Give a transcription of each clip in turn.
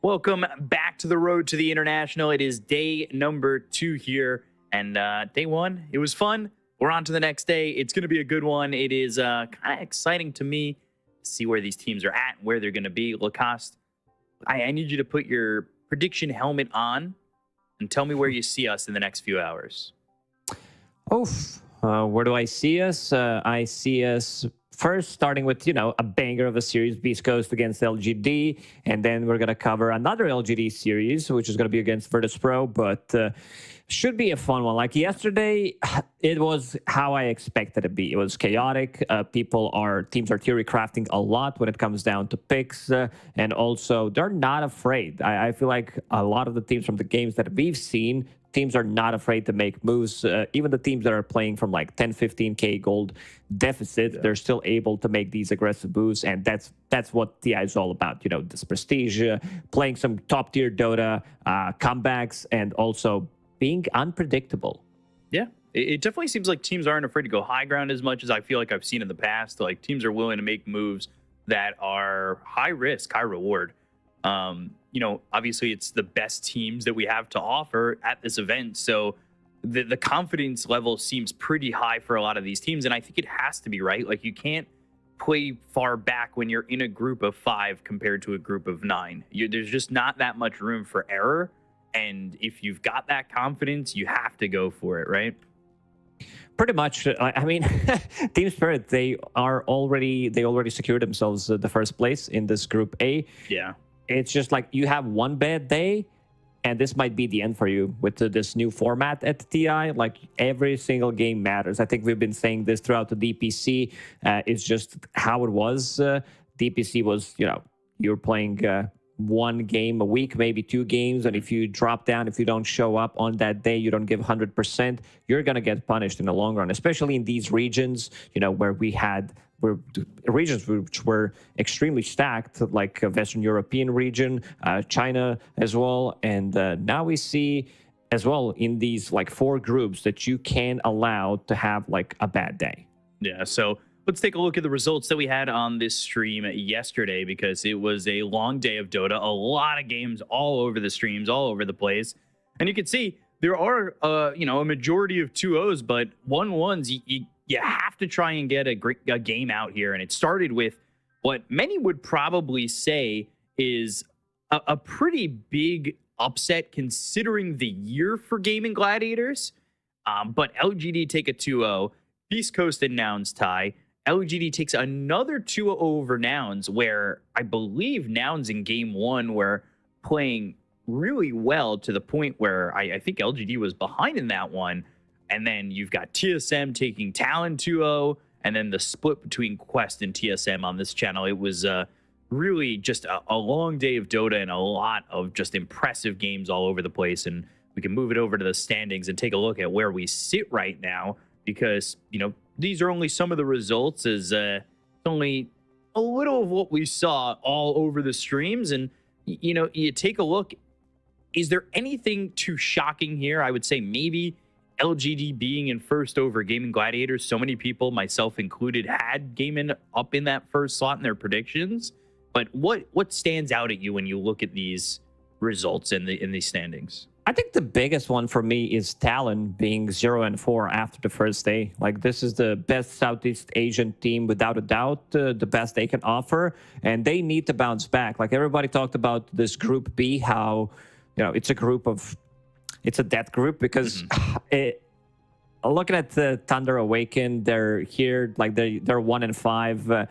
Welcome back to the road to the international. It is day number 2 here, and day 1, it was fun. We're on to the next day. It's going to be a good one. It is kind of exciting to me to see where these teams are at, where they're going to be. Lacoste, I need you to put your prediction helmet on and tell me where you see us in the next few hours. Where do I see us? I see us first starting with, a banger of a series, Beastcoast against LGD. And then we're going to cover another LGD series, which is going to be against Virtus.pro. But should be a fun one. Like yesterday, it was how I expected it to be. It was chaotic. Teams are theory crafting a lot when it comes down to picks. And also, they're not afraid. I feel like a lot of the teams from the games that we've seen, teams are not afraid to make moves. Even the teams that are playing from like 10, 15K gold deficit, they're still able to make these aggressive moves. And that's what TI is all about. This prestige, playing some top tier Dota, comebacks, and also being unpredictable. Yeah, it definitely seems like teams aren't afraid to go high ground as much as I feel like I've seen in the past. Like teams are willing to make moves that are high risk, high reward. Obviously it's the best teams that we have to offer at this event. So the confidence level seems pretty high for a lot of these teams. And I think it has to be, right? Like you can't play far back when you're in a group of 5 compared to a group of 9. There's just not that much room for error. And if you've got that confidence, you have to go for it, right? Pretty much. I mean, Team Spirit, they already secured themselves the first place in this Group A. Yeah. It's just like you have one bad day, and this might be the end for you with this new format at TI. Like every single game matters. I think we've been saying this throughout the DPC. It's just how it was. DPC was, you're playing one game a week, maybe 2 games. And if you drop down, if you don't show up on that day, you don't give 100%, you're going to get punished in the long run, especially in these regions, where regions which were extremely stacked, like a Western European region, China as well. And now we see as well in these like 4 groups that you can allow to have like a bad day. Yeah. So let's take a look at the results that we had on this stream yesterday, because it was a long day of Dota, a lot of games all over the streams, all over the place. And you can see there are, a majority of 2-0s, but 1-1s, you have to try and get a game out here. And it started with what many would probably say is a pretty big upset considering the year for Gaimin Gladiators. But LGD take a 2-0, Beastcoast and Nouns tie. LGD takes another 2-0 over Nouns, where I believe Nouns in game 1 were playing really well to the point where I think LGD was behind in that one. And then you've got TSM taking TALON 2-0, and then the split between Quest and TSM on this channel. It was really just a long day of Dota and a lot of just impressive games all over the place. And we can move it over to the standings and take a look at where we sit right now, because, these are only some of the results, as only a little of what we saw all over the streams. And, you take a look. Is there anything too shocking here? I would say maybe LGD being in first over Gaimin Gladiators. So many people, myself included, had Gaimin up in that first slot in their predictions. But what stands out at you when you look at these results in these standings? I think the biggest one for me is TALON being 0-4 after the first day. Like, this is the best Southeast Asian team, without a doubt, the best they can offer, and they need to bounce back. Like, everybody talked about this Group B, how, it's a death group, because looking at the Tundra Awaken, they're here, like they're 1-5.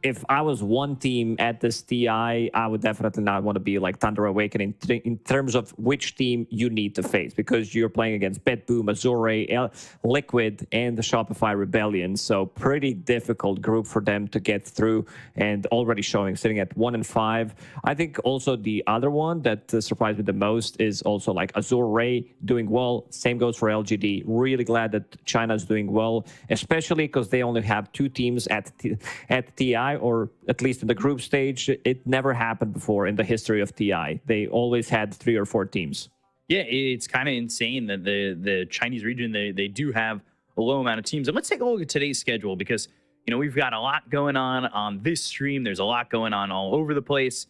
If I was one team at this TI, I would definitely not want to be like Tundra Awaken in terms of which team you need to face, because you're playing against BetBoom, Azure Ray, Liquid, and the Shopify Rebellion. So pretty difficult group for them to get through, and already sitting at 1-5. I think also the other one that surprised me the most is also like Azure Ray doing well. Same goes for LGD. Really glad that China's doing well, especially because they only have 2 teams at TI, or at least in the group stage. It never happened before in the history of TI. They always had 3 or 4 teams. Yeah, it's kind of insane that the Chinese region, they do have a low amount of teams. And let's take a look at today's schedule, because, we've got a lot going on this stream. There's a lot going on all over the place.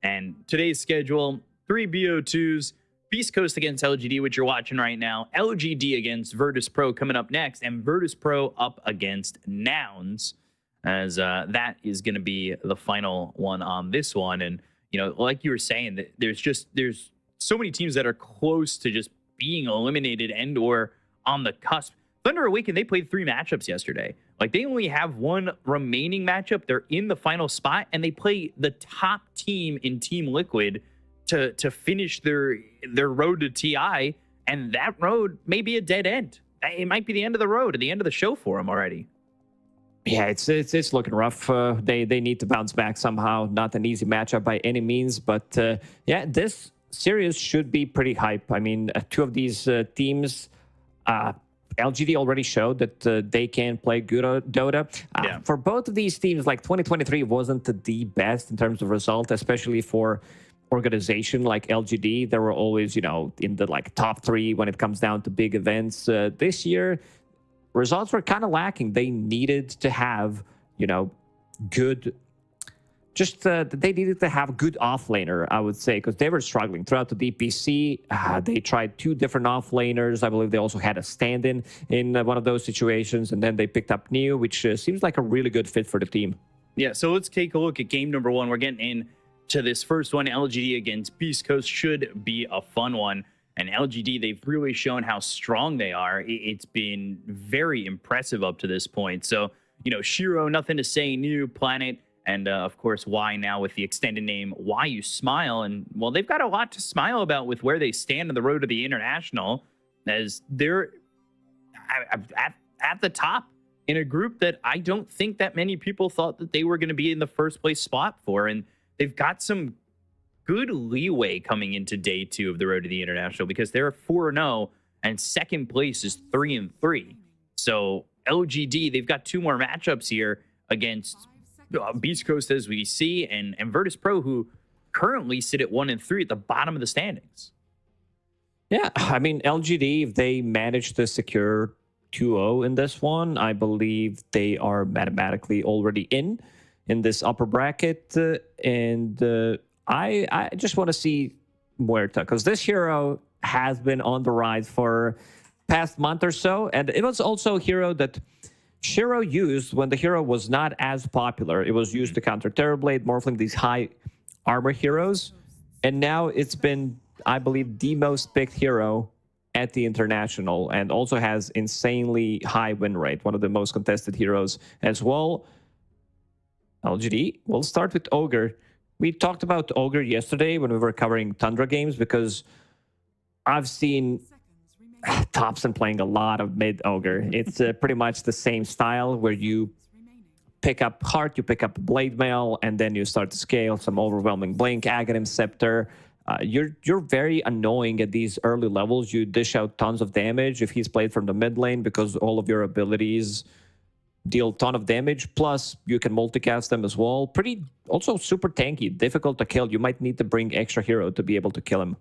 And today's schedule, 3 BO2s, Beastcoast against LGD, which you're watching right now, LGD against Virtus.pro coming up next, and Virtus.pro up against Nouns, as that is going to be the final one on this one. And, you know, like you were saying, that there's so many teams that are close to just being eliminated and or on the cusp. Tundra Awaken, they played 3 matchups yesterday. Like, they only have 1 remaining matchup. They're in the final spot, and they play the top team in Team Liquid to finish their road to TI, and that road may be a dead end. It might be the end of the road, the end of the show for them already. Yeah, it's looking rough. They need to bounce back somehow. Not an easy matchup by any means, but yeah, this series should be pretty hype. I mean, 2 of these teams, LGD already showed that they can play good Dota. Yeah. For both of these teams, like 2023 wasn't the best in terms of result, especially for organization like LGD. They were always, you know, in the like top 3 when it comes down to big events. This year, results were kind of lacking. They needed to have, you know, good. They needed to have good offlaner, I would say, because they were struggling throughout the DPC. They tried 2 different offlaners. I believe they also had a stand-in in one of those situations, and then they picked up Neo, which seems like a really good fit for the team. Yeah, so let's take a look at game number 1. We're getting into this first one. LGD against Beastcoast should be a fun one. And LGD, they've really shown how strong they are. It's been very impressive up to this point. So, you know, Shiro, nothing to say new, Planet, and of course, Y now with the extended name, Why You Smile. And, well, they've got a lot to smile about with where they stand on the road to the International, as they're at the top in a group that I don't think that many people thought that they were going to be in the first place spot for. And they've got some good leeway coming into day 2 of the road to the International, because they're 4-0 and second place is 3-3. So LGD, they've got 2 more matchups here against Beastcoast, as we see, and Virtus.pro, who currently sit at 1-3 at the bottom of the standings. Yeah, I mean, LGD, if they manage to secure 2-0 in this one, I believe they are mathematically already in this upper bracket. I just want to see Muerta, because this hero has been on the rise for past month or so, and it was also a hero that Shiro used when the hero was not as popular. It was used to counter Terrorblade, Morphling, these high armor heroes, and now it's been, I believe, the most picked hero at the International, and also has insanely high win rate, one of the most contested heroes as well. LGD, we'll start with Ogre. We talked about Ogre yesterday when we were covering Tundra games, because I've seen Thompson playing a lot of mid Ogre. It's pretty much the same style where you pick up Heart, you pick up Blade Mail, and then you start to scale some Overwhelming Blink, Aghanim Scepter. You're very annoying at these early levels. You dish out tons of damage if he's played from the mid lane, because all of your abilities deal a ton of damage, plus you can multicast them as well. Also super tanky, difficult to kill. You might need to bring extra hero to be able to kill him.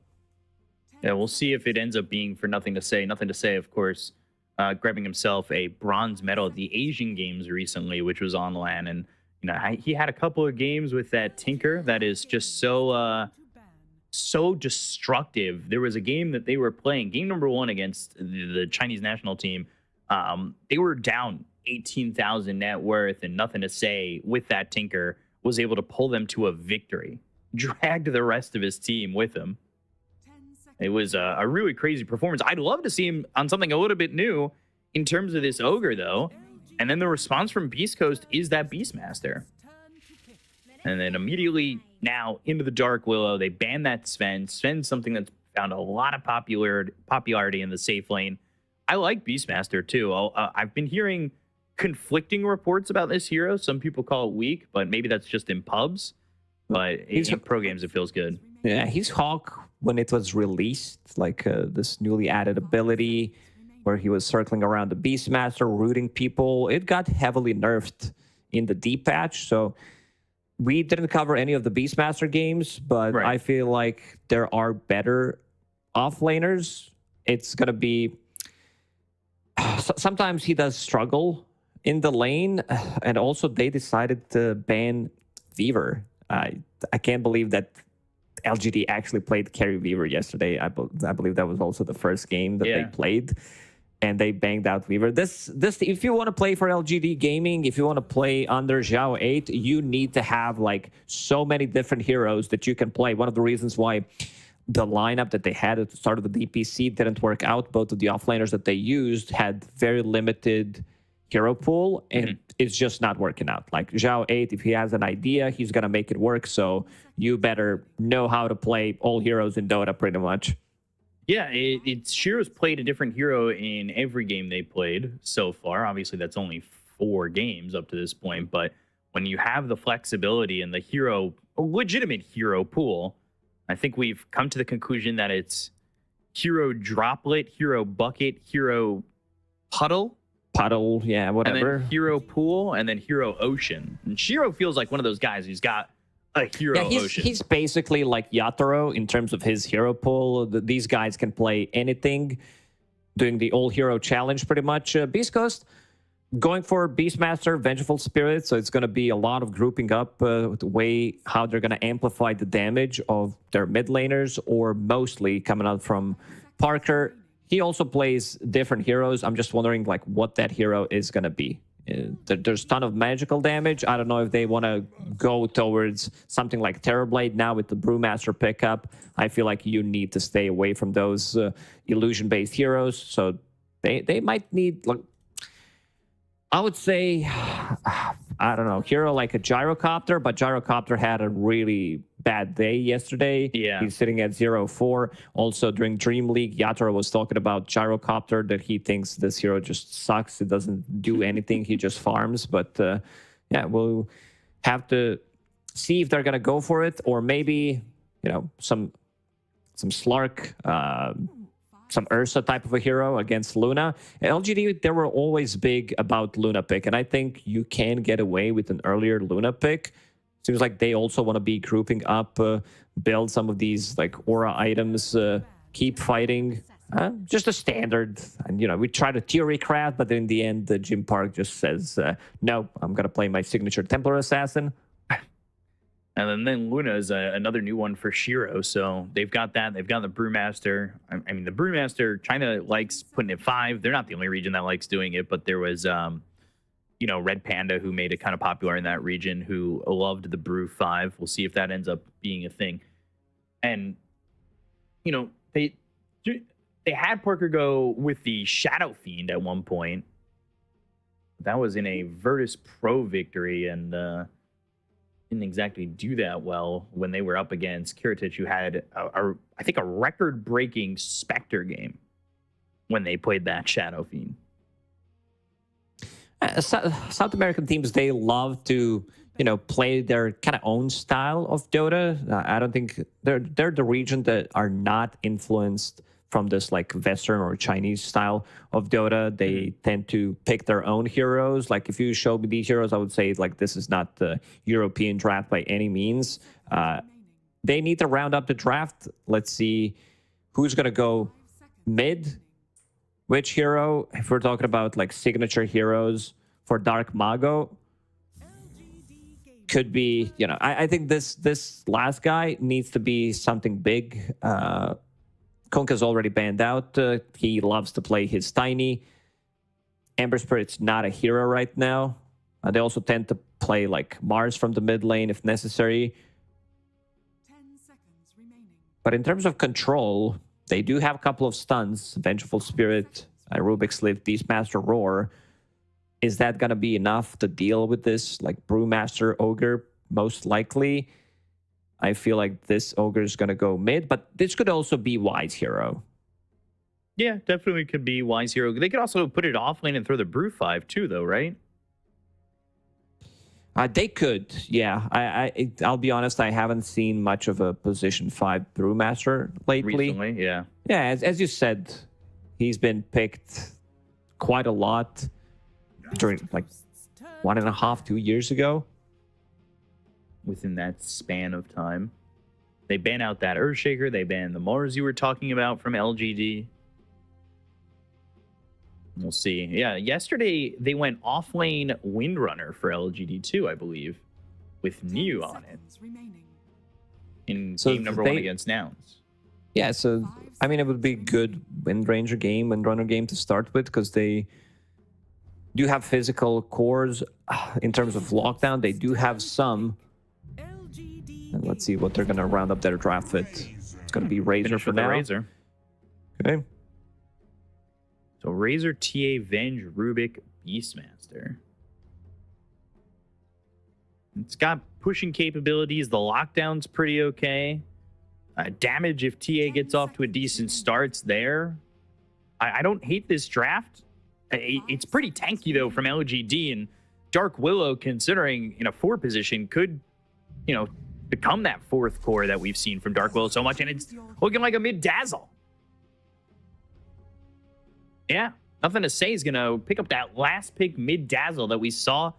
Yeah, we'll see if it ends up being for nothing to say. Nothing to say, of course, grabbing himself a bronze medal at the Asian Games recently, which was on LAN. And, you know, he had a couple of games with that Tinker that is just so destructive. There was a game that they were playing, game number 1 against the Chinese national team. They were down 18,000 net worth and nothing to say with that Tinker, was able to pull them to a victory, dragged the rest of his team with him. It was a really crazy performance. I'd love to see him on something a little bit new in terms of this Ogre, though. And then the response from Beastcoast is that Beastmaster. And then immediately now into the Dark Willow, they ban that Sven. Sven's something that's found a lot of popularity in the safe lane. I like Beastmaster, too. I've been hearing conflicting reports about this hero. Some people call it weak, but maybe that's just in pubs. But in pro games, it feels good. Yeah, he's Hawk when it was released, like this newly added ability where he was circling around the Beastmaster, rooting people. It got heavily nerfed in the D patch, so we didn't cover any of the Beastmaster games, but right. I feel like there are better offlaners. It's going to be... Sometimes he does struggle in the lane, and also they decided to ban Fever. I can't believe that LGD actually played Carry Weaver yesterday. I believe that was also the first game that they played, and they banged out Weaver. This if you want to play for LGD Gaming, if you want to play under Zhao 8, you need to have like so many different heroes that you can play. One of the reasons why the lineup that they had at the start of the DPC didn't work out. Both of the offlaners that they used had very limited hero pool, and it's just not working out. Like Zhao 8, if he has an idea, he's going to make it work. So you better know how to play all heroes in Dota pretty much. Yeah, Shiro's played a different hero in every game they played so far. Obviously, that's only 4 games up to this point. But when you have the flexibility and the a legitimate hero pool, I think we've come to the conclusion that it's hero droplet, hero bucket, hero puddle, yeah, whatever. And then hero pool, and then hero ocean. And Shiro feels like one of those guys who's got a hero ocean. He's basically like Yatoro in terms of his hero pool. These guys can play anything, doing the all hero challenge pretty much. Beastcoast going for Beastmaster, Vengeful Spirit, so it's going to be a lot of grouping up the way how they're going to amplify the damage of their mid laners, or mostly coming out from Parker. He also plays different heroes. I'm just wondering like what that hero is going to be. There's a ton of magical damage. I don't know if they want to go towards something like Terrorblade now with the Brewmaster pickup. I feel like you need to stay away from those illusion-based heroes. So they might need, like, I would say, I don't know, hero like a Gyrocopter, but Gyrocopter had a really bad day yesterday. Yeah. He's sitting at 0-4. Also, during Dream League, Yatoro was talking about Gyrocopter, that he thinks this hero just sucks. It doesn't do anything. He just farms. But, yeah, we'll have to see if they're going to go for it, or maybe, you know, some Slark, some Ursa type of a hero against Luna. LGD, they were always big about Luna pick, and I think you can get away with an earlier Luna pick. Seems like they also want to be grouping up, build some of these like aura items, keep fighting. Just a standard. And, you know, we try to theory craft, but in the end, Jim Park just says, no, I'm going to play my signature Templar Assassin. And then Luna is another new one for Shiro. So they've got that. They've got the Brewmaster. I mean, the Brewmaster, China likes putting it 5. They're not the only region that likes doing it, but there was, you know, Red Panda, who made it kind of popular in that region, who loved the Brew 5. We'll see if that ends up being a thing. And, you know, they had Parker go with the Shadow Fiend at one point. That was in a Virtus.pro victory, and didn't exactly do that well when they were up against Kiritich, who had, I think, a record-breaking Spectre game when they played that Shadow Fiend. South American teams, they love to, you know, play their kind of own style of Dota. I don't think they're the region that are not influenced from this like Western or Chinese style of Dota. They tend to pick their own heroes. Like if you show me these heroes, I would say like this is not the European draft by any means. They need to round up the draft. Let's see who's going to go mid. Which hero, if we're talking about like signature heroes for Dark Mago, could be, you know, I think this last guy needs to be something big. Konka's already banned out. He loves to play his Tiny. Ember Spirit's not a hero right now. They also tend to play like Mars from the mid lane if necessary. 10 seconds remaining. But in terms of control, they do have a couple of stuns. Vengeful Spirit, Rubik's Sleeve, Beastmaster, Roar. Is that going to be enough to deal with this like Brewmaster Ogre? Most likely. I feel like this Ogre is going to go mid, but this could also be Wise Hero. Yeah, definitely could be Wise Hero. They could also put it off lane and throw the Brew 5 too, though, right? They could, yeah. I'll be honest, I haven't seen much of a position 5 Brewmaster lately. Recently, yeah. Yeah, as you said, he's been picked quite a lot during like 1.5, 2 years ago. Within that span of time, they ban out that Earthshaker. They ban the Mars you were talking about from LGD. We'll see. Yeah, yesterday they went off-lane Windrunner for LGD too, I believe, with Niu on it. Remaining. in So game number one against Nouns. Yeah, so I mean, it would be a good Wind Ranger game, Wind Runner game to start with, because they do have physical cores in terms of lockdown. They do have some. And let's see what they're going to round up their draft with. It's going to be Razor Finish for with the now. Razor. Okay. So Razor, TA, Venge, Rubik, Beastmaster. It's got pushing capabilities. The lockdown's pretty okay. Damage if TA gets off to a decent start's there. I don't hate this draft. It's pretty tanky, though, from LGD. And Dark Willow, considering in a 4 position, could, become that 4th core that we've seen from Dark Willow so much. And it's looking like a mid-dazzle. Yeah, nothing to say is going to pick up that last pick mid-dazzle that we saw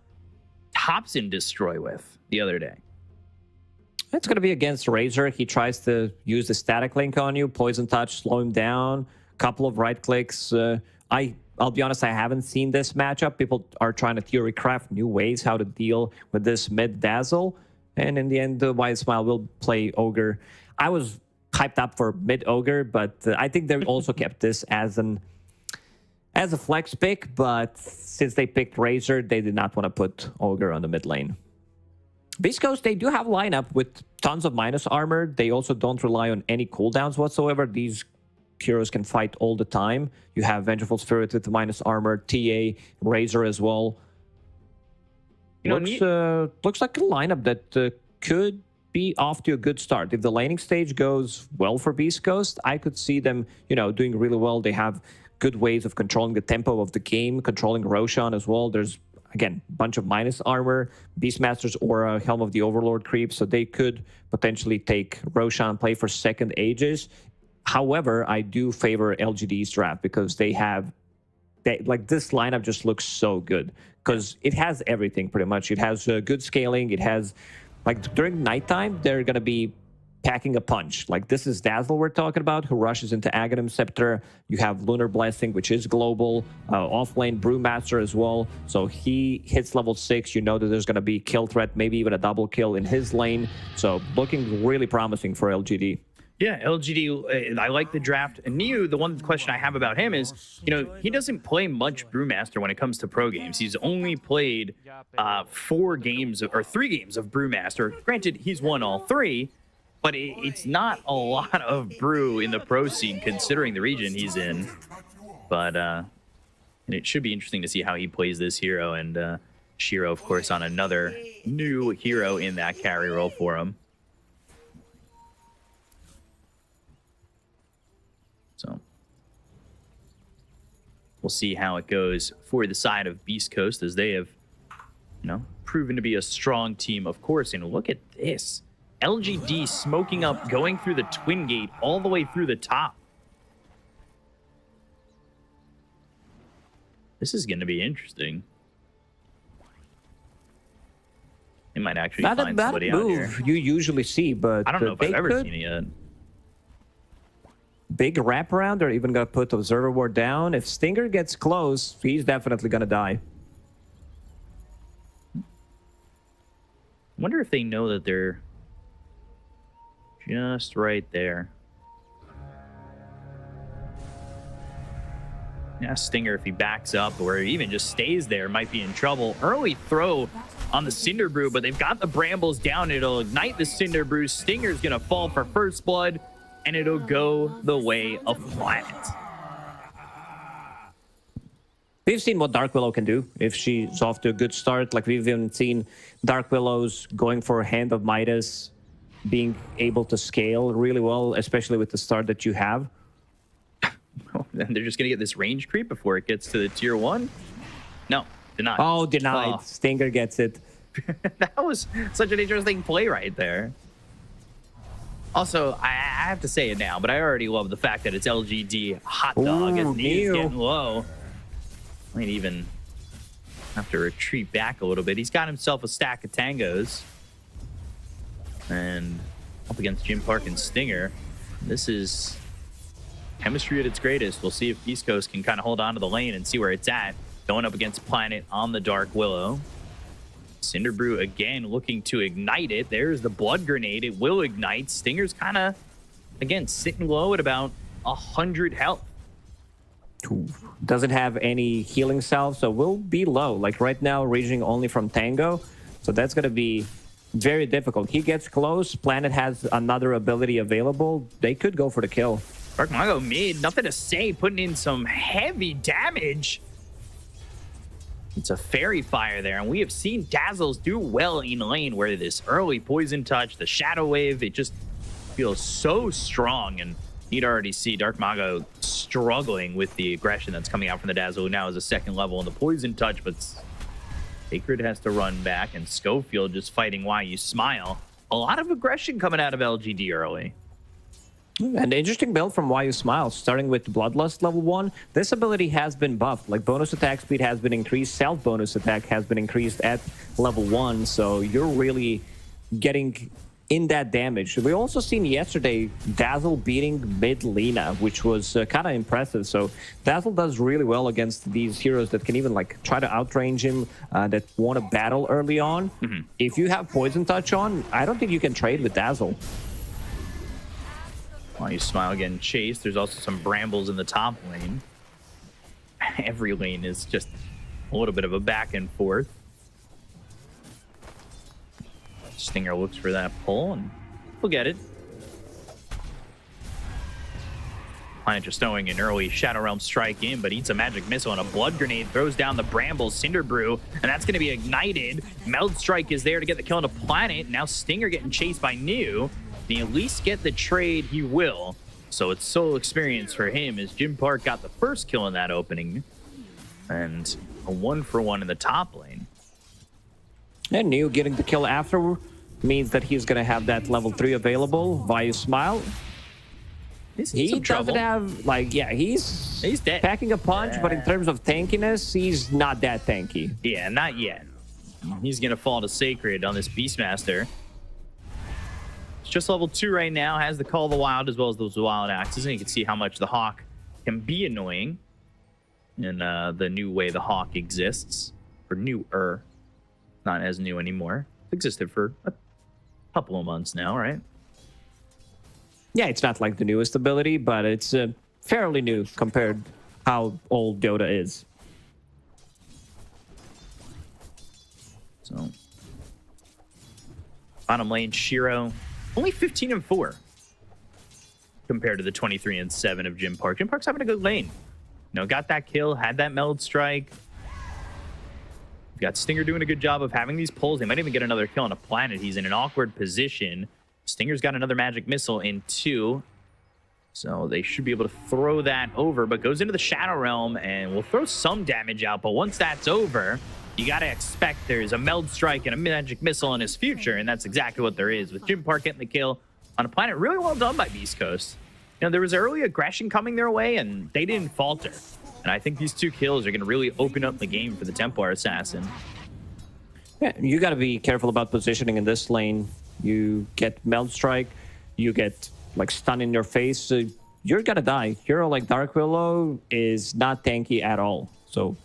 Thompson destroy with the other day. It's going to be against Razor. He tries to use the static link on you, Poison Touch, slow him down, couple of right clicks. I'll be honest, I haven't seen this matchup. People are trying to theory craft new ways how to deal with this mid-dazzle. And in the end, Wise Smile will play Ogre. I was hyped up for mid-Ogre, but I think they also kept this as a flex pick. But since they picked Razor, they did not want to put Ogre on the mid lane. Beastcoast, they do have a lineup with tons of minus armor. They also don't rely on any cooldowns whatsoever. These heroes can fight all the time. You have Vengeful Spirit with the minus armor, TA, Razor as well. Looks like a lineup that could be off to a good start. If the laning stage goes well for Beastcoast, I could see them, doing really well. They have good ways of controlling the tempo of the game, controlling Roshan as well. There's, again, a bunch of minus armor, Beastmaster's Aura, Helm of the Overlord creep, so they could potentially take Roshan, play for second Aegis. However, I do favor LGD's draft because this lineup just looks so good because it has everything pretty much. It has good scaling. It has, during nighttime, they're going to be packing a punch. This is Dazzle we're talking about, who rushes into Aghanim Scepter. You have Lunar Blessing, which is global. Offlane Brewmaster as well. So he hits level 6. You know that there's going to be kill threat, maybe even a double kill in his lane. So looking really promising for LGD. Yeah, LGD, I like the draft. And Niu, the one question I have about him is, he doesn't play much Brewmaster when it comes to pro games. He's only played 3 games of Brewmaster. Granted, he's won all 3. But it's not a lot of brew in the pro scene, considering the region he's in. But and it should be interesting to see how he plays this hero. And Shiro, of course, on another new hero in that carry role for him. So we'll see how it goes for the side of Beastcoast, as they have, proven to be a strong team, of course. And look at this. LGD smoking up, going through the Twin Gate all the way through the top. This is going to be interesting. They might actually find somebody out here. You usually see, but I don't know if I've ever seen it yet. Big wraparound. They're even going to put Observer Ward down. If Stinger gets close, he's definitely going to die. I wonder if they know that they're just right there. Yeah, Stinger, if he backs up or even just stays there, might be in trouble. Early throw on the Cinder Brew, but they've got the Brambles down. It'll ignite the Cinder Brew. Stinger's going to fall for first blood, and it'll go the way of Planet. We've seen what Dark Willow can do if she's off to a good start. We've even seen Dark Willows going for Hand of Midas, being able to scale really well, especially with the start that you have. And they're just going to get this range creep before it gets to the tier 1? No, denied. Oh, denied. Oh. Stinger gets it. That was such an interesting play right there. Also, I have to say it now, but I already love the fact that it's LGD hot dog as Neo's getting low. Might even have to retreat back a little bit. He's got himself a stack of tangos. And up against Jim Park and Stinger. This is chemistry at its greatest. We'll see if Beastcoast can kind of hold on to the lane and see where it's at. Going up against Planet on the Dark Willow. Cinderbrew again looking to ignite it. There's the blood grenade. It will ignite. Stinger's kind of, again, sitting low at about 100 health. Doesn't have any healing salve, so will be low. Like right now, raging only from Tango. So that's going to be very difficult. He gets close. Planet has another ability available. They could go for the kill. Dark Mago mid, nothing to say, putting in some heavy damage. It's a fairy fire there, and we have seen Dazzles do well in lane where this early poison touch, the shadow wave, it just feels so strong. And you'd already see Dark Mago struggling with the aggression that's coming out from the Dazzle, who now is a second level in the poison touch, but Sacred has to run back, and Schofield just fighting Why You Smile. A lot of aggression coming out of LGD early. An interesting build from Why You Smile, starting with Bloodlust level 1. This ability has been buffed. Like, bonus attack speed has been increased, self-bonus attack has been increased at level 1, so you're really getting in that damage. We also seen yesterday Dazzle beating mid Lina, which was kind of impressive. So Dazzle does really well against these heroes that can even like try to outrange him, that want to battle early on. If you have Poison Touch on, I don't think you can trade with Dazzle. While You Smile getting chased, there's also some brambles in the top lane. Every lane is just a little bit of a back and forth. Stinger looks for that pull, and we'll get it. Planet just throwing an early Shadow Realm strike in, but eats a magic missile and a blood grenade, throws down the brambles, Cinderbrew, and that's going to be ignited. Meld Strike is there to get the kill on the Planet. Now Stinger getting chased by New. He at least get the trade, he will. So it's solo experience for him as Jim Park got the first kill in that opening. And a 1-for-1 in the top lane. And New getting the kill after means that he's going to have that level 3 available via Smile. He doesn't have, like, yeah, he's dead. Packing a punch, but in terms of tankiness, he's not that tanky. Yeah, not yet. He's going to fall to Sacred on this Beastmaster. It's just level 2 right now, has the Call of the Wild as well as those Wild Axes, and you can see how much the Hawk can be annoying in the new way the Hawk exists. Or newer. Not as new anymore. It's existed for a couple of months now, right? Yeah, it's not like the newest ability, but it's fairly new compared how old Dota is. So, bottom lane, Shiro, only 15-4 compared to the 23-7 of Jim Park. Jim Park's having a good lane. You know, got that kill, had that Meld Strike. Got Stinger doing a good job of having these pulls. They might even get another kill on a Planet. He's in an awkward position. Stinger's got another magic missile in 2. So they should be able to throw that over, but goes into the Shadow Realm and will throw some damage out. But once that's over, you got to expect there's a Meld Strike and a magic missile in his future. And that's exactly what there is with Jim Park getting the kill on a Planet. Really well done by Beastcoast. You know, there was early aggression coming their way and they didn't falter. And I think these 2 kills are going to really open up the game for the Templar Assassin. Yeah, you got to be careful about positioning in this lane. You get Meld Strike, you get like stun in your face, you're going to die. Hero like Dark Willow is not tanky at all. So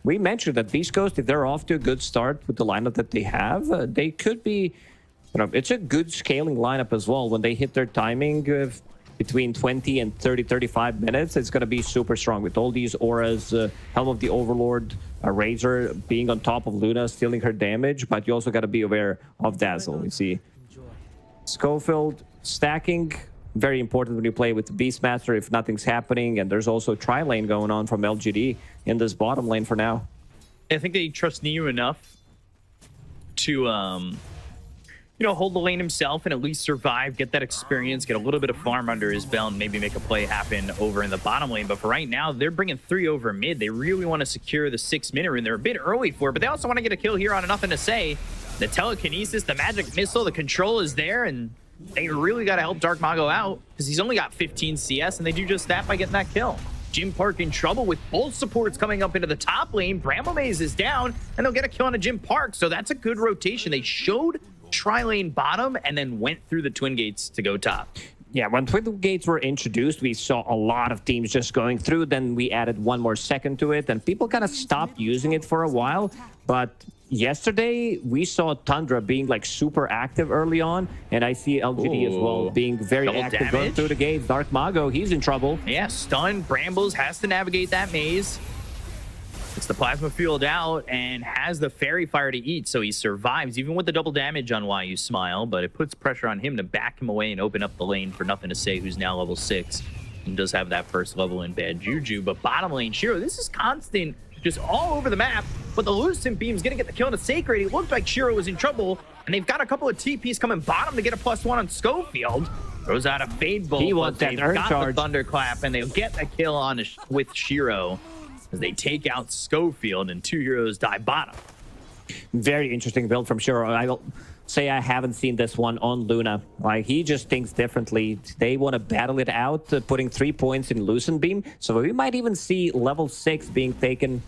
we mentioned that Beastcoast, if they're off to a good start with the lineup that they have, they could be, you know, it's a good scaling lineup as well. When they hit their timing of between 20 and 30, 35 minutes, it's going to be super strong with all these auras, Helm of the Overlord, Razor being on top of Luna, stealing her damage, but you also got to be aware of Dazzle. You see Schofield stacking, very important when you play with the Beastmaster if nothing's happening, and there's also tri-lane going on from LGD in this bottom lane for now. I think they trust Niu enough to you know, hold the lane himself and at least survive, get that experience, get a little bit of farm under his belt, and maybe make a play happen over in the bottom lane. But for right now, they're bringing 3 over mid. They really want to secure the 6-minute rune. They're a bit early for it, but they also want to get a kill here on a Nothing to Say. The telekinesis, the magic missile, the control is there, and they really got to help Dark Mago out because he's only got 15 CS, and they do just that by getting that kill. Jim Park in trouble with both supports coming up into the top lane. Bramble Maze is down, and they'll get a kill on a Jim Park, so that's a good rotation. They showed tri-lane bottom and then went through the twin gates to go top. Yeah, when twin gates were introduced, we saw a lot of teams just going through. Then we added 1 more second to it, and people kind of stopped using it for a while. But yesterday we saw Tundra being like super active early on, and I see LGD as well Ooh. being very Double active going damage. through the gates. Dark Mago, he's in trouble. Yeah, stunned. Brambles has to navigate that maze. It's the plasma field out and has the fairy fire to eat, so he survives even with the double damage on Why You Smile, but it puts pressure on him to back him away and open up the lane for Nothing to Say, who's now level 6 and does have that first level in Bad Juju. But bottom lane, Shiro, this is constant, just all over the map, but the Lucent Beam's gonna get the kill on the Sacred. It looked like Shiro was in trouble, and they've got a couple of TPs coming bottom to get a +1 on Schofield. Throws out a Fade Bolt, He but wants that they've urn got charge. the Thunderclap, and they'll get the kill on with Shiro as they take out Schofield, and 2 heroes die bottom. Very interesting build from Shiro. I will say I haven't seen this one on Luna. Like, he just thinks differently. They want to battle it out, putting 3 points in Lucent Beam. So we might even see level 6 being taken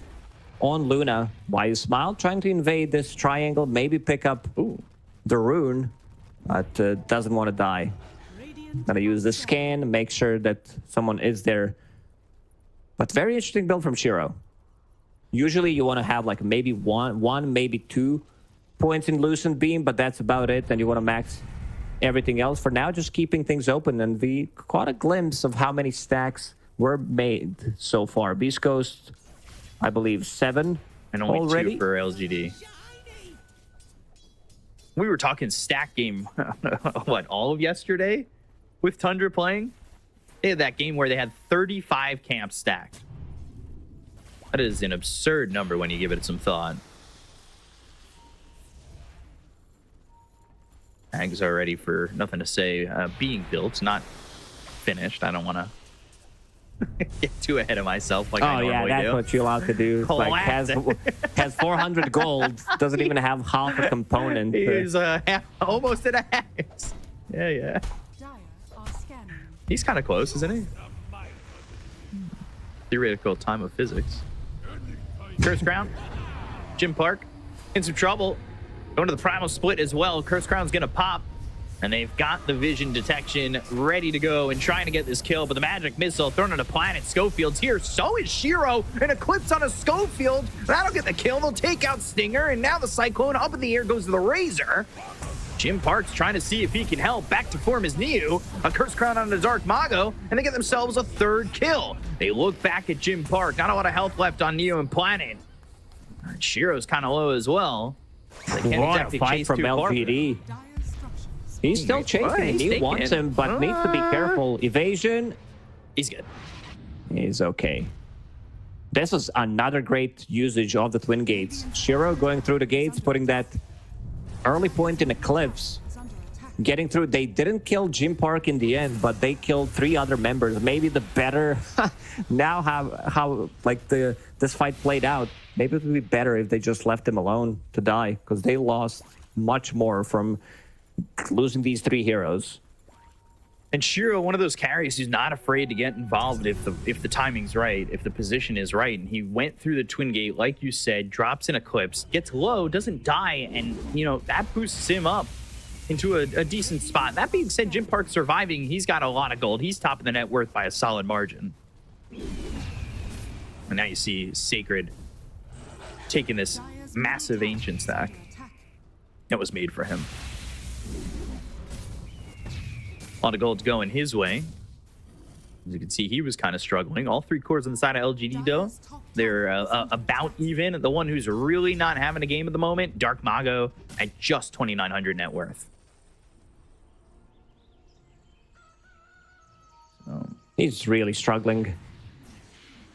on Luna. Why You Smile trying to invade this triangle, maybe pick up the rune, but doesn't want to die. Gonna use the scan, make sure that someone is there. But very interesting build from Shiro. Usually you want to have like maybe one, maybe 2 points in Lucent Beam, but that's about it. And you want to max everything else. For now, just keeping things open. And we caught a glimpse of how many stacks were made so far. Beastcoast, I believe 7 And only already. 2 for LGD. We were talking stack game, what, all of yesterday with Tundra playing? They had that game where they had 35 camps stacked. That is an absurd number when you give it some thought. Ags are ready for Nothing to Say being built, not finished. I don't want to get too ahead of myself like I Oh yeah, normally that's do. what you're allowed to do. Like has 400 gold, doesn't even have half a component. He's almost at a hax. Yeah. Dire are scanning. He's kind of close, isn't he? Theoretical time of physics. Curse Crown. Jim Park in some trouble. Going to the primal split as well. Curse Crown's going to pop. And they've got the vision detection ready to go and trying to get this kill. But the magic missile thrown on a planet. Schofield's here. So is Shiro. An eclipse on a Schofield. That'll get the kill. They'll take out Stinger. And now the Cyclone up in the air goes to the Razor. Jim Park's trying to see if he can help. Back to form is Neo. A Curse Crown on the Dark Mago. And they get themselves a 3rd kill. They look back at Jim Park. Not a lot of health left on Neo and Planet. And Shiro's kind of low as well. They can't What a exactly fight chase from too far. LGD. Dire structures. He's still chasing Well, him. he's He taking wants it. him, but needs to be careful. Evasion He's good. is okay. This was another great usage of the Twin Gates. Shiro going through the gates, putting that early point in Eclipse. Is under attack. Getting through. They didn't kill Jim Park in the end, but they killed 3 other members. Maybe the better now how like this fight played out. Maybe it would be better if they just left him alone to die, because they lost much more from losing these 3 heroes. And Shiro, one of those carries who's not afraid to get involved if the timing's right, if the position is right. And he went through the Twin Gate, like you said, drops an Eclipse, gets low, doesn't die, and that boosts him up into a decent spot. That being said, Jim Park surviving, he's got a lot of gold. He's top of the net worth by a solid margin. And now you see Sacred taking this Dire's massive middle ancient tower is stack under attack. that was made for him. A lot of gold's going his way. As you can see, he was kind of struggling. All 3 cores on the side of LGD, though, they're about even. The one who's really not having a game at the moment, Dark Mago, at just 2,900 net worth. He's really struggling.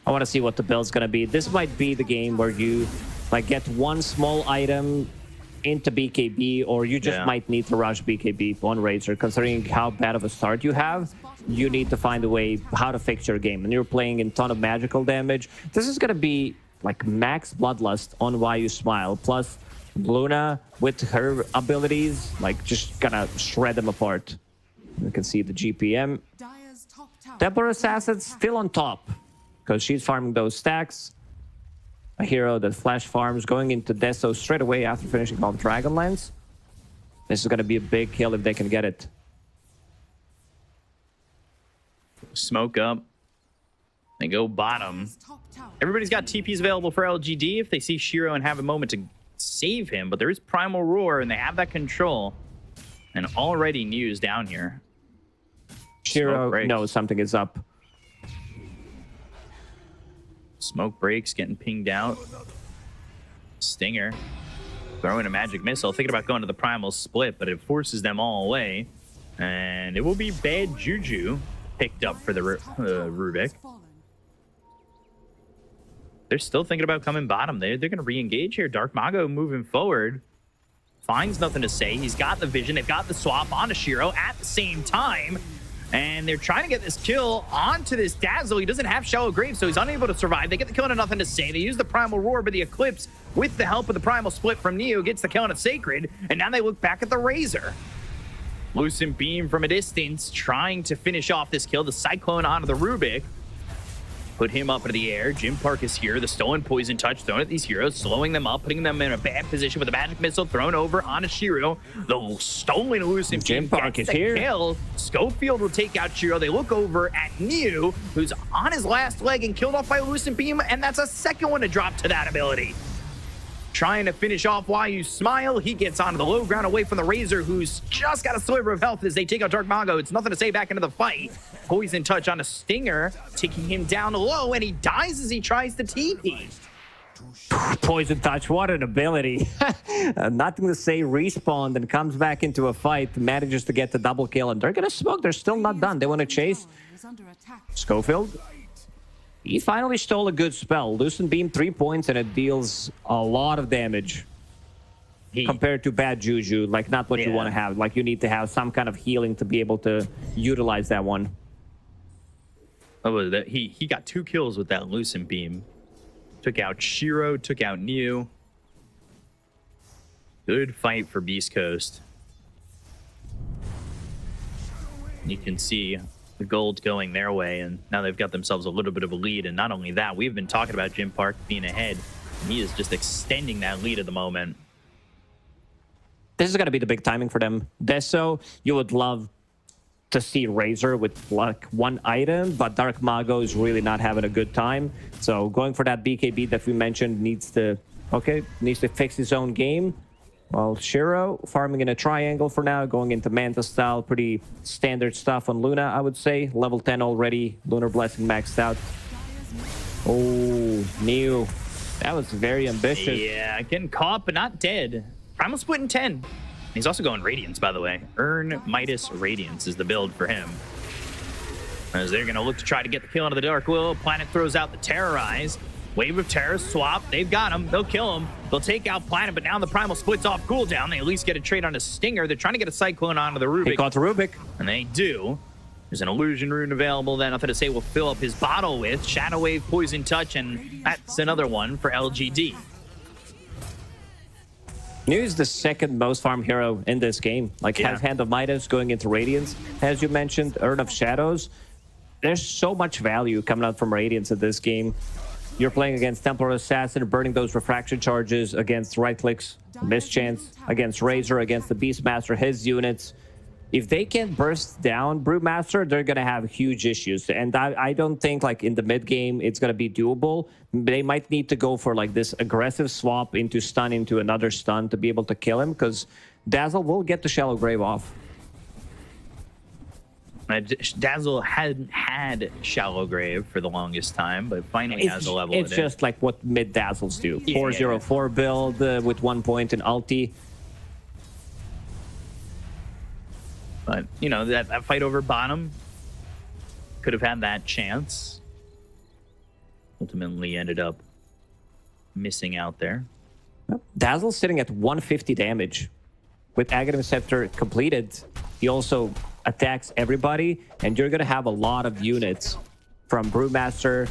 I want to see what the build's going to be. This might be the game where you like get one small item into BKB, or you just might need to rush BKB on Razor. Considering how bad of a start you have, you need to find a way how to fix your game. And you're playing in ton of magical damage. This is going to be like max Bloodlust on Why You Smile, plus Luna with her abilities, like just gonna shred them apart. You can see the GPM. Dire's top tower. Templar Assassin's still on top because she's farming those stacks. A hero that flash farms going into Deso straight away after finishing off Dragonlance. This is going to be a big kill if they can get it. Smoke up. They go bottom. Dire's top tower. Everybody's got TPs available for LGD. If they see Shiro and have a moment to save him, but there is Primal Roar, and they have that control. And already News down here. Shiro knows something is up. Smoke breaks, getting pinged out. Stinger throwing a magic missile, thinking about going to the Primal Split, but it forces them all away. And it will be Bad Juju picked up for the Rubik. They're still thinking about coming bottom. They're going to re-engage here. Dark Mago moving forward. Finds nothing to say. He's got the vision. They've got the swap onto Shiro at the same time. And they're trying to get this kill onto this Dazzle. He doesn't have Shallow Grave, so he's unable to survive. They get the kill into nothing to say. They use the Primal Roar, but the Eclipse, with the help of the Primal Split from Neo, gets the kill on a Sacred. And now they look back at the Razor. Lucent Beam from a distance, trying to finish off this kill. The Cyclone onto the Rubik. Put him up into the air. Jim Park is here. The Stolen Poison Touch thrown at these heroes, slowing them up, putting them in a bad position with a magic missile thrown over onto Shiro. The stolen Lucent Jim Park is here. Kill. Schofield will take out Shiro. They look over at Niu, who's on his last leg and killed off by Lucent Beam, and that's a second one to drop to that ability. Trying to finish off Why You Smile. He gets onto the low ground away from the Razor, who's just got a sliver of health as they take out Dark Mago. It's nothing to say back into the fight. Poison Touch on a Stinger, taking him down low, and he dies as he tries to TP. Poison Touch, what an ability. Nothing to say, respawn, then comes back into a fight, manages to get the double kill, and they're going to smoke. They're still not done. They want to chase. Schofield. He finally stole a good spell. Lucent Beam, 3 points, and it deals a lot of damage. Compared to Bad Juju, like not what you want to have. Like you need to have some kind of healing to be able to utilize that one. Oh, he got 2 kills with that Lucent Beam. Took out Shiro, took out Niu. Good fight for Beastcoast. You can see the gold going their way, and now they've got themselves a little bit of a lead. And not only that, we've been talking about Jim Park being ahead. He is just extending that lead at the moment. This is going to be the big timing for them. Deso, you would love to see Razor with like one item, but Dark Mago is really not having a good time. So going for that BKB that we mentioned needs to fix his own game. Well, Shiro farming in a triangle for now, going into Manta style, pretty standard stuff on Luna, I would say. Level 10 already, Lunar Blessing maxed out. Oh, Neo. That was very ambitious. Yeah, getting caught, but not dead. Primal Split in 10. He's also going Radiance, by the way. Earn Midas Radiance is the build for him. As they're going to look to try to get the kill into the Dark Will. Planet throws out the Terrorize. Wave of Terror, swap. They've got him. They'll kill him. They'll take out Planet, but now the Primal Split's off cooldown. They at least get a trade on a Stinger. They're trying to get a Cyclone onto the Rubik. He caught the Rubik. And they do. There's an Illusion Rune available that nothing to say will fill up his bottle with. Shadow Wave, Poison Touch, and that's another one for LGD. New is the second most farmed hero in this game. Like, has Hand of Midas going into Radiance, as you mentioned, Urn of Shadows. There's so much value coming out from Radiance in this game. You're playing against Templar Assassin, burning those refraction charges against right clicks, Mischance, against Razor, against the Beastmaster, his units. If they can burst down Brewmaster, they're going to have huge issues. And I don't think, like, in the mid-game, it's going to be doable. They might need to go for, like, this aggressive swap into stun into another stun to be able to kill him, because Dazzle will get the Shallow Grave off. Dazzle hadn't had Shallow Grave for the longest time, but finally has a level. It's just like what mid-Dazzles do. 404 build with 1 point in ulti. But, you know, that fight over bottom could have had that chance. Ultimately ended up missing out there. Dazzle's sitting at 150 damage. With Aghanim Scepter completed, he also attacks everybody, and you're going to have a lot of units from Brewmaster.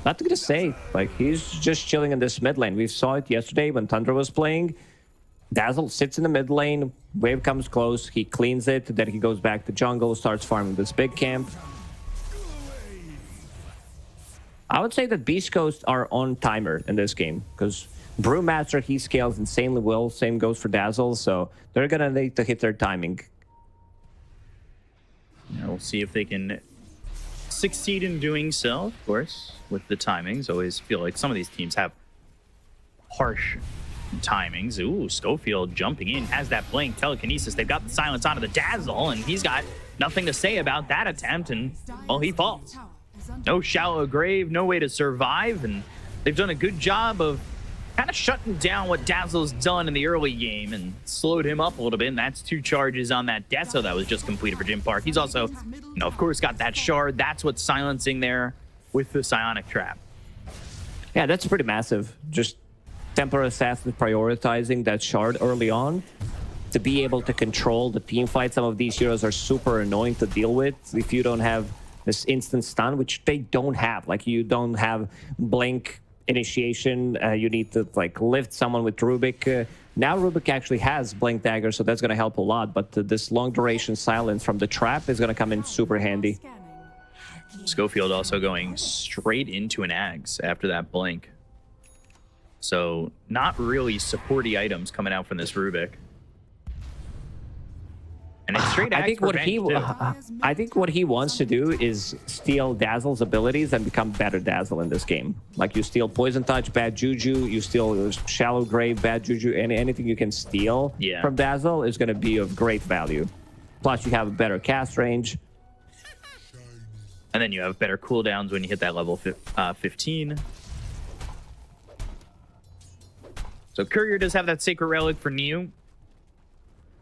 Nothing to say. Like, he's just chilling in this mid lane. We saw it yesterday when Tundra was playing. Dazzle sits in the mid lane, wave comes close, he cleans it, then he goes back to jungle, starts farming this big camp. I would say that Beastcoast are on timer in this game, because Brewmaster, he scales insanely well, same goes for Dazzle, so they're gonna need to hit their timing. Yeah, we'll see if they can succeed in doing so, of course, with the timings. Always feel like some of these teams have harsh timings. Ooh, Schofield jumping in, has that blink, telekinesis. They've got the silence onto the Dazzle, and he's got nothing to say about that attempt, and, well, he falls. No shallow grave, no way to survive, and they've done a good job of kind of shutting down what Dazzle's done in the early game and slowed him up a little bit, and that's 2 charges on that Deso that was just completed for Jim Park. He's also, of course, got that shard. That's what's silencing there with the Psionic Trap. Yeah, that's pretty massive. Just Templar Assassin prioritizing that shard early on to be able to control the team fight. Some of these heroes are super annoying to deal with if you don't have this instant stun, which they don't have. Like, you don't have blink initiation. You need to like lift someone with Rubik. Now Rubik actually has blink dagger, so that's going to help a lot. But this long duration silence from the trap is going to come in super handy. Schofield also going straight into an Ags after that blink. So not really supporty items coming out from this Rubik. And it's straight Ags. I think what he wants to do is steal Dazzle's abilities and become better Dazzle in this game. Like, you steal Poison Touch, bad Juju, you steal Shallow Grave, bad Juju, and anything you can steal from Dazzle is going to be of great value. Plus, you have a better cast range. And then you have better cooldowns when you hit that level 15. So Courier does have that Sacred Relic for Niu.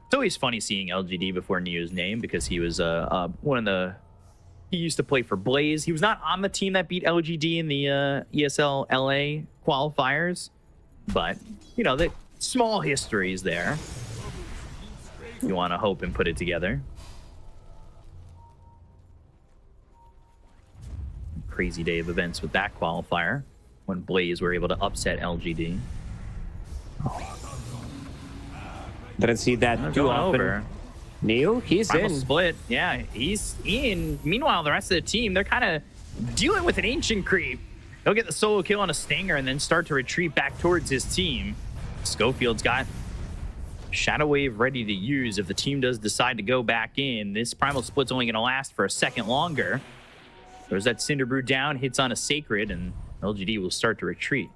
It's always funny seeing LGD before Niu's name, because he was he used to play for Blaze. He was not on the team that beat LGD in the ESL LA qualifiers, but you know, the small histories there. You want to hope and put it together. Crazy day of events with that qualifier when Blaze were able to upset LGD. Didn't see that too often. Over. Niu, he's Primal in. Split, yeah, he's in. Meanwhile, the rest of the team, they're kind of dealing with an ancient creep. He'll get the solo kill on a Stinger and then start to retreat back towards his team. Schofield's got Shadow Wave ready to use if the team does decide to go back in. This Primal Split's only going to last for a second longer. There's that Cinder Brew down, hits on a Sacred, and LGD will start to retreat.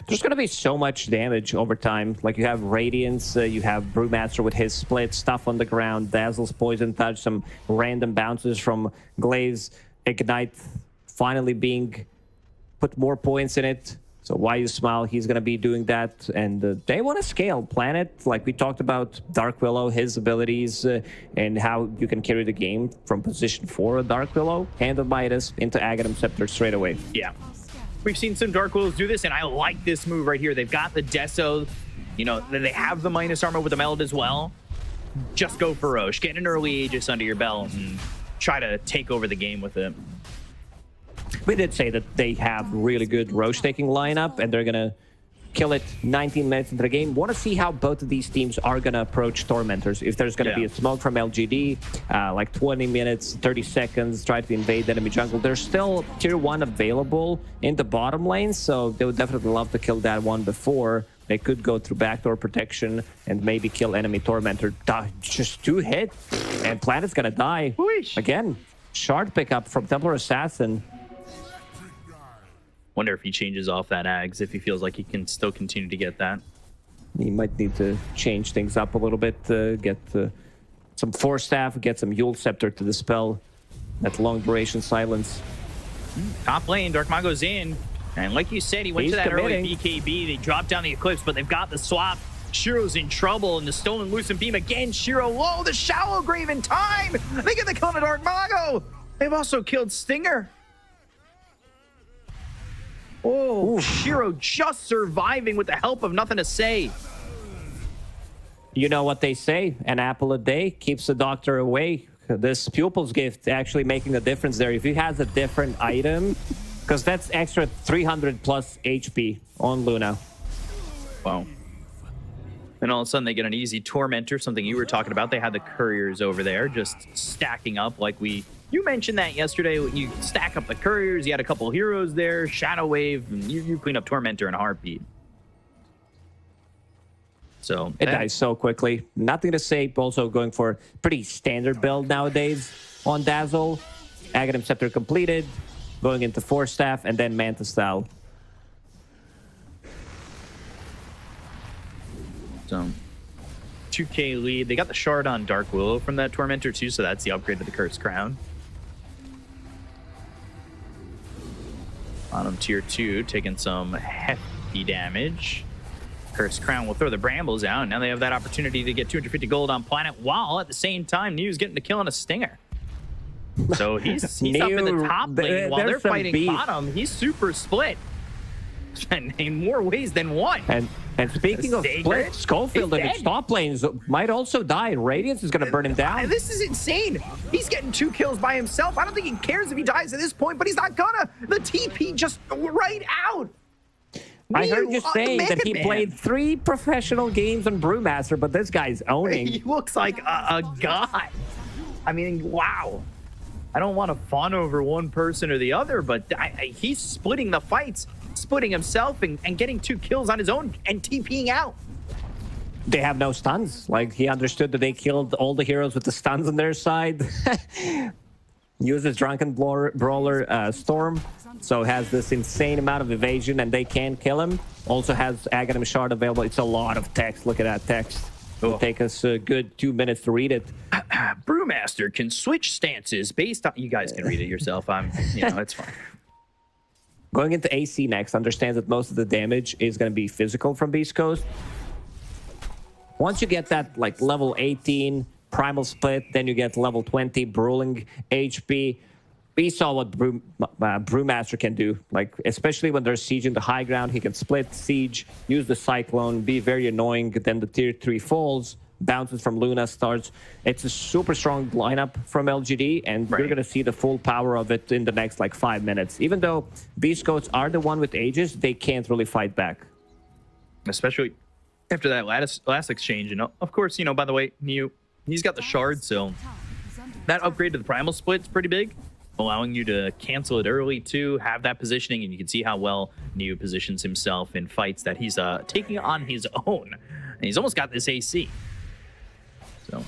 There's going to be so much damage over time. Like, you have Radiance, you have Brewmaster with his split, stuff on the ground, Dazzle's Poison Touch, some random bounces from Glaze, Ignite finally being put more points in it. So Why You Smile, he's going to be doing that. And they want to scale Planet. Like, we talked about Dark Willow, his abilities, and how you can carry the game from position 4 of Dark Willow, Hand of Midas into Aghanim Scepter straight away. Yeah. We've seen some Dark Willows do this, and I like this move right here. They've got the Deso, you know, they have the minus armor with the Meld as well. Just go for Roche. Get an early Aegis under your belt and try to take over the game with it. We did say that they have really good Roche taking lineup, and they're going to kill it 19 minutes into the game. Want to see how both of these teams are going to approach Tormentors. If there's going to be a smoke from LGD, like 20 minutes, 30 seconds, try to invade enemy jungle. There's still tier 1 available in the bottom lane, so they would definitely love to kill that one before they could go through backdoor protection and maybe kill enemy Tormentor. Just 2 hits, and Planet's going to die. Whoosh. Again, shard pickup from Templar Assassin. Wonder if he changes off that Ags, if he feels like he can still continue to get that. He might need to change things up a little bit, get some Force Staff, get some Yule Scepter to dispel that long duration silence. Top lane, Dark Mago's in. And like you said, he went to that early BKB. They dropped down the Eclipse, but they've got the swap. Shiro's in trouble, and the Stolen Lucent Beam again. Shiro low, the Shallow Grave in time. They get the kill on Dark Mago. They've also killed Stinger. Oh, Shiro just surviving with the help of nothing to say. You know what they say, an apple a day keeps the doctor away. This Pupil's Gift actually making a difference there. If he has a different item, because that's extra 300 plus HP on Luna. Wow. And all of a sudden they get an easy Tormentor, something you were talking about. They had the Couriers over there just stacking up like you mentioned that yesterday. You stack up the Couriers, you had a couple heroes there, Shadow Wave, and you clean up Tormentor in a heartbeat. So it dies so quickly. Nothing to say. Also going for pretty standard build nowadays on Dazzle. Aghanim Scepter completed, going into Force Staff, and then Manta Style. So 2K lead. They got the shard on Dark Willow from that Tormentor too, so that's the upgrade to the Cursed Crown. Bottom tier 2 taking some hefty damage. Cursed Crown will throw the Brambles out. Now they have that opportunity to get 250 gold on Planet, while at the same time New's getting to kill on a Stinger. So he's up in the top lane while they're fighting beef. Bottom. He's super split in more ways than one. And speaking of split, Schofield in its top lanes might also die. Radiance is going to burn him down. This is insane. He's getting 2 kills by himself. I don't think he cares if he dies at this point, but he's not gonna. The TP just right out. I heard you saying that he played 3 professional games on Brewmaster, but this guy's owning. He looks like a god. I mean, wow. I don't want to fawn over one person or the other, but he's splitting the fights, splitting himself and getting 2 kills on his own and TPing out. They have no stuns. Like, he understood that they killed all the heroes with the stuns on their side. Uses Drunken Brawler Storm, so has this insane amount of evasion, and they can't kill him. Also has Aghanim Shard available. It's a lot of text. Look at that text. It'll take us a good 2 minutes to read it. Brewmaster can switch stances based on... You guys can read it yourself. It's fine. Going into AC next, understands that most of the damage is going to be physical from Beastcoast. Once you get that, like, level 18 Primal Split, then you get level 20 Brawling HP. We saw what Brewmaster can do, like, especially when there's siege in the high ground. He can split siege, use the Cyclone, be very annoying. Then the tier 3 falls, bounces from Luna, starts. It's a super strong lineup from LGD, and we're going to see the full power of it in the next, like, 5 minutes. Even though Beastcoats are the one with Aegis, they can't really fight back. Especially after that last exchange. And of course, by the way, he's got the shard, so that upgrade to the Primal Split is pretty big, allowing you to cancel it early too, have that positioning, and you can see how well Niu positions himself in fights that he's taking on his own. And he's almost got this AC. So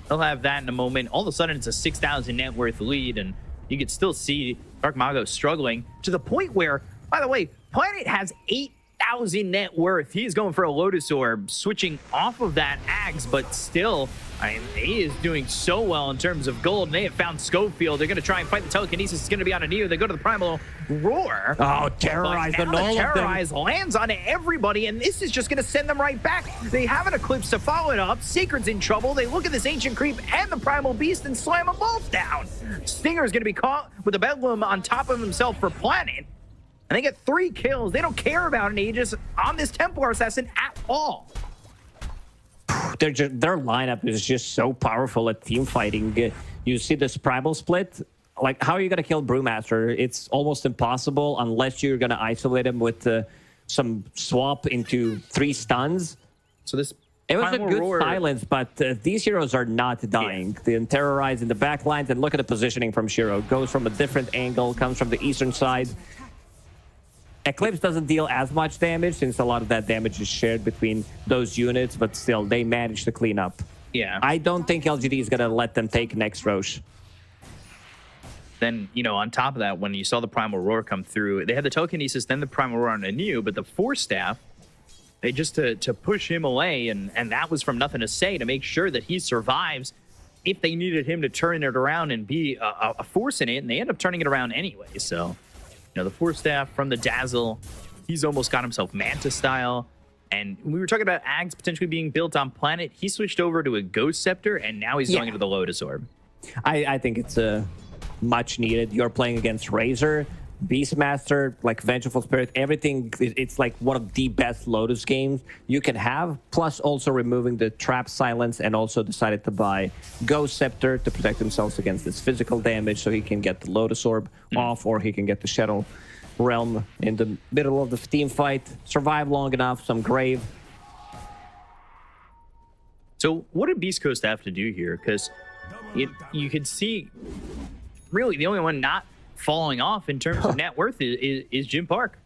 he'll have that in a moment. All of a sudden, it's a 6,000 net worth lead, and you can still see Dark Mago struggling to the point where, by the way, Planet has 8,000 net worth. He's going for a Lotus Orb, switching off of that Ags, but still, he is doing so well in terms of gold. And they have found Schofield. They're going to try and fight the telekinesis. It's going to be on a Neo. They go to the Primal Roar. Oh, Terrorize on all of them. Terrorize lands on everybody, and this is just going to send them right back. They have an Eclipse to follow it up. Sacred's in trouble. They look at this Ancient Creep and the Primal Beast and slam them both down. Stinger's going to be caught with a Bedlam on top of himself for Planet. And they get 3 kills. They don't care about an Aegis on this Templar Assassin at all. Their lineup is just so powerful at team fighting. You see this Primal Split. Like, how are you going to kill Brewmaster? It's almost impossible unless you're going to isolate him with some swap into 3 stuns. So this... It was a good silence, but these heroes are not dying. They terrorize in the back lines, and look at the positioning from Shiro. Goes from a different angle, comes from the eastern side. Eclipse doesn't deal as much damage since a lot of that damage is shared between those units, but still, they manage to clean up. Yeah. I don't think LGD is going to let them take next Roche. Then, on top of that, when you saw the Primal Roar come through, they had the telekinesis, then the Primal Roar on Anu, but the Force Staff, they just to push him away, and that was from Nothing to Say to make sure that he survives if they needed him to turn it around and be a force in it, and they end up turning it around anyway, so... the Force Staff from the Dazzle, he's almost got himself Manta style. And we were talking about Ags potentially being built on Planet. He switched over to a Ghost Scepter, and now he's going into the Lotus Orb. I think it's much needed. You're playing against Razor, Beastmaster, like Vengeful Spirit, everything. It's like one of the best Lotus games you can have. Plus also removing the Trap Silence, and also decided to buy Ghost Scepter to protect themselves against this physical damage, so he can get the Lotus Orb off, or he can get the Shadow Realm in the middle of the team fight, survive long enough, some Grave. So what did Beastcoast have to do here? Because you could see really the only one not falling off in terms of net worth is Jim Park.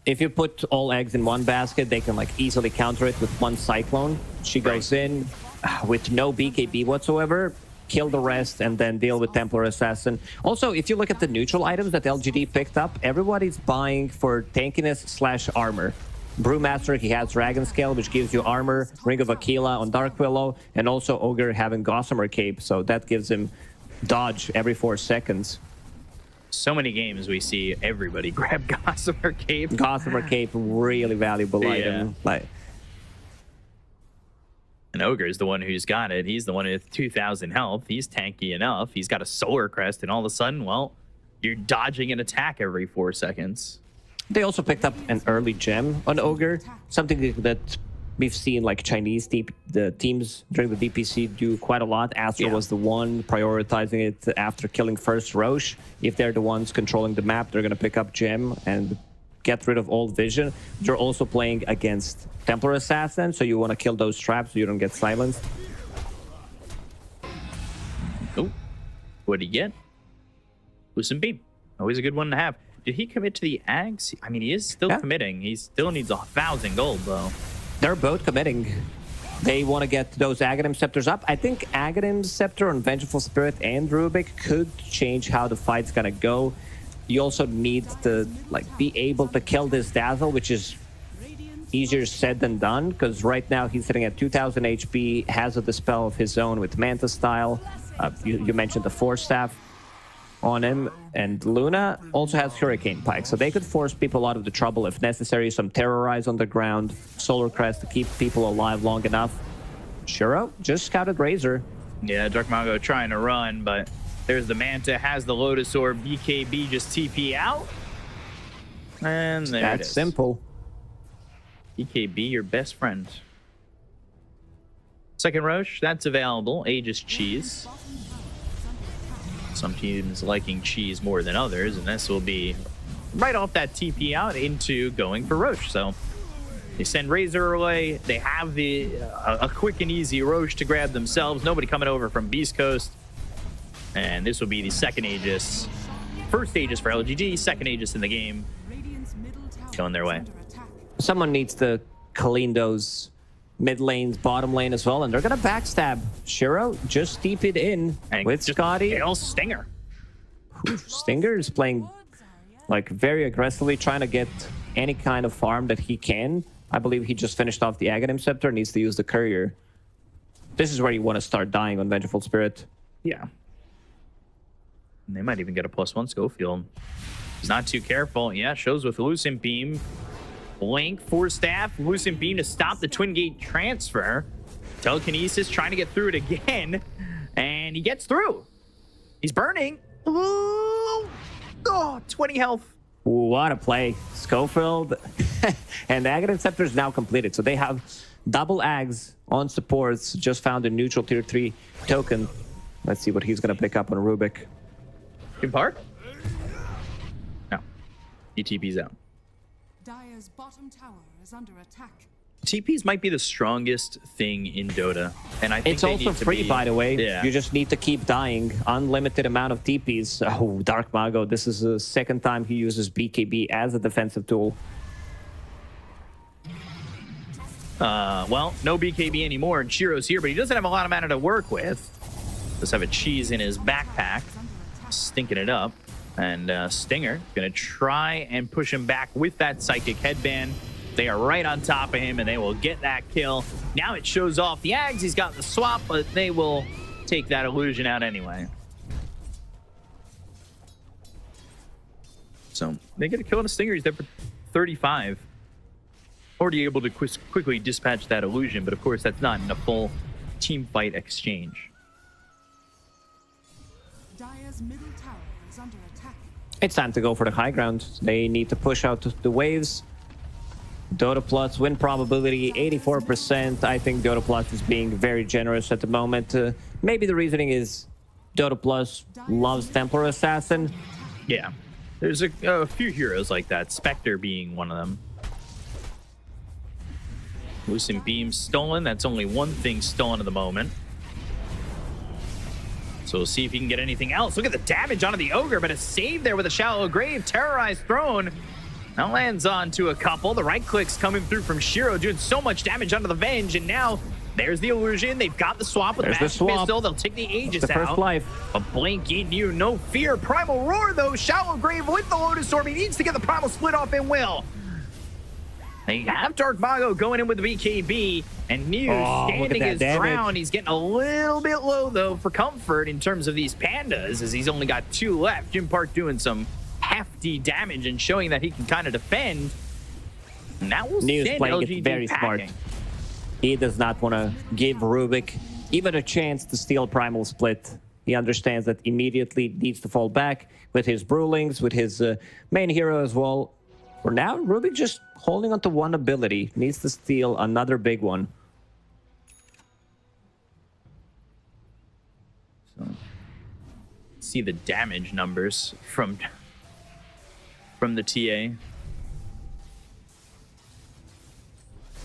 If you put all eggs in one basket, they can like easily counter it with one Cyclone. She goes in with no BKB whatsoever, kill the rest, and then deal with Templar Assassin. Also, if you look at the neutral items that LGD picked up, everybody's buying for tankiness / armor. Brewmaster, he has Dragon Scale, which gives you armor, Ring of Aquila on Dark Willow, and also Ogre having Gossamer Cape, so that gives him dodge every 4 seconds. So many games we see everybody grab Gossamer Cape. Gossamer Cape, really valuable item. Like, and Ogre is the one who's got it. He's the one with 2,000 health. He's tanky enough. He's got a Solar Crest, and all of a sudden, well, you're dodging an attack every 4 seconds. they also picked up an early gem on Ogre, something that we've seen like Chinese the teams during the DPC do quite a lot. Azure was the one prioritizing it after killing first Roche. If they're the ones controlling the map, they're going to pick up gem and get rid of all vision. You're also playing against Templar Assassin, so you want to kill those traps so you don't get silenced. Oh, what did he get? Lucent Beam. Always a good one to have. Did he commit to the Ags? I mean, he is still committing. He still needs 1,000 gold, though. They're both committing. They want to get those Aghanim Scepters up. I think Aghanim Scepter on Vengeful Spirit and Rubik could change how the fight's gonna go. You also need to be able to kill this Dazzle, which is easier said than done, because right now he's sitting at 2,000 HP, has a Dispel of his own with Manta Style. You mentioned the Force Staff on him, and Luna also has Hurricane Pike, so they could force people out of the trouble if necessary. Some Terrorize on the ground, Solar Crest to keep people alive long enough. Shiro just scouted Razor. Yeah, Dark Mago trying to run, but there's the Manta, has the Lotus Orb, BKB just TP out. And there it is. That's simple. BKB, your best friend. Second Roche, that's available. Aegis Cheese. Some teams liking cheese more than others, and this will be right off that TP out into going for Roche. So they send Razor away. They have a quick and easy Roche to grab themselves. Nobody coming over from Beastcoast. And this will be the second Aegis. First Aegis for LGD, second Aegis in the game. Going their way. Someone needs to clean those mid lanes, bottom lane as well, and they're gonna backstab. Shiro just deep it in and with Scotty. Hail Stinger. Stinger is playing very aggressively, trying to get any kind of farm that he can. I believe he just finished off the Aghanim Scepter, needs to use the Courier. This is where you want to start dying on Vengeful Spirit. Yeah. And they might even get a +1 Schofield. He's not too careful. Yeah, shows with Lucent Beam. Blink, Force Staff, Lucent Beam to stop the Twin Gate transfer. Telekinesis trying to get through it again. And he gets through. He's burning. Ooh. Oh, 20 health. What a play. Schofield. And the Aghanim Scepter is now completed. So they have double Ags on supports. Just found a neutral tier 3 token. Let's see what he's going to pick up on Rubik. In park? No. ETP's out. Dire's bottom tower is under attack. TPs might be the strongest thing in Dota, and I think it's also free, by the way. Yeah. You just need to keep dying. Unlimited amount of TPs. Oh, Dark Mago. This is the second time he uses BKB as a defensive tool. Well, no BKB anymore, and Shiro's here, but he doesn't have a lot of mana to work with. Does have a cheese in his backpack, stinking it up. And Stinger gonna try and push him back with that Psychic Headband. They are right on top of him, and they will get that kill. Now it shows off the Ags. He's got the swap, but they will take that illusion out anyway. So they get a kill on a Stinger. He's there for 35. Already able to quickly dispatch that illusion, but of course that's not in a full team fight exchange. Dire's middle tower is under attack. It's time to go for the high ground. They need to push out the waves. Dota Plus win probability 84%. I think Dota Plus is being very generous at the moment. Maybe the reasoning is Dota Plus loves Templar Assassin. Yeah, there's a few heroes like that, Spectre being one of them. Lucent Beam stolen. That's only one thing stolen at the moment. So we'll see if he can get anything else. Look at the damage onto the Ogre, but a save there with a Shallow Grave. Terrorized Throne. Now lands onto a couple. The right clicks coming through from Shiro, doing so much damage onto the Venge, and now there's the illusion. They've got the swap with the Magic Pistol. They'll take the Aegis out. First life. A blink in you, no fear. Primal Roar, though. Shallow Grave with the Lotus Orb. He needs to get the Primal Split off and will. They have Dark Mago going in with the BKB, and Mew standing his ground. He's getting a little bit low, though, for comfort in terms of these pandas, as he's only got 2 left. Jim Park doing some hefty damage and showing that he can kind of defend. And that will Mew's send playing LGD it very packing. smart. He does not want to give Rubik even a chance to steal Primal Split. He understands that immediately needs to fall back with his Brewlings, with his main hero as well. For now, Rubik just holding on to one ability. Needs to steal another big one. So, see the damage numbers from the TA.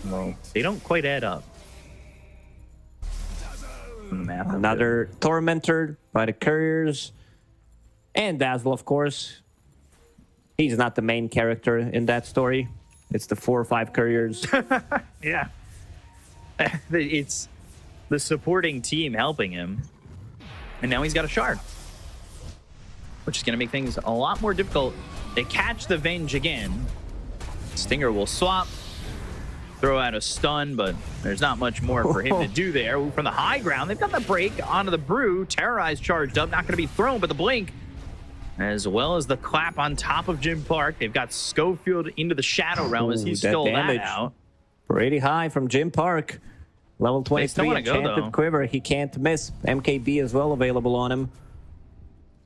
Well, they don't quite add up. From the map. Another Tormentor by the Couriers. And Dazzle, of course. He's not the main character in that story. It's the 4 or 5 Couriers. Yeah. It's the supporting team helping him. And now he's got a shard, which is going to make things a lot more difficult. They catch the Venge again. Stinger will swap, throw out a stun, but there's not much more for him to do there. Ooh, from the high ground, they've got the break onto the Brew. Terrorize charged up, not going to be thrown, but the blink, as well as the clap on top of Jim Park. They've got Schofield into the Shadow Realm as he stole that out. Pretty high from Jim Park. Level 23 enchanted go, quiver. He can't miss. MKB as well available on him.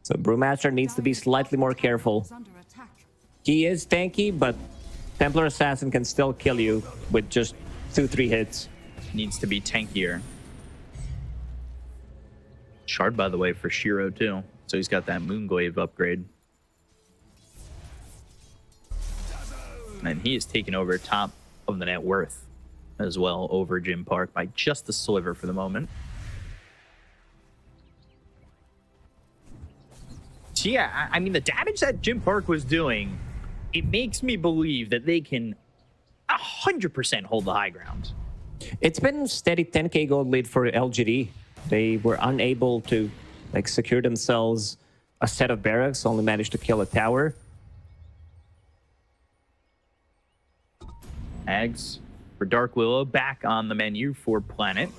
So Brewmaster needs to be slightly more careful. Is under attack. He is tanky, but Templar Assassin can still kill you with just 2-3 hits. Needs to be tankier. Shard, by the way, for Shiro, too. So he's got that Moonglaive upgrade. And he is taking over top of the net worth as well over Jim Park by just a sliver for the moment. So yeah, I mean, the damage that Jim Park was doing, it makes me believe that they can 100% hold the high ground. It's been steady 10k gold lead for LGD. They were unable to secure themselves a set of barracks, only managed to kill a tower. Ags for Dark Willow back on the menu for Planet.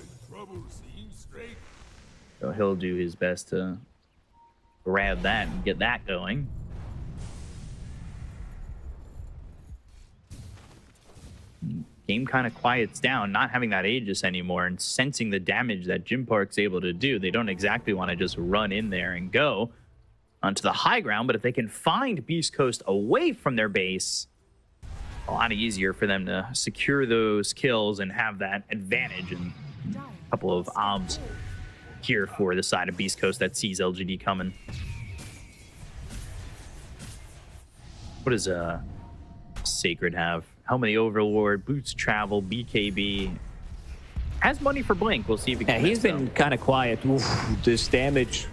So he'll do his best to grab that and get that going. Game kind of quiets down, not having that Aegis anymore and sensing the damage that Jim Park's able to do. They don't exactly want to just run in there and go onto the high ground, but if they can find Beastcoast away from their base, a lot easier for them to secure those kills and have that advantage. And a couple of obs here for the side of Beastcoast that sees LGD coming. What does Sacred have? Helmet of the Overlord, Boots Travel, BKB. Has money for Blink. We'll see if he can. Yeah, he's been kind of quiet. Oof, this damage.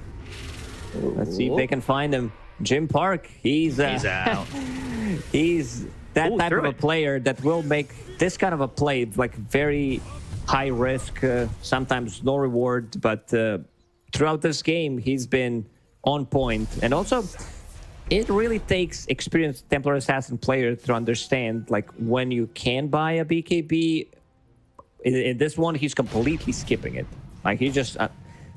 Let's see if they can find him. Jim Park, he's out. He's that type of a player that will make this kind of a play like very high risk, sometimes no reward, but throughout this game, he's been on point. And also, it really takes experienced Templar Assassin players to understand like when you can buy a BKB. In this one, he's completely skipping it. Like he just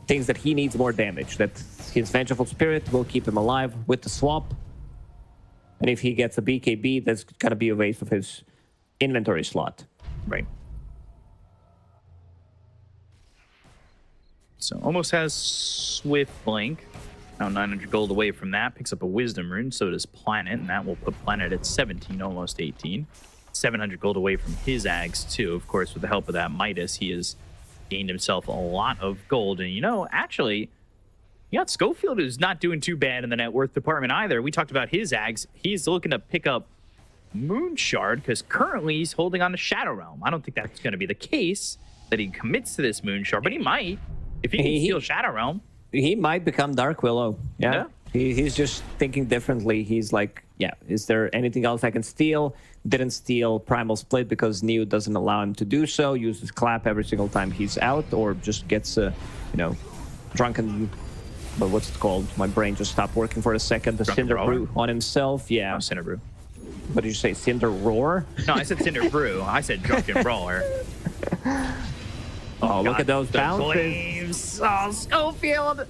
thinks that he needs more damage, that his Vengeful Spirit will keep him alive with the swap. And if he gets a BKB, that's going to be a waste of his inventory slot. Right. So almost has Swift Blink. Now 900 gold away from that. Picks up a Wisdom Rune, so does Planet, and that will put Planet at 17, almost 18. 700 gold away from his Ags, too. Of course, with the help of that Midas, he has gained himself a lot of gold. And, you know, actually, you got Schofield, who's not doing too bad in the net worth department either. We talked about his Ags. He's looking to pick up Moon Shard, because currently he's holding on to Shadow Realm. I don't think that's going to be the case, that he commits to this Moon Shard, but he might. If he can steal Shadow Realm. He might become Dark Willow. Yeah. He's just thinking differently. He's like, yeah, is there anything else I can steal? Didn't steal Primal Split because Neo doesn't allow him to do so. Uses Clap every single time he's out, or just gets, drunken. But what's it called? My brain just stopped working for a second. The Cinder Brew on himself. Yeah. Cinder Brew. What did you say? Cinder Roar? No, I said Cinder Brew. I said Drunken Brawler. Oh, look at those the bounces. Flames. Oh, Schofield.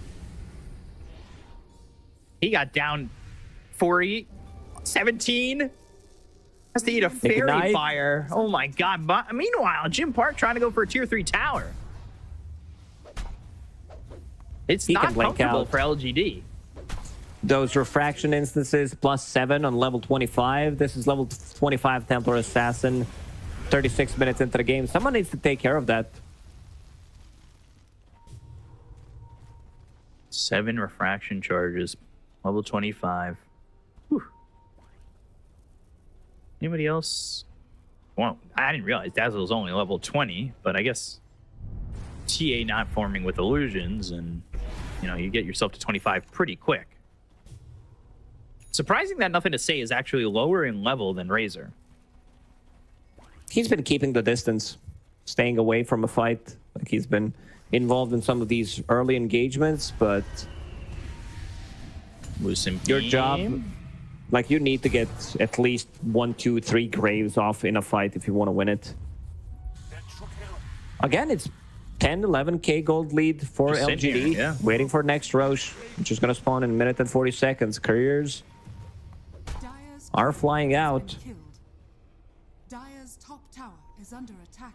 He got down 40, 17. Has to eat a fairy Ignite. fire. Oh my God. But meanwhile, Jim Park trying to go for a tier 3 tower. It's He not can blink comfortable out. for LGD. Those refraction instances +7 on level 25. This is level 25 Templar Assassin. 36 minutes into the game. Someone needs to take care of that. 7 refraction charges. Level 25. Whew. Anybody else? Well, I didn't realize Dazzle's only level 20, but I guess TA not forming with illusions, and you get yourself to 25 pretty quick. Surprising that Nothing to Say is actually lower in level than Razor. He's been keeping the distance, staying away from a fight. Like, he's been involved in some of these early engagements, but your job, like, you need to get at least 1, 2, 3 graves off in a fight if you want to win it. Again, it's 10, 11k gold lead for Just sitting LGD. here, yeah. Waiting for next Roche, which is going to spawn in 1 minute and 40 seconds. Couriers Dire's are flying has out. been killed. Dire's top tower is under attack.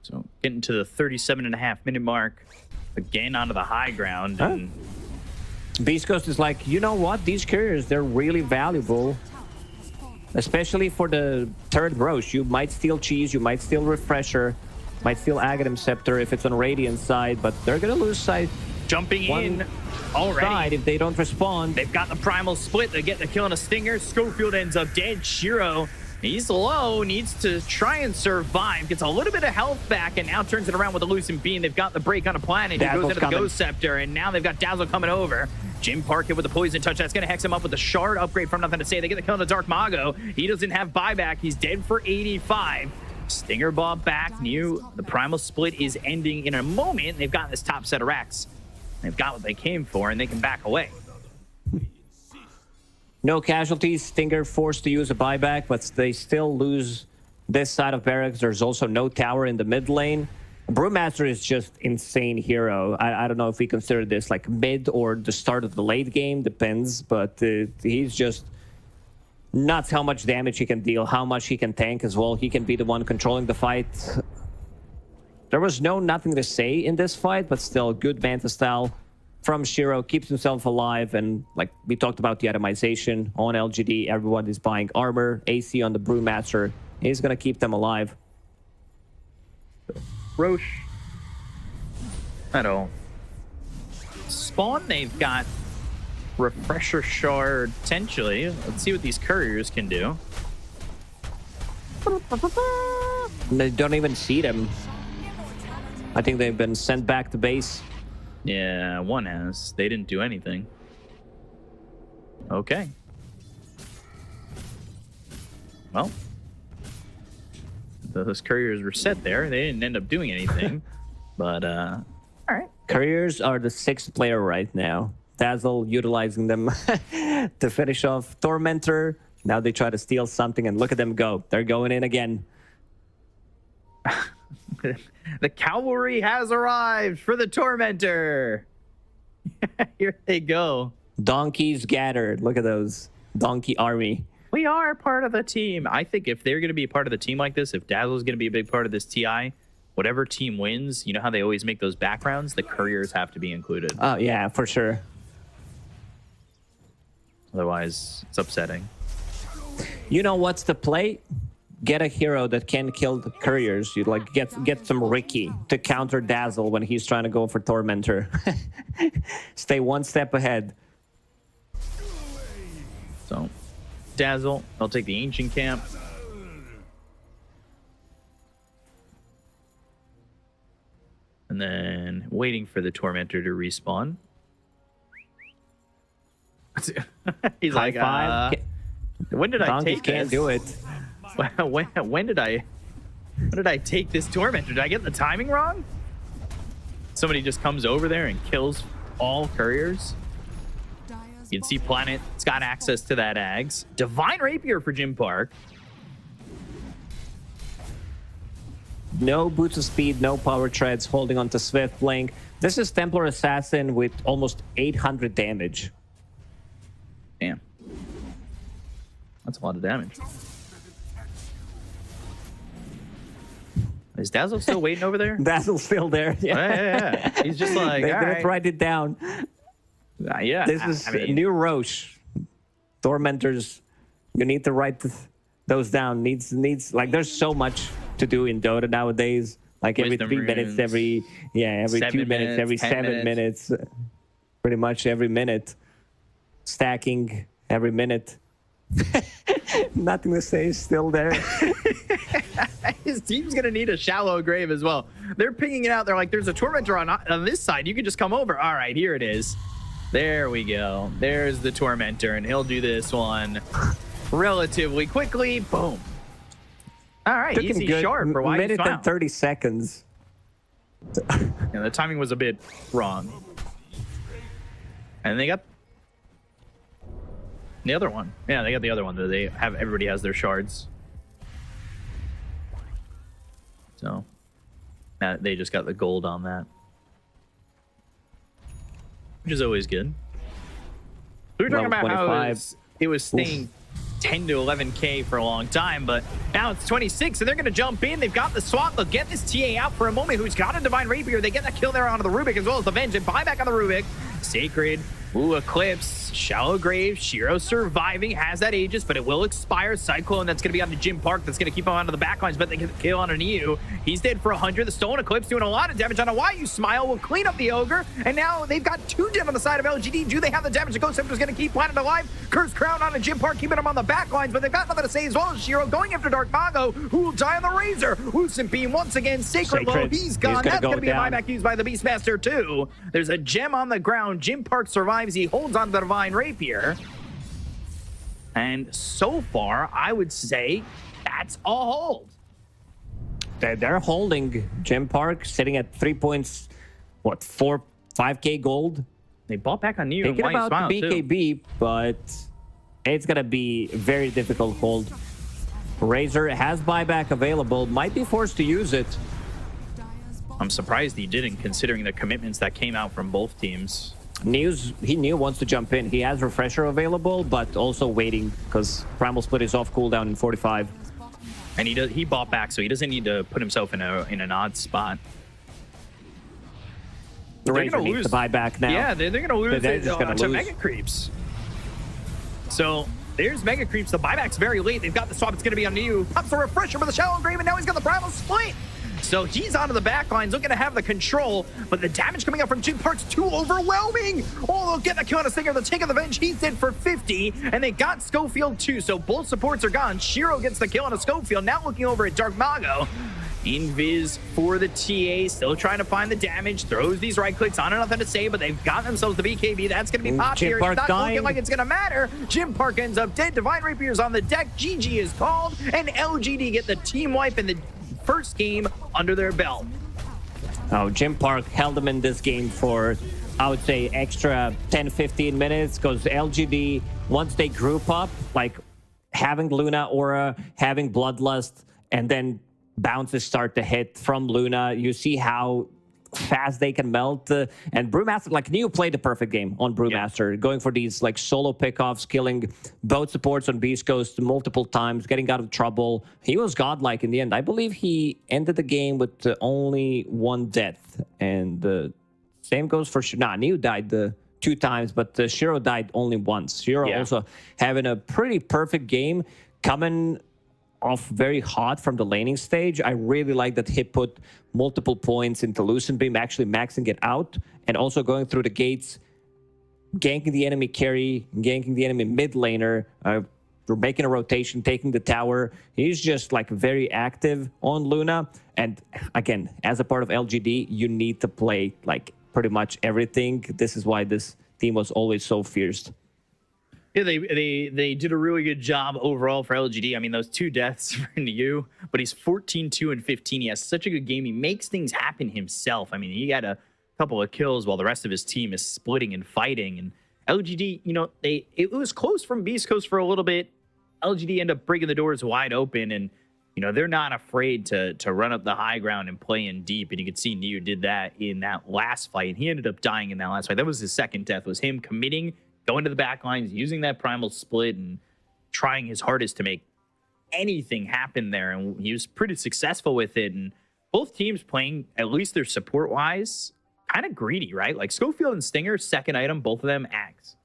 So getting to the 37.5-minute mark. Again onto the high ground. And Beastcoast is like, you know what? These couriers, they're really valuable, Tower has fallen. especially for the third Roche. You might steal Cheese, you might steal Refresher, might steal Aghanim Scepter if it's on Radiant side, but they're going to lose side jumping one in already. side if they don't respond. They've got the primal split. They get the kill on a stinger. Schofield ends up dead. Shiro, he's low, needs to try and survive. Gets a little bit of health back and now turns it around with a Lucent Beam. They've got the break on a planet. He goes Dazzle's into the coming. Ghost Scepter, and now they've got Dazzle coming over. Jim Park hit with the Poison Touch. That's going to hex him up with the Shard upgrade from Nothing to Say. They get the kill on the Dark Mago. He doesn't have buyback. He's dead for 85. Stinger Bob back. The primal split is ending in a moment. They've got this top set of racks. They've got what they came for, and they can back away. No casualties. Stinger forced to use a buyback, but they still lose this side of barracks. There's also no tower in the mid lane. Brewmaster is just insane hero. I don't know if we consider this like mid or the start of the late game. Depends, but he's just nuts how much damage he can deal, how much he can tank as well. He can be the one controlling the fight. There was nothing to say in this fight, but still good Manta style from Shiro, keeps himself alive, and like we talked about the atomization on LGD, everyone is buying armor, AC on the Brewmaster. He's gonna keep them alive. Roche. At all. Spawn, they've got Refresher Shard, potentially. Let's see what these couriers can do. They don't even see them. I think they've been sent back to base. Yeah, one has. They didn't do anything. Okay. Well, those couriers were set there. They didn't end up doing anything. But, all right. Couriers are the 6th player right now. Dazzle utilizing them to finish off Tormentor. Now they try to steal something, and look at them go. They're going in again. The cavalry has arrived for the Tormentor. Here they go. Donkeys gathered. Look at those. Donkey army. We are part of the team. I think if they're going to be a part of the team like this, if Dazzle's going to be a big part of this TI, whatever team wins, you know how they always make those backgrounds? The couriers have to be included. Oh, yeah, for sure. Otherwise, it's upsetting. You know what's the play? Get a hero that can kill the couriers. You like get some Ricky to counter Dazzle when he's trying to go for Tormentor. Stay one step ahead. So, Dazzle, I'll take the Ancient Camp. And then waiting for the Tormentor to respawn. He's High like, five. when did I Donkeys take can't this? do it. When did I take this Tormentor? Did I get the timing wrong? Somebody just comes over there and kills all couriers. Dire's You can see Planet's got access to that Ags. Divine Rapier for Jim Park. No boots of speed, no power treads, holding on to Swift Blink. This is Templar Assassin with almost 800 damage. Damn. That's a lot of damage. Is Dazzle still waiting over there? Dazzle's still there. Yeah. He's just like, They're all going right. to write it down. Yeah. This is new Roche. Tormentors, you need to write those down. Needs like there's so much to do in Dota nowadays. Like every Wisdom 3 minutes, runes. every 2 minutes, every 10 7 minutes. Pretty much every minute. Stacking every minute. Nothing to say, still there. His team's going to need a shallow grave as well. They're pinging it out. They're like, there's a Tormentor on this side. You can just come over. All right, here it is. There we go. There's the Tormentor, and he'll do this one relatively quickly. Boom. All right, Took him easy good. sharp for why Minute and 30 seconds. Yeah, the timing was a bit wrong. And they got the other one. Yeah, they got the other one that they have. Everybody has their shards. So they just got the gold on that, which is always good. We were talking about how it was staying 10 to 11K for a long time, but now it's 26, and they're going to jump in. They've got the swap. They'll get this TA out for a moment, who's got a Divine Rapier. They get that kill there onto the Rubik, as well as the Venge, and buyback on the Rubik. Sacred. Ooh, Eclipse. Shallow Grave. Shiro surviving. Has that Aegis, but it will expire. Cyclone, that's going to be on to Jim Park. That's going to keep him onto the backlines, but they get the kill on an EU. He's dead for 100. The Stolen Eclipse doing a lot of damage on a Why You Smile. Will clean up the Ogre, and now they've got 2 dead on the side of LGD. Do they have the damage? The Ghost Scepter's going to keep Planet alive. Curse Crown on a Jim Park, keeping him on the backlines, but they've got nothing to say as well as Shiro going after Dark Mago, who will die on the Razor. Lucent Beam once again. Sacred Low, he's gone. That's going to be a buyback used by the Beastmaster too. There's a gem on the ground. Jim Park survives. He holds on to the Divine Rapier. And so far, I would say that's a hold. They're holding Jim Park, sitting at 3 points, 5K gold. They bought back on Neo. Thinking about the BKB, but it's going to be a very difficult hold. Razor has buyback available, might be forced to use it. I'm surprised he didn't, considering the commitments that came out from both teams. He wants to jump in. He has Refresher available, but also waiting because Primal Split is off cooldown in 45. And he bought back, so he doesn't need to put himself in an odd spot. The Razor needs to buy back now. Yeah, they're going to lose to Mega Creeps. So there's Mega Creeps. The buyback's very late. They've got the swap. It's going to be on New. Pops the Refresher with the Shallow Grave, and now he's got the Primal Split. So he's onto the back lines, looking to have the control, but the damage coming out from Jim Park's too overwhelming. Oh, they'll get the kill on a Stinger. They'll take on the Venge. He's dead for 50, and they got Schofield too, so both supports are gone. Shiro gets the kill on a Schofield. Now looking over at Dark Mago. Invis for the TA, still trying to find the damage. Throws these right clicks on, nothing to say, but they've got themselves the BKB. That's going to be popped here. It's not looking like it's going to matter. Jim Park ends up dead. Divine Rapier's on the deck. GG is called, and LGD get the team wipe in the first game under their belt. Oh, Jim Park held them in this game for, I would say, extra 10-15 minutes because LGD, once they group up, like having Luna Aura, having Bloodlust, and then bounces start to hit from Luna, you see how fast they can melt. And Brewmaster, like Neo played the perfect game on Brewmaster, going for these like solo pickoffs, killing both supports on Beastcoast multiple times, getting out of trouble. He was godlike in the end. I believe he ended the game with only 1 death. And same goes for Neo died 2 times, but Shiro died only once. Shiro also having a pretty perfect game, coming off very hot from the laning stage. I really like that he put multiple points into Lucent Beam, actually maxing it out, and also going through the gates, ganking the enemy carry, ganking the enemy mid laner, making a rotation, taking the tower. He's just like very active on Luna. And again, as a part of LGD, you need to play like pretty much everything. This is why this team was always so fierce. Yeah, they did a really good job overall for LGD. I mean, those 2 deaths for Niu, but he's 14-2 and 15. He has such a good game. He makes things happen himself. I mean, he got a couple of kills while the rest of his team is splitting and fighting. And LGD, it was close from Beastcoast for a little bit. LGD ended up breaking the doors wide open, and they're not afraid to run up the high ground and play in deep. And you could see Neo did that in that last fight. And he ended up dying in that last fight. That was his second death, was him committing, going to the back lines, using that primal split, and trying his hardest to make anything happen there. And he was pretty successful with it. And both teams playing, at least their support wise, kind of greedy, right? Like Schofield and Stinger, second item, both of them Ags.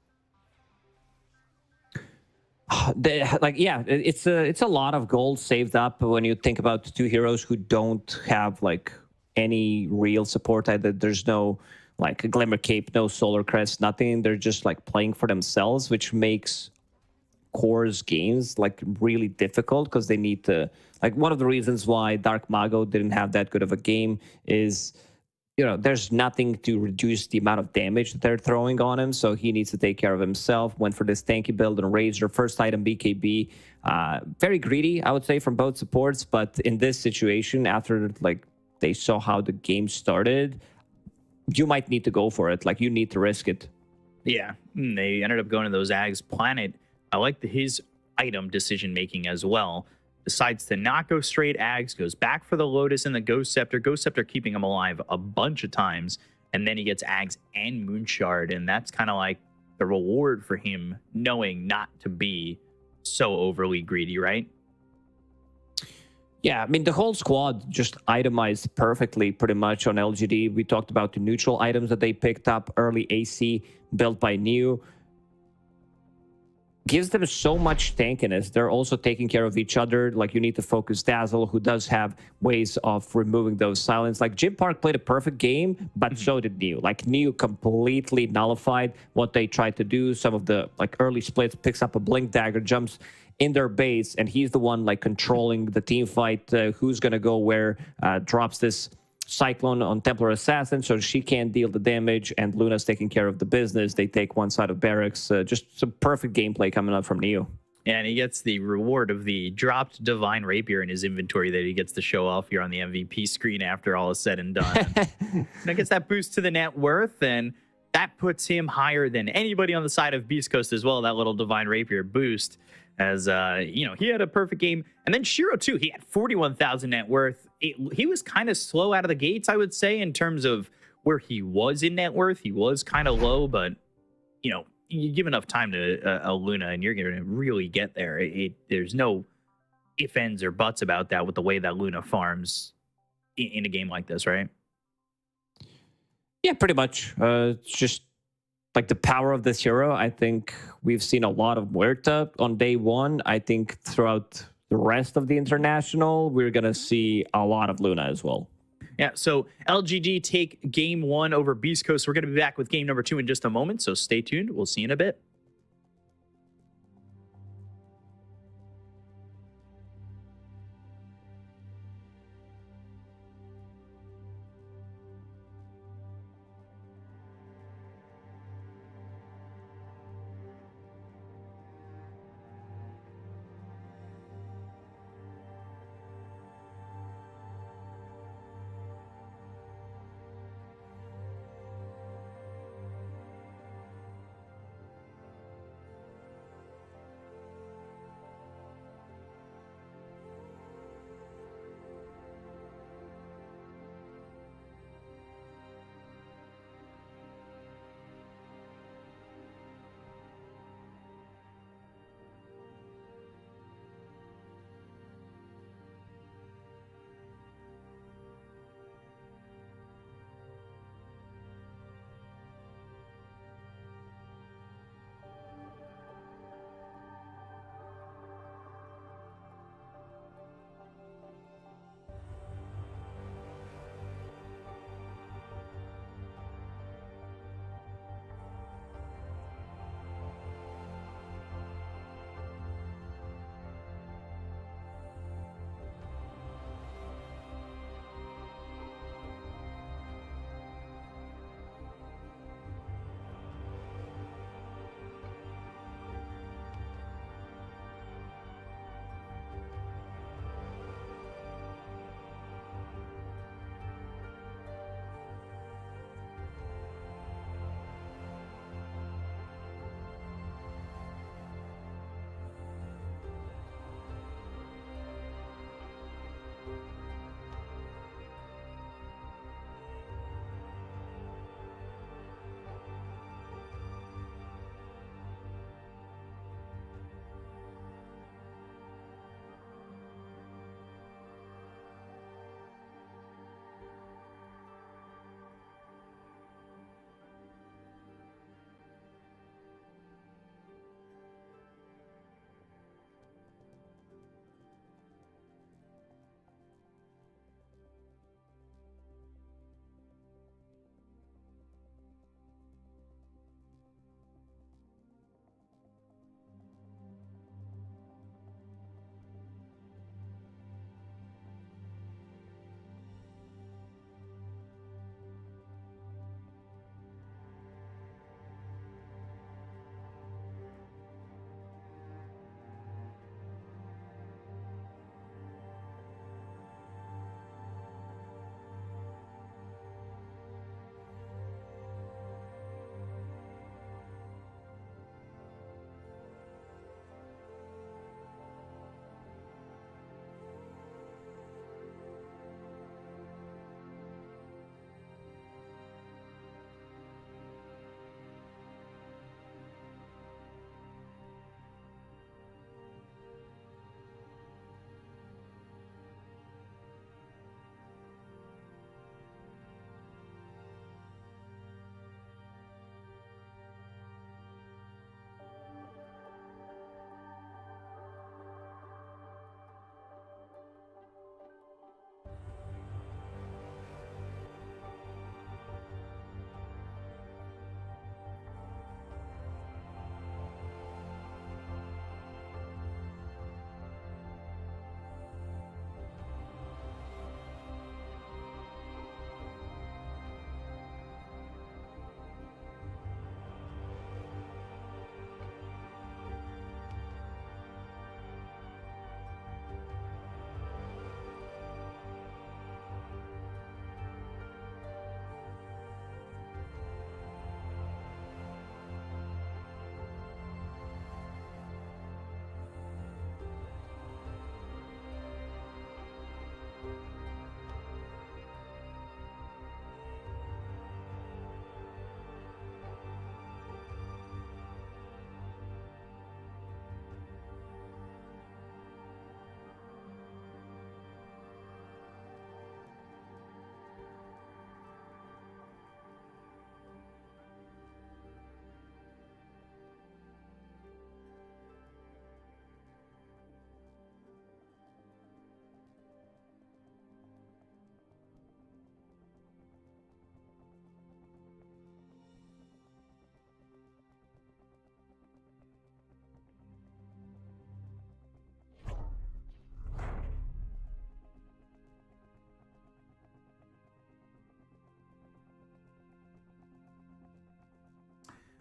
It's a lot of gold saved up when you think about two heroes who don't have like any real support. There's no like a Glimmer Cape, no Solar Crest, nothing. They're just like playing for themselves, which makes Core's games like really difficult because they need to, like, one of the reasons why Dark Mago didn't have that good of a game is there's nothing to reduce the amount of damage that they're throwing on him, so he needs to take care of himself. Went for this tanky build and Razor, first item BKB. Very greedy, I would say, from both supports, but in this situation, after like they saw how the game started, you might need to go for it. Like, you need to risk it. Yeah, they ended up going to those Ags. Planet, I like his item decision-making as well. Decides to not go straight Ags, goes back for the Lotus and the Ghost Scepter. Ghost Scepter keeping him alive a bunch of times, and then he gets Ags and Moonshard, and that's kind of like the reward for him knowing not to be so overly greedy, right? Yeah, I mean, the whole squad just itemized perfectly pretty much on LGD. We talked about the neutral items that they picked up, early AC built by New. Gives them so much tankiness. They're also taking care of each other. Like, you need to focus Dazzle, who does have ways of removing those silence. Like, Jim Park played a perfect game, but so did Neo. Like, Neo completely nullified what they tried to do. Some of the like early splits, picks up a Blink Dagger, jumps in their base, and he's the one like controlling the team fight. Who's gonna go where? Drops this Cyclone on Templar Assassin, so she can't deal the damage, and Luna's taking care of the business. They take one side of barracks. Just some perfect gameplay coming up from Neo. And he gets the reward of the dropped Divine Rapier in his inventory that he gets to show off here on the MVP screen after all is said and done. And it gets that boost to the net worth, and that puts him higher than anybody on the side of Beastcoast as well, that little Divine Rapier boost. As he had a perfect game. And then Shiro too, he had 41,000 net worth. He was kind of slow out of the gates, I would say, in terms of where he was in net worth. He was kind of low, but you give enough time to a Luna and you're going to really get there. There's no ifs, ands, or buts about that with the way that Luna farms in a game like this, right? Yeah, pretty much. It's just like the power of this hero. I think we've seen a lot of Muerta on day one. I think throughout the rest of the international, we're going to see a lot of Luna as well. Yeah, so LGD take game one over Beastcoast. We're going to be back with game number 2 in just a moment, so stay tuned. We'll see you in a bit.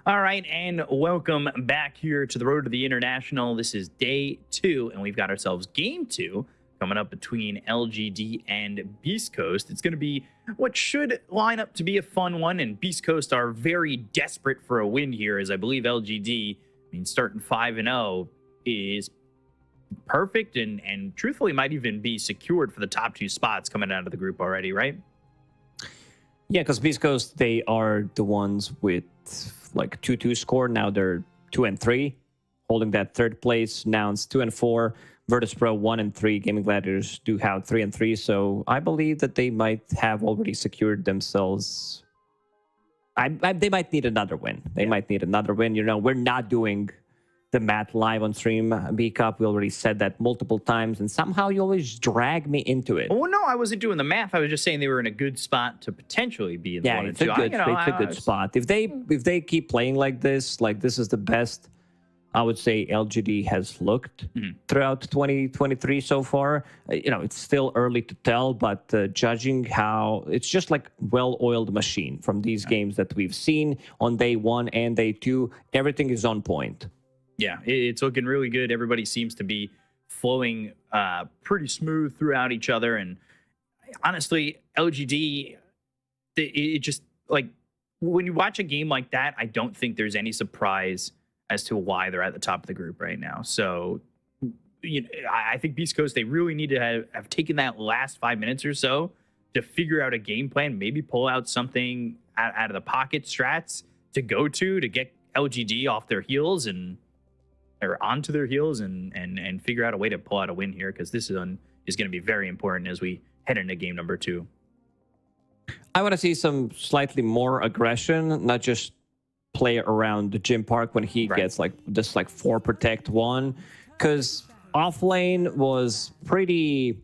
All right, and welcome back here to the Road to the International. This is day 2, and we've got ourselves game 2 coming up between LGD and Beastcoast. It's going to be what should line up to be a fun one, and Beastcoast are very desperate for a win here, as I believe LGD, starting 5-0 is perfect and truthfully might even be secured for the top 2 spots coming out of the group already, right? Yeah, because Beastcoast, they are the ones with like 2-2 score. Now they're 2-3, holding that third place. Nouns 2-4, Virtus.pro 1-3. Gaimin Gladiators do have 3-3. So I believe that they might have already secured themselves. They might need another win. They might need another win. You know, we're not doing the math live on stream. B-Cup, we already said that multiple times, and somehow you always drag me into it. Oh, no, I wasn't doing the math. I was just saying they were in a good spot to potentially be in the 1 and 2. It's a good spot. If they keep playing like this is the best, I would say, LGD has looked throughout 2023 so far. It's still early to tell, but judging how it's just like well-oiled machine from these games that we've seen on day 1 and day 2, everything is on point. Yeah, it's looking really good. Everybody seems to be flowing pretty smooth throughout each other. And honestly, LGD, it just, like, when you watch a game like that, I don't think there's any surprise as to why they're at the top of the group right now. So, I think Beastcoast, they really need to have taken that last 5 minutes or so to figure out a game plan, maybe pull out something out of the pocket strats to go to get LGD off their heels or onto their heels and figure out a way to pull out a win here, because this is going to be very important as we head into game number 2. I want to see some slightly more aggression, not just play around the gym park when he gets like 4 protect 1, because off lane was pretty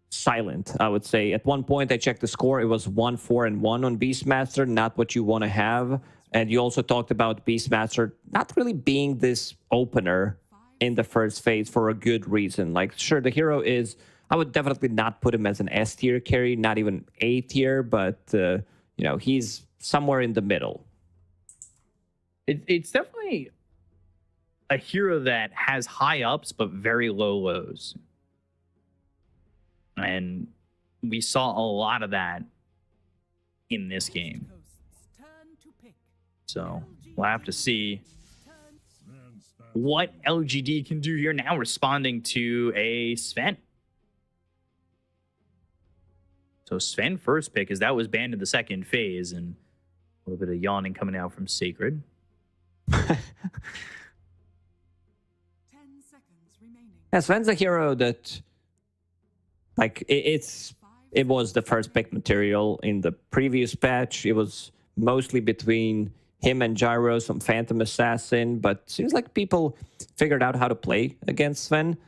silent, I would say. At one point I checked the score, it was 1-4-1 on Beastmaster, not what you want to have. And you also talked about Beastmaster not really being this opener in the first phase for a good reason. Like, sure, the hero is, I would definitely not put him as an S tier carry, not even A tier, but, he's somewhere in the middle. It's definitely a hero that has high ups, but very low lows. And we saw a lot of that in this game. So we'll have to see what LGD can do here now, responding to a Sven. So Sven first pick, as that was banned in the second phase, and a little bit of yawning coming out from Sacred. 10 seconds remaining. Yeah, Sven's a hero that, like, it was the first pick material in the previous patch. It was mostly between him and Gyro, some Phantom Assassin, but seems like people figured out how to play against Sven.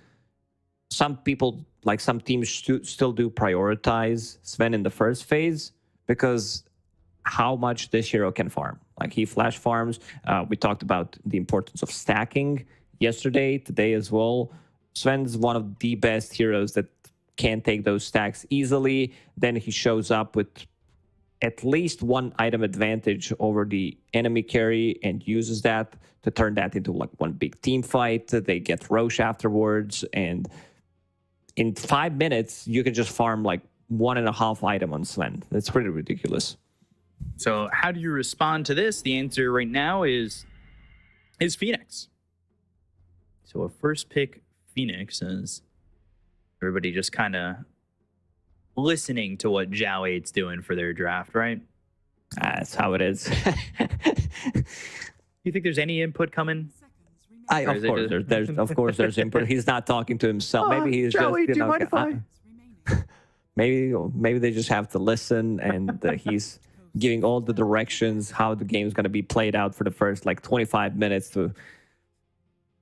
Some people, like some teams, still do prioritize Sven in the first phase because how much this hero can farm. Like, he flash farms. We talked about the importance of stacking yesterday, today as well. Sven's one of the best heroes that can take those stacks easily. Then he shows up with at least 1 item advantage over the enemy carry and uses that to turn that into like one big team fight. They get Roche afterwards, and in 5 minutes you can just farm like 1.5 item on Sven. That's pretty ridiculous. So how do you respond to this? The answer right now is Phoenix. So a first pick Phoenix, is everybody just kind of listening to what Zhao 8's doing for their draft, right? That's how it is. You think there's any input coming? Of course there's input. He's not talking to himself. Maybe he's Zhao 8, just, do you mind if I... maybe they just have to listen, and he's giving all the directions how the game's going to be played out for the first like 25 minutes to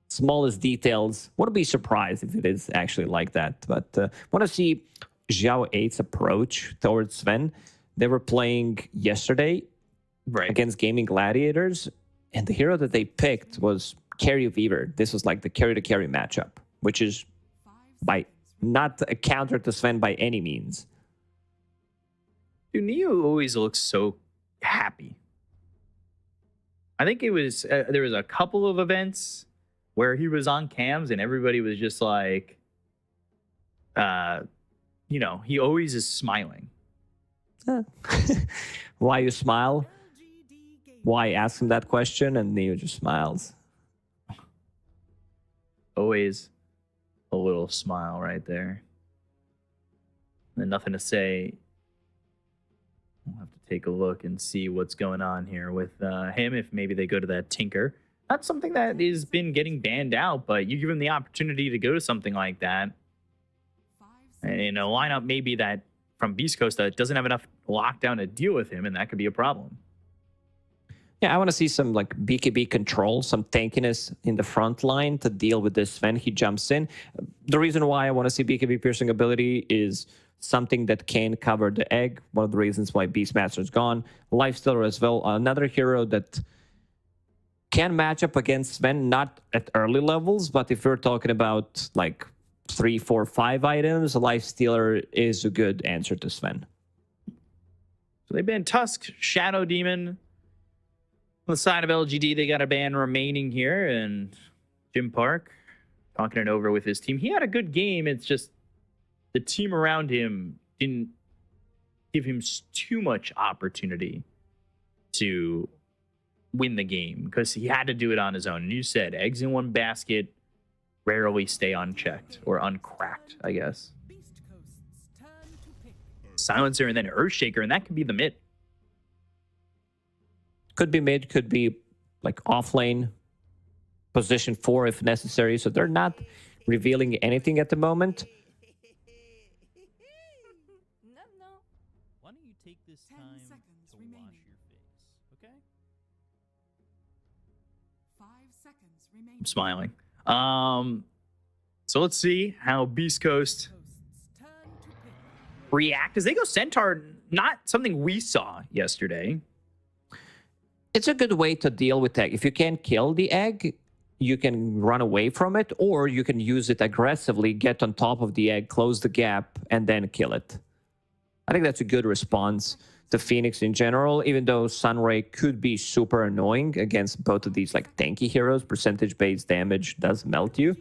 smallest details. Wouldn't be surprised if it is actually like that. But want to see Zhao 8's approach towards Sven. They were playing yesterday against Gaimin Gladiators, and the hero that they picked was Carry of Ever. This was like the carry-to-carry matchup, which is by not a counter to Sven by any means. Dude, Neo always looks so happy. I think it was there was a couple of events where he was on cams and everybody was just like, he always is smiling. Why you smile? Why ask him that question and he just smiles? Always a little smile right there. And nothing to say. We'll have to take a look and see what's going on here with him, if maybe they go to that Tinker. That's something that has been getting banned out, but you give him the opportunity to go to something like that. And in a lineup maybe that from Beastcoast that doesn't have enough lockdown to deal with him, and that could be a problem. Yeah, I want to see some like BKB control, some tankiness in the front line to deal with this when he jumps in. The reason why I want to see BKB piercing ability is something that can cover the egg. One of the reasons why Beastmaster's gone. Lifestealer as well. Another hero that can match up against Sven, not at early levels, but if we're talking about like 3, 4, 5 items, Lifestealer is a good answer to Sven. So they banned Tusk, Shadow Demon. On the side of LGD, they got a ban remaining here, and Jim Park talking it over with his team. He had a good game. It's just the team around him didn't give him too much opportunity to win the game because he had to do it on his own. And you said eggs in one basket rarely stay unchecked or uncracked, I guess. Silencer and then Earthshaker, and that could be the mid. Could be mid, could be like off lane, position 4 if necessary. So they're not revealing anything at the moment. Why don't you take this time to wash your face, okay? 5 seconds remaining. I'm smiling. So let's see how Beastcoast react as they go Centaur. Not something we saw yesterday. It's a good way to deal with egg. If you can't kill the egg, you can run away from it, or you can use it aggressively, get on top of the egg, close the gap, and then kill it. I think that's a good response to Phoenix in general, even though Sunray could be super annoying against both of these like tanky heroes. Percentage-based damage does melt you.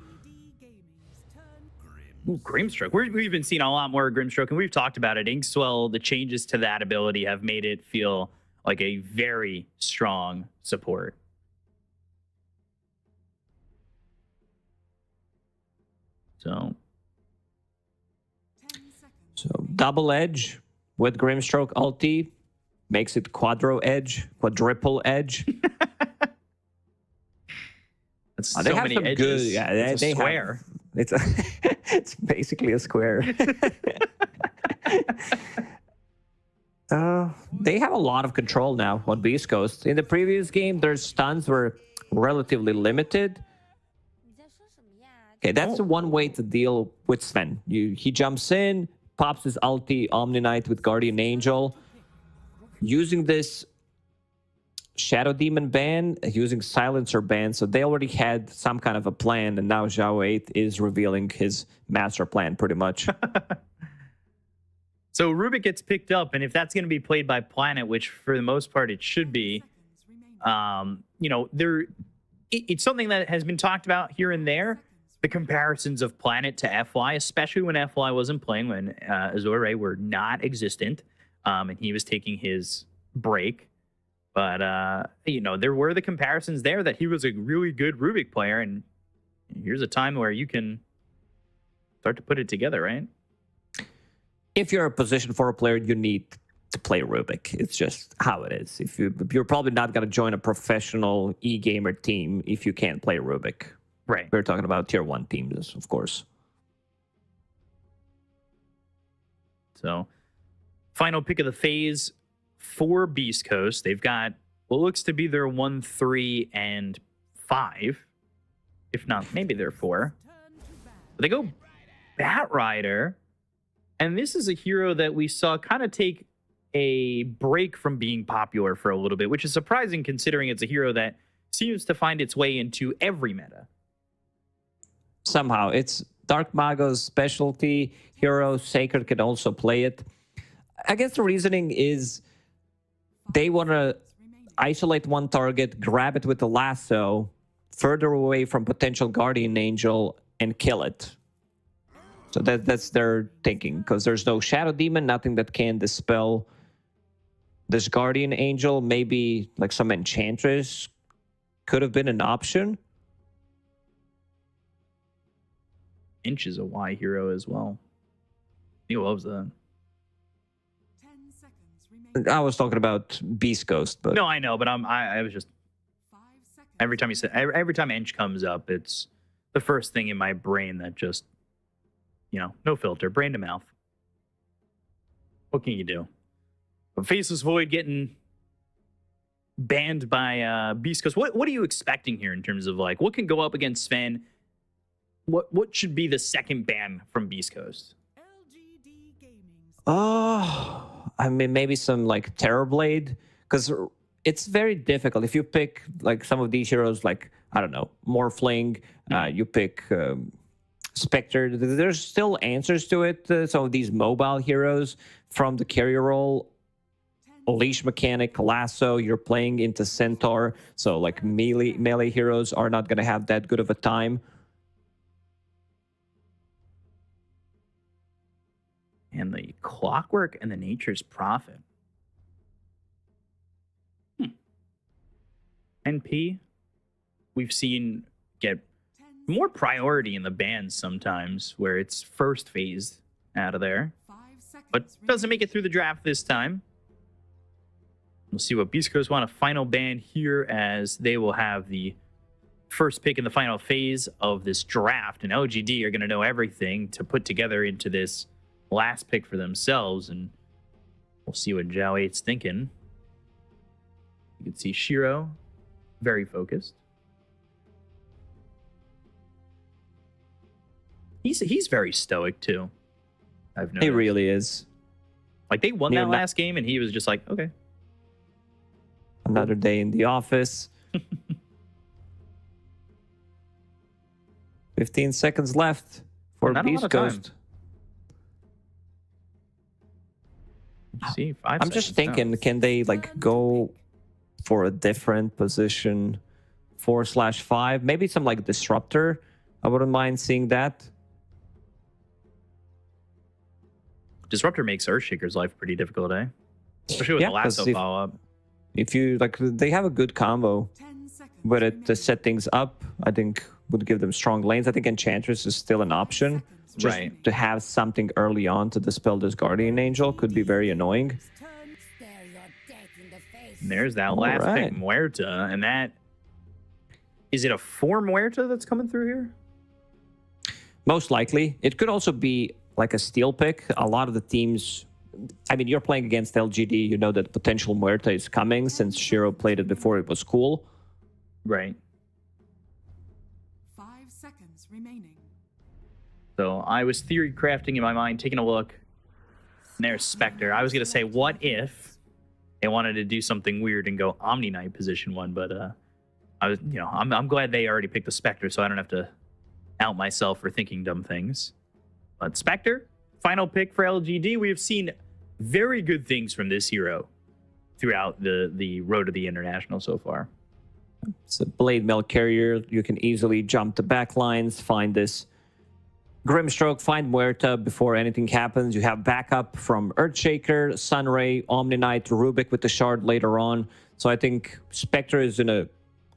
Ooh, Grimstroke. We've been seeing a lot more Grimstroke, and we've talked about it. Inkswell, the changes to that ability have made it feel like a very strong support. So Double edge with Grimstroke ulti makes it quadruple edge. that's they so have many some edges. good. Yeah, it's they a square. It's basically a square. They have a lot of control now on Beastcoast. In the previous game, their stuns were relatively limited. Okay, that's the one way to deal with Sven. He jumps in, pops his ulti, Omni Knight with Guardian Angel. Using this Shadow Demon ban, using Silencer ban, so they already had some kind of a plan, and now Zhao 8 is revealing his master plan pretty much. So Rubik gets picked up, and if that's going to be played by Planet, which for the most part it should be, it's something that has been talked about here and there. The comparisons of Planet to FY, especially when FY wasn't playing, when Azure Ray were not existent, and he was taking his break. But, there were the comparisons there that he was a really good Rubik player, and here's a time where you can start to put it together, right? If you're a position 4 player, you need to play Rubik. It's just how it is. You're probably not going to join a professional e-gamer team if you can't play Rubik. Right. We're talking about tier 1 teams, of course. So, final pick of the phase for Beastcoast. They've got what looks to be their 1, 3, and 5. If not, maybe they're 4. But they go Batrider. And this is a hero that we saw kind of take a break from being popular for a little bit, which is surprising considering it's a hero that seems to find its way into every meta. Somehow. It's Dark Mago's specialty. Hero Sacred can also play it. I guess the reasoning is they want to isolate one target, grab it with the lasso, further away from potential Guardian Angel, and kill it. So that's their thinking, because there's no Shadow Demon, nothing that can dispel this Guardian Angel. Maybe like some Enchantress could have been an option. Inch is a Y hero as well. He loves that. 10 seconds remaining. I was talking about Beastcoast, but No, I know, but I was just 5 seconds. every time Inch comes up, it's the first thing in my brain that just, no filter, brain to mouth. What can you do? But Faceless Void getting banned by Beastcoast. What are you expecting here in terms of like what can go up against Sven? What should be the second ban from Beastcoast? LGD Gaming. I mean, maybe some like Terrorblade, because it's very difficult. If you pick like some of these heroes, like, I don't know, Morphling, you pick Spectre, there's still answers to it. Some of these mobile heroes from the carrier role, Leash Mechanic, Lasso, you're playing into Centaur, so like melee heroes are not going to have that good of a time. And the Clockwork and the Nature's Prophet. NP, we've seen get more priority in the bans sometimes, where it's first phase out of there, 5 seconds. but doesn't make it through the draft this time. We'll see what Beastcoast want a final ban here, as they will have the first pick in the final phase of this draft, and LGD are going to know everything to put together into this last pick for themselves, and we'll see what Zhao 8's thinking. You can see Shiro very focused. He's very stoic too. I've noticed. He really is. Like they won Yeah, that last game, and he was just like, okay. Another day in the office. 15 seconds left for Not a lot of time. Beastcoast. See, I'm just thinking, can they like go for a different position, 4/5? Maybe some like disruptor. I wouldn't mind seeing that. Disruptor makes Earthshaker's life pretty difficult, eh? Especially with the 'cause lasso follow-up. If you like, they have a good combo. 10 seconds. But it to remaining. set things up, I think would give them strong lanes. I think Enchantress is still an option. Seconds Just Right. to have something early on to dispel this Guardian Angel could be very annoying. And there's that All last pick, right. Muerta, and that is it a 4 Muerta that's coming through here? Most likely. It could also be like a steal pick. A lot of the teams, I mean, you're playing against LGD, you know that potential Muerta is coming since Shiro played it before it was cool. Right. 5 seconds remaining. So I was theory crafting in my mind, taking a look. And there's Spectre. I was gonna say, what if they wanted to do something weird and go Omni Knight position 1, but I was, I'm glad they already picked the Spectre, so I don't have to out myself for thinking dumb things. But Spectre, final pick for LGD. We have seen very good things from this hero throughout the road to the international so far. It's a Blade Mail carrier. You can easily jump the back lines, find this Grimstroke, find Muerta before anything happens. You have backup from Earthshaker, Sunray, Omni Knight, Rubik with the shard later on. So I think Spectre is in a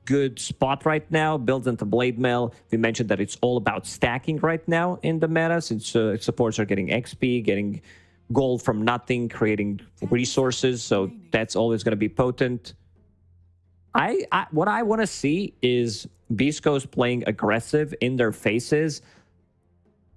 good spot right now, builds into Blade Mail. We mentioned that it's all about stacking right now in the meta, since supports are getting XP, getting gold from nothing, creating resources. So that's always going to be potent. What I want to see is Beastcoast playing aggressive in their faces,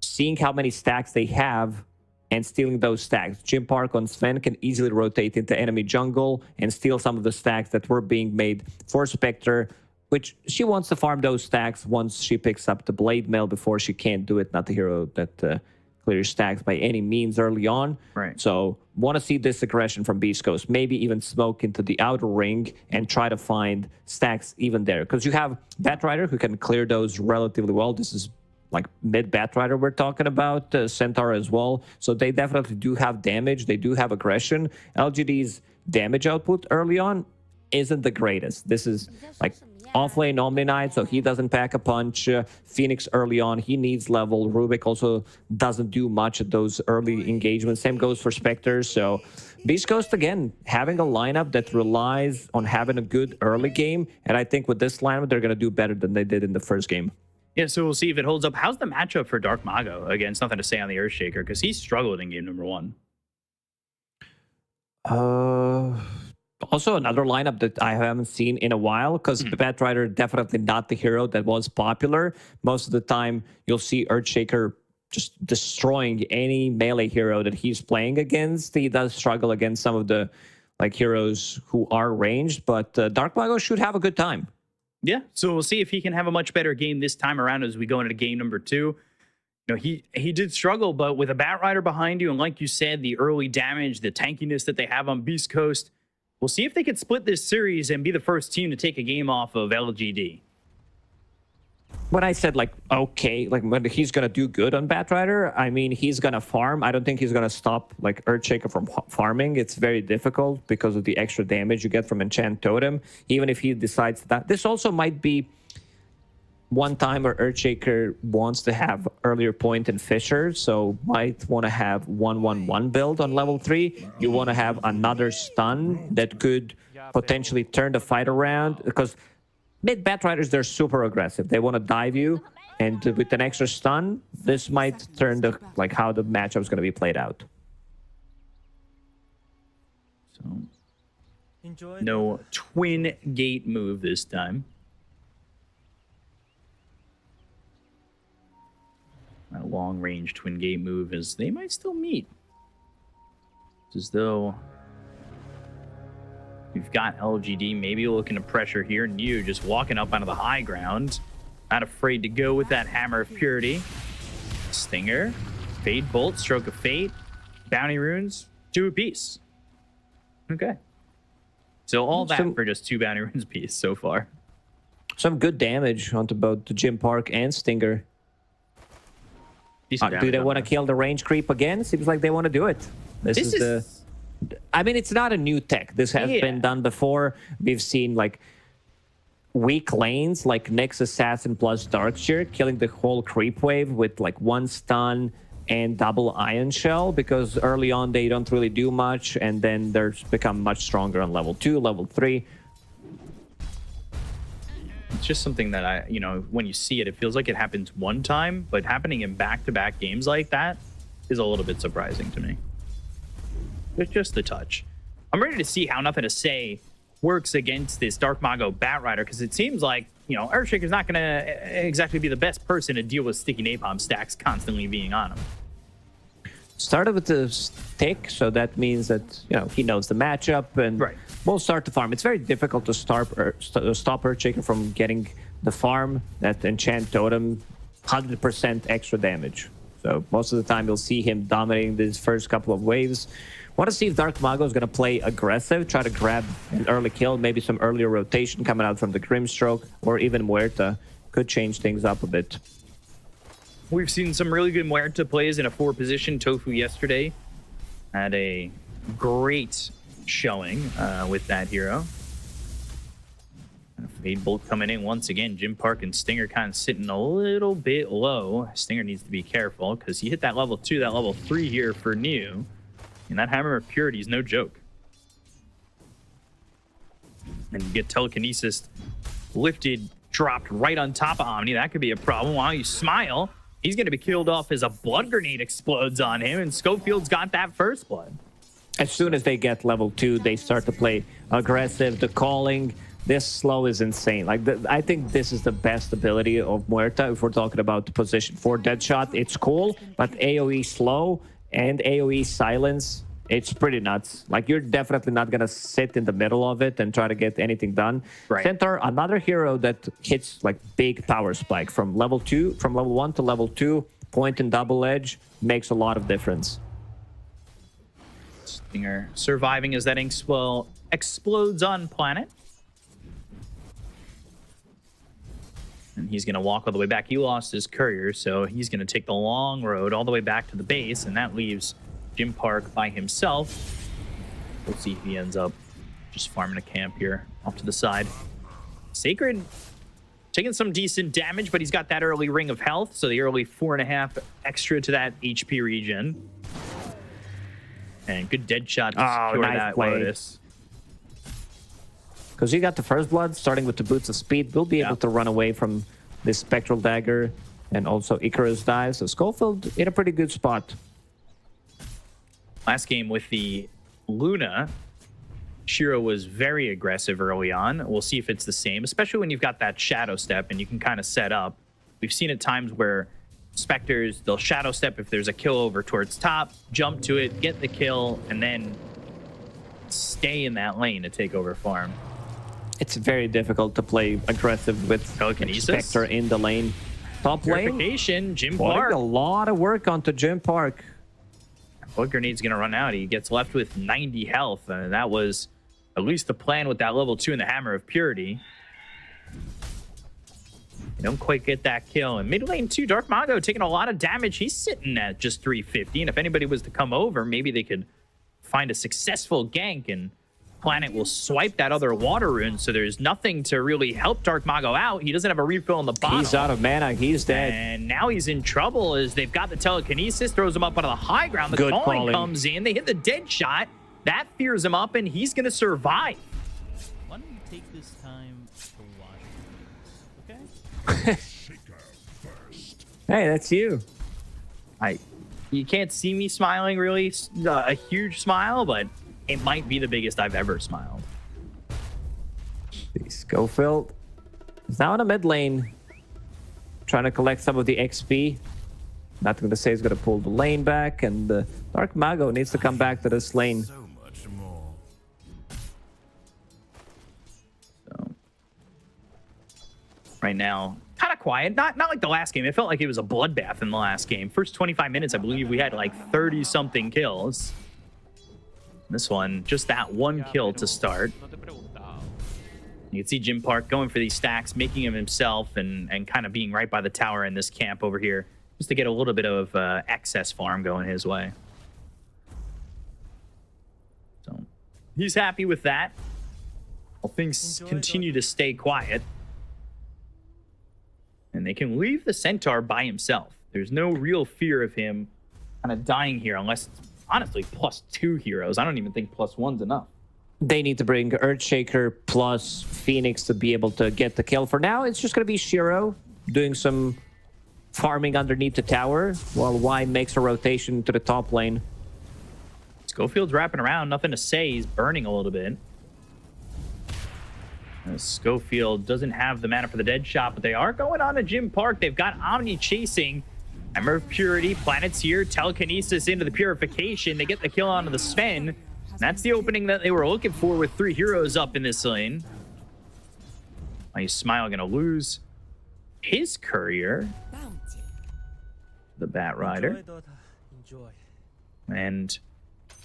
seeing how many stacks they have and stealing those stacks. Jim Park on Sven can easily rotate into enemy jungle and steal some of the stacks that were being made for Spectre, which she wants to farm those stacks once she picks up the Blade Mail. Before she can't do it, not the hero that clears stacks by any means early on. Right. So want to see this aggression from Beastcoast, maybe even smoke into the outer ring and try to find stacks even there. Because you have Batrider who can clear those relatively well. This is like mid Batrider we're talking about, Centaur as well. So they definitely do have damage. They do have aggression. LGD's damage output early on isn't the greatest. This is like off-lane Omni-Knight, so he doesn't pack a punch. Phoenix early on, he needs level. Rubik also doesn't do much at those early engagements. Same goes for Spectre. So Beastcoast, again, having a lineup that relies on having a good early game. And I think with this lineup, they're going to do better than they did in the first game. Yeah, so we'll see if it holds up. How's the matchup for Dark Mago? Again, it's nothing to say on the Earthshaker because he struggled in game number 1. Also, another lineup that I haven't seen in a while, because Batrider definitely not the hero that was popular. Most of the time, you'll see Earthshaker just destroying any melee hero that he's playing against. He does struggle against some of the heroes who are ranged, but Dark Mago should have a good time. Yeah, so we'll see if he can have a much better game this time around as we go into game number 2. You know, he did struggle, but with a Batrider behind you, and like you said, the early damage, the tankiness that they have on Beastcoast, we'll see if they could split this series and be the first team to take a game off of LGD. When I said, okay, when he's going to do good on Batrider, I mean, he's going to farm. I don't think he's going to stop, Earthshaker from farming. It's very difficult because of the extra damage you get from Enchant Totem, even if he decides that. This also might be one time where Earthshaker wants to have earlier point in Fisher, so might want to have 1-1-1 build on level 3. You want to have another stun that could potentially turn the fight around, because mid Batriders, they're super aggressive. They want to dive you, and with an extra stun, this might turn the how the matchup is going to be played out. So no twin gate move this time. A long-range twin gate move is they might still meet. It's as though we've got LGD maybe looking to pressure here. New just walking up onto the high ground. Not afraid to go with that Hammer of Purity. Stinger, Fade Bolt, Stroke of Fate, Bounty Runes, 2 apiece. Okay. So all that for just 2 Bounty Runes apiece so far. Some good damage onto both the Jim Park and Stinger. Do they want to kill the range creep again? Seems like they want to do it. This is the... I mean, it's not a new tech. This has been done before. We've seen weak lanes like Nyx Assassin plus Darkshire killing the whole creep wave with 1 stun and double Ion Shell, because early on they don't really do much, and then they're become much stronger on level 2, level 3. It's just something that when you see it, it feels like it happens one time, but happening in back-to-back games like that is a little bit surprising to me. It's just a touch. I'm ready to see how Nothing to Say works against this Dark Mago Batrider, because it seems like, Earthshaker's not going to exactly be the best person to deal with sticky napalm stacks constantly being on him. Started with the stick, so that means that he knows the matchup, and we'll start the farm. It's very difficult to stop Earthshaker from getting the farm. That Enchant Totem, 100% extra damage. So most of the time you'll see him dominating these first couple of waves. Want to see if Dark Mago is going to play aggressive, try to grab an early kill, maybe some earlier rotation coming out from the Grimstroke, or even Muerta could change things up a bit. We've seen some really good Muerta plays in a 4 position. Tofu yesterday had a great showing with that hero. Fade Bolt coming in once again. Jim Park and Stinger kind of sitting a little bit low. Stinger needs to be careful because he hit that level 2, that level 3 here for New. And that Hammer of Purity is no joke. And you get Telekinesis lifted, dropped right on top of Omni. That could be a problem. While you smile, he's going to be killed off as a blood grenade explodes on him, and Schofield's got that first blood. As soon as they get level 2, they start to play aggressive. The calling, this slow is insane. I think this is the best ability of Muerta if we're talking about the position. For Deadshot, it's cool, but AoE slow and AoE silence, it's pretty nuts. You're definitely not going to sit in the middle of it and try to get anything done. Centaur, another hero that hits big power spike from level 1 to level 2, point and double edge, makes a lot of difference. Stinger surviving as that Inkswell explodes on planet. And he's going to walk all the way back. He lost his courier, so he's going to take the long road all the way back to the base, and that leaves Jim Park by himself. We'll see if he ends up just farming a camp here off to the side. Sacred taking some decent damage, but he's got that early ring of health, so the early 4.5 extra to that HP regen. And good dead shot to secure nice that play. Lotus. Because you got the first blood, starting with the boots of speed, we'll be able to run away from this Spectral Dagger and also Icarus dive. So Schofield in a pretty good spot. Last game with the Luna, Shiro was very aggressive early on. We'll see if it's the same, especially when you've got that shadow step and you can kind of set up. We've seen at times where Spectres, they'll shadow step if there's a kill over towards top, jump to it, get the kill, and then stay in that lane to take over farm. It's very difficult to play aggressive with Telekinesis. Spectre in the lane. Top lane, Purification, Jim putting Park. a lot of work onto Jim Park. Blood Grenade's going to run out. He gets left with 90 health, and that was at least the plan with that level 2 in the Hammer of Purity. You don't quite get that kill. And mid lane 2, Dark Mago taking a lot of damage. He's sitting at just 350, and if anybody was to come over, maybe they could find a successful gank, and Planet will swipe that other water rune, so there's nothing to really help Dark Mago out. He doesn't have a refill in the bottle. He's out of mana. He's dead. And now he's in trouble as they've got the telekinesis, throws him up onto the high ground. The Good calling calling. comes in. They hit the dead shot. That fears him up, and he's going to survive. Why don't you take this time to wash your face, okay? Hey, that's you. You can't see me smiling really, a huge smile, but it might be the biggest I've ever smiled. Schofield is now in the mid lane, trying to collect some of the XP. Not going to say he's going to pull the lane back, and Dark Mago needs to come back to this lane. So much more. So right now, kind of quiet. Not like the last game. It felt like it was a bloodbath in the last game. First 25 minutes, I believe we had like 30-something kills. This one, just that one kill to start. You can see Jim Park going for these stacks, making him himself, and kind of being right by the tower in this camp over here, just to get a little bit of excess farm going his way. So he's happy with that. While things continue to stay quiet. And they can leave the Centaur by himself. There's no real fear of him kind of dying here, unless it's honestly +2 heroes. I don't even think +1's enough. They need to bring Earthshaker plus Phoenix to be able to get the kill. For now, it's just going to be Shiro doing some farming underneath the tower, while Y makes a rotation to the top lane. Schofield's wrapping around, nothing to say. He's burning a little bit. Schofield doesn't have the mana for the dead shot, but they are going on to Jim Park. They've got Omni chasing. Hammer of Purity, Planet's here, telekinesis into the Purification. They get the kill onto the Sven. That's the opening that they were looking for with 3 heroes up in this lane. Nice Smile gonna lose his courier, the Bat Rider. Enjoy. And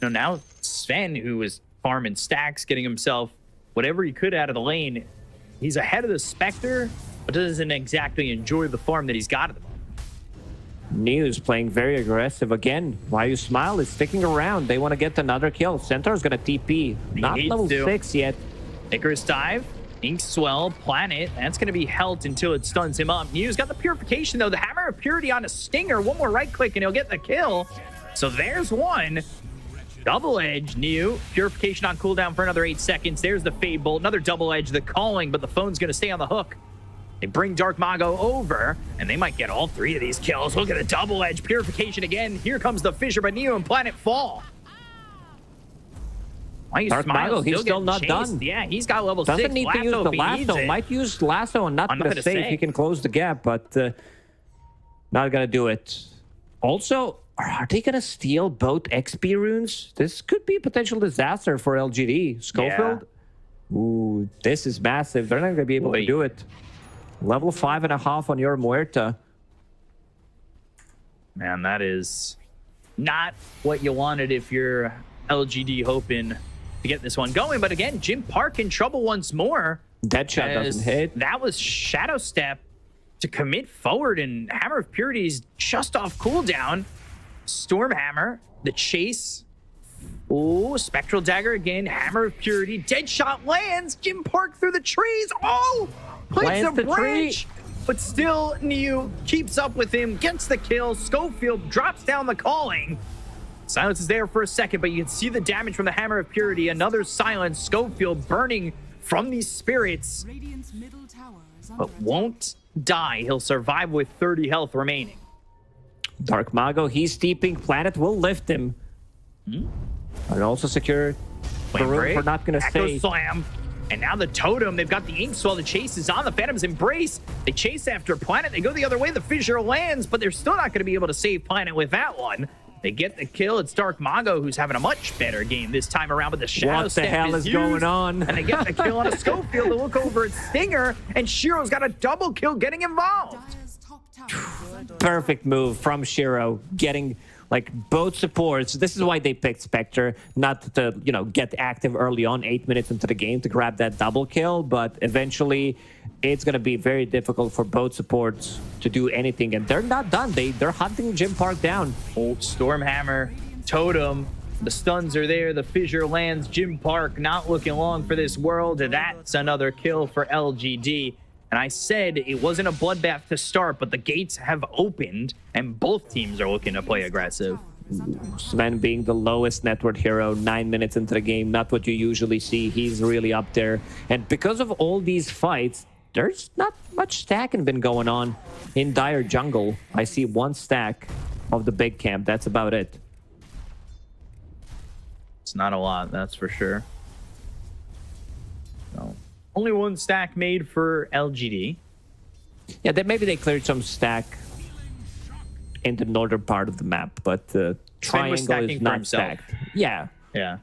now Sven, who was farming stacks, getting himself whatever he could out of the lane, he's ahead of the Spectre, but doesn't exactly enjoy the farm that he's got at the moment. News playing very aggressive again. Why you smile is sticking around. They want to get another kill. Centaur's gonna TP. Not needs level to. 6 yet. Icarus dive, Ink Swell, Planet. That's going to be held until it stuns him up. New's got the Purification, though. The Hammer of Purity on a Stinger. One more right click, and he'll get the kill. So there's one. Double Edge, New. Purification on cooldown for another 8 seconds. There's the Fade Bolt. Another Double Edge, the Calling, but the phone's going to stay on the hook. They bring Dark Mago over, and they might get all 3 of these kills. Look at the Double Edge. Purification again. Here comes the Fissure, but Neo and Planet fall. Why you Dark smile? Mago, he's still getting not chased. done. Yeah, he's got level 6 Doesn't need to use lasso the if he needs lasso. it. Might use lasso and not I'm not gonna gonna save. say. He can close the gap, but not gonna do it. Also, are they gonna steal both XP runes? This could be a potential disaster for LGD. Schofield? Ooh, this is massive. They're not gonna be able to Wait. do it. Level 5.5 on your Muerta. Man, that is not what you wanted if you're LGD hoping to get this one going. But again, Jim Park in trouble once more. Dead shot as doesn't hit. That was Shadow Step to commit forward, and Hammer of Purity is just off cooldown. Stormhammer, the chase Ooh, Spectral Dagger again. Hammer of Purity. Deadshot lands. Jim Park through the trees. Oh! Plants a bridge. But still, Niu keeps up with him. Gets the kill. Schofield drops down the calling. Silence is there for a second, but you can see the damage from the Hammer of Purity. Another silence. Schofield burning from these spirits. Radiant's middle tower is under But attack. won't die. He'll survive with 30 health remaining. Dark Mago, he's steeping. Planet will lift him. And also secure the room for not going to Echo stay. Slam. And now the Totem, they've got the Ink Swell. The chase is on. The Phantom's Embrace. They chase after Planet. They go the other way. The Fissure lands, but they're still not going to be able to save Planet with that one. They get the kill. It's Dark Mago who's having a much better game this time around, but the Shadow What the Step hell is used, going on? And they get the kill on a Schofield to look over at Stinger, and Shiro's got a double kill getting involved. Dire's top tower is under Perfect move from Shiro, getting like both supports. This is why they picked Spectre, not to, you know, get active early on, 8 minutes into the game to grab that double kill, but eventually it's going to be very difficult for both supports to do anything, and they're not done. They're hunting Jim Park down. Oh, Stormhammer, Totem, the stuns are there, the Fissure lands, Jim Park not looking long for this world, and that's another kill for LGD. And I said it wasn't a bloodbath to start, but the gates have opened, and both teams are looking to play aggressive. Sven being the lowest net worth hero, 9 minutes into the game, not what you usually see. He's really up there. And because of all these fights, there's not much stacking been going on in Dire Jungle. I see one stack of the big camp. That's about it. It's not a lot, that's for sure. No. Only one stack made for LGD. Yeah, maybe they cleared some stack in the northern part of the map, but Triangle stacking is for not himself. stacked. Yeah. Yeah.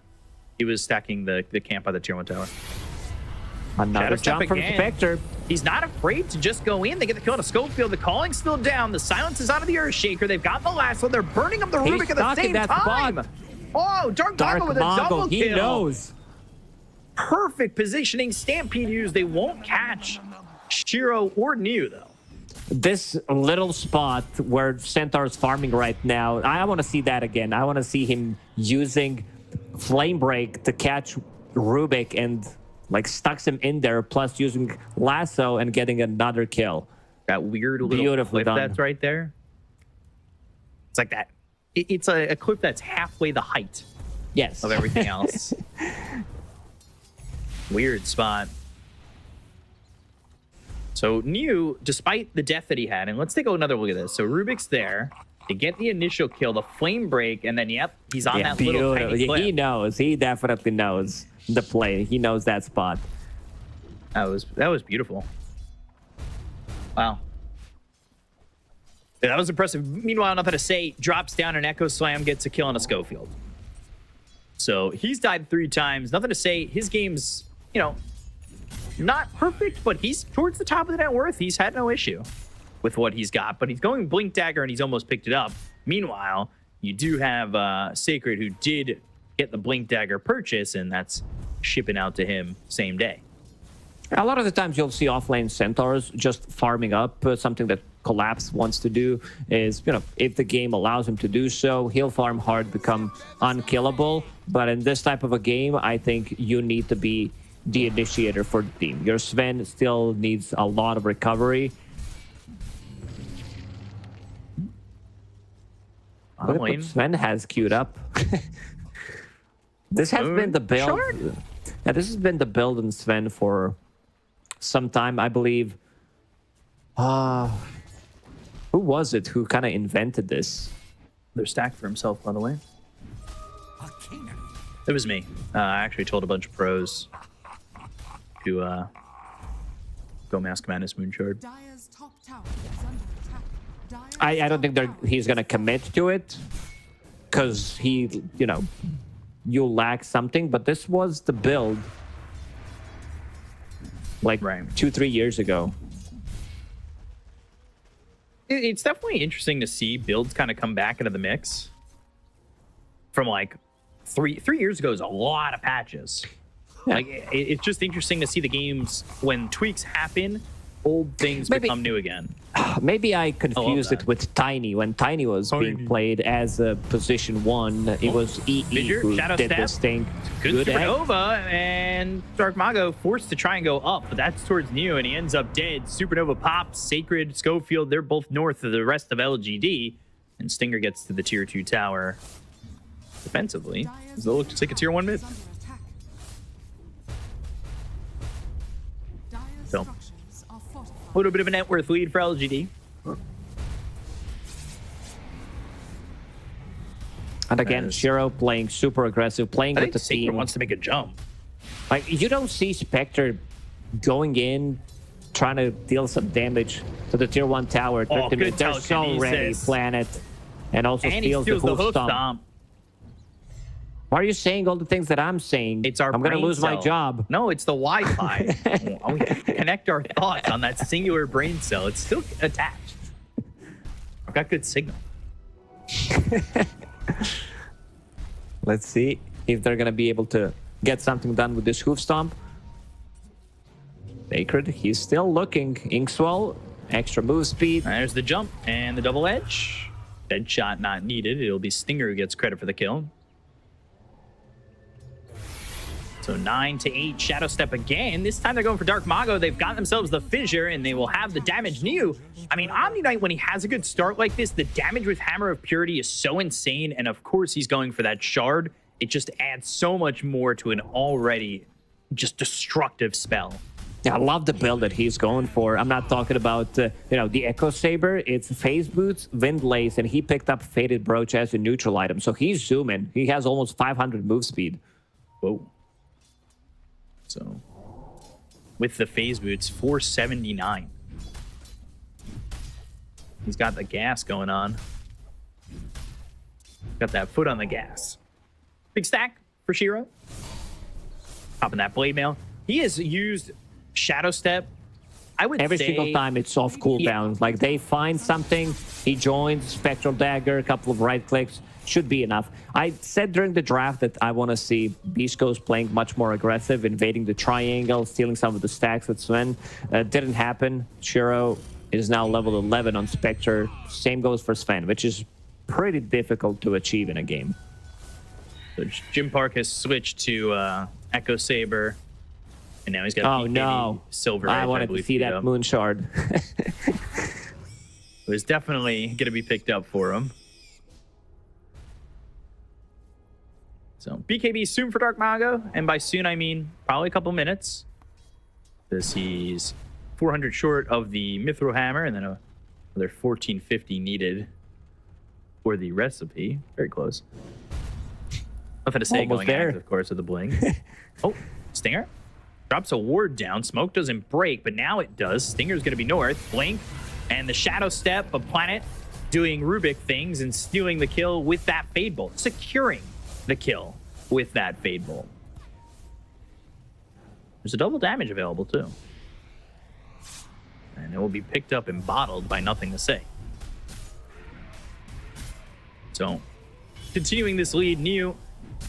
He was stacking the camp by the tier 1 tower. Another Shadow Step jump from again. Spectre. He's not afraid to just go in. They get the kill on a Schofield. The calling's still down. The silence is out of the Earthshaker. They've got the last one. They're burning up the He's Rubik at the stuck in same that time. spot. Oh, Dark Mago with a Mago, double he kill. knows. Perfect positioning. Stampede used. They won't catch Shiro or Niu, though. This little spot where Centaur's farming right now, I want to see that again. I want to see him using Flame Break to catch Rubik and like stucks him in there, plus using Lasso and getting another kill. That weird little Beautifully cliff done. that's right there. It's like that. It's a cliff that's halfway the height Yes. of everything else. Weird spot. So Niu, despite the death that he had, and let's take another look at this. So Rubik's there. They get the initial kill, the flame break, and then, yep, he's on that little tiny Yeah, cliff. he knows. He definitely knows the play. He knows that spot. That was beautiful. Wow. Yeah, that was impressive. Meanwhile, nothing to say. Drops down an Echo Slam, gets a kill on a Schofield. So he's died 3 times. Nothing to say. His game's, you know, not perfect, but he's towards the top of the net worth. He's had no issue with what he's got, but he's going Blink Dagger and he's almost picked it up. Meanwhile, you do have Sacred, who did get the Blink Dagger purchase, and that's shipping out to him same day. A lot of the times you'll see offlane Centaurs just farming up. Something that Collapse wants to do is, you know, if the game allows him to do so, he'll farm hard, become unkillable. But in this type of a game, I think you need to be the initiator for the team. Your Sven still needs a lot of recovery. Look at what Sven has queued up. This has been the build. Sure. Yeah, this has been the build in Sven for some time, I believe. Who was it who kind of invented this? They're stacked for himself, by the way. It was me. I actually told a bunch of pros to go Mask Madness Moonshard. Dire's top tower is under attack. Dire's I don't think top tower he's going to commit to it because he, you know, you'll lack something. But this was the build like 2-3 years ago. It's definitely interesting to see builds kind of come back into the mix. From like three years ago is a lot of patches. Yeah. Like it's just interesting to see the games when tweaks happen old things become new again. Maybe I confused that. it with Tiny when Tiny was being played as a position 1. It was EE Fissure, who Shadow did Step. this thing. Good egg. Supernova, and Dark Mago forced to try and go up, but that's towards Neo, and he ends up dead. Supernova pops, Sacred, Schofield, they're both north of the rest of LGD, and Stinger gets to the tier 2 tower defensively. Does it look just like a tier 1 mid? So, a little bit of a net worth lead for LGD. And again, Shiro playing super aggressive, playing I with think the Sacred team. wants to make a jump. Like, you don't see Spectre going in, trying to deal some damage to the tier 1 tower. 30 good minutes. They're so telekinesis. ready, Planet. And also And he steals steals the the hoof hoof stomp. stomp. Why are you saying all the things that I'm saying? It's our I'm going to brain lose my cell. job. No, it's the Wi-Fi. We connect our thoughts on that singular brain cell. It's still attached. I've got good signal. Let's see if they're going to be able to get something done with this hoof stomp. Sacred, he's still looking. Inkswell, extra move speed. There's the jump and the double edge. Dead shot not needed. It'll be Stinger who gets credit for the kill. So 9 to 8, Shadow Step again. This time they're going for Dark Mago. They've got themselves the Fissure, and they will have the damage new. I mean, Omni Knight, when he has a good start like this, the damage with Hammer of Purity is so insane. And of course, he's going for that shard. It just adds so much more to an already just destructive spell. Yeah, I love the build that he's going for. I'm not talking about, the Echo Saber. It's Phase Boots, Wind Lace, and he picked up Faded Brooch as a neutral item. So he's zooming. He has almost 500 move speed. Whoa. So, with the phase boots, 479. He's got the gas going on. Got that foot on the gas. Big stack for Shiro. Popping that blade mail. He has used Shadow Step. I would Every say single time it's off cooldown. Yeah. Like, they find something, he joins, Spectral Dagger, a couple of right clicks. Should be enough. I said during the draft that I want to see Beastcoast playing much more aggressive, invading the triangle, stealing some of the stacks with Sven. Didn't happen. Shiro is now level 11 on Spectre. Same goes for Sven, which is pretty difficult to achieve in a game. So Jim Park has switched to Echo Saber, and now he's got no. Silver. I wanted to see that Moon Shard. It was definitely going to be picked up for him. So BKB soon for Dark Mago, and by soon I mean probably a couple minutes. This he's 400 short of the Mithril Hammer, and then another 1450 needed for the recipe. Very close. Nothing to say. Almost going there. active, of course, with the blink. Oh, Stinger drops a ward down. Smoke doesn't break, but now it does. Stinger's going to be north. Blink and the Shadow Step of Planet doing Rubik things and stealing the kill with that Fade Bolt, securing the kill with that Fade Bolt. There's a double damage available too. And it will be picked up and bottled by Nothing to Say. So, continuing this lead, Neo,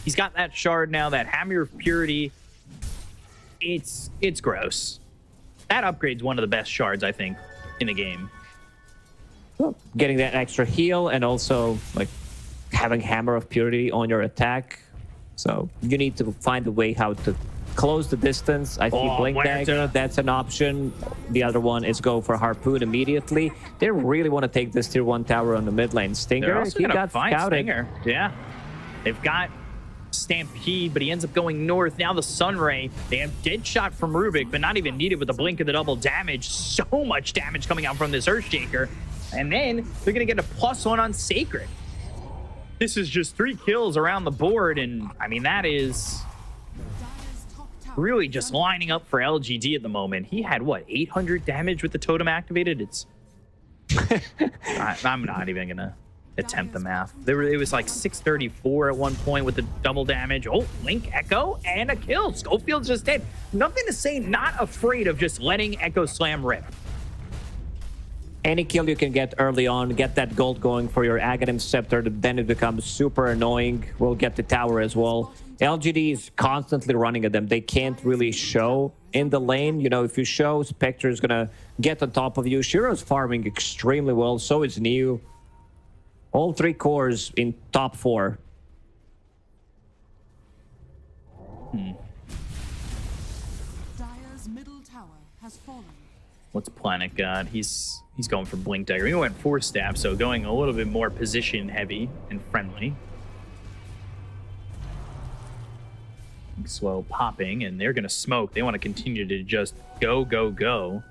he's got that shard now, that Hammer of Purity. It's gross. That upgrade's one of the best shards, I think, in the game. Getting that extra heal and also, like, having Hammer of Purity on your attack. So you need to find a way how to close the distance. I see Blink Dagger, that's an option. The other one is go for Harpoon immediately. They really want to take this tier 1 tower on the mid lane. Stinger, he got scouted. Stinger. Yeah. They've got Stampede, but he ends up going north. Now the Sunray. They have dead shot from Rubik, but not even needed with the blink of the double damage. So much damage coming out from this Earthshaker. And then they're going to get a +1 on Sacred. This is just 3 kills around the board, and I mean, that is really just lining up for LGD at the moment. He had, what, 800 damage with the totem activated? It's... I'm not even going to attempt the math. It was like 634 at one point with the double damage. Oh, Link, Echo, and a kill. Schofield's just dead. Nothing to Say, not afraid of just letting Echo Slam rip. any kill you can get early on, get that gold going for your Aghanim Scepter, then it becomes super annoying. We'll get the tower as well. LGD is constantly running at them. They can't really show in the lane. You know, if you show, Spectre is going to get on top of you. Shiro's farming extremely well. So is Neo. All 3 cores in top 4. Dire's middle tower has fallen. What's Planet got? He's going for Blink Dagger. He went 4 staff, so going a little bit more position heavy and friendly. Slow popping, and they're gonna smoke. They want to continue to just go, go, go.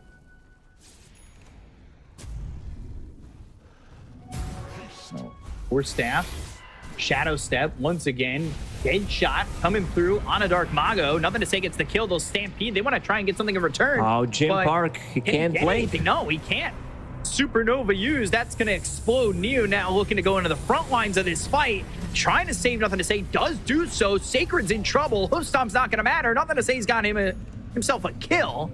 So, 4 staff, Shadow Step once again. Dead shot coming through on a Dark Mago. Nothing to say gets the kill. They'll stampede. They want to try and get something in return. Oh, Jim Park, he can't blink. No, he can't. Supernova used. That's going to explode. Neo now looking to go into the front lines of this fight. Trying to save Nothing to Say. Does do so. Sacred's in trouble. Hoofstomp's not going to matter. Nothing to Say he's got himself a kill.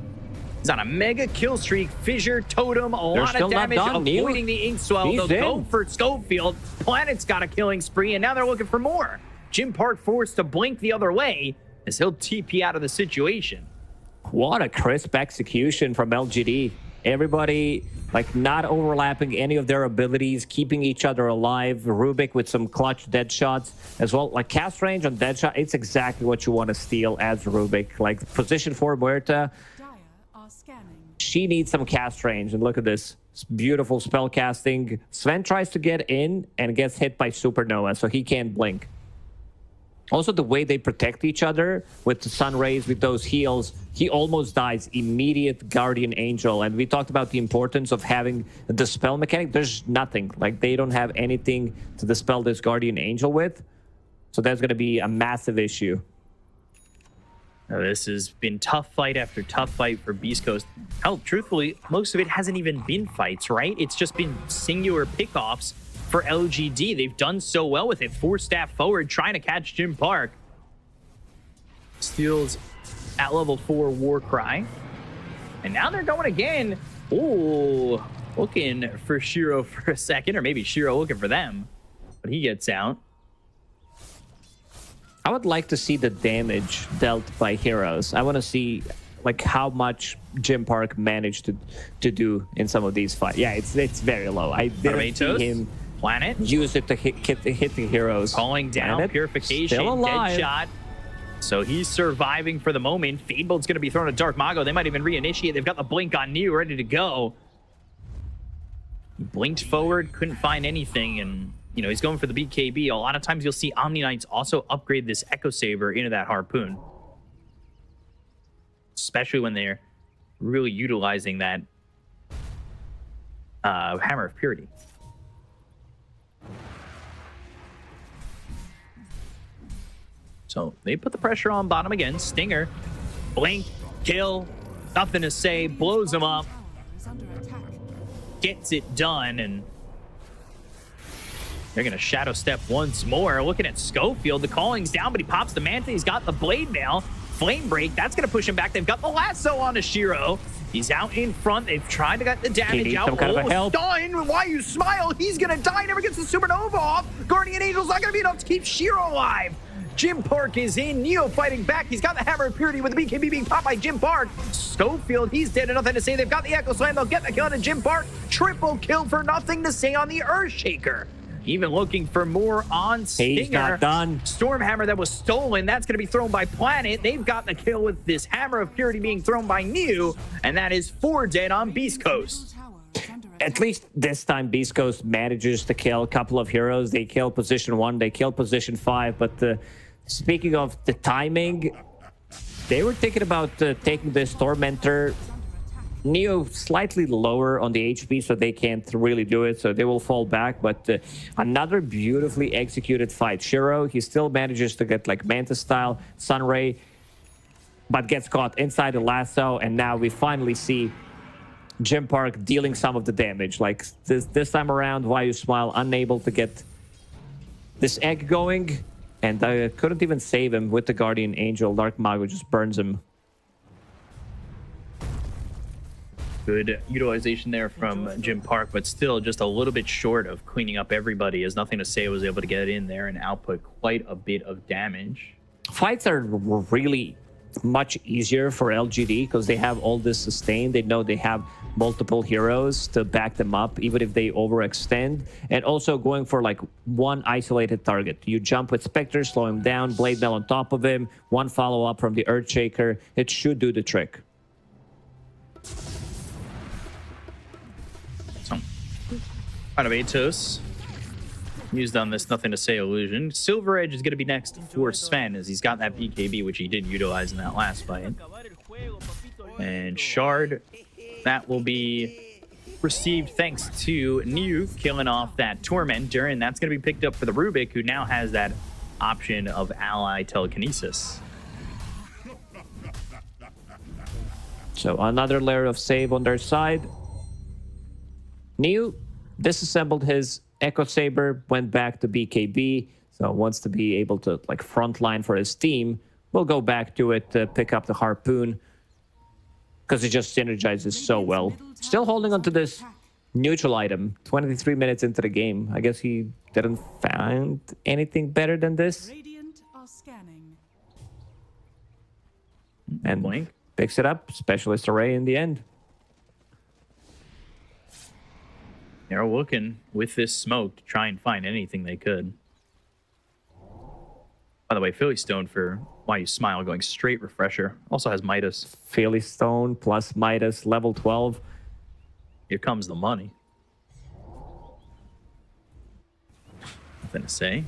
He's on a mega kill streak. Fissure, Totem, a lot of damage. Avoiding the Ink Swell. They'll go for Schofield. Planet's got a killing spree, and now they're looking for more. Jim Park forced to blink the other way as he'll TP out of the situation. What a crisp execution from LGD. Everybody, like, not overlapping any of their abilities, keeping each other alive. Rubik with some clutch dead shots as well. Like, cast range on dead shot, it's exactly what you want to steal as Rubik. Like, position for Muerta, she needs some cast range. And look at this. It's beautiful spell casting. Sven tries to get in and gets hit by Supernova, so he can't blink. Also, the way they protect each other with the sun rays, with those heals, he almost dies. Immediate Guardian Angel. And we talked about the importance of having the spell mechanic. There's nothing. Like, they don't have anything to dispel this Guardian Angel with. So that's going to be a massive issue. Now, this has been tough fight after tough fight for Beastcoast. Hell, truthfully, most of it hasn't even been fights, right? It's just been singular pickoffs for LGD. They've done so well with it. 4 staff forward, trying to catch Jim Park. Steals at level 4 Warcry. And now they're going again. Ooh, looking for Shiro for a second, or maybe Shiro looking for them. But he gets out. I would like to see the damage dealt by heroes. I want to see, like, how much Jim Park managed to do in some of these fights. Yeah, it's very low. I didn't see him Planet use it to hit the heroes. Calling down Planet, Purification, dead shot. So he's surviving for the moment. Fadebolt's going to be thrown at Dark Mago. They might even reinitiate. They've got the blink on Neo ready to go. He blinked forward, couldn't find anything, and you know he's going for the BKB. A lot of times you'll see Omni Knights also upgrade this Echo Saber into that harpoon, especially when they're really utilizing that Hammer of Purity. So they put the pressure on bottom again. Stinger, blink, kill, nothing to say, blows him up, gets it done, and they're going to Shadow Step once more. Looking at Schofield, the calling's down, but he pops the Manta. He's got the Blade Mail. Flame Break, that's going to push him back. They've got the lasso on Shiro. He's out in front. They've tried to get the damage out. Stun, why you smile? He's going to die. Never gets the Supernova off. Guardian Angel's not going to be enough to keep Shiro alive. Jim Park is in. Neo fighting back. He's got the Hammer of Purity with the BKB being popped by Jim Park. Schofield, he's dead and nothing to say. They've got the Echo Slam. They'll get the kill on Jim Park. Triple kill for nothing to say on the Earthshaker. Even looking for more on Stinger. He's not done. Stormhammer that was stolen. That's going to be thrown by Planet. They've got the kill with this Hammer of Purity being thrown by Neo. And that is 4 dead on Beastcoast. At least this time, Beastcoast manages to kill a couple of heroes. They kill position 1. They kill position 5. But speaking of the timing, they were thinking about taking this Tormentor. Neo slightly lower on the HP, so they can't really do it, so they will fall back. But another beautifully executed fight. Shiro, he still manages to get like Manta style Sunray, but gets caught inside the lasso, and now we finally see Jim Park dealing some of the damage. Like this time around, Why You Smile unable to get this egg going, and I couldn't even save him with the Guardian Angel. Dark Mago just burns him. Good utilization there from Jim Park, but still just a little bit short of cleaning up everybody, as Nothing to Say was able to get in there and output quite a bit of damage. Fights are really much easier for LGD because they have all this sustain. They know they have multiple heroes to back them up, even if they overextend. And also going for like one isolated target. You jump with Spectre, slow him down, Blade Mail on top of him, one follow-up from the Earthshaker. It should do the trick. So, out of Atos. Used on this Nothing to Say illusion. Silver Edge is going to be next for Sven, as he's got that BKB, which he did utilize in that last fight. And Shard, that will be received thanks to New killing off that Tormentor, and that's going to be picked up for the Rubik, who now has that option of ally telekinesis. So another layer of save on their side. New disassembled his Echo Saber, went back to BKB, so wants to be able to like frontline for his team. We'll go back to it to pick up the Harpoon because it just synergizes so well. Still holding on to this neutral item 23 minutes into the game. I guess he didn't find anything better than this. Radiant are scanning. And Blink. Picks it up. Specialist Array in the end. They're looking with this smoke to try and find anything they could. By the way, Philly Stone for Why You Smile going straight refresher. Also has Midas. Philly Stone plus Midas, level 12. Here comes the money. Nothing to say.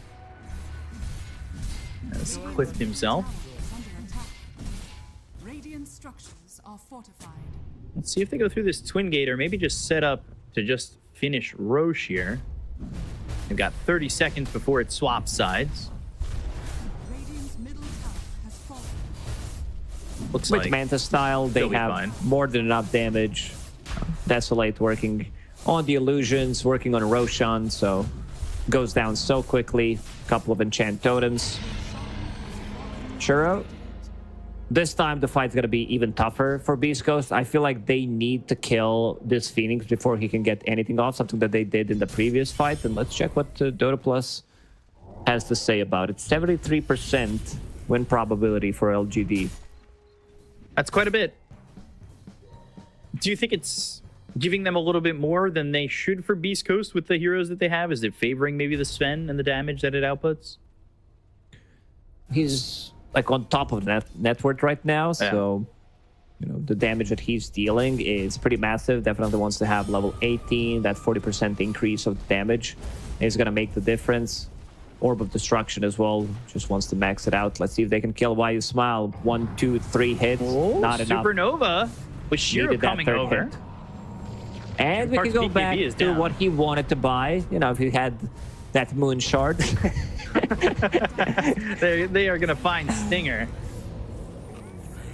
Has clipped himself. Radiant structures are fortified. Let's see if they go through this Twin Gate or maybe just set up to just finish Roche here. They've got 30 seconds before it swaps sides. Radiant's middle tower has fallen. Looks With like Manta style, they they'll be have fine. more than enough damage. Desolate working on the illusions, working on Roshan, so goes down so quickly. Couple of enchant totems. Churro. This time the fight's gonna be even tougher for Beastcoast. I feel like they need to kill this Phoenix before he can get anything off, something that they did in the previous fight. And let's check what Dota Plus has to say about it. 73% win probability for LGD. That's quite a bit. Do you think it's giving them a little bit more than they should for Beast Coast with the heroes that they have? Is it favoring maybe the Sven and the damage that it outputs? He's like on top of that net worth right now, so you know the damage that he's dealing is pretty massive. Definitely wants to have level 18, that 40% increase of damage is gonna make the difference. Orb of Destruction as well, just wants to max it out. Let's see if they can kill Why You Smile. 1, 2, 3 hits. Oh, not enough. Supernova with Shiro Needed that coming third over. hit. And we Park's can go BKB back is to down. what he wanted to buy. You know, if he had that Moon Shard. They are going to find Stinger.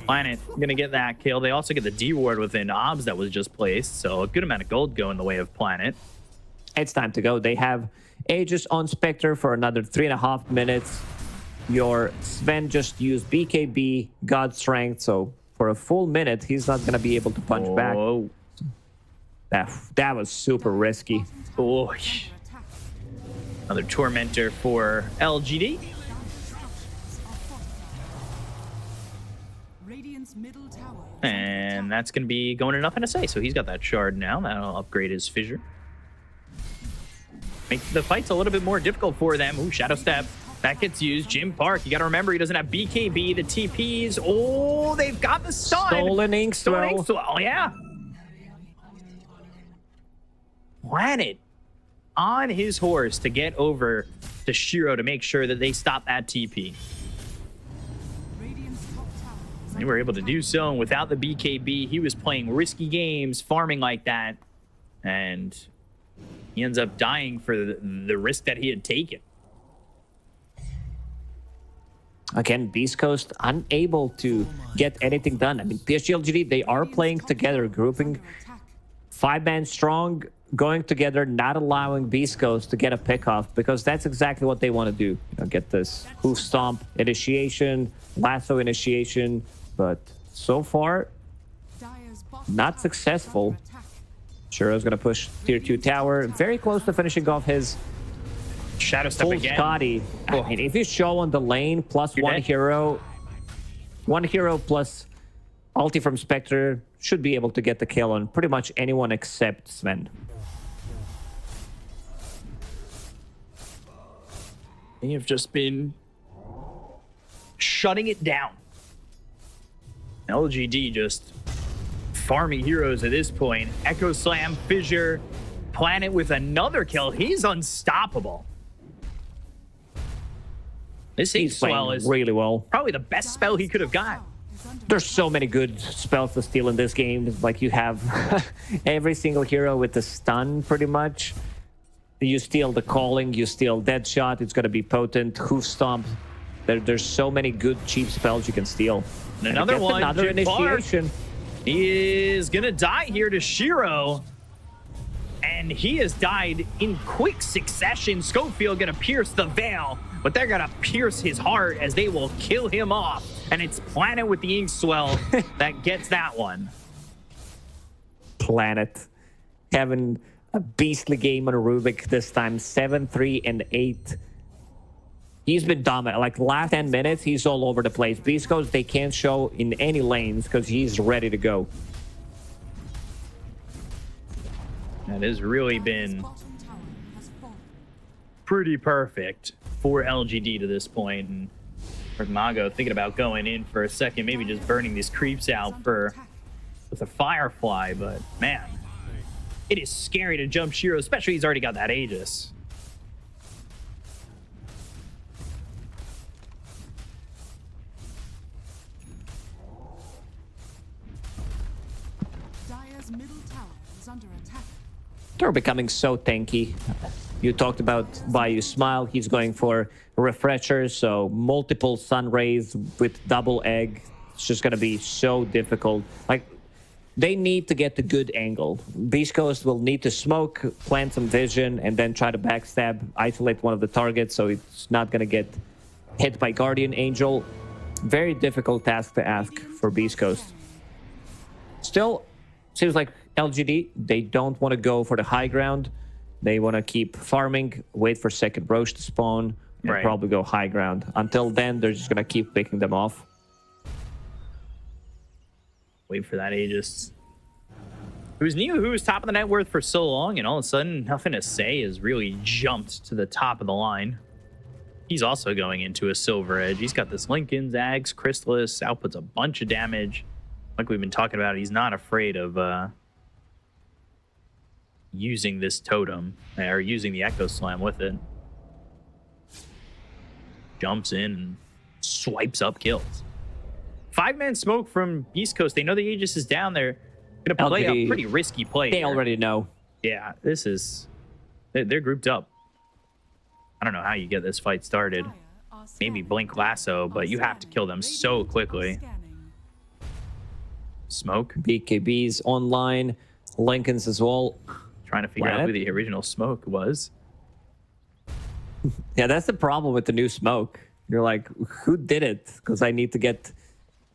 Planet going to get that kill. They also get the D ward within OBS that was just placed, so a good amount of gold going the way of Planet. It's time to go. They have Aegis on Spectre for another 3.5 minutes. Your Sven just used BKB, God Strength, so for a full minute, he's not going to be able to punch back. Oh, That was super risky. boy. Another Tormentor for LGD. Radiant's middle tower is And that's going to be going to Nothing to Say. So he's got that shard now. That'll upgrade his fissure. Make the fights a little bit more difficult for them. Ooh, Shadow Step. That gets used. Jim Park, you got to remember, he doesn't have BKB. The TPs. Oh, they've got the stun. Stolen Inkswell. Inkswell, yeah. Planet on his horse to get over to Shiro to make sure that they stop that TP. Radiant's top tower is They were able to do so, and without the BKB, he was playing risky games, farming like that, and he ends up dying for the risk that he had taken. Again, Beast Coast unable to get anything done. I mean, PSG LGD, they are playing together, grouping under attack. 5-man strong, going together, not allowing Beast Coast to get a pick off, because that's exactly what they want to do. You know, get this hoof stomp initiation, lasso initiation, but so far, Dire's bottom not successful. Shiro's gonna push tier 2 tower, very close to finishing off his Shadow step full again. Scotty. I mean, if you show on the lane plus one hero plus ulti from Spectre, should be able to get the kill on pretty much anyone except Sven. They have just been shutting it down. LGD just farming heroes at this point. Echo Slam, Fissure, Planet with another kill. He's unstoppable. This He's swell playing is really well. probably the best spell he could have got. There's so many good spells to steal in this game. Like, you have every single hero with the stun, pretty much. You steal the Calling, you steal Deadshot, it's going to be potent. Hoof Stomp. There's so many good, cheap spells you can steal. And another one, another initiation. He is going to die here to Shiro. And he has died in quick succession. Schofield going to pierce the veil, but they're going to pierce his heart as they will kill him off. And it's Planet with the Ink Swell that gets that one. Planet having a beastly game on Rubik this time, 7-3 and 8. He's been dominant. Like, last 10 minutes, he's all over the place. Beastcoast, they can't show in any lanes because he's ready to go. That has really been pretty perfect for LGD to this point. And for Mago thinking about going in for a second, maybe just burning these creeps out with a Firefly. But man, it is scary to jump Shiro, especially he's already got that Aegis. Dire's middle tower is under attack. They're becoming so tanky. You talked about Bayou Smile. He's going for Refreshers, so multiple Sun Rays with double egg. It's just going to be so difficult. Like, they need to get the good angle. Beast Coast will need to smoke, plant some vision, and then try to backstab, isolate one of the targets so it's not going to get hit by Guardian Angel. Very difficult task to ask for Beast Coast. Still, seems like LGD, they don't want to go for the high ground. They want to keep farming, wait for second Roche to spawn, and probably go high ground. Until then, they're just going to keep picking them off. Wait for that Aegis. Who's new? Who was top of the net worth for so long, and all of a sudden, nothing to say has really jumped to the top of the line. He's also going into a Silver Edge. He's got this Lincoln, Zags, Chrysalis, outputs a bunch of damage. Like we've been talking about, he's not afraid of using this totem, or using the Echo Slam with it. Jumps in and swipes up kills. 5-man smoke from East Coast. They know the Aegis is down there. Gonna play LGD, a pretty risky play. They here. already know. Yeah, this is... They're grouped up. I don't know how you get this fight started. Maybe Blink Lasso, but you have to kill them so quickly. Smoke. BKB's online. Lincoln's as well. Trying to figure out who the original Smoke was. Yeah, that's the problem with the new Smoke. You're like, who did it? Because I need to get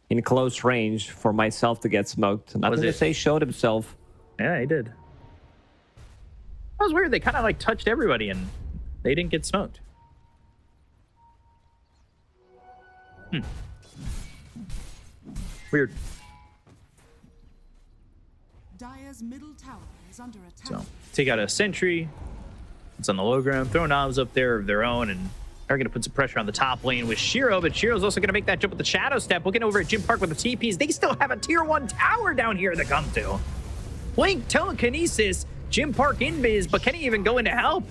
in close range for myself to get smoked. Nothing to say showed himself. Yeah, he did. That was weird. They kind of like touched everybody and they didn't get smoked. Weird. Dire's middle tower is under attack. So take out a sentry. It's on the low ground. Throw knobs up there of their own, and they're going to put some pressure on the top lane with Shiro, but Shiro's also going to make that jump with the Shadow Step. Looking over at Jim Park with the TPs. They still have a tier 1 tower down here to come to. Blink, Telekinesis, Jim Park invis, but can he even go in to help?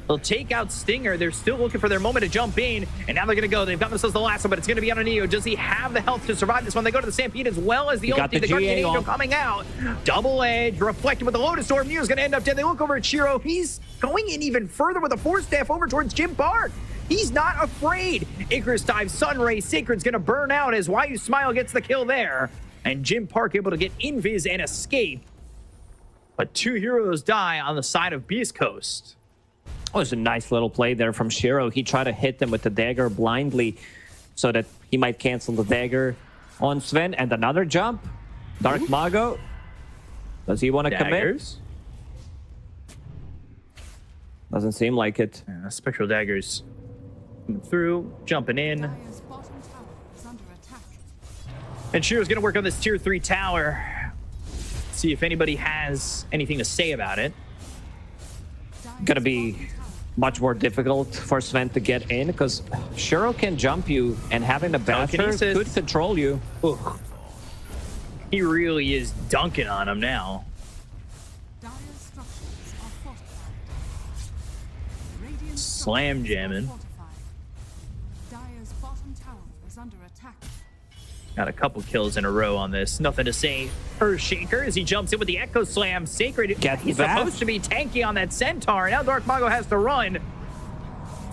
They'll take out Stinger. They're still looking for their moment to jump in, and now they're going to go. They've got themselves the last one, but it's going to be on a Neo. Does he have the health to survive this one? They go to the Stampede as well as the ulti. The Guardian Angel coming out. Double Edge, reflected with the Lotus Storm. Neo's going to end up dead. They look over at Shiro. He's going in even further with a Force Staff over towards Jim Park. He's not afraid. Icarus dive, Sunray, Sacred's going to burn out as Wyu Smile gets the kill there. And Jim Park able to get invis and escape. But 2 heroes die on the side of Beast Coast. Oh, it was a nice little play there from Shiro. He tried to hit them with the dagger blindly so that he might cancel the dagger on Sven. And another jump. Dark Mago. Does he want to commit? Daggers. Doesn't seem like it. Spectral daggers coming through, jumping in. Dire's bottom tower is under attack. And Shiro's going to work on this tier 3 tower. See if anybody has anything to say about it. Dire's Gonna be bottom tower much more difficult for Sven to get in because Shiro can jump you, and having a basher Telekinesis. could control you. Ugh. He really is dunking on him now. Dire's structures are fortified. Radiant Slam structures are jamming. fortified. Dire's bottom tower is under attack. Got a couple kills in a row on this. Nothing to say. Earthshaker as he jumps in with the Echo Slam. Sacred, Get he's that. supposed to be tanky on that Centaur. Now Dark Mago has to run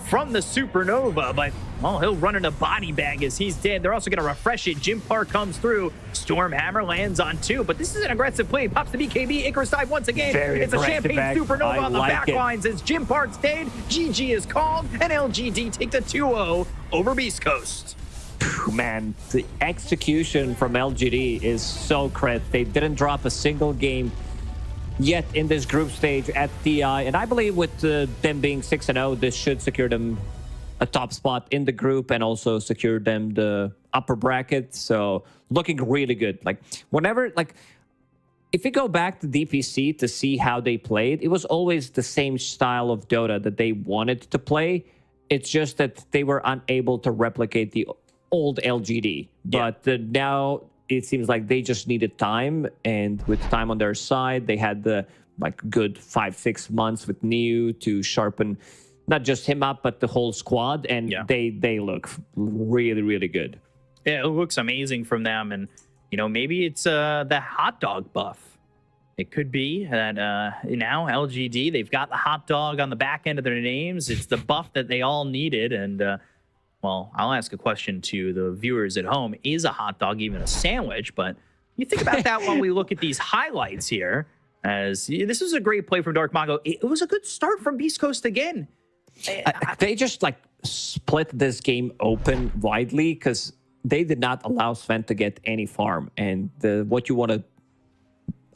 from the Supernova, but, well, he'll run in a body bag as he's dead. They're also going to refresh it. Jim Park comes through. Stormhammer lands on 2, but this is an aggressive play. Pops the BKB. Icarus dive once again. Very It's a aggressive Champagne back. Supernova I on the like back it. lines as Jim Park stayed. GG is called, and LGD take the 2-0 over Beastcoast. Man, the execution from LGD is so crisp. They didn't drop a single game yet in this group stage at TI, and I believe with them being 6-0, this should secure them a top spot in the group and also secure them the upper bracket. So looking really good. Like whenever, like if you go back to DPC to see how they played, it was always the same style of Dota that they wanted to play. It's just that they were unable to replicate the old LGD. But now it seems like they just needed time, and with time on their side, they had the like good 5-6 months with Neo to sharpen not just him up, but the whole squad, and they look really, really good. Yeah, it looks amazing from them, and you know, maybe it's the hot dog buff. It could be that now LGD, they've got the hot dog on the back end of their names. It's the buff that they all needed, and well, I'll ask a question to the viewers at home: is a hot dog even a sandwich? But you think about that when we look at these highlights here. As this is a great play from Dark Mago. It was a good start from Beastcoast again. They just like split this game open widely because they did not allow Sven to get any farm. And what you want to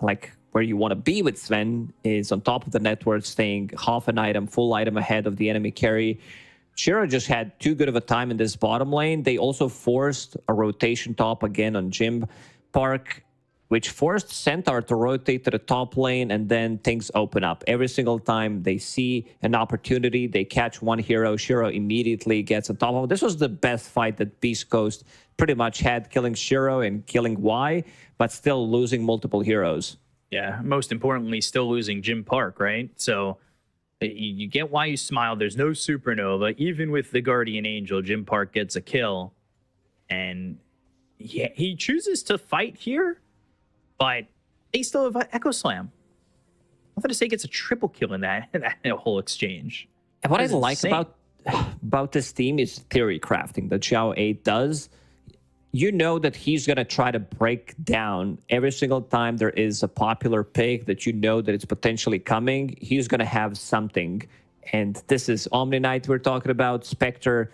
like, where you want to be with Sven is on top of the network, staying half an item, full item ahead of the enemy carry. Shiro just had too good of a time in this bottom lane. They also forced a rotation top again on Jim Park, which forced Centaur to rotate to the top lane, and then things open up. Every single time they see an opportunity, they catch one hero, Shiro immediately gets on top of him. This was the best fight that Beastcoast pretty much had, killing Shiro and killing Y, but still losing multiple heroes. Yeah, most importantly, still losing Jim Park, right? So you get why you smile. There's no Supernova. Even with the Guardian Angel, Jim Park gets a kill. And yeah, he chooses to fight here, but they still have Echo Slam. Nothing to say gets a triple kill in that whole exchange. And what I That's like insane. about this team is theory crafting that Xiao 8 does. You know that he's going to try to break down every single time there is a popular pick that you know that it's potentially coming. He's going to have something. And this is Omni Knight we're talking about. Spectre,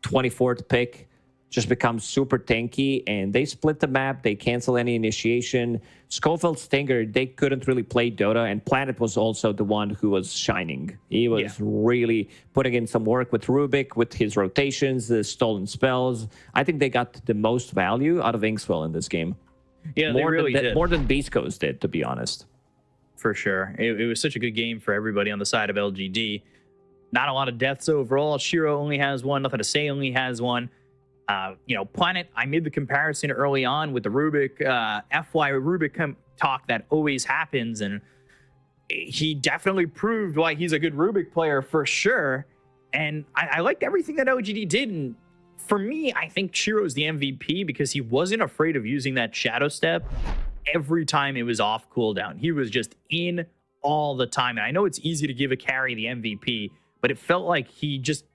24th pick, just becomes super tanky. And they split the map. They cancel any initiation. Schofield Stinger, they couldn't really play Dota. And Planet was also the one who was shining. He was really putting in some work with Rubik, with his rotations, the stolen spells. I think they got the most value out of Inkswell in this game. Yeah, they really did. More than Beastcoast did, to be honest. For sure. It was such a good game for everybody on the side of LGD. Not a lot of deaths overall. Shiro only has one. Nothing to say only has one. You know, Planet, I made the comparison early on with the Rubik, FY Rubik talk that always happens. And he definitely proved why he's a good Rubik player for sure. And I liked everything that LGD did. And for me, I think Shiro's the MVP because he wasn't afraid of using that Shadow Step every time it was off cooldown. He was just in all the time. And I know it's easy to give a carry the MVP, but it felt like he just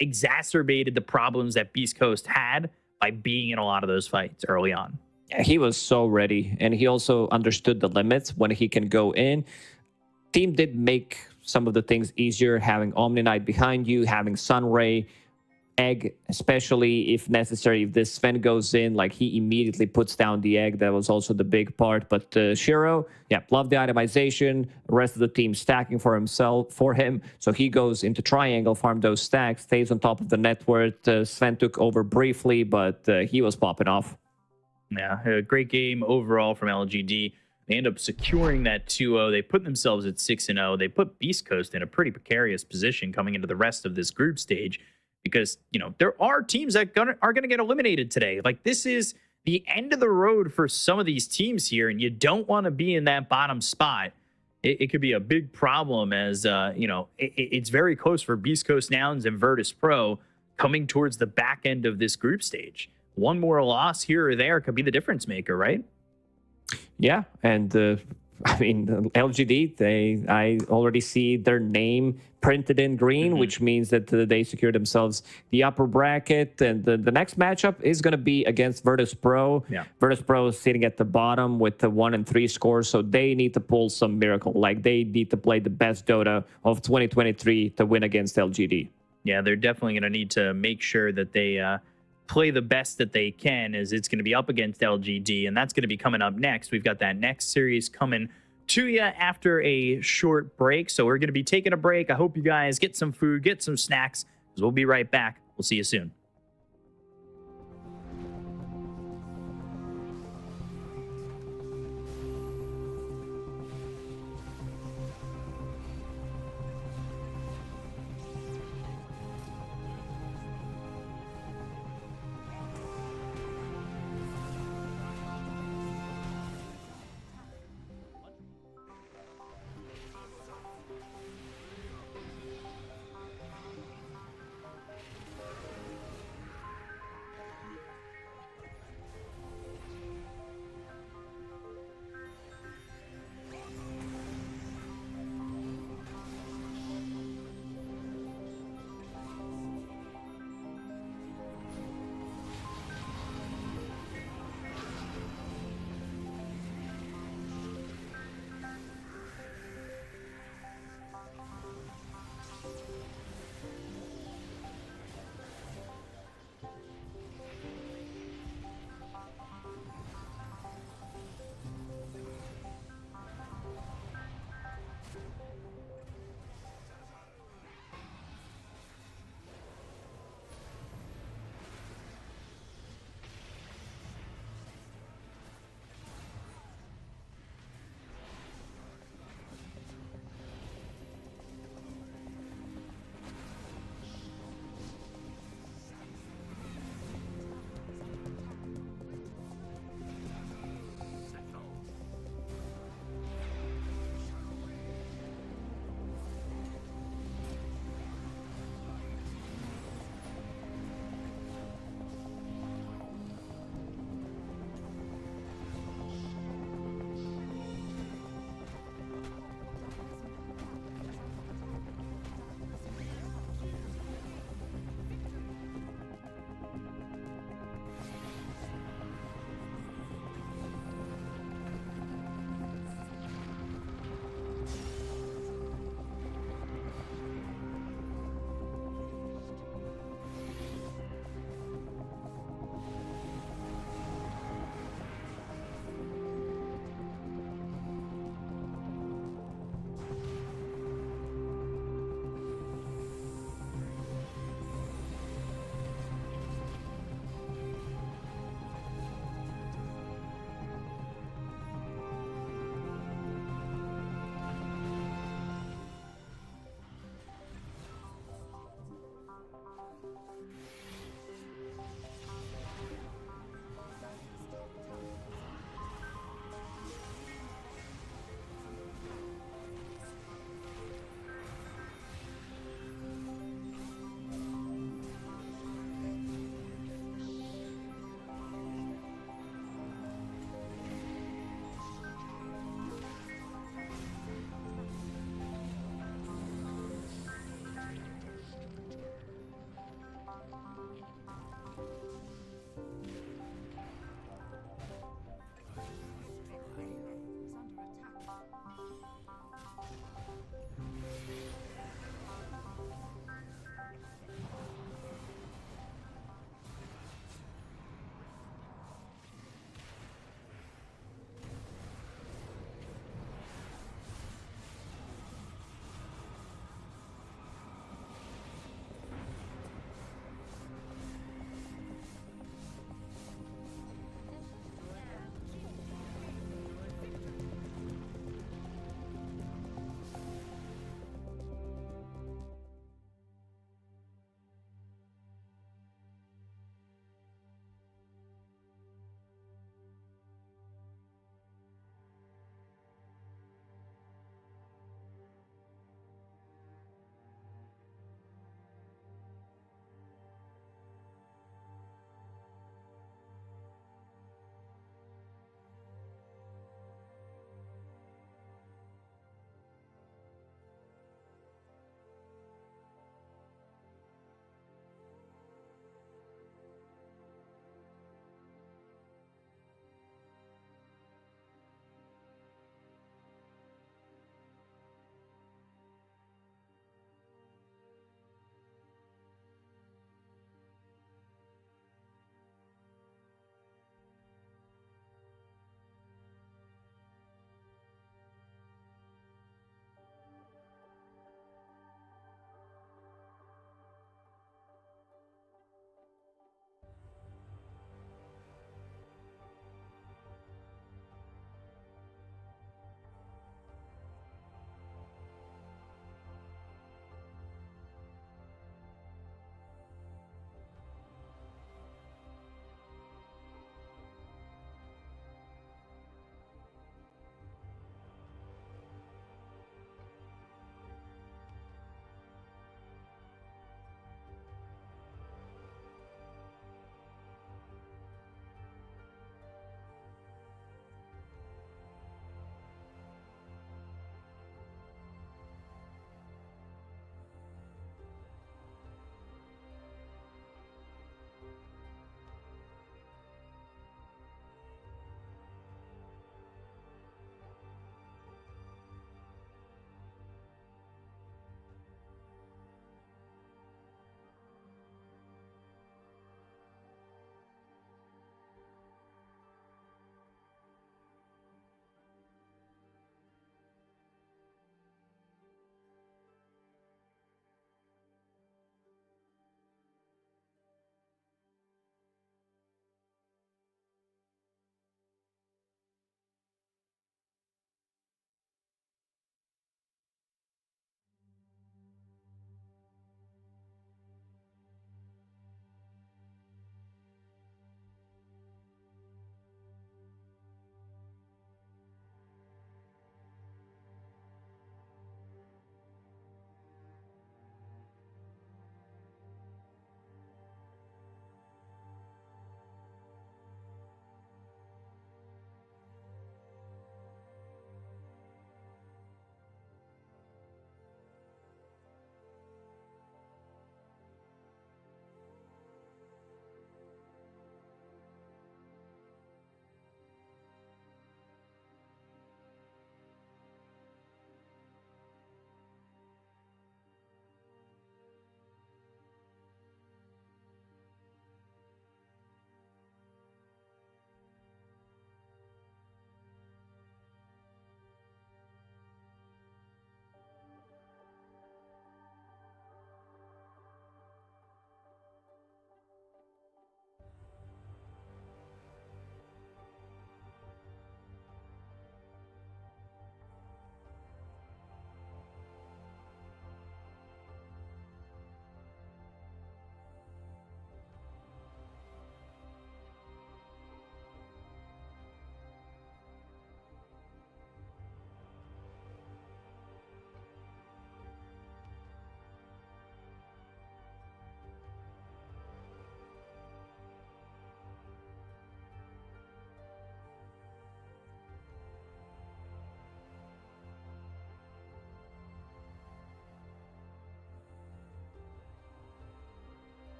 exacerbated the problems that Beastcoast had by being in a lot of those fights early on. He was so ready, and he also understood the limits when he can go in. Team did make some of the things easier, having Omni Knight behind you, having Sun Ray egg, especially if necessary. If this Sven goes in, like, he immediately puts down the egg. That was also the big part. But Shiro, yeah, love the itemization. The rest of the team stacking for him. So he goes into triangle, farm those stacks, stays on top of the net worth. Sven took over briefly, but he was popping off. Yeah, a great game overall from LGD. They end up securing that 2-0. They put themselves at 6-0. They put Beastcoast in a pretty precarious position coming into the rest of this group stage because, you know, there are teams that are going to get eliminated today. Like, this is the end of the road for some of these teams here, and you don't want to be in that bottom spot. It could be a big problem as, you know, it's very close for Beastcoast, Nouns, and Virtus.pro coming towards the back end of this group stage. One more loss here or there could be the difference maker, right? Yeah, and I mean, LGD, I already see their name printed in green, which means that they secure themselves the upper bracket. And the next matchup is going to be against Virtus.pro. Yeah. Virtus.pro is sitting at the bottom with the 1-3 score, so they need to pull some miracle. Like, they need to play the best Dota of 2023 to win against LGD. Yeah, they're definitely going to need to make sure that they play the best that they can, as it's going to be up against LGD, and that's going to be coming up next. We've got that next series coming to you after a short break, so we're going to be taking a break. I hope you guys get some food, get some snacks, because we'll be right back. We'll see you soon.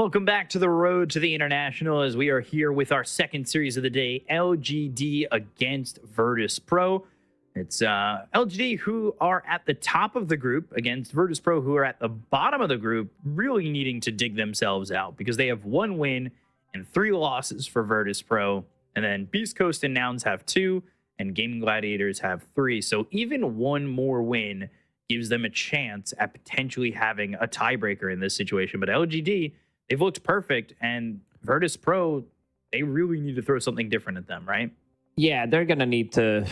Welcome back to the road to the international as we are here with our second series of the day, LGD against Virtus.pro. It's LGD who are at the top of the group against Virtus.pro who are at the bottom of the group, really needing to dig themselves out because they have 1 win and 3 losses for Virtus.pro. And then Beastcoast and Nouns have 2 and Gaimin Gladiators have 3. So even 1 more win gives them a chance at potentially having a tiebreaker in this situation. But LGD, they've looked perfect, and Virtus.pro, they really need to throw something different at them, right? Yeah, they're going to need to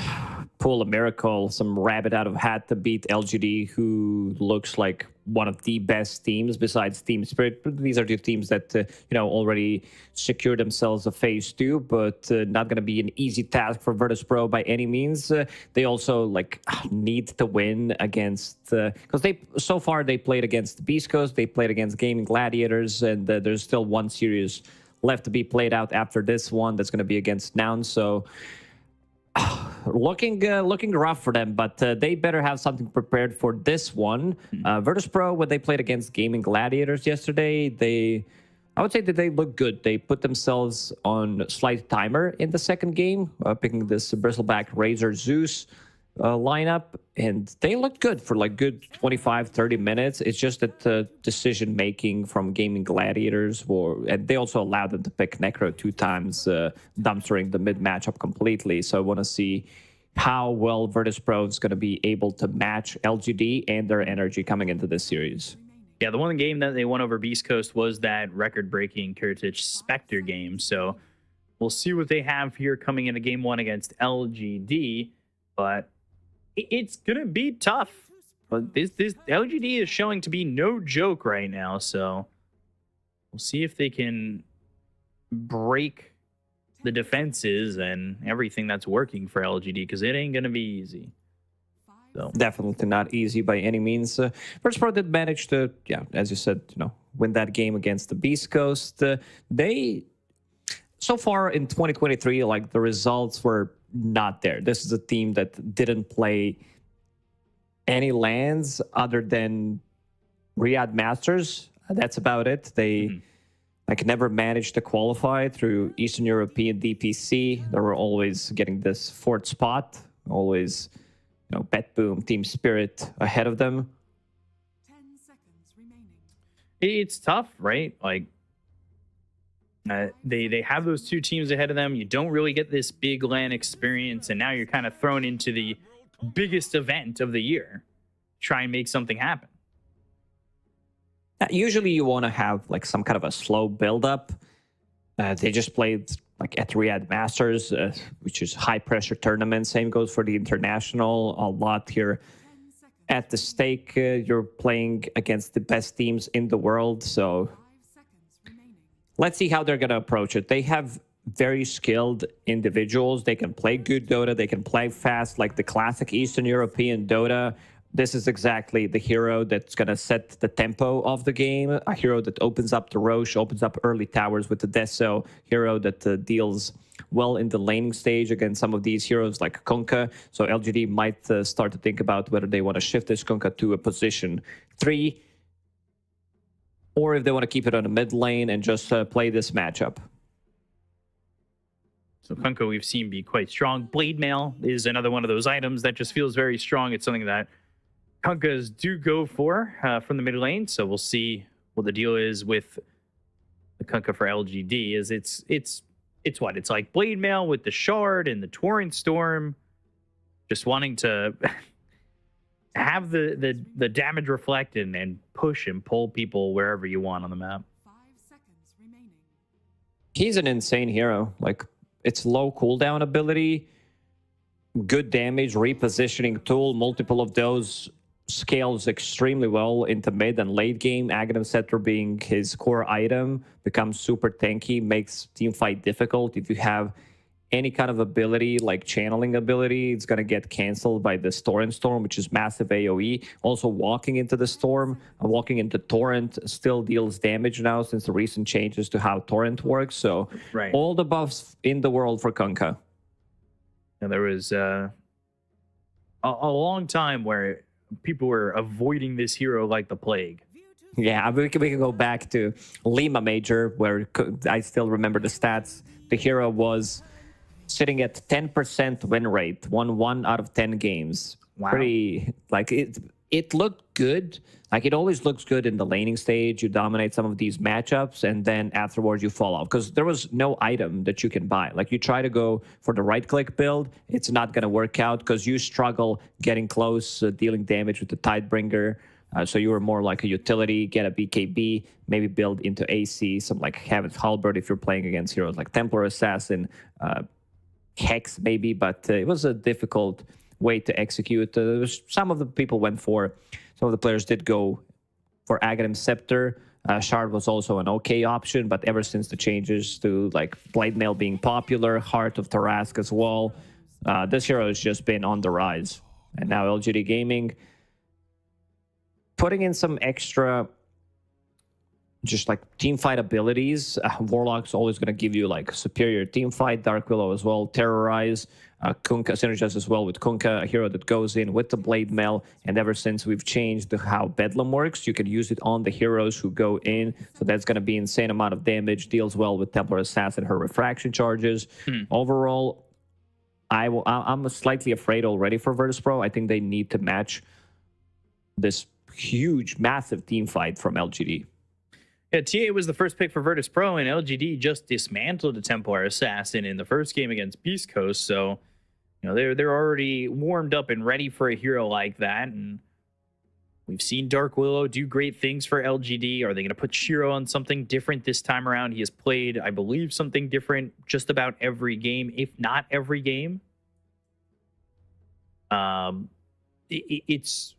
pull a miracle, some rabbit out of hat to beat LGD, who looks like one of the best teams besides Team Spirit. These are 2 teams that, already secured themselves a phase 2, but not going to be an easy task for Virtus.pro by any means. They also need to win against, because so far they played against Beastcoast, they played against Gaimin Gladiators, and there's still 1 series left to be played out after this one. That's going to be against Nouns. So looking rough for them, but they better have something prepared for this one. Virtus.pro, when they played against Gaimin Gladiators yesterday, I would say that they look good. They put themselves on slight timer in the second game, picking this bristleback Razor Zeus lineup, and they looked good for good 25-30 minutes. It's just that decision making from Gaimin Gladiators and they also allowed them to pick Necro 2 times, dumpstering the mid matchup completely. So I want to see how well Virtus.pro is going to be able to match LGD and their energy coming into this series. Yeah, the one game that they won over Beastcoast was that record-breaking Kiritich Spectre game. So we'll see what they have here coming into game 1 against LGD, but it's gonna be tough. But this LGD is showing to be no joke right now, so we'll see if they can break the defenses and everything that's working for LGD, because it ain't gonna be easy. So definitely not easy by any means. Virtus.pro did manage to, as you said, win that game against the Beastcoast. They so far in 2023, the results were not there. This is a team that didn't play any lands other than Riyadh Masters. That's about it. They never managed to qualify through Eastern European DPC. They were always getting this 4th spot, always BetBoom Team Spirit ahead of them. 10 seconds remaining. It's tough, right? They have those 2 teams ahead of them. You don't really get this big LAN experience, and now you're kind of thrown into the biggest event of the year. Try and make something happen. Usually you want to have some kind of a slow build-up. They just played at Riyadh Masters, which is high-pressure tournament. Same goes for the international. A lot here at the stake. You're playing against the best teams in the world, so let's see how they're going to approach it. They have very skilled individuals. They can play good Dota. They can play fast, like the classic Eastern European Dota. This is exactly the hero that's going to set the tempo of the game. A hero that opens up the Roche, opens up early towers with the Deso. Hero that deals well in the laning stage against some of these heroes like Kunkka. So LGD might start to think about whether they want to shift this Kunkka to a position 3, or if they want to keep it on the mid lane and just play this matchup. So Kunkka we've seen be quite strong. Blade Mail is another one of those items that just feels very strong. It's something that Kunkkas do go for from the mid lane. So we'll see what the deal is with the Kunkka for LGD. Is it's what? It's like Blade Mail with the Shard and the Torrent Storm. Just wanting to have the damage reflect and push and pull people wherever you want on the map. 5 seconds remaining. He's an insane hero. It's low cooldown ability, good damage, repositioning tool. Multiple of those scales extremely well into mid and late game. Aghanim Scepter being his core item becomes super tanky, makes team fight difficult. If you have any kind of ability like channeling ability, it's going to get canceled by the Torrent Storm, which is massive AoE. Also, walking into the Storm, walking into Torrent still deals damage now since the recent changes to how Torrent works. So all the buffs in the world for Kunkka. And there was a long time where people were avoiding this hero like the plague. Yeah, we can go back to Lima Major, where I still remember the stats. The hero was sitting at 10% win rate, won 1 out of 10 games. Wow. Pretty, like, it looked good. Like, it always looks good in the laning stage. You dominate some of these matchups, and then afterwards you fall off. Because there was no item that you can buy. Like, you try to go for the right-click build, it's not going to work out because you struggle getting close, dealing damage with the Tidebringer. So you were more like a utility, get a BKB, maybe build into AC, some like Heaven's Halberd if you're playing against heroes like Templar Assassin, Hex maybe, but it was a difficult way to execute. Some of the people went for, some of the players did go for Aghanim Scepter. Shard was also an okay option, but ever since the changes to like Blade Mail being popular, Heart of Tarask as well, this hero has just been on the rise. And now LGD Gaming putting in some extra just like team fight abilities. Warlock's always going to give you like superior team fight. Dark Willow as well. Terrorize. Kunkka synergizes as well with Kunkka, a hero that goes in with the Blade Mail. And ever since we've changed how Bedlam works, you can use it on the heroes who go in. So that's going to be insane amount of damage. Deals well with Templar Assassin, her refraction charges. Overall, I'm slightly afraid already for Virtus.pro. I think they need to match this huge, massive team fight from LGD. Yeah, TA was the first pick for Virtus.pro, and LGD just dismantled the Templar Assassin in the first game against Beastcoast. So, you know, they're already warmed up and ready for a hero like that. And we've seen Dark Willow do great things for LGD. Are they going to put Shiro on something different this time around? He has played, I believe, something different just about every game, if not every game. It's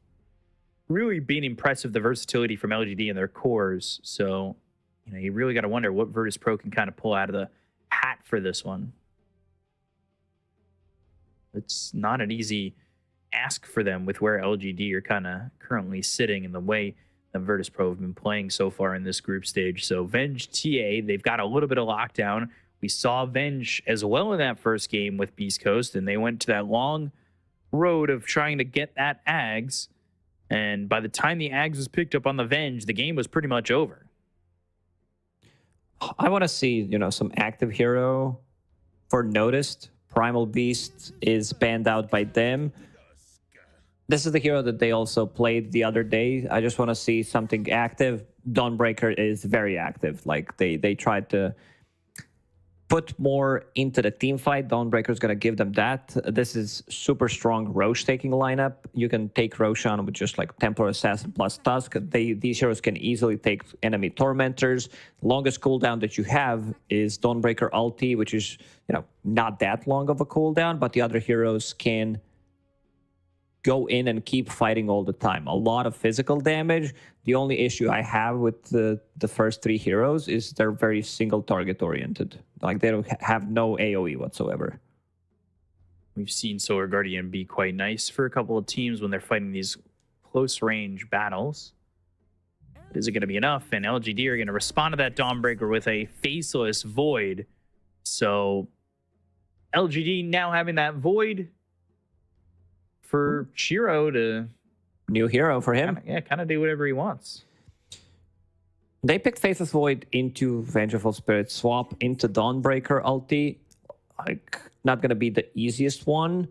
really been impressive, the versatility from LGD and their cores. So, you know, you really got to wonder what Virtus.pro can kind of pull out of the hat for this one. It's not an easy ask for them with where LGD are kind of currently sitting in the way that Virtus.pro have been playing so far in this group stage. So Venge TA, they've got a little bit of lockdown. We saw Venge as well in that first game with Beastcoast, and they went to that long road of trying to get that Ags. And by the time the Ags was picked up on the Venge, the game was pretty much over. I want to see, you know, some active hero for Noticed. Primal Beast is banned out by them. This is the hero that they also played the other day. I just want to see something active. Dawnbreaker is very active. Like, they tried to put more into the team fight. Dawnbreaker is going to give them that. This is super strong Roche taking lineup. You can take Roche on with just like Templar Assassin plus Tusk. These heroes can easily take enemy Tormentors. Longest cooldown that you have is Dawnbreaker ulti, which is, you know, not that long of a cooldown, but the other heroes can go in and keep fighting all the time. A lot of physical damage. The only issue I have with the first three heroes is they're very single target oriented. Like, they don't have no AoE whatsoever. We've seen Solar Guardian be quite nice for a couple of teams when they're fighting these close range battles. But is it going to be enough? And LGD are going to respond to that Dawnbreaker with a Faceless Void. So LGD now having that Void for Shiro to... New hero for him. Kind of do whatever he wants. They picked Faceless Void into Vengeful Spirit, swap into Dawnbreaker ulti. Like, not going to be the easiest one,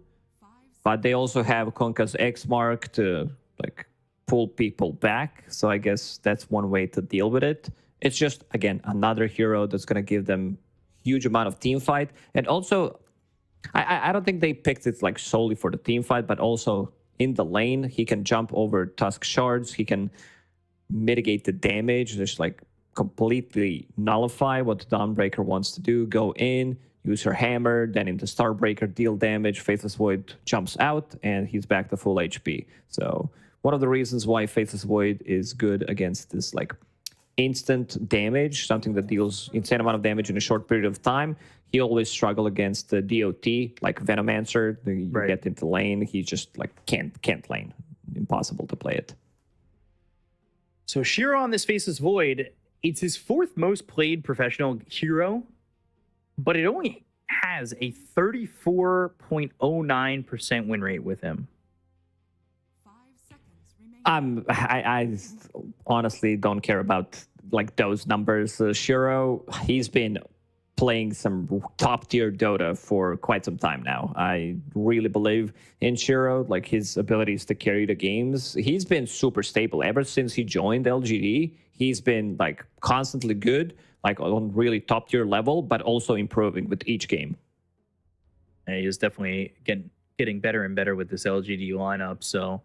but they also have Kunkka's X Mark to like pull people back. So I guess that's one way to deal with it. It's just, again, another hero that's going to give them huge amount of team fight. And also, I don't think they picked it like solely for the team fight, but also in the lane, he can jump over Tusk Shards. He can mitigate the damage, just like completely nullify what the Dawnbreaker wants to do. Go in, use her hammer, then into Starbreaker, deal damage. Faceless Void jumps out, and he's back to full HP. So one of the reasons why Faceless Void is good against this like instant damage, something that deals insane amount of damage in a short period of time. He always struggle against the DOT, like Venomancer. You get into lane, he just like can't lane. Impossible to play it. So Shiro on this Faceless Void, it's his fourth most played professional hero, but it only has a 34.09% win rate with him. I honestly don't care about like those numbers. Shiro, he's been playing some top tier Dota for quite some time now. I really believe in Shiro, like his abilities to carry the games. He's been super stable ever since he joined LGD. He's been like constantly good, like on really top tier level, but also improving with each game. And he is definitely getting better and better with this LGD lineup. So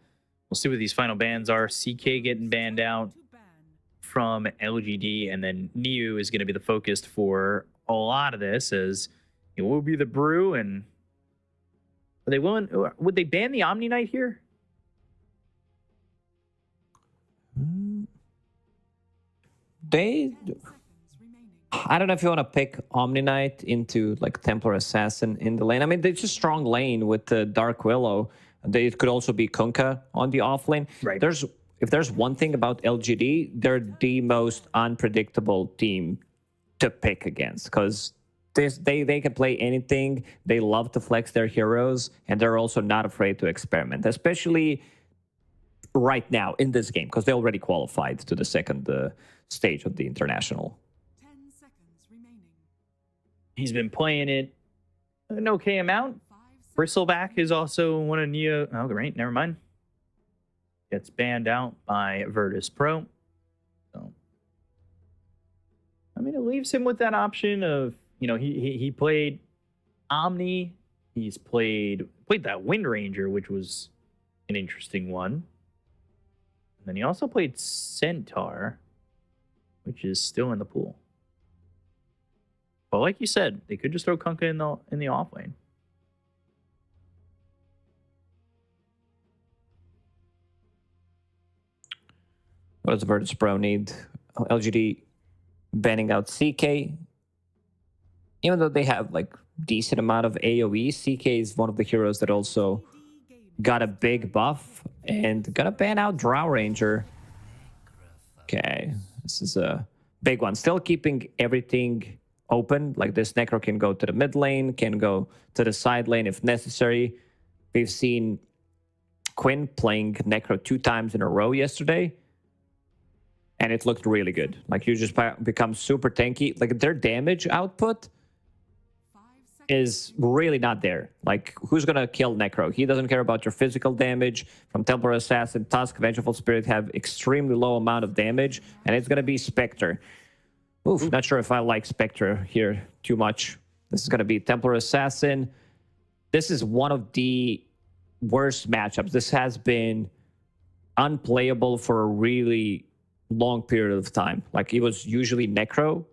we'll see what these final bans are. CK getting banned out from LGD, and then Niu is going to be the focus for a lot of this, as it will be the Brew. And are they willing? Would they ban the Omni Knight here? I don't know if you want to pick Omni Knight into like Templar Assassin in the lane. I mean, it's a strong lane with the Dark Willow. It could also be Kunkka on the off lane. Right. If there's one thing about LGD, they're the most unpredictable team to pick against, because they can play anything. They love to flex their heroes, and they're also not afraid to experiment, especially right now in this game, because they already qualified to the second stage of the international. 10 seconds remaining. He's been playing it an okay amount. Bristleback is also one of Neo. Oh, great. Never mind. Gets banned out by Virtus.pro. So, I mean, it leaves him with that option of, you know, he played Omni. He's played that Wind Ranger, which was an interesting one. And then he also played Centaur, which is still in the pool. But like you said, they could just throw Kunkka in the off lane. What does Virtus.pro need? LGD banning out CK. Even though they have like decent amount of AoE, CK is one of the heroes that also got a big buff and gonna ban out Drow Ranger. Okay, this is a big one. Still keeping everything open. Like this Necro can go to the mid lane, can go to the side lane if necessary. We've seen Quinn playing Necro 2 times in a row yesterday, and it looked really good. Like you just become super tanky. Like their damage output is really not there. Like who's gonna kill Necro? He doesn't care about your physical damage. From Templar Assassin, Tusk, Vengeful Spirit have extremely low amount of damage, and it's gonna be Spectre. Oof, not sure if I like Spectre here too much. This is gonna be Templar Assassin. This is one of the worst matchups. This has been unplayable for a really long period of time. Like it was usually Necro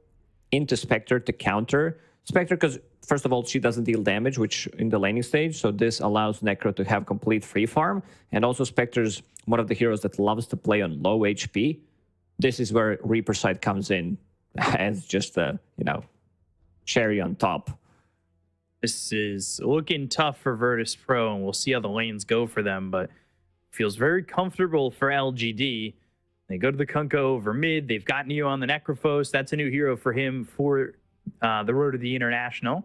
into Spectre to counter Spectre, because first of all, she doesn't deal damage, which in the laning stage, so this allows Necro to have complete free farm. And also Spectre's one of the heroes that loves to play on low HP. This is where Reaper side comes in as just a, you know, cherry on top. This is looking tough for Virtus.pro, and we'll see how the lanes go for them, but feels very comfortable for LGD. They go to the Kunkka over mid. They've got Neo on the Necrophos. That's a new hero for him for the road to the international.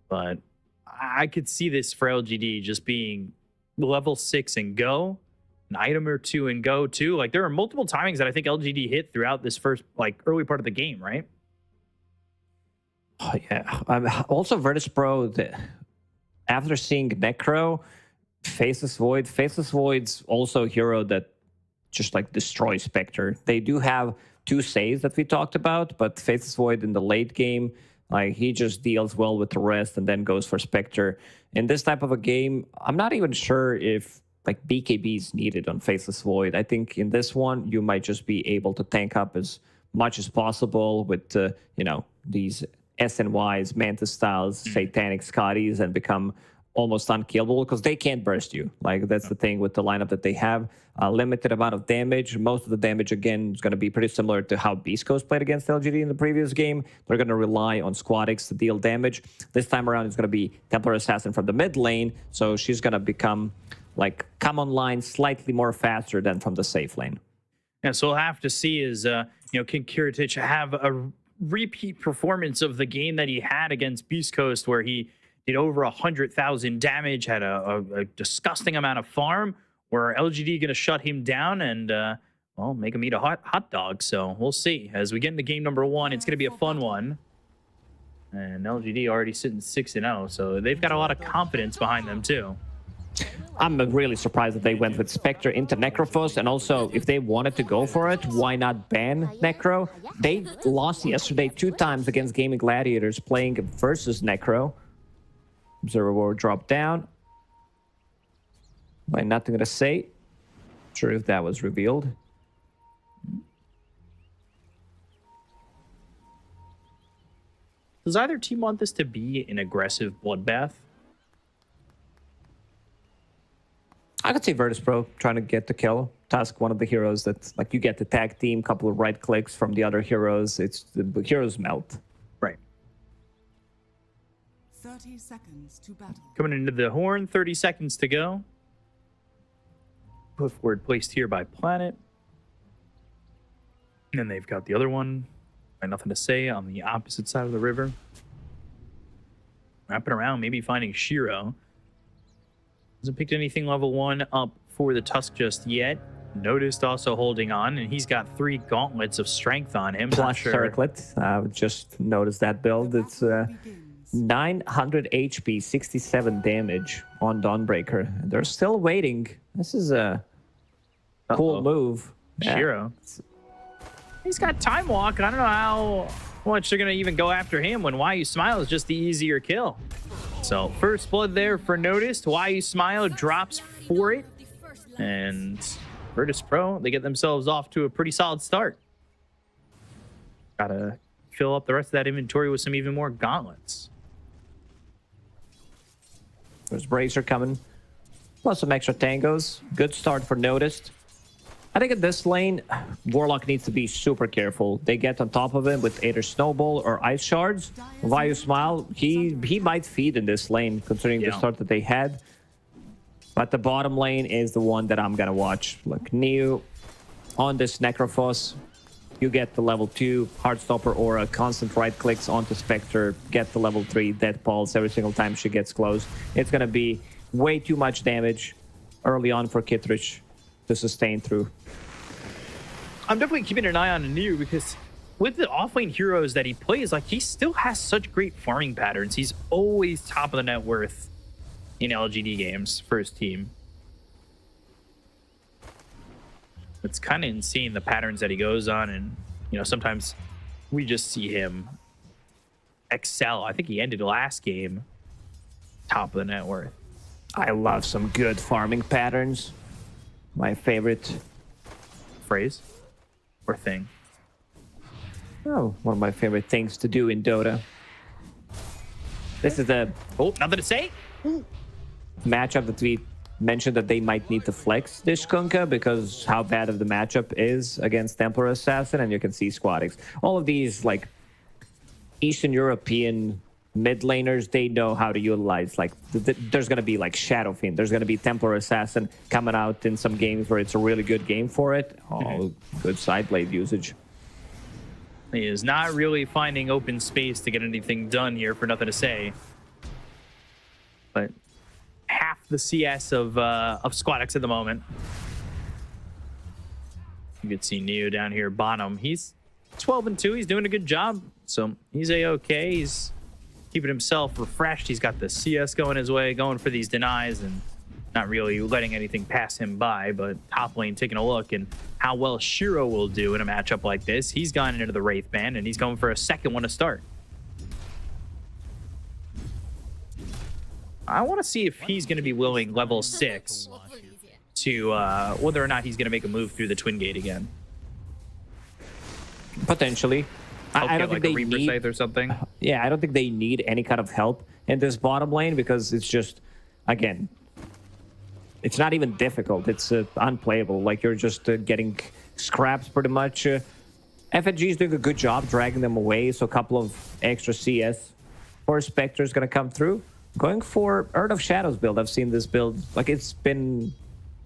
But I could see this for LGD just being level 6 and go, an item or 2 and go too. Like there are multiple timings that I think LGD hit throughout this first like early part of the game, right? Oh, yeah. Also Virtus.pro, after seeing Necro, Faceless Void's also a hero that just like destroys Spectre. They do have 2 saves that we talked about, but Faceless Void in the late game, like he just deals well with the rest and then goes for Spectre. In this type of a game, I'm not even sure if like BKB is needed on Faceless Void. I think in this one, you might just be able to tank up as much as possible with, you know, these SNYs, Mantis Styles, Satanic Scotties, and become almost unkillable because they can't burst you. Like that's the thing with the lineup that they have. A limited amount of damage. Most of the damage, again, is going to be pretty similar to how Beastcoast played against LGD in the previous game. They're going to rely on Squadix to deal damage. This time around, it's going to be Templar Assassin from the mid lane, so she's going to become, like, come online slightly more faster than from the safe lane. Yeah, so we'll have to see is, you know, can Kiritich have a repeat performance of the game that he had against Beastcoast, where he did over 100,000 damage, had a disgusting amount of farm, were LGD going to shut him down and, well, make him eat a hot dog? So we'll see. As we get into game number 1, it's going to be a fun one. And LGD already sitting 6-0, so they've got a lot of confidence behind them, too. I'm really surprised that they went with Spectre into Necrophos, and also if they wanted to go for it, why not ban Necro? They lost yesterday 2 times against Gaimin Gladiators playing versus Necro. Observer dropped down. Well, nothing to say. Not sure if that was revealed. Does either team want this to be an aggressive bloodbath? I could say Virtus.pro trying to get the kill. Tusk, one of the heroes that's like you get the tag team, couple of right clicks from the other heroes. It's the heroes melt. Right. 30 seconds to battle. Coming into the horn, 30 seconds to go. Cliff word placed here by Planet. And then they've got the other one. Nothing to say on the opposite side of the river. Wrapping around, maybe finding Shiro. Hasn't picked anything level 1 up for the Tusk just yet. Noticed also holding on, and he's got 3 gauntlets of strength on him. Plus circlet. Just noticed that build. It's 900 HP, 67 damage on Dawnbreaker. They're still waiting. This is a cool move. Shiro. He's got Time Walk. I don't know how much they're going to even go after him when Why You Smile is just the easier kill. So first blood there for Noticed. Why You Smile drops for it. And Virtus.pro, they get themselves off to a pretty solid start. Got to fill up the rest of that inventory with some even more gauntlets. There's Bracer coming. Plus some extra tangos. Good start for Noticed. I think in this lane, Warlock needs to be super careful. They get on top of him with either Snowball or Ice Shards. Vayu Smile, he might feed in this lane, considering the start that they had. But the bottom lane is the one that I'm going to watch. Look, Neo on this Necrophos. You get the level 2 Heartstopper Aura, constant right clicks onto Spectre, get the level 3 Death Pulse every single time she gets close. It's going to be way too much damage early on for Kittredge to sustain through. I'm definitely keeping an eye on Neo because with the offlane heroes that he plays, like he still has such great farming patterns. He's always top of the net worth in LGD games for his team. It's kind of insane the patterns that he goes on, and you know, sometimes we just see him excel. I think he ended last game top of the net worth. I love some good farming patterns. My favorite phrase or thing. Oh, one of my favorite things to do in Dota. This is the nothing to say. Matchup that we mentioned that they might need to flex this Kunkka because how bad of the matchup is against Templar Assassin, and you can see Squadix. All of these like Eastern European mid laners, they know how to utilize, like there's going to be like Shadow Fiend, there's going to be Templar Assassin coming out in some games where it's a really good game for it. Good side blade usage. He is not really finding open space to get anything done here for nothing to say. But half the CS of Squadix at the moment. You could see Neo down here bottom. He's 12-2. He's doing a good job. So he's A-okay. He's keeping himself refreshed. He's got the CS going his way, going for these denies and not really letting anything pass him by. But top lane taking a look and how well Shiro will do in a matchup like this. He's gone into the Wraith Band and he's going for a second one to start. I want to see if he's going to be willing level 6 to whether or not he's going to make a move through the Twin Gate again. Potentially. I don't think they need Scythe or something. Yeah, I don't think they need any kind of help in this bottom lane because it's just, again, it's not even difficult. It's unplayable. Like you're just getting scraps pretty much. FNG is doing a good job dragging them away, so a couple of extra CS for Spectre is going to come through. Going for Earth of Shadows build. I've seen this build. Like it's been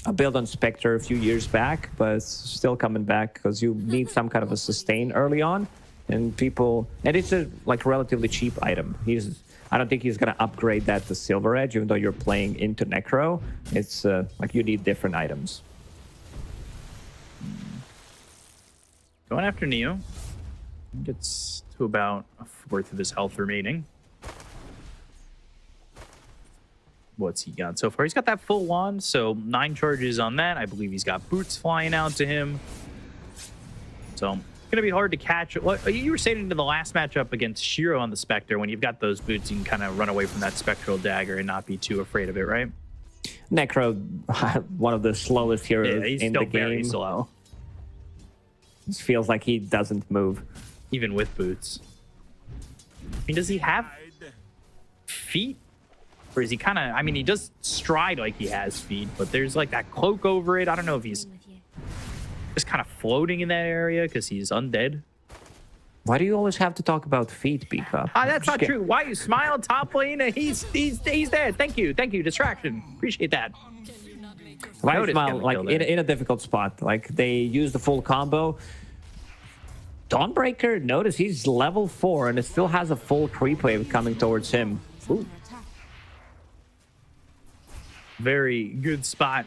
a build on Spectre a few years back, but it's still coming back because you need some kind of a sustain early on. And people, and it's a like relatively cheap item. He's I don't think he's going to upgrade that to Silver Edge, even though you're playing into Necro. It's like you need different items. Going after Neo. Gets to about a fourth of his health remaining. What's he got so far? He's got that full wand, so 9 charges on that. I believe he's got boots flying out to him. So it's gonna be hard to catch. What you were saying in the last matchup against Shiro on the Spectre, when you've got those boots, you can kind of run away from that spectral dagger and not be too afraid of it, right? Necro, one of the slowest heroes he's in still the game. very slow, It feels like he doesn't move. even with boots. I mean, does he have feet? Or is he kind of, I mean, he does stride like he has feet, but there's like that cloak over it. I don't know if he's just kind of floating in that area because he's undead. Why do you always have to talk about feet, Beakup? That's not true. Why you smile top lane? He's dead. Thank you. Distraction. Appreciate that. Why Notice smile him like kill there. in a difficult spot? Like they use the full combo. Dawnbreaker, notice he's level 4 and it still has a full creep wave coming towards him. Under attack. Very good spot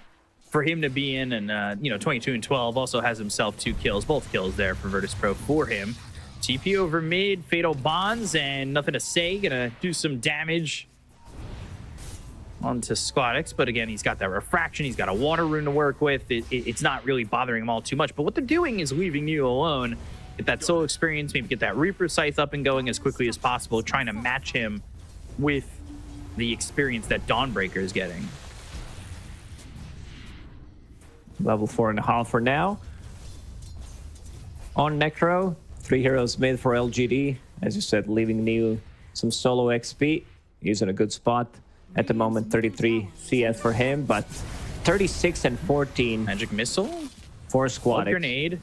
for him to be in, and 22 and 12 also has himself 2 kills, both kills there for Virtus.pro for him. TP over mid, fatal bonds, and nothing to say. Gonna do some damage onto Squadix, but again, he's got that refraction, he's got a water rune to work with. It's not really bothering him all too much, but what they're doing is leaving Neo alone. Get that soul experience, maybe get that Reaper Scythe up and going as quickly as possible, trying to match him with the experience that Dawnbreaker is getting. Level 4.5 for now. On Necro, 3 heroes mid for LGD. As you said, leaving Neo some solo XP. He's in a good spot. At the moment, 33 CS for him, but 36 and 14 Magic Missile, for Squad Squadix. Grenade.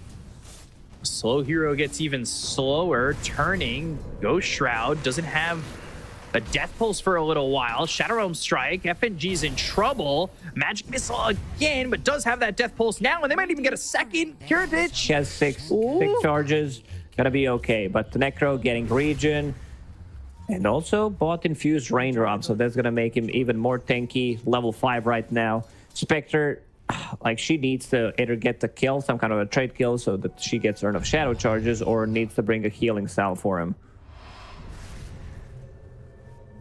Slow hero gets even slower, turning. Ghost Shroud doesn't have a Death Pulse for a little while. Shadow Realm Strike. FNG's in trouble. Magic Missile again, but does have that Death Pulse now, and they might even get a second. Kiritich. She has 6 Ooh. charges. Gonna be okay, but the Necro getting regen. And also bought Infused Raindrop, so that's gonna make him even more tanky. Level 5 right now. Spectre, like she needs to either get the kill, some kind of a trade kill, so that she gets Urn of Shadow charges, or needs to bring a healing salve for him.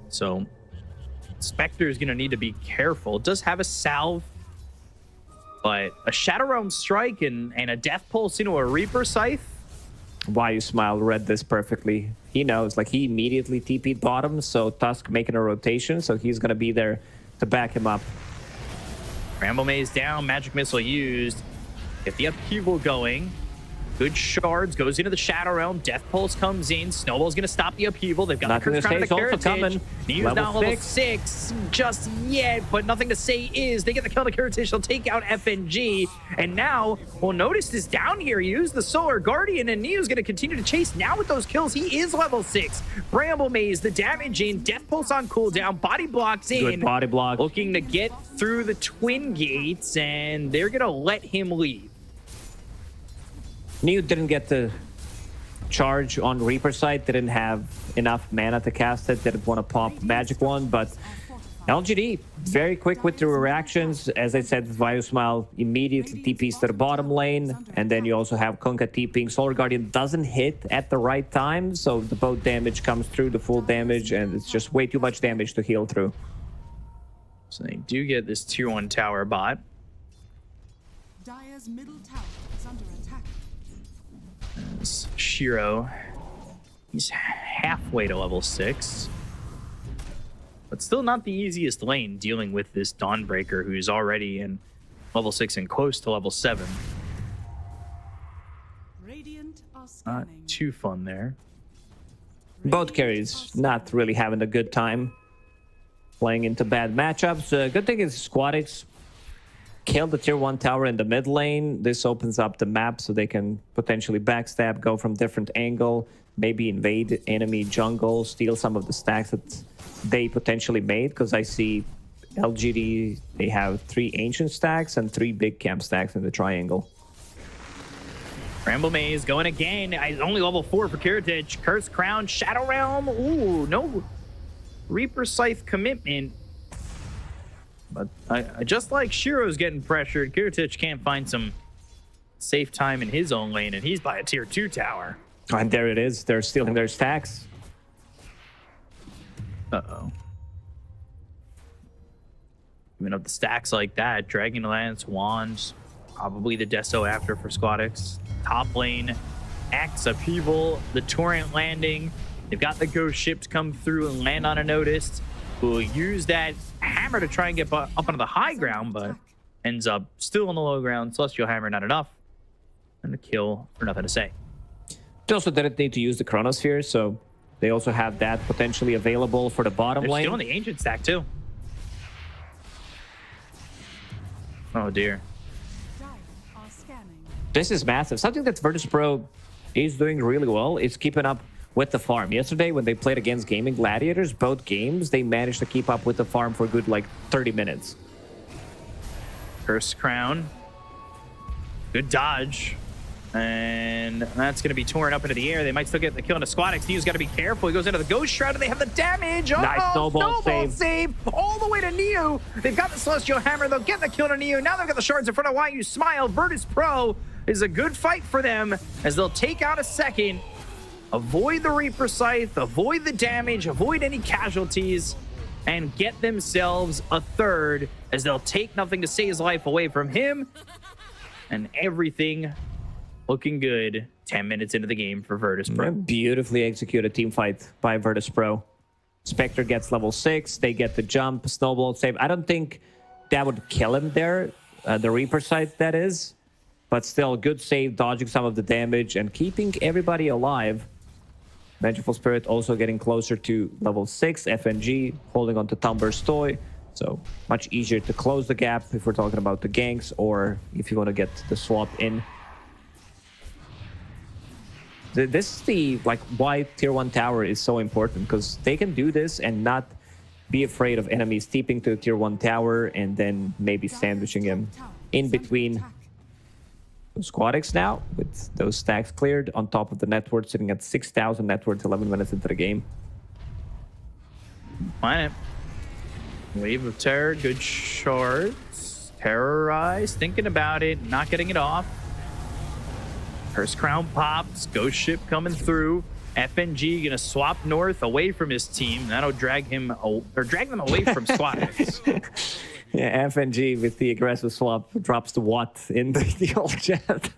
So Spectre is going to need to be careful. Does have a salve, but a Shadow Realm Strike and a Death Pulse into a Reaper Scythe. Why you smile read this perfectly. He knows, like he immediately TP'd bottom, so Tusk making a rotation, so he's gonna be there to back him up. Ramble Maze down, Magic Missile used. Get the upheaval going. Good shards, goes into the Shadow Realm. Death Pulse comes in. Snowball's going to stop the upheaval. They've got Nothing the to Curse Crown say, of the it's also Kiritich. coming. Neo's Level not level 6. 6 just yet, but nothing to say is they get the kill to Kiritich. They'll take out FNG. And now, well, notice this down here. He used the Solar Guardian, and Neo's going to continue to chase. Now with those kills, he is level 6. Bramble Maze, the damage in. Death Pulse on cooldown. Body blocks in. Good body block. Looking to get through the Twin Gates, and they're going to let him leave. Neo didn't get the charge on Reaper side, didn't have enough mana to cast it, didn't want to pop Magic Wand, but LGD, very quick with the reactions. As I said, Viosmile immediately TPs to the bottom lane, and then you also have Kunkka TPing. Solar Guardian doesn't hit at the right time, so the boat damage comes through, the full damage, and it's just way too much damage to heal through. So they do get this tier 1 tower bot. Dire's middle tower is under attack. As Shiro, he's halfway to level 6. But still not the easiest lane dealing with this Dawnbreaker, who's already in level 6 and close to level 7. Radiant are Not scanning. too fun there. Both carries not really having a good time playing into bad matchups. Good thing is Squadix killed the tier 1 tower in the mid lane. This opens up the map so they can potentially backstab, go from different angle, maybe invade enemy jungle, steal some of the stacks that they potentially made, because I see LGD, they have 3 ancient stacks and 3 big camp stacks in the triangle. Ramble Maze going again. Only level 4 for Kiritich. Curse Crown, Shadow Realm. Ooh, no Reaper Scythe commitment. But I just like Shiro's getting pressured, Kirtich can't find some safe time in his own lane, and he's by a tier 2 tower. And there it is. They're stealing their stacks. Uh-oh. Giving up the stacks like that. Dragon Lance, Wands, probably the Deso after for Squadix. Top lane, X, Upheaval, the Torrent landing. They've got the ghost ships come through and land on a notice. Will use that hammer to try and get up onto the high ground, but ends up still on the low ground. Celestial Hammer not enough. And a kill for nothing to say. They also didn't need to use the Chronosphere, so they also have that potentially available for the bottom They're lane. still on the Ancient stack too. Oh dear. Dire are scanning. This is massive. Something that Virtus.pro is doing really well is keeping up with the farm. Yesterday, when they played against Gaimin Gladiators, both games, they managed to keep up with the farm for a good, like, 30 minutes. First crown. Good dodge. And that's going to be torn up into the air. They might still get the kill into Squadix. Neo's got to be careful. He goes into the Ghost Shroud, and they have the damage. Nice snowball save all the way to Neo. They've got the Celestial Hammer. They'll get the kill to Neo. Now they've got the shards in front of Why You Smile. Virtus.pro is a good fight for them as they'll take out a second. Avoid the Reaper Scythe, avoid the damage, avoid any casualties, and get themselves a third as they'll take nothing to say his life away from him. And everything looking good 10 minutes into the game for Virtus.pro. Beautifully executed team fight by Virtus.pro. Spectre gets level 6, they get the jump, snowball save. I don't think that would kill him there, the Reaper Scythe that is, but still good save, dodging some of the damage and keeping everybody alive. Vengeful Spirit also getting closer to level 6. FNG holding on to Tumber's Toy. So much easier to close the gap if we're talking about the ganks or if you want to get the swap in. This is the why tier 1 tower is so important, because they can do this and not be afraid of enemies steeping to the tier 1 tower and then maybe sandwiching him in between. Squadix now, with those stacks cleared, on top of the net worth, sitting at 6,000 net worth 11 minutes into the game. Fine it. Wave of Terror, good shards. Terrorize, thinking about it, not getting it off. First crown pops, ghost ship coming through. FNG gonna swap north away from his team. That'll drag him or drag them away from Squadix. Yeah, FNG with the aggressive swap drops the Watt in the old chat.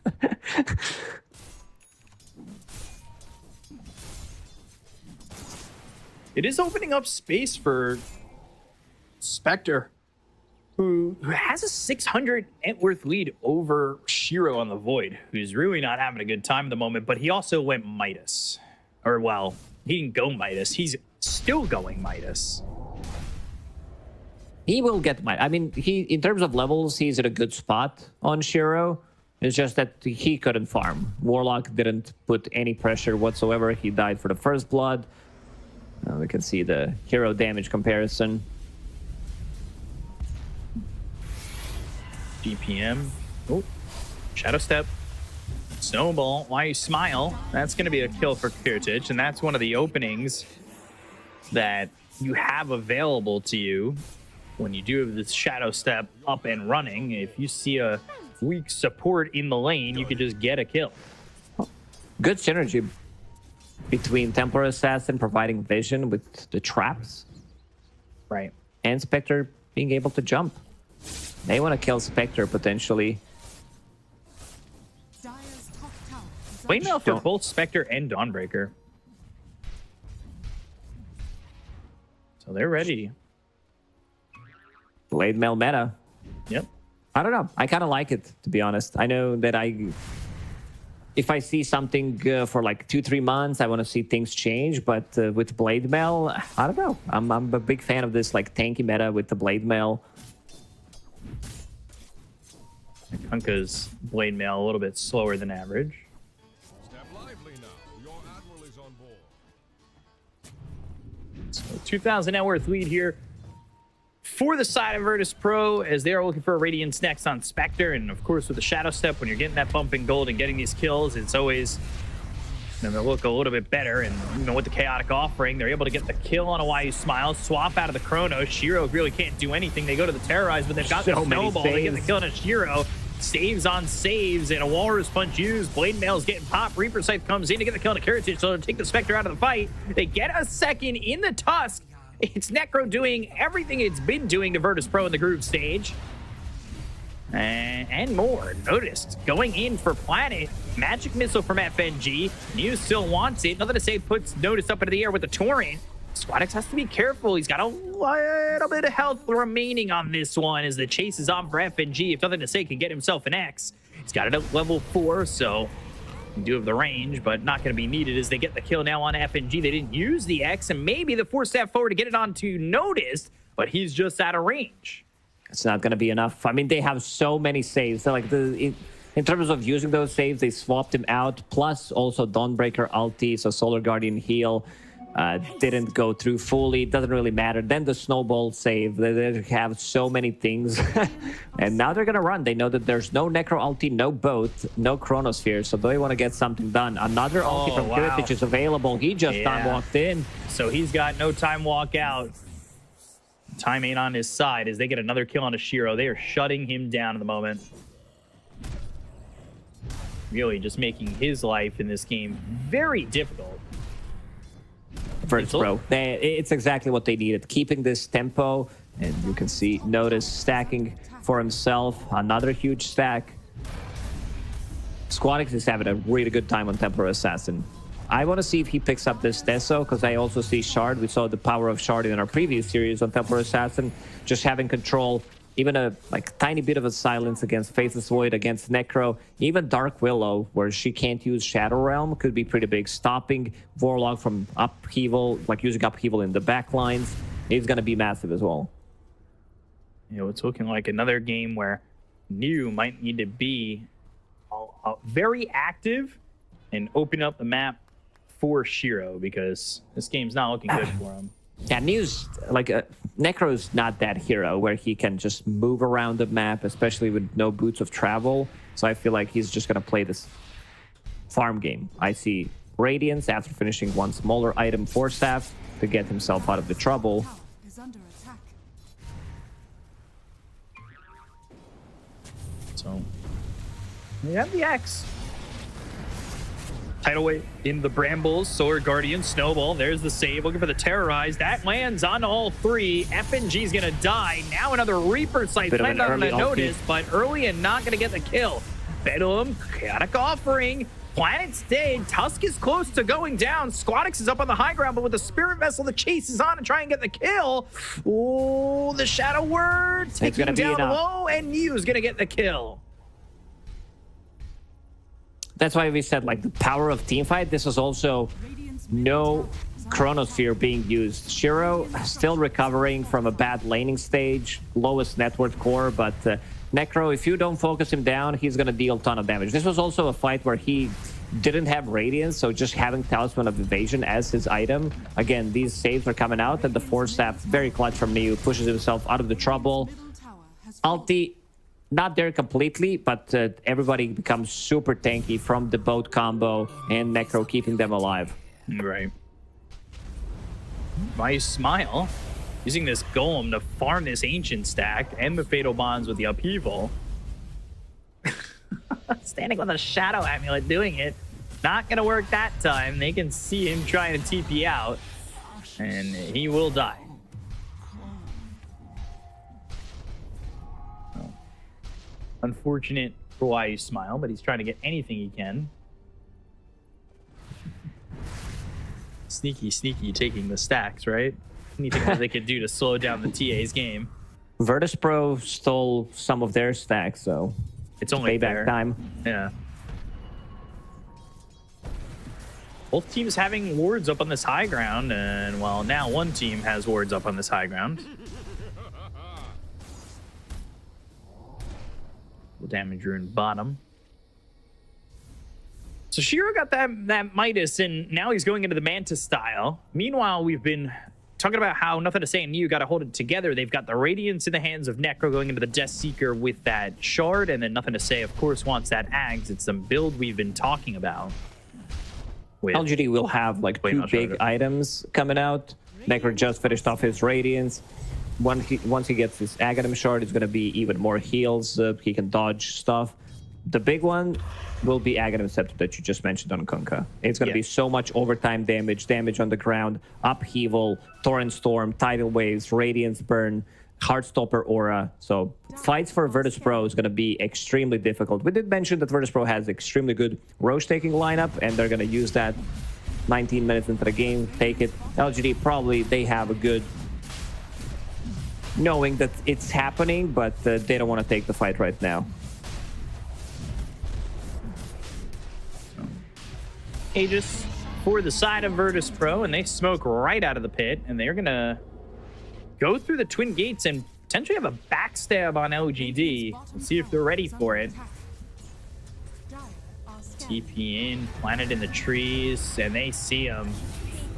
It is opening up space for Spectre, who has a 600 net worth lead over Shiro on the Void, who's really not having a good time at the moment, but he also went Midas. Or, well, he didn't go Midas. He's still going Midas. He will get I mean, in terms of levels, he's at a good spot on Shiro. It's just that he couldn't farm. Warlock didn't put any pressure whatsoever. He died for the first blood. We can see the hero damage comparison. DPM. Oh, Shadow Step. Snowball. Why you smile? That's going to be a kill for Kirtich, and that's one of the openings that you have available to you when you do have this Shadow Step up and running. If you see a weak support in the lane, you can just get a kill. Good synergy between Templar Assassin providing vision with the traps. Right. And Spectre being able to jump. They want to kill Spectre potentially. Dire's top tower is Wait now for Don't- both Spectre and Dawnbreaker. So they're ready. Blade Mail meta. Yep. I don't know. I kind of like it, to be honest. I know that if I see something for like 2-3 months, I want to see things change. But with Blade Mail, I don't know. I'm a big fan of this like tanky meta with the Blade Mail. Kunka's Blade Mail a little bit slower than average. Step lively now. Your admiral is on board. So 2,000 net worth lead here for the side of Virtus.pro as they are looking for a Radiance next on Spectre. And of course, with the Shadow Step, when you're getting that bump in gold and getting these kills, it's always And they look a little bit better, and with the chaotic offering, they're able to get the kill on a YU Smile, swap out of the Chrono. Shiro really can't do anything. They go to the Terrorize, but they've got the Snowball. They get the kill on a Shiro. Saves on saves, and a Walrus Punch used. Blade Mail's getting popped. Reaper Scythe comes in to get the kill on a Karatage, so they'll take the Spectre out of the fight. They get a second in the Tusk. It's Necro doing everything it's been doing to Virtus.pro in the group stage. And more. Noticed going in for Planet. Magic Missile from FNG. News still wants it. Nothing to say, puts Notice up into the air with the Torrent. Squadix has to be careful. He's got a little bit of health remaining on this one as the chase is on for FNG. If Nothing to Say can get himself an X. He's got it at level 4, so he do have the range, but not going to be needed as they get the kill now on FNG. They didn't use the X, and maybe the 4-step forward to get it onto Noticed, but he's just out of range. It's not going to be enough. I mean, they have so many saves. They're like in terms of using those saves, they swapped him out. Plus, also Dawnbreaker ulti, so Solar Guardian heal didn't go through fully. Doesn't really matter. Then the Snowball save. They have so many things. And now they're going to run. They know that there's no Necro ulti, no boat, no Chronosphere. So they want to get something done. Another ulti from Kiritich is available. He just time walked in. So he's got no time walk out. Time ain't on his side as they get another kill on a Shiro. They are shutting him down at the moment. Really just making his life in this game very difficult. Virtus.pro. It's exactly what they needed. Keeping this tempo, and you can see Notice stacking for himself. Another huge stack. Squadix is having a really good time on Templar Assassin. I want to see if he picks up this Teso, because I also see Shard. We saw the power of Shard in our previous series on Templar Assassin. Just having control, even a tiny bit of a silence against Faceless Void, against Necro. Even Dark Willow, where she can't use Shadow Realm, could be pretty big. Stopping Warlock from upheaval, using upheaval in the back lines, is going to be massive as well. It's looking like another game where New might need to be very active and open up the map for Shiro, because this game's not looking good for him. Yeah, News, Necro's not that hero where he can just move around the map, especially with no boots of travel. So I feel like he's just going to play this farm game. I see Radiance after finishing one smaller item for Staff to get himself out of the trouble. Is under attack. So, we have the X. Tidal Wave in the Brambles, Solar Guardian, Snowball. There's the save. Looking for the Terrorize. That lands on all three. FNG's going to die. Now another Reaper Sight. Planned on the Notice, but early and not going to get the kill. Bedlam, Chaotic Offering. Planet's dead. Tusk is close to going down. Squadix is up on the high ground, but with the Spirit Vessel, the chase is on to try and get the kill. Oh, the Shadow Word taking down low, and New's going to get the kill. That's why we said, the power of teamfight. This was also no Chronosphere being used. Shiro still recovering from a bad laning stage, lowest net worth core, but Necro, if you don't focus him down, he's going to deal a ton of damage. This was also a fight where he didn't have Radiance, so just having Talisman of Evasion as his item. Again, these saves are coming out, and the 4-staff, very clutch from Niu, pushes himself out of the trouble. Ulti, not there completely, but everybody becomes super tanky from the boat combo, and Necro keeping them alive. Right. My Smile, using this Golem to farm this Ancient stack and the Fatal Bonds with the Upheaval. Standing with a Shadow Amulet doing it. Not going to work that time. They can see him trying to TP out, and he will die. Unfortunate for YU Smile, but he's trying to get anything he can. Sneaky taking the stacks, right? Anything that they could do to slow down the TA's game. Virtus.pro stole some of their stacks, so it's only payback time. Yeah. Both teams having wards up on this high ground, and well, now one team has wards up on this high ground. Damage rune bottom. So Shiro got that Midas, and now he's going into the Mantis style. Meanwhile, we've been talking about how Nothing to Say and you got to hold it together. They've got the Radiance in the hands of Necro going into the Death Seeker with that Shard, and then Nothing to Say, of course, wants that Ags. It's some build we've been talking about. with LGD will have like Wait, two I'll show big it. items coming out. Necro just finished off his Radiance. Once he gets his Aghanim Shard, it's going to be even more heals. He can dodge stuff. The big one will be Aghanim Scepter that you just mentioned on Kunkka. It's going to be so much overtime damage, damage on the ground, upheaval, Torrent Storm, Tidal Waves, Radiance Burn, Heartstopper Aura. So fights for Virtus.pro is going to be extremely difficult. We did mention that Virtus.pro has extremely good Roche taking lineup, and they're going to use that 19 minutes into the game, take it. LGD probably, they have a good knowing that it's happening, but they don't want to take the fight right now. Aegis for the side of Virtus.pro, and they smoke right out of the pit, and they're gonna go through the twin gates and potentially have a backstab on LGD. Let's see if they're ready for it. TP in, planted in the trees, and they see him.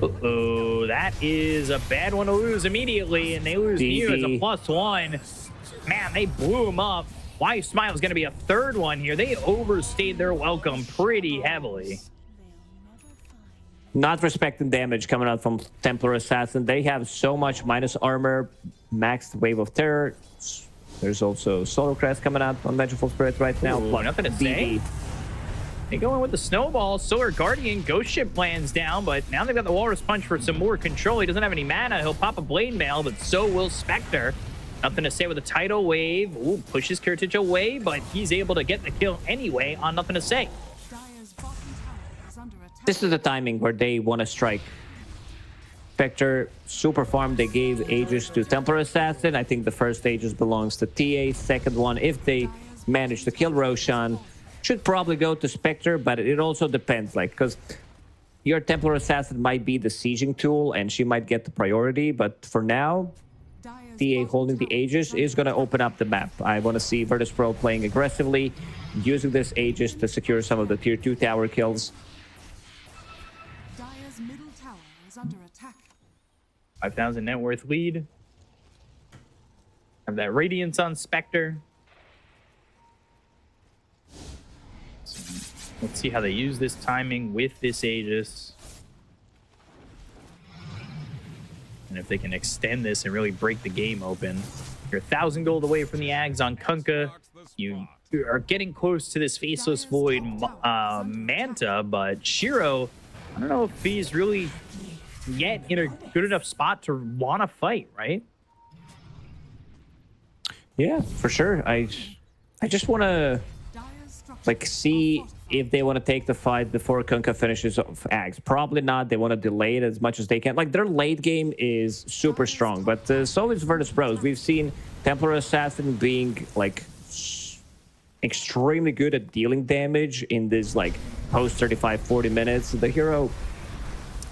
Uh-oh, that is a bad one to lose immediately, and they lose Mew as a +1. Man, they blew him up. Why Smile is going to be a third one here. They overstayed their welcome pretty heavily. Not respecting damage coming out from Templar Assassin. They have so much minus armor, maxed Wave of Terror. There's also Solar Crest coming out on Vengeful Spirit right now. Ooh, nothing to say. They go in with the snowball. Solar Guardian, Ghost Ship lands down, but now they've got the Walrus Punch for some more control. He doesn't have any mana. He'll pop a Blade Mail, but so will Spectre. Nothing to say with a Tidal Wave. Ooh, pushes Kiritich away, but he's able to get the kill anyway on Nothing to Say. This is the timing where they want to strike. Spectre, super farm, they gave Aegis to Templar Assassin. I think the first Aegis belongs to TA. Second one, if they manage to kill Roshan, should probably go to Spectre, but it also depends, like, because your Templar Assassin might be the sieging tool and she might get the priority, but for now, TA holding the Aegis is going to open up the map. I want to see Virtus.pro playing aggressively, using this Aegis to secure some of the tier 2 tower kills. Dire's middle tower is under attack. 5,000 net worth lead. Have that Radiance on Spectre. Let's see how they use this timing with this Aegis. And if they can extend this and really break the game open. You're 1,000 gold away from the Ags on Kunkka. You are getting close to this Faceless Void Manta, but Shiro, I don't know if he's really yet in a good enough spot to want to fight, right? Yeah, for sure. I just want to like see if they want to take the fight before Kunkka finishes off Ags. Probably not. They want to delay it as much as they can. Like, their late game is super strong, but so is Virtus.pro's. We've seen Templar Assassin being like extremely good at dealing damage in this like post 35-40 minutes. The hero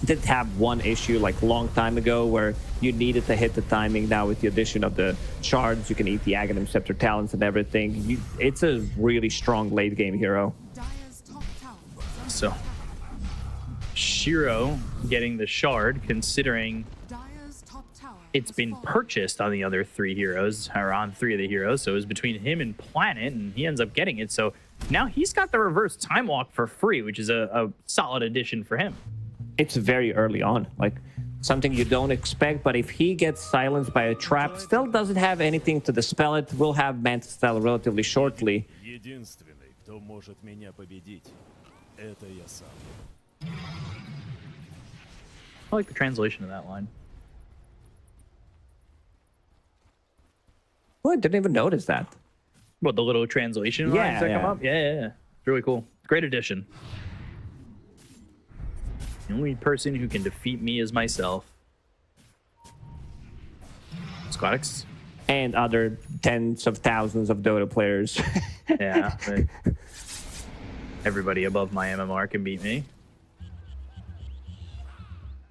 did have one issue like long time ago where you needed to hit the timing. Now with the addition of the shards, you can eat the Aghanim Scepter talents and everything. It's a really strong late game hero. So Shiro getting the shard, considering it's been purchased on the other 3 heroes, or on 3 of the heroes, so it was between him and Planet, and he ends up getting it. So now he's got the reverse time walk for free, which is a solid addition for him. It's very early on, like something you don't expect, but if he gets silenced by a trap, still doesn't have anything to dispel it, will have Manta Style relatively shortly. I like the translation of that line. Oh, I didn't even notice that. What, the little translation lines that come up? Yeah. It's really cool. Great addition. The only person who can defeat me is myself. Squadix. And other tens of thousands of Dota players. Yeah. But everybody above my MMR can beat me.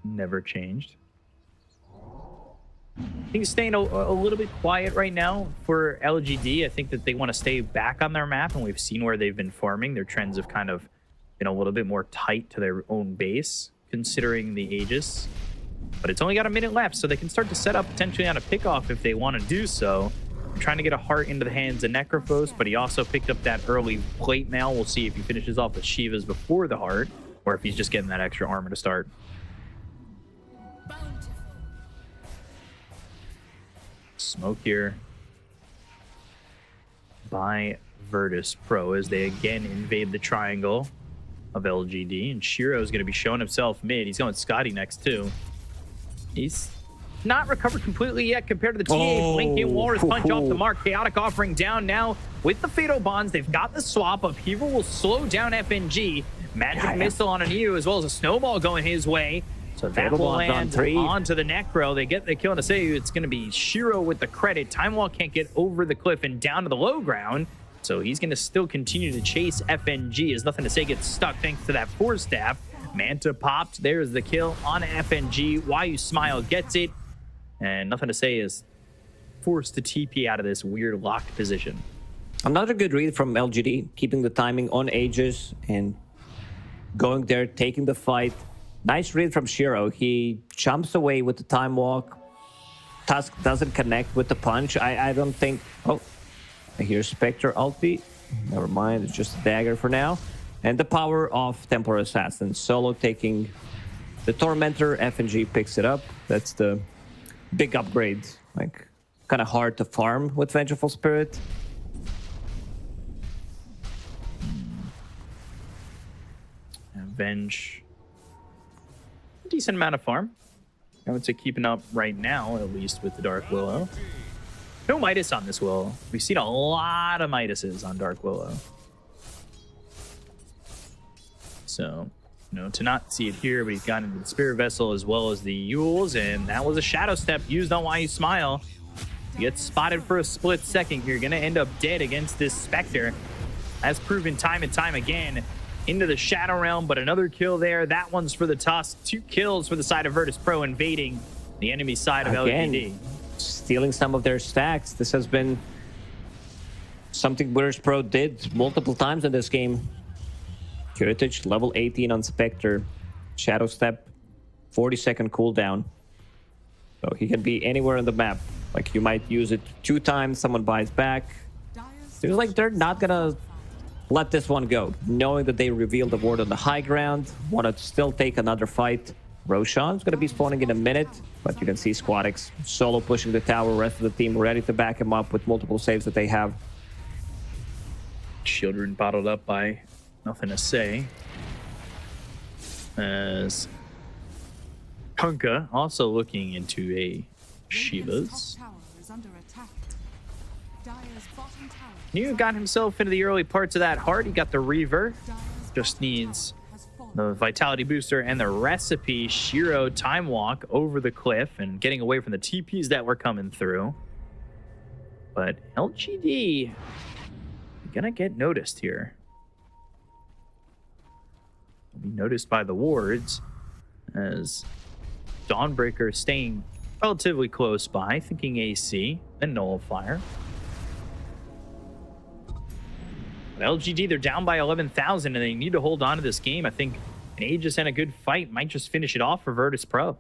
Never changed. I think it's staying a little bit quiet right now for LGD. I think that they want to stay back on their map, and we've seen where they've been farming. Their trends have kind of been a little bit more tight to their own base, considering the Aegis. But it's only got a minute left, so they can start to set up potentially on a pickoff if they want to do so. I'm trying to get a heart into the hands of Necrophos, but he also picked up that early plate mail. We'll see if he finishes off the Shivas before the heart, or if he's just getting that extra armor to start. Smoke here by Virtus.pro as they again invade the triangle of LGD, and Shiro is going to be showing himself mid. He's going Scotty next too. He's not recovered completely yet compared to the TA. Blinking Walrus punch off the mark. Chaotic offering down now with the Fatal Bonds. They've got the swap. Upheaval will slow down FNG. Magic Missile on an EU as well as a Snowball going his way. So that will land onto the Necro. They get the kill to say it's going to be Shiro with the credit. Time Wall can't get over the cliff and down to the low ground. So he's going to still continue to chase FNG as Nothing to Say gets stuck thanks to that Force Staff. Manta popped. There's the kill on FNG. Why You Smile gets it. And Nothing to Say is forced to TP out of this weird locked position. Another good read from LGD, keeping the timing on Aegis and going there, taking the fight. Nice read from Shiro. He jumps away with the time walk. Tusk doesn't connect with the punch. I don't think... Oh, I hear Spectre ulti. Never mind, it's just a dagger for now. And the power of Templar Assassin. Solo taking the Tormentor. FNG picks it up. That's the big upgrade. Like, kind of hard to farm with Vengeful Spirit. Venge. Decent amount of farm. I would say keeping up right now, at least with the Dark Willow. No Midas on this Willow. We've seen a lot of Midases on Dark Willow. So, to not see it here, but he's gotten into the Spirit Vessel as well as the Yules, and that was a Shadow Step used on Why You Smile. You get spotted for a split second, you're going to end up dead against this Spectre. As proven time and time again. Into the Shadow Realm, but another kill there. That one's for the Tusk. 2 kills for the side of Virtus.pro invading the enemy side of LGD. Stealing some of their stacks. This has been something Virtus.pro did multiple times in this game. Heritage, level 18 on Spectre. Shadow Step, 40-second cooldown. So he can be anywhere on the map. Like, you might use it 2 times, someone buys back. Seems like they're not gonna let this one go, knowing that they revealed the ward on the high ground. Want to still take another fight. Roshan's going to be spawning in a minute, but you can see Squadix solo pushing the tower. Rest of the team ready to back him up with multiple saves that they have. Children bottled up by Nothing to Say. As Kunkka also looking into a Shiva's. New got himself into the early parts of that heart. He got the revert. Just needs the vitality booster and the recipe. Shiro time walk over the cliff and getting away from the TPs that were coming through. But LGD gonna get noticed here. Be noticed by the wards as Dawnbreaker staying relatively close by, thinking AC, then Nullifier. LGD, they're down by 11,000 and they need to hold on to this game. I think an Aegis and a good fight might just finish it off for Virtus.pro.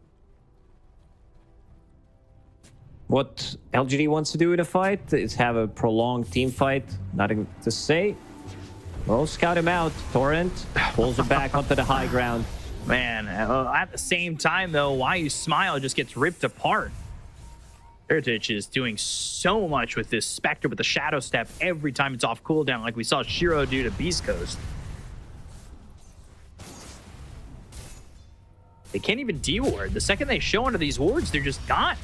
What LGD wants to do in a fight is have a prolonged team fight. Nothing to say. Well, scout him out. Torrent pulls it back onto the high ground. Man, at the same time, though, Why You Smile just gets ripped apart. Heritage is doing so much with this Spectre with the Shadow Step every time it's off cooldown, like we saw Shiro do to Beastcoast. They can't even D-ward. The second they show under these wards, they're just gone.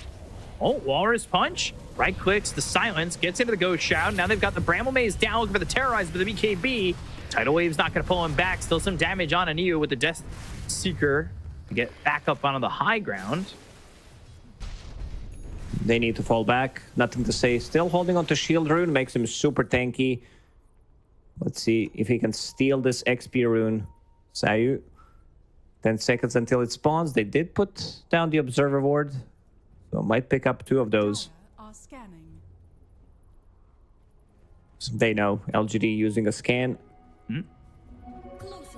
Oh, Walrus Punch. Right clicks, the silence, gets into the Ghost Shroud. Now they've got the Bramble Maze down, looking for the Terrorize, but the BKB. Tidal Wave's not going to pull him back. Still some damage on Aniu with the Death Seeker to get back up onto the high ground. They need to fall back. Nothing to say. Still holding on to Shield Rune. Makes him super tanky. Let's see if he can steal this XP Rune. Sayu. 10 seconds until it spawns. They did put down the Observer Ward. So might pick up 2 of those. They know. LGD using a scan.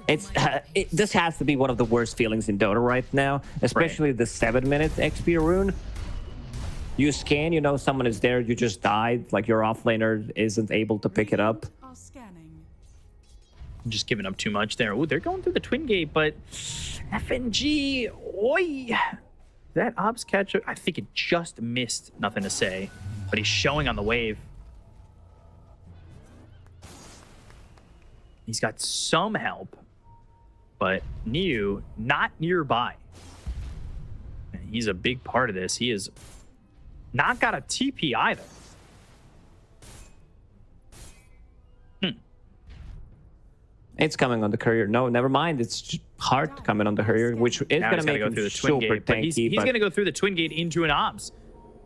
This has to be one of the worst feelings in Dota right now. Especially the 7-minute XP Rune. You scan, you know someone is there, you just died, like your offlaner isn't able to pick it up. Just giving up too much there. Oh, they're going through the twin gate, but FNG, oi. That ops catcher, I think it just missed. Nothing to say, but he's showing on the wave. He's got some help, but Niu not nearby. And he's a big part of this. He is not got a TP either. It's coming on the courier. No, never mind. It's hard coming on the courier, which is going to make him super tanky. He's going to go through the twin gate into an obs.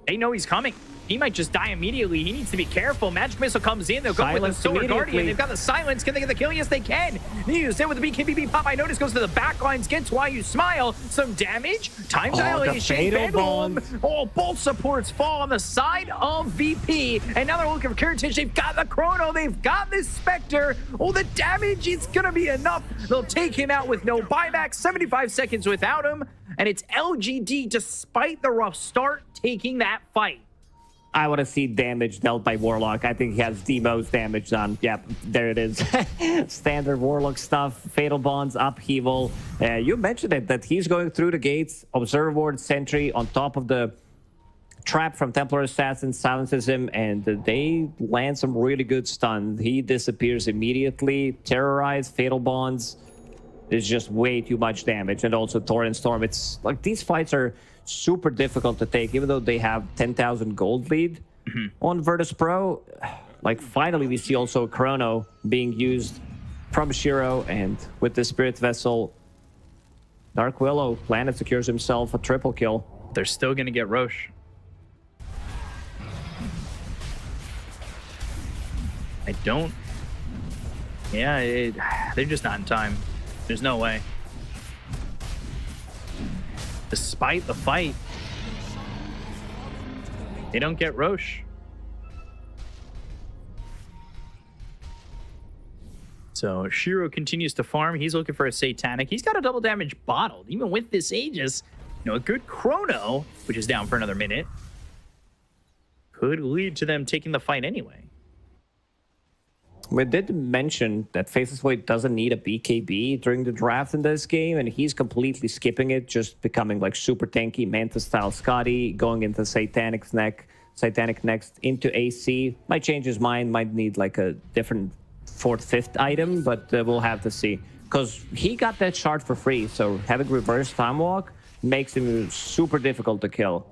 They know he's coming. He might just die immediately. He needs to be careful. Magic Missile comes in. They'll go with the Solar Guardian. They've got the silence. Can they get the kill? Yes, they can. Niu sit with the BKB pop. I notice goes to the back lines. Gets why you smile. Some damage. Time dilation. BetBoom. Oh, both supports fall on the side of VP. And now they're looking for Kiritich. They've got the Chrono. They've got this Spectre. Oh, the damage is going to be enough. They'll take him out with no buyback. 75 seconds without him. And it's LGD, despite the rough start, taking that fight. I want to see damage dealt by Warlock. I think he has the most damage done. Yep, there it is. Standard Warlock stuff, Fatal Bonds, Upheaval. You mentioned it, that he's going through the gates. Observer Ward, Sentry on top of the trap from Templar Assassin silences him, and they land some really good stun. He disappears immediately. Terrorize, Fatal Bonds. It's just way too much damage. And also Torrent Storm. It's like these fights are super difficult to take, even though they have 10,000 gold lead on Virtus.pro. Like, finally, we see also Chrono being used from Shiro, and with the Spirit Vessel, Dark Willow, Planet secures himself a triple kill. They're still going to get Roche. I don't... Yeah, they're just not in time. There's no way. Despite the fight, they don't get Roche. So Shiro continues to farm. He's looking for a Satanic. He's got a double damage bottled. Even with this Aegis, a good Chrono, which is down for another minute, could lead to them taking the fight anyway. We did mention that Faceless Void doesn't need a BKB during the draft in this game, and he's completely skipping it, just becoming like super tanky, Manta-style Scotty, going into Satanic next into AC. Might change his mind, might need like a different 4th, 5th item, but we'll have to see. Because he got that shard for free, so having reverse time walk makes him super difficult to kill.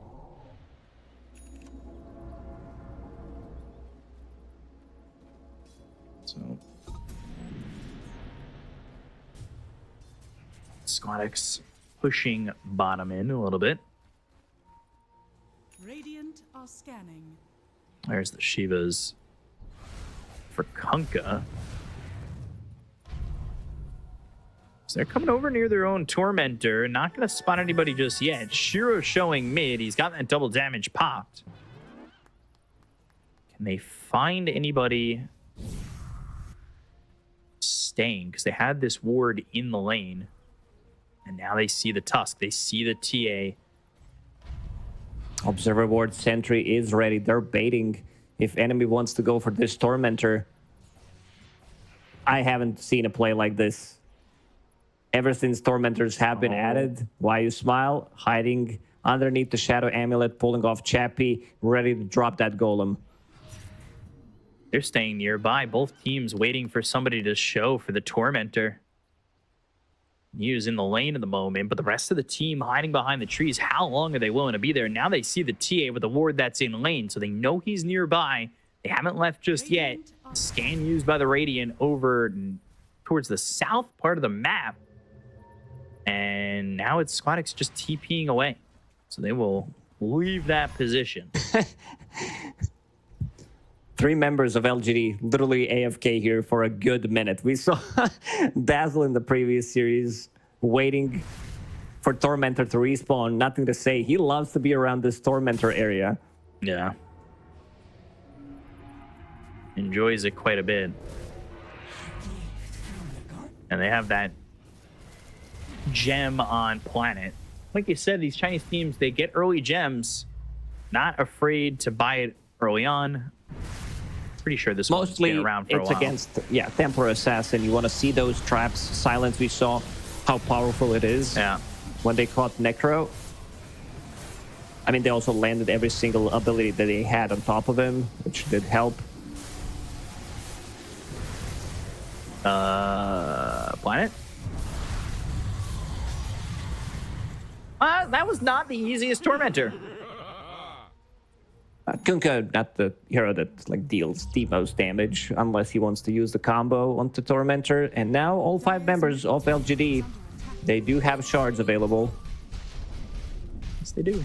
So Squadix pushing bottom in a little bit. Radiant are scanning. There's the Shivas for Kunkka. So they're coming over near their own Tormentor. Not going to spot anybody just yet. Shiro showing mid. He's got that double damage popped. Can they find anybody staying? Because they had this ward in the lane. And now they see the Tusk. They see the TA. Observer Ward Sentry is ready. They're baiting if enemy wants to go for this Tormentor. I haven't seen a play like this ever since Tormentors have been added. Why you smile? Hiding underneath the Shadow Amulet, pulling off Chappie, ready to drop that Golem. They're staying nearby. Both teams waiting for somebody to show for the Tormentor. Niu's in the lane at the moment, but the rest of the team hiding behind the trees. How long are they willing to be there? Now they see the TA with the ward that's in lane, so they know he's nearby. They haven't left just yet. Scan used by the Radiant over towards the south part of the map. And now it's Squadix just TPing away. So they will leave that position. 3 members of LGD literally AFK here for a good minute. We saw Dazzle in the previous series waiting for Tormentor to respawn. Nothing to say. He loves to be around this Tormentor area. Yeah. Enjoys it quite a bit. And they have that gem on planet. Like you said, these Chinese teams, they get early gems. Not afraid to buy it early on. pretty sure this one's Mostly been around for a it's while. against, Templar Assassin. You want to see those traps. Silence, we saw how powerful it is when they caught Necro. I mean, they also landed every single ability that they had on top of him, which did help. Planet? That was not the easiest Tormentor. Kunkka, not the hero that like deals the most damage, unless he wants to use the combo onto Tormentor. And now all 5 members of LGD, they do have shards available. Yes, they do.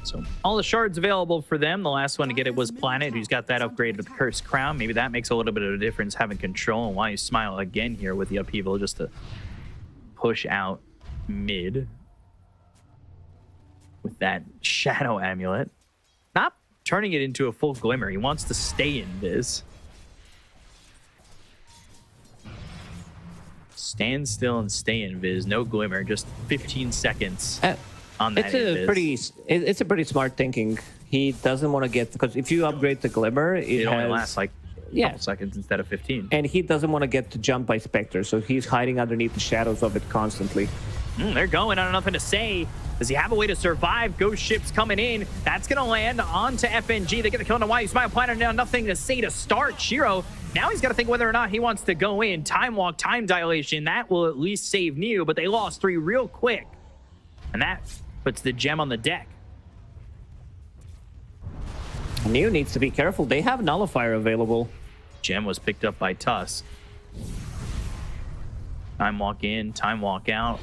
So all the shards available for them. The last one to get it was Planet, who's got that upgrade with the Cursed Crown. Maybe that makes a little bit of a difference, having control. And why you smile again here with the upheaval, just to push out mid with that Shadow Amulet. Not turning it into a full Glimmer. He wants to stay in Viz. Stand still and stay in Viz. No Glimmer, just 15 seconds on that. It's a pretty smart thinking. He doesn't want to get, because if you upgrade the Glimmer, it only lasts like yeah. couple seconds instead of 15. And he doesn't want to get to jump by Spectre, so he's hiding underneath the shadows of it constantly. They're going on nothing to say. Does he have a way to survive? Ghost ships coming in. That's going to land onto FNG. They get the kill on the Why You Smile Planet. Now nothing to say to start. Shiro, now he's got to think whether or not he wants to go in. Time walk, time dilation. That will at least save Neo, but they lost 3 real quick. And that puts the gem on the deck. Neo needs to be careful. They have Nullifier available. Gem was picked up by Tusk. Time walk in, time walk out.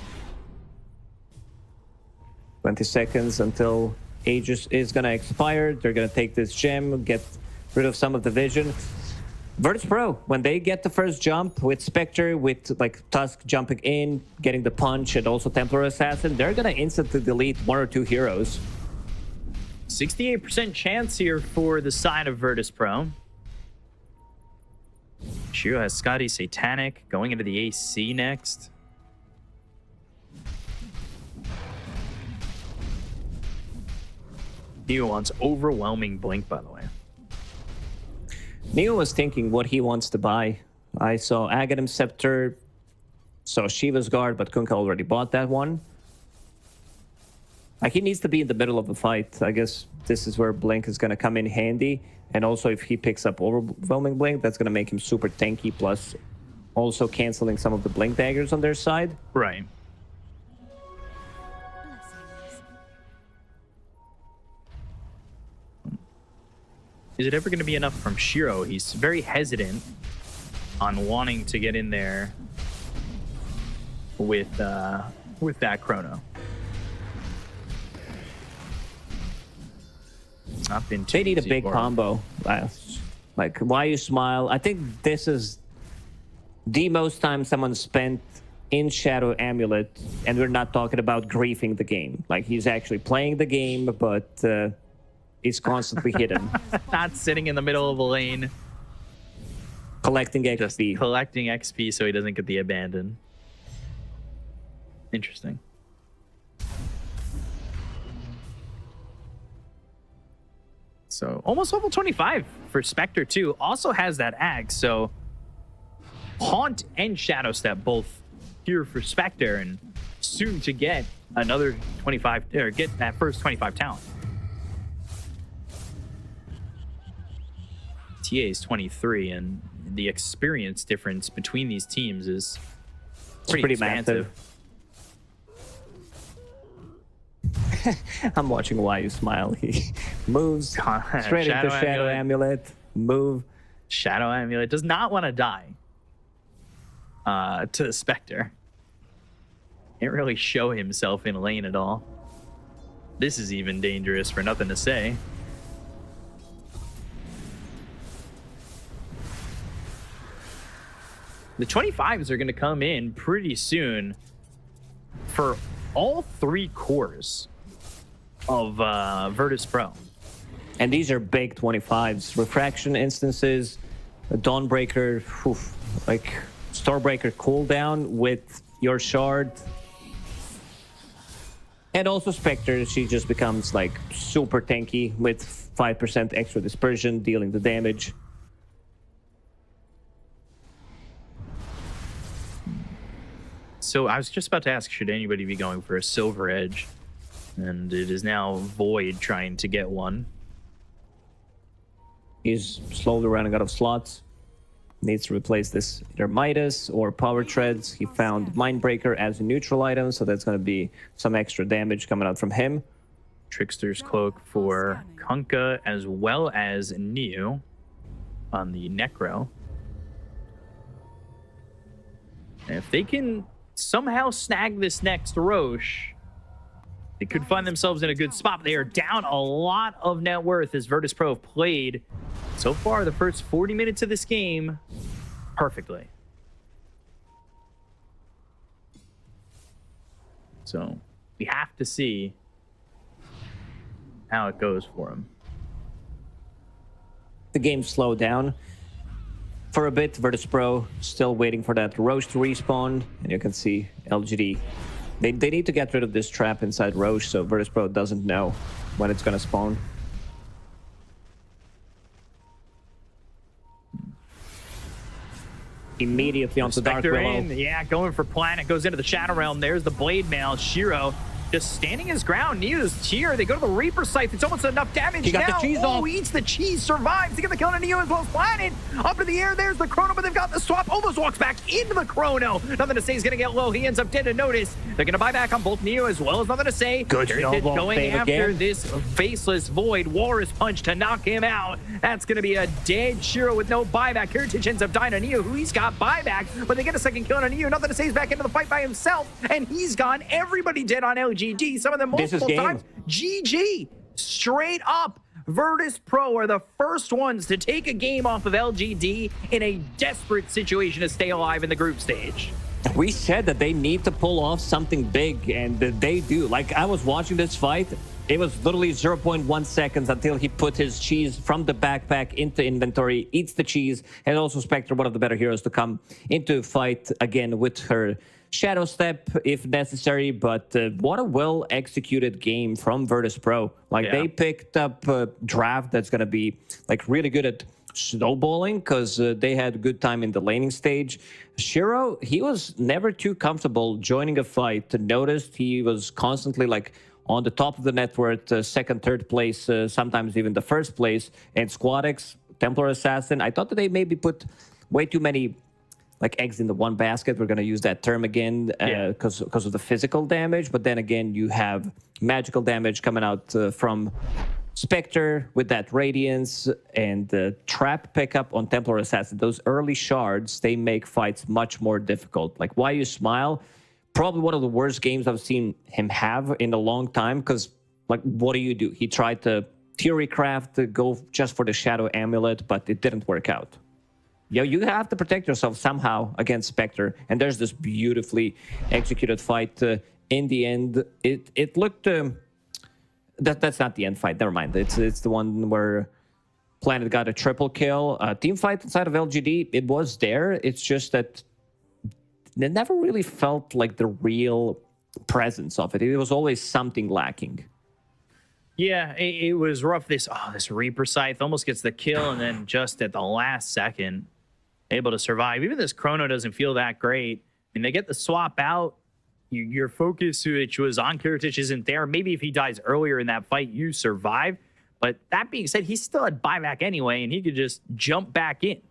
20 seconds until Aegis is going to expire. They're going to take this gem, get rid of some of the vision. Virtus.pro, when they get the first jump with Spectre, with like Tusk jumping in, getting the punch, and also Templar Assassin, they're going to instantly delete 1 or 2 heroes. 68% chance here for the side of Virtus.pro. Shiro has Scotty Satanic going into the AC next. Neo wants overwhelming blink, by the way. Neo was thinking what he wants to buy. I saw Aghanim Scepter, saw Shiva's Guard, but Kunkka already bought that one. Like, he needs to be in the middle of a fight. I guess this is where Blink is going to come in handy. And also, if he picks up Overwhelming Blink, that's going to make him super tanky, plus also canceling some of the Blink daggers on their side. Right. Is it ever going to be enough from Shiro? He's very hesitant on wanting to get in there with that Chrono. Not been too They need a easy big for him. combo. Like, Why You Smile. I think this is the most time someone spent in Shadow Amulet, and we're not talking about griefing the game. Like, he's actually playing the game, but he's constantly hidden. Not sitting in the middle of a lane, Collecting just XP. collecting XP so he doesn't get the abandon. Interesting. So almost level 25 for Spectre too. Also has that Ag, so Haunt and Shadow Step both here for Spectre, and soon to get another 25, or get that first 25 talent. TA is 23, and the experience difference between these teams is pretty expansive. massive. I'm watching Why You Smile. He moves straight into Shadow Amulet. Move. Shadow Amulet does not want to die to the Spectre. Can't really show himself in lane at all. This is even dangerous for nothing to say. The 25s are going to come in pretty soon for all 3 cores of Virtus.pro. And these are big 25s. Refraction instances, Dawnbreaker, like Starbreaker cooldown with your shard. And also Spectre, she just becomes like super tanky with 5% extra dispersion, dealing the damage. So I was just about to ask, should anybody be going for a Silver Edge? And it is now Void trying to get one. He's slowly running out of slots. Needs to replace this either Midas or Power Treads. He found Mindbreaker as a neutral item, so that's going to be some extra damage coming out from him. Trickster's Cloak for Kunkka as well as Neo on the Necro. And if they can somehow snag this next Roche, they could find themselves in a good spot. They are down a lot of net worth as Virtus.pro have played so far the first 40 minutes of this game perfectly. So we have to see how it goes for them. The game slowed down for a bit. Virtus.pro still waiting for that Roche to respawn, and you can see LGD. They need to get rid of this trap inside Roche, so Virtus.pro doesn't know when it's gonna spawn. Immediately onto Dark Spectre Willow. in, yeah, going for Planet, goes into the Shadow Realm. There's the Blade Mail. Shiro just standing his ground. Neo's Tier. They go to the Reaper Scythe. It's almost enough damage. He got now. the cheese off. Eats the cheese, survives to get the kill on Neo as well as Planet. Up in the air, there's the Chrono, but they've got the swap. Almost walks back into the Chrono. Nothing to say, he's going to get low. He ends up dead to notice. They're going to buy back on both Neo as well as Nothing to Say. Good Heritage job, going save after again. this faceless Void. Walrus Punch to knock him out. That's going to be a dead Shiro with no buyback. Heritage ends up dying on Neo, who he's got buyback, but they get a second kill on Neo. Nothing to Say, he's back into the fight by himself, and he's gone. Everybody dead on LGD. Some of them This is multiple game. times. GG. Straight up. Virtus.pro are the first ones to take a game off of LGD in a desperate situation to stay alive in the group stage. We said that they need to pull off something big, and they do. Like, I was watching this fight. It was literally 0.1 seconds until he put his cheese from the backpack into inventory, eats the cheese, and also Spectre, one of the better heroes, to come into fight again with her Shadow Step if necessary. But what a well-executed game from Virtus.pro. Like, Yeah. they picked up a draft that's going to be like really good at snowballing because they had a good time in the laning stage. Shiro, he was never too comfortable joining a fight. Noticed he was constantly like on the top of the network, second, third place, sometimes even the first place. And Squadex, Templar Assassin, I thought that they maybe put way too many like eggs in the one basket. We're going to use that term again because of the physical damage. But then again, you have magical damage coming out from Spectre with that Radiance and the trap pickup on Templar Assassin. Those early shards, they make fights much more difficult. Like, Why You Smile, probably one of the worst games I've seen him have in a long time, because, like, what do? He tried to Theory Craft to go just for the Shadow Amulet, but it didn't work out. You have to protect yourself somehow against Spectre, and there's this beautifully executed fight. In the end, it looked... That's not the end fight. Never mind. It's the one where Planet got a triple kill. Team fight inside of LGD, it was there. It's just that it never really felt like the real presence of it. It was always something lacking. Yeah, it was rough. This Reaper Scythe almost gets the kill, and then just at the last second, able to survive. Even this Chrono doesn't feel that great. And they get the swap out. Your focus, which was on Kiritich, isn't there. Maybe if he dies earlier in that fight, you survive. But that being said, he still had buyback anyway, and he could just jump back in.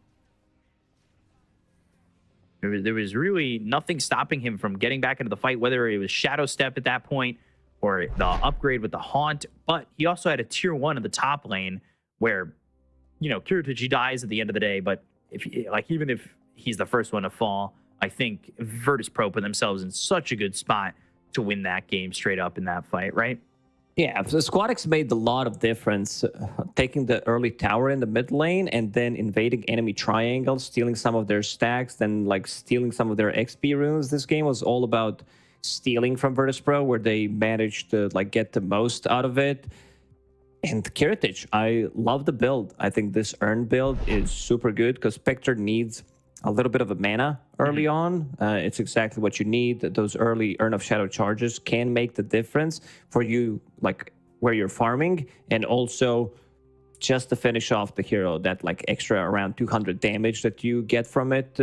There was really nothing stopping him from getting back into the fight, whether it was Shadow Step at that point or the upgrade with the Haunt. But he also had a tier 1 in the top lane where, Kiritich dies at the end of the day. But even if he's the first one to fall, I think Virtus.pro put themselves in such a good spot to win that game straight up in that fight, right? Yeah, so Squadex made a lot of difference, taking the early tower in the mid lane and then invading enemy triangles, stealing some of their stacks, then stealing some of their XP runes. This game was all about stealing from Virtus.pro, where they managed to get the most out of it. And Kiritich, I love the build. I think this Earn build is super good because Spectre needs a little bit of a mana early on. It's exactly what you need. Those early Urn of Shadow charges can make the difference for you, like where you're farming, and also just to finish off the hero, that like extra around 200 damage that you get from it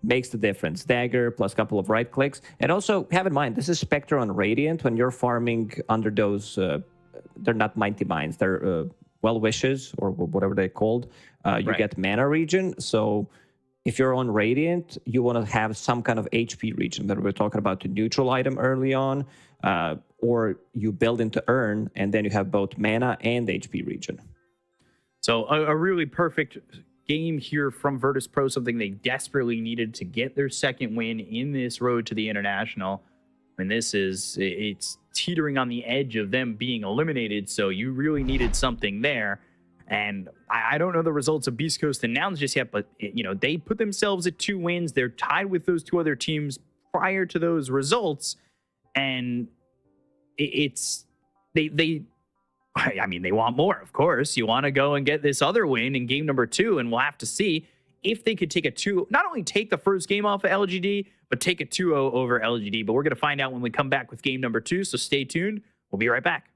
makes the difference. Dagger plus a couple of right clicks. And also have in mind, this is Spectre on Radiant. When you're farming under those, they're not Mighty Mines, they're Well Wishes or whatever they're called. You get mana regen. So if you're on Radiant, you want to have some kind of HP regen, that we're talking about the neutral item early on, or you build into Urn, and then you have both mana and HP regen. So a really perfect game here from Virtus.pro, something they desperately needed to get their second win in this road to the International. And it's teetering on the edge of them being eliminated, so you really needed something there. And I don't know the results of Beastcoast and Nouns just yet, but they put themselves at 2 wins. They're tied with those 2 other teams prior to those results, and they want more, of course. You want to go and get this other win in game number 2, and we'll have to see if they could take a 2, not only take the first game off of LGD, but take a 2-0 over LGD. But we're going to find out when we come back with game number 2, so stay tuned. We'll be right back.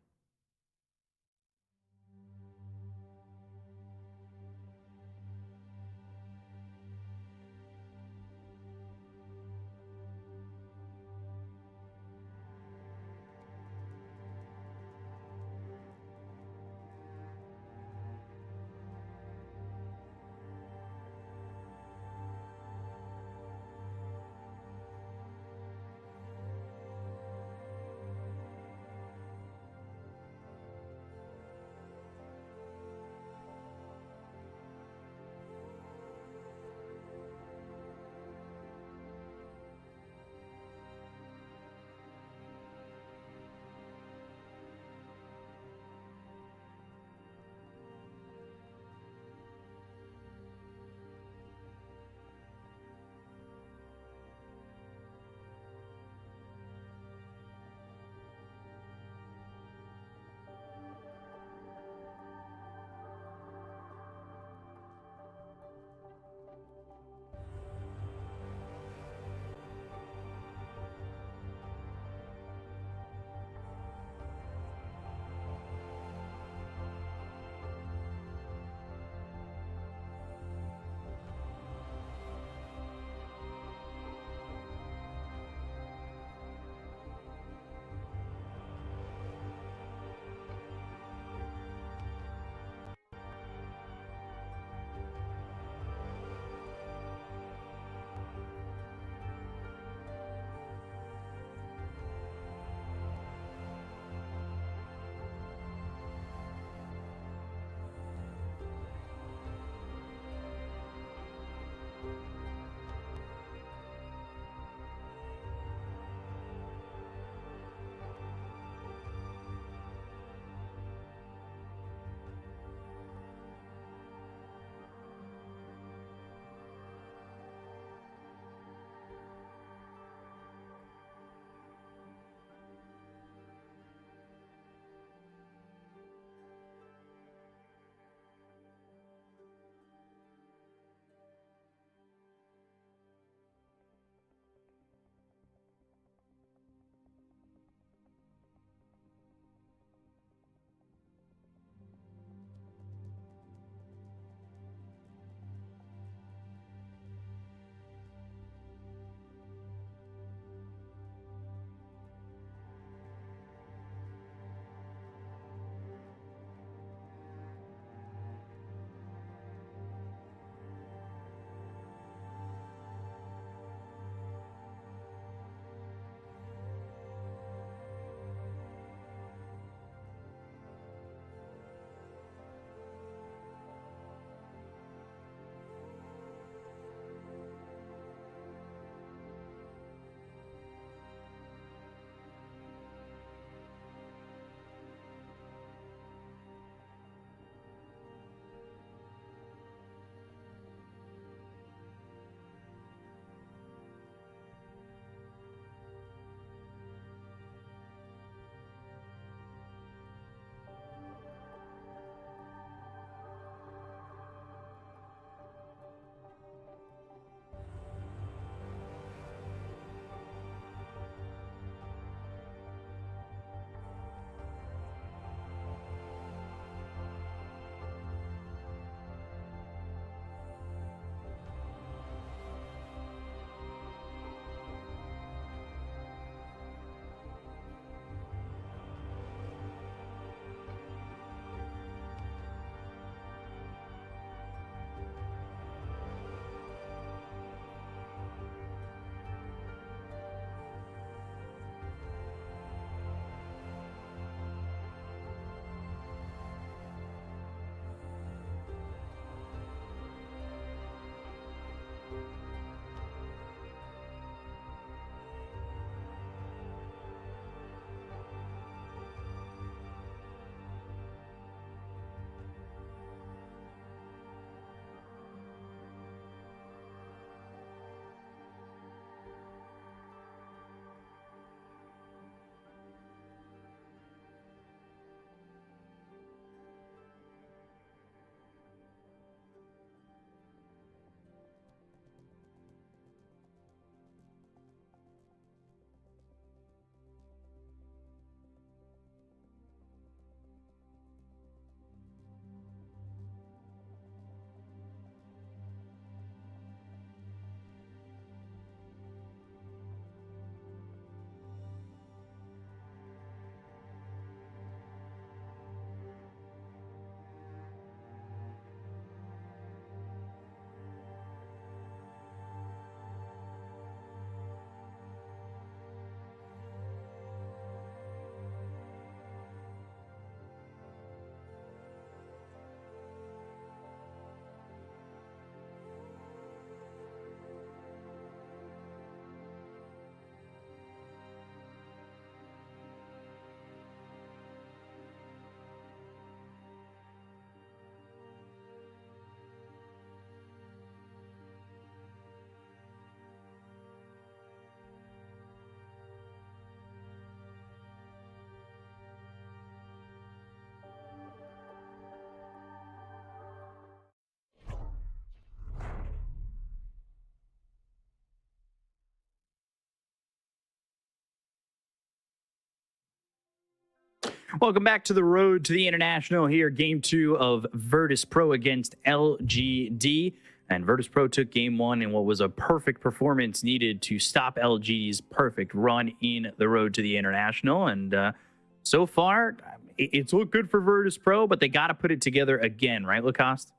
Welcome back to the road to the international here. Game 2 of Virtus.pro against LGD. And Virtus.pro took game 1 in what was a perfect performance needed to stop LGD's perfect run in the road to the international. And so far, it's looked good for Virtus.pro, but they got to put it together again, right, Lacoste?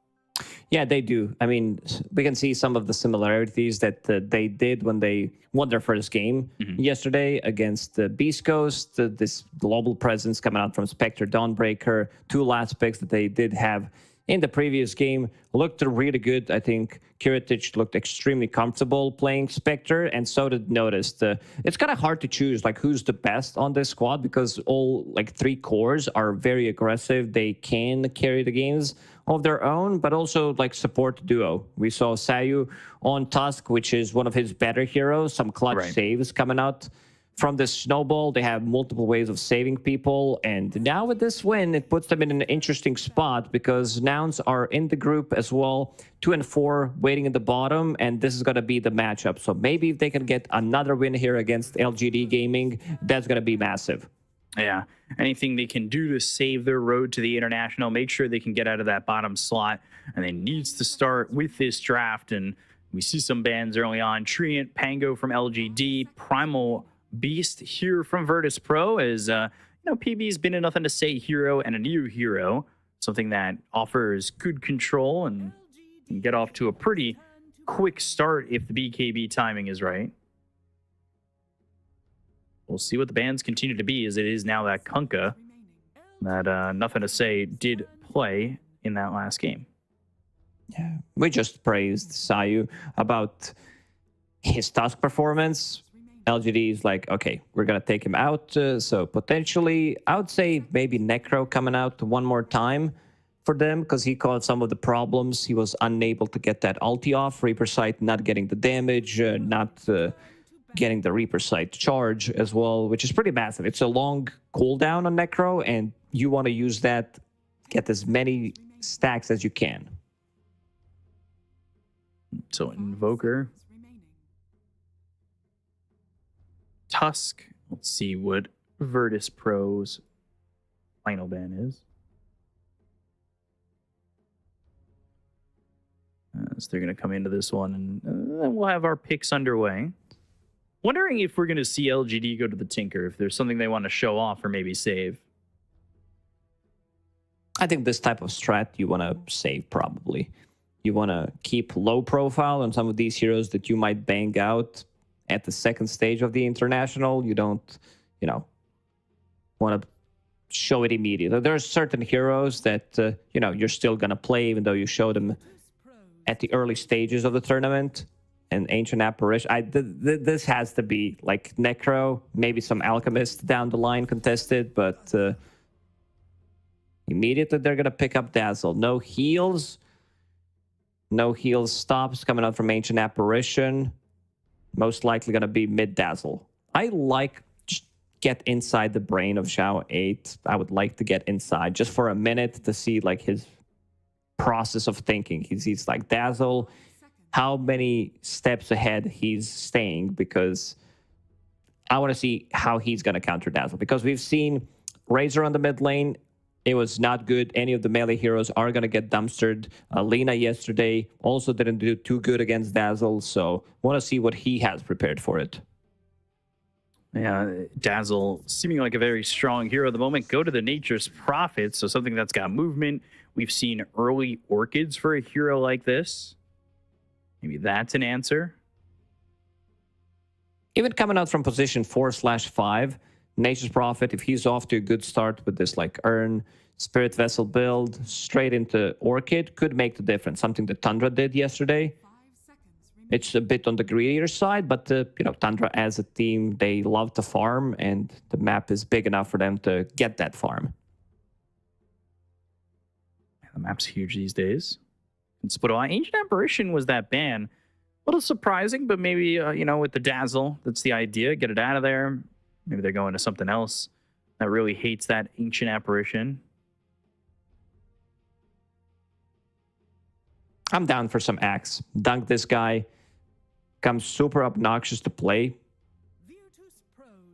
Yeah, they do. I mean, we can see some of the similarities that they did when they won their first game yesterday against Beastcoast. This global presence coming out from Spectre, Dawnbreaker, 2 last picks that they did have in the previous game looked really good. I think Kiritich looked extremely comfortable playing Spectre, and so did Noticed. It's kind of hard to choose like who's the best on this squad because all like 3 cores are very aggressive. They can carry the games of their own, but also like support duo. We saw Sayu on Tusk, which is one of his better heroes. Some clutch saves coming out from this snowball. They have multiple ways of saving people, and now with this win, it puts them in an interesting spot because Nouns are in the group as well, 2 and 4 waiting at the bottom, and this is going to be the matchup. So maybe if they can get another win here against LGD Gaming, that's going to be massive. Yeah, anything they can do to save their road to the international, make sure they can get out of that bottom slot, and it needs to start with this draft. And we see some bans early on: Treant, Pango from LGD, Primal Beast here from Virtus.pro. As PB's been a nothing to say hero and a new hero, something that offers good control and can get off to a pretty quick start if the BKB timing is right. We'll see what the bans continue to be, as it is now that Kunkka that nothing to say did play in that last game. Yeah, we just praised Sayu about his Tusk performance. LGD is like, okay, we're going to take him out. So potentially, I would say maybe Necro coming out one more time for them because he caused some of the problems. He was unable to get that ulti off. Reaper Sight not getting the damage, not getting the Reaper Sight charge as well, which is pretty massive. It's a long cooldown on Necro, and you want to use that, get as many stacks as you can. So Invoker, Tusk. Let's see what Virtus.pro's final ban is. So they're going to come into this one, and then we'll have our picks underway. Wondering if we're going to see LGD go to the Tinker, if there's something they want to show off or maybe save. I think this type of strat you want to save probably. You want to keep low profile on some of these heroes that you might bang out at the second stage of the international. You don't, want to show it immediately. There are certain heroes that, you're still going to play even though you show them at the early stages of the tournament. And Ancient Apparition, this has to be like Necro, maybe some Alchemist down the line contested, but immediately they're going to pick up Dazzle. No heals stops coming out from Ancient Apparition. Most likely going to be mid Dazzle. I like just get inside the brain of Xiao 8. I would like to get inside just for a minute to see like his process of thinking. He's like Dazzle, how many steps ahead he's staying, because I want to see how he's going to counter Dazzle, because we've seen Razor on the mid lane. It was not good. Any of the melee heroes are going to get dumpstered. Lina yesterday also didn't do too good against Dazzle, so want to see what he has prepared for it. Yeah, Dazzle seeming like a very strong hero at the moment. Go to the Nature's Prophet, so something that's got movement. We've seen early Orchids for a hero like this. Maybe that's an answer. Even coming out from position 4/5, Nature's Prophet, if he's off to a good start with this like Urn, Spirit Vessel build, straight into Orchid, could make the difference. Something that Tundra did yesterday. It's a bit on the greedier side, but Tundra as a team, they love to farm, and the map is big enough for them to get that farm. The map's huge these days. And Ancient Apparition was that ban. A little surprising, but maybe, with the Dazzle, that's the idea. Get it out of there. Maybe they're going to something else that really hates that Ancient Apparition. I'm down for some Axe. Dunk this guy. Comes super obnoxious to play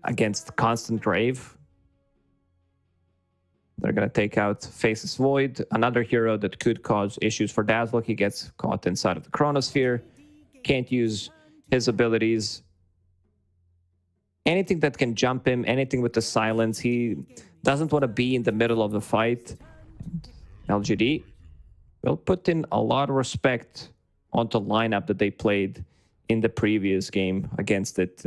against Constant Grave. They're going to take out Faceless Void, another hero that could cause issues for Dazzle. He gets caught inside of the Chronosphere. Can't use his abilities. Anything that can jump him, anything with the silence. He doesn't want to be in the middle of the fight. LGD will put in a lot of respect on the lineup that they played in the previous game against it.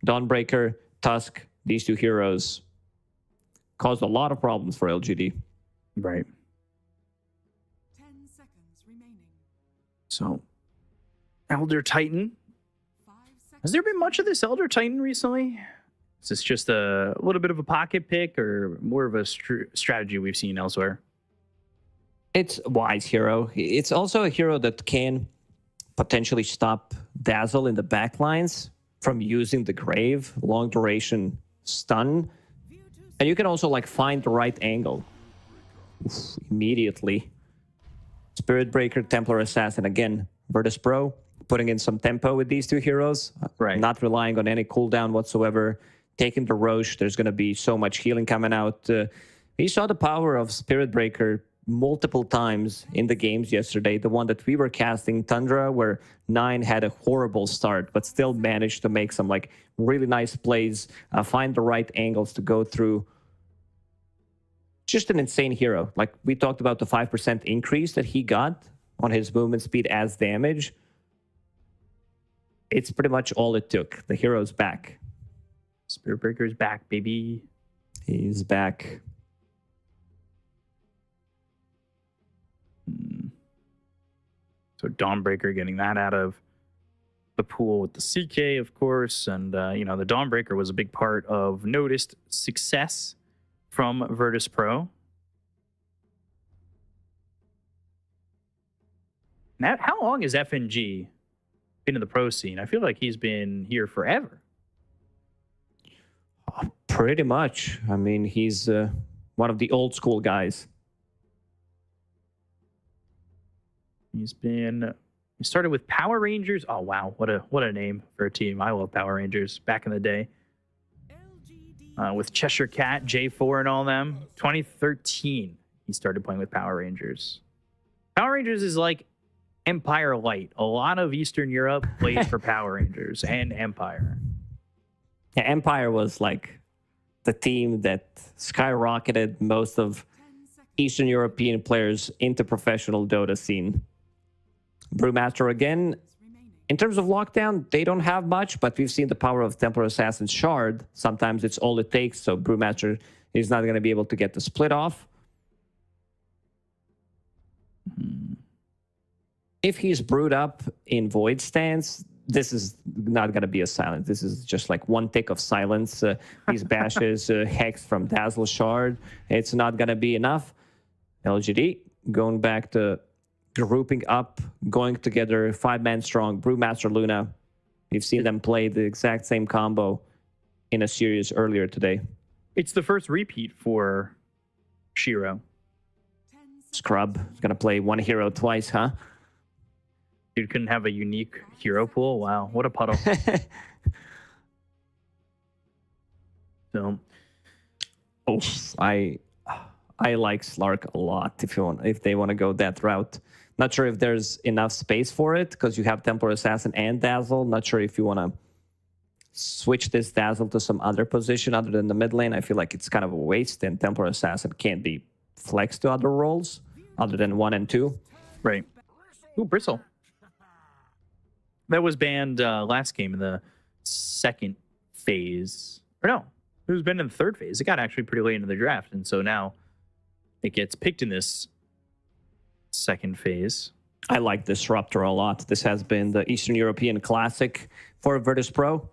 Dawnbreaker, Tusk, these two heroes caused a lot of problems for LGD. Right. 10 seconds remaining. So, Elder Titan. 5 seconds. Has there been much of this Elder Titan recently? Is this just a little bit of a pocket pick or more of a strategy we've seen elsewhere? It's a wise hero. It's also a hero that can potentially stop Dazzle in the backlines from using the Grave, long duration stun. And you can also like find the right angle immediately. Spirit Breaker, Templar Assassin, again, Virtus.pro, putting in some tempo with these two heroes. Right. Not relying on any cooldown whatsoever. Taking the Roche, there's going to be so much healing coming out. We saw the power of Spirit Breaker multiple times in the games yesterday. The one that we were casting, Tundra, where 9 had a horrible start, but still managed to make some like really nice plays, find the right angles to go through. Just an insane hero. Like we talked about the 5% increase that he got on his movement speed as damage. It's pretty much all it took. The hero's back. Spirit Breaker's back, baby. He's back. So Dawnbreaker getting that out of the pool with the CK, of course. And, you know, the Dawnbreaker was a big part of noticed success from Virtus.pro. Now, how long has FNG been in the pro scene? I feel like he's been here forever. Pretty much. I mean, he's one of the old school guys. He started with Power Rangers. Oh wow, what a name for a team. I love Power Rangers back in the day. With Cheshire Cat, J4 and all them. 2013, he started playing with Power Rangers. Power Rangers is like Empire Light. A lot of Eastern Europe plays for Power Rangers and Empire. Yeah, Empire was like the team that skyrocketed most of Eastern European players into professional Dota scene. Brewmaster again. In terms of lockdown, they don't have much, but we've seen the power of Templar Assassin's Shard. Sometimes it's all it takes, so Brewmaster is not going to be able to get the split off. If he's brewed up in Void stance, this is not going to be a silence. This is just like one tick of silence. These bashes, Hex from Dazzle Shard. It's not going to be enough. LGD going back to grouping up, going together, 5-man strong, Brewmaster Luna. We've seen them play the exact same combo in a series earlier today. It's the first repeat for Shiro. Scrub is going to play one hero twice, huh? Dude couldn't have a unique hero pool. Wow, what a puddle. So, I like Slark a lot if they want to go that route. Not sure if there's enough space for it because you have Templar Assassin and Dazzle. Not sure if you want to switch this Dazzle to some other position other than the mid lane. I feel like it's kind of a waste, and Templar Assassin can't be flexed to other roles other than 1 and 2. right. Ooh, Bristle. That was banned last game in the second phase. Or no, it was banned in the third phase. It got actually pretty late into the draft, and so now it gets picked in this second phase. I like Disruptor a lot. This has been the Eastern European classic for Virtus.pro.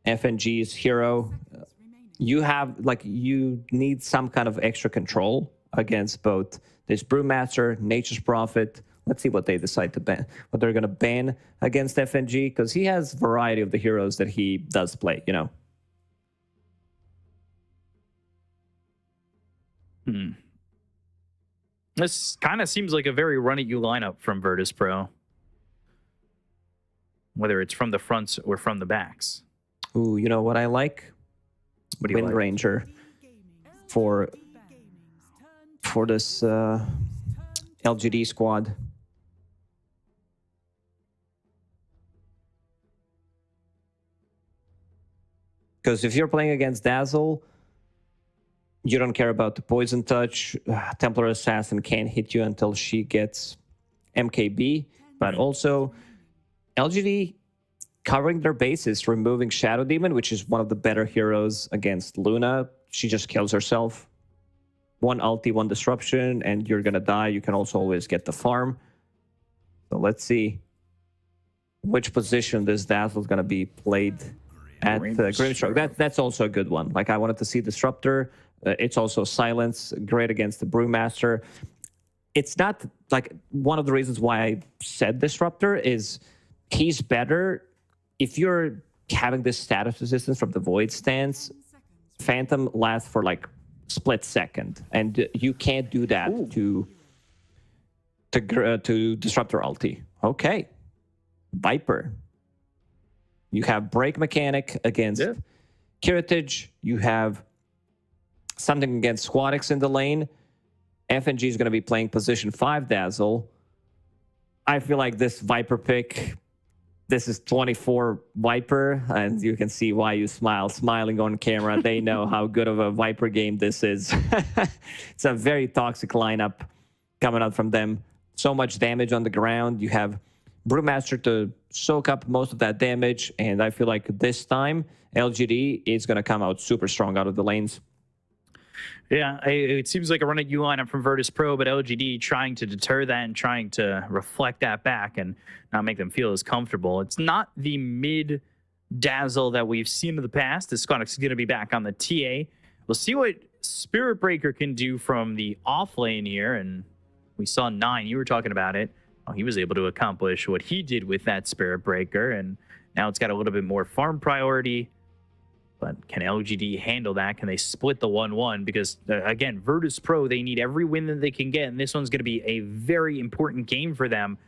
FNG's hero. You need some kind of extra control against both this Brewmaster, Nature's Prophet. Let's see what they decide to ban, what they're going to ban against FNG, because he has variety of the heroes that he does play, you know. This kind of seems like a very run-at-you lineup from Virtus.pro. Whether it's from the fronts or from the backs. Ooh, you know what I like? What do you Wind like? Ranger for for this LGD squad. Because if you're playing against Dazzle, you don't care about the poison touch. Templar Assassin can't hit you until she gets MKB. But also, LGD covering their bases, removing Shadow Demon, which is one of the better heroes against Luna. She just kills herself. One ulti, one disruption, and you're going to die. You can also always get the farm. So let's see which position this Dazzle is going to be played at Grimstroke. That's also a good one. Like, I wanted to see Disruptor. It's also Silence, great against the Brewmaster. It's not, like, one of the reasons why I said Disruptor is he's better if you're having this status resistance from the Void stance. Phantom lasts for, like, split second, and you can't do that to Disruptor ulti. Okay. Viper. You have Break Mechanic against Kiritij. You have something against Squadix in the lane. FNG is going to be playing position 5 Dazzle. I feel like this Viper pick, this is 24 Viper, and you can see why you smile. Smiling on camera. They know how good of a Viper game this is. It's a very toxic lineup coming out from them. So much damage on the ground. You have Brewmaster to soak up most of that damage, and I feel like this time LGD is going to come out super strong out of the lanes. Yeah, it seems like a run at U lineup from Virtus.pro, but LGD trying to deter that and trying to reflect that back and not make them feel as comfortable. It's not the mid Dazzle that we've seen in the past. The Squadix is going to be back on the TA. We'll see what Spirit Breaker can do from the off lane here, and we saw 9. You were talking about it. He was able to accomplish what he did with that Spirit Breaker, and now it's got a little bit more farm priority. But can LGD handle that? Can they split the 1-1? Because, again, Virtus.pro, they need every win that they can get, and this one's going to be a very important game for them.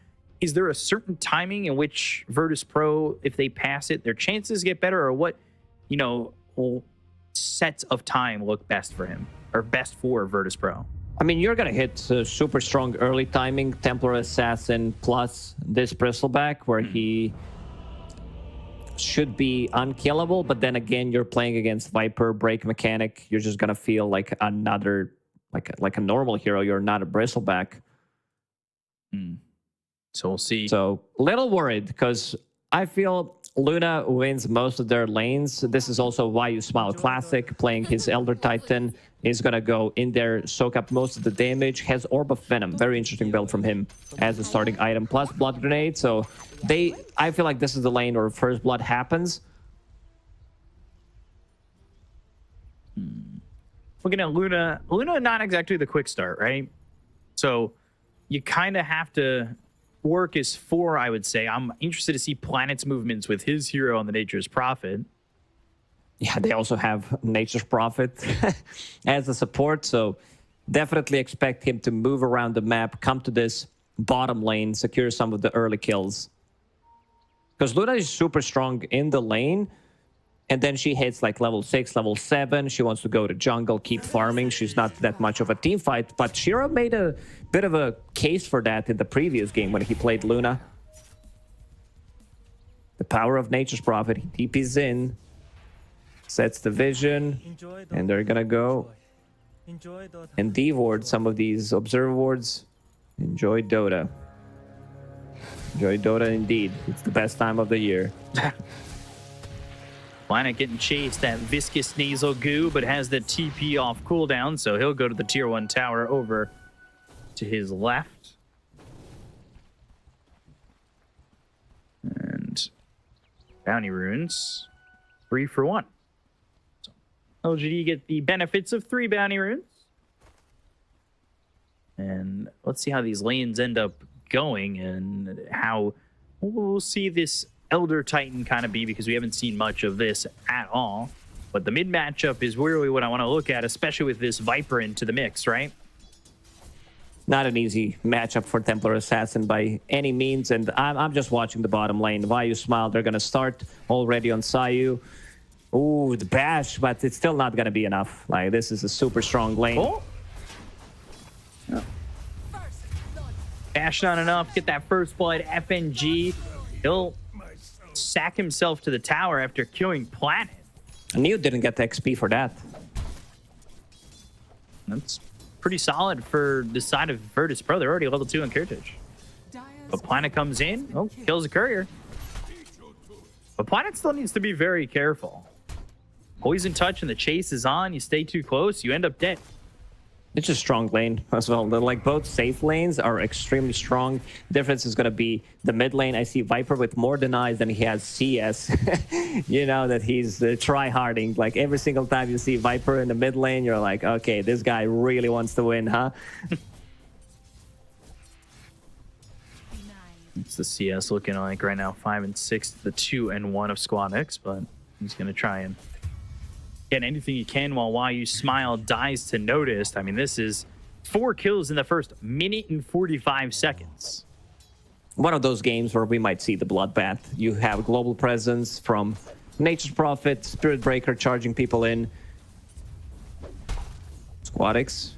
Is there a certain timing in which Virtus.pro, if they pass it, their chances get better, or what, sets of time look best for him, or best for Virtus.pro? I mean, you're going to hit super strong early timing, Templar Assassin plus this Bristleback, where he should be unkillable. But then again, you're playing against Viper, Break Mechanic. You're just going to feel like another, like a normal hero. You're not a Bristleback. So we'll see. So little worried, because I feel Luna wins most of their lanes. This is also why you smile Classic, playing his Elder Titan, is going to go in there, soak up most of the damage, has Orb of Venom, very interesting build from him as a starting item, plus Blood Grenade. So I feel like this is the lane where First Blood happens. Looking at Luna not exactly the quick start, right? So you kind of have to work as 4, I would say. I'm interested to see Planet's movements with his hero on the Nature's Prophet. Yeah, they also have Nature's Prophet as a support, so definitely expect him to move around the map, come to this bottom lane, secure some of the early kills. Because Luna is super strong in the lane, and then she hits like level 6, level 7. She wants to go to jungle, keep farming. She's not that much of a team fight, but Shiro made a bit of a case for that in the previous game when he played Luna. The power of Nature's Prophet. He TPs in, sets the vision, and they're gonna go and D-ward some of these observer wards. Enjoy Dota. Enjoy Dota indeed. It's the best time of the year. Planet getting chased, that viscous nasal goo, but has the TP off cooldown, so he'll go to the tier 1 tower over to his left. And bounty runes, 3 for 1. So LGD get the benefits of 3 bounty runes. And let's see how these lanes end up going and how we'll see this Elder Titan kind of be, because we haven't seen much of this at all. But the mid matchup is really what I want to look at, especially with this Viper into the mix, right? Not an easy matchup for Templar Assassin by any means, and I'm just watching the bottom lane. Vayu Smile, they're going to start already on Sayu. Ooh, the bash, but it's still not going to be enough. Like, this is a super strong lane. Oh. Cash not enough. Get that first blood. FNG. He'll sack himself to the tower after killing Planet. Neo didn't get the XP for that. That's pretty solid for the side of Virtus.pro. They're already level 2 on Cartage. But Planet comes in. Oh, kills a courier. But Planet still needs to be very careful. Poison touch and the chase is on. You stay too close, you end up dead. It's a strong lane as well. Like both safe lanes are extremely strong. Difference is going to be the mid lane. I see Viper with more denies than he has CS. You know that he's try-harding. Like every single time you see Viper in the mid lane, you're like, okay, this guy really wants to win, huh? It's the CS looking like right now 5 and 6, the 2 and 1 of Squadix, but he's going to try and get anything he can while You Smile dies to Notice. I mean, this is 4 kills in the first minute and 45 seconds. One of those games where we might see the bloodbath. You have global presence from Nature's Prophet, Spirit Breaker charging people in. Squadix,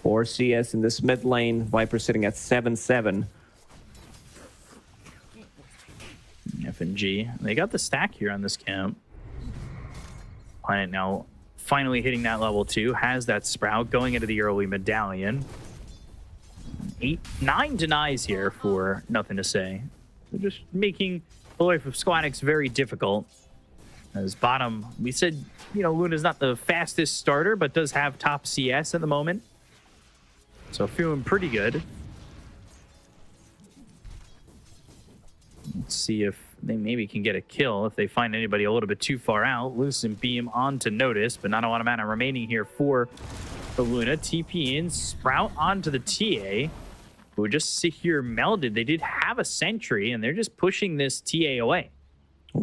4 CS in this mid lane. Viper sitting at 7-7. FNG, they got the stack here on this camp. Planet now finally hitting that level 2, has that Sprout going into the early medallion. 9 denies here for nothing to say. They're just making the life of Squadix very difficult. As bottom, we said, Luna's not the fastest starter, but does have top CS at the moment. So feeling pretty good. Let's see if they maybe can get a kill if they find anybody a little bit too far out. Lucent Beam on to Notice, but not a lot of mana remaining here for the Luna. TP in, Sprout onto the TA, who just sit here melded. They did have a sentry, and they're just pushing this TA away.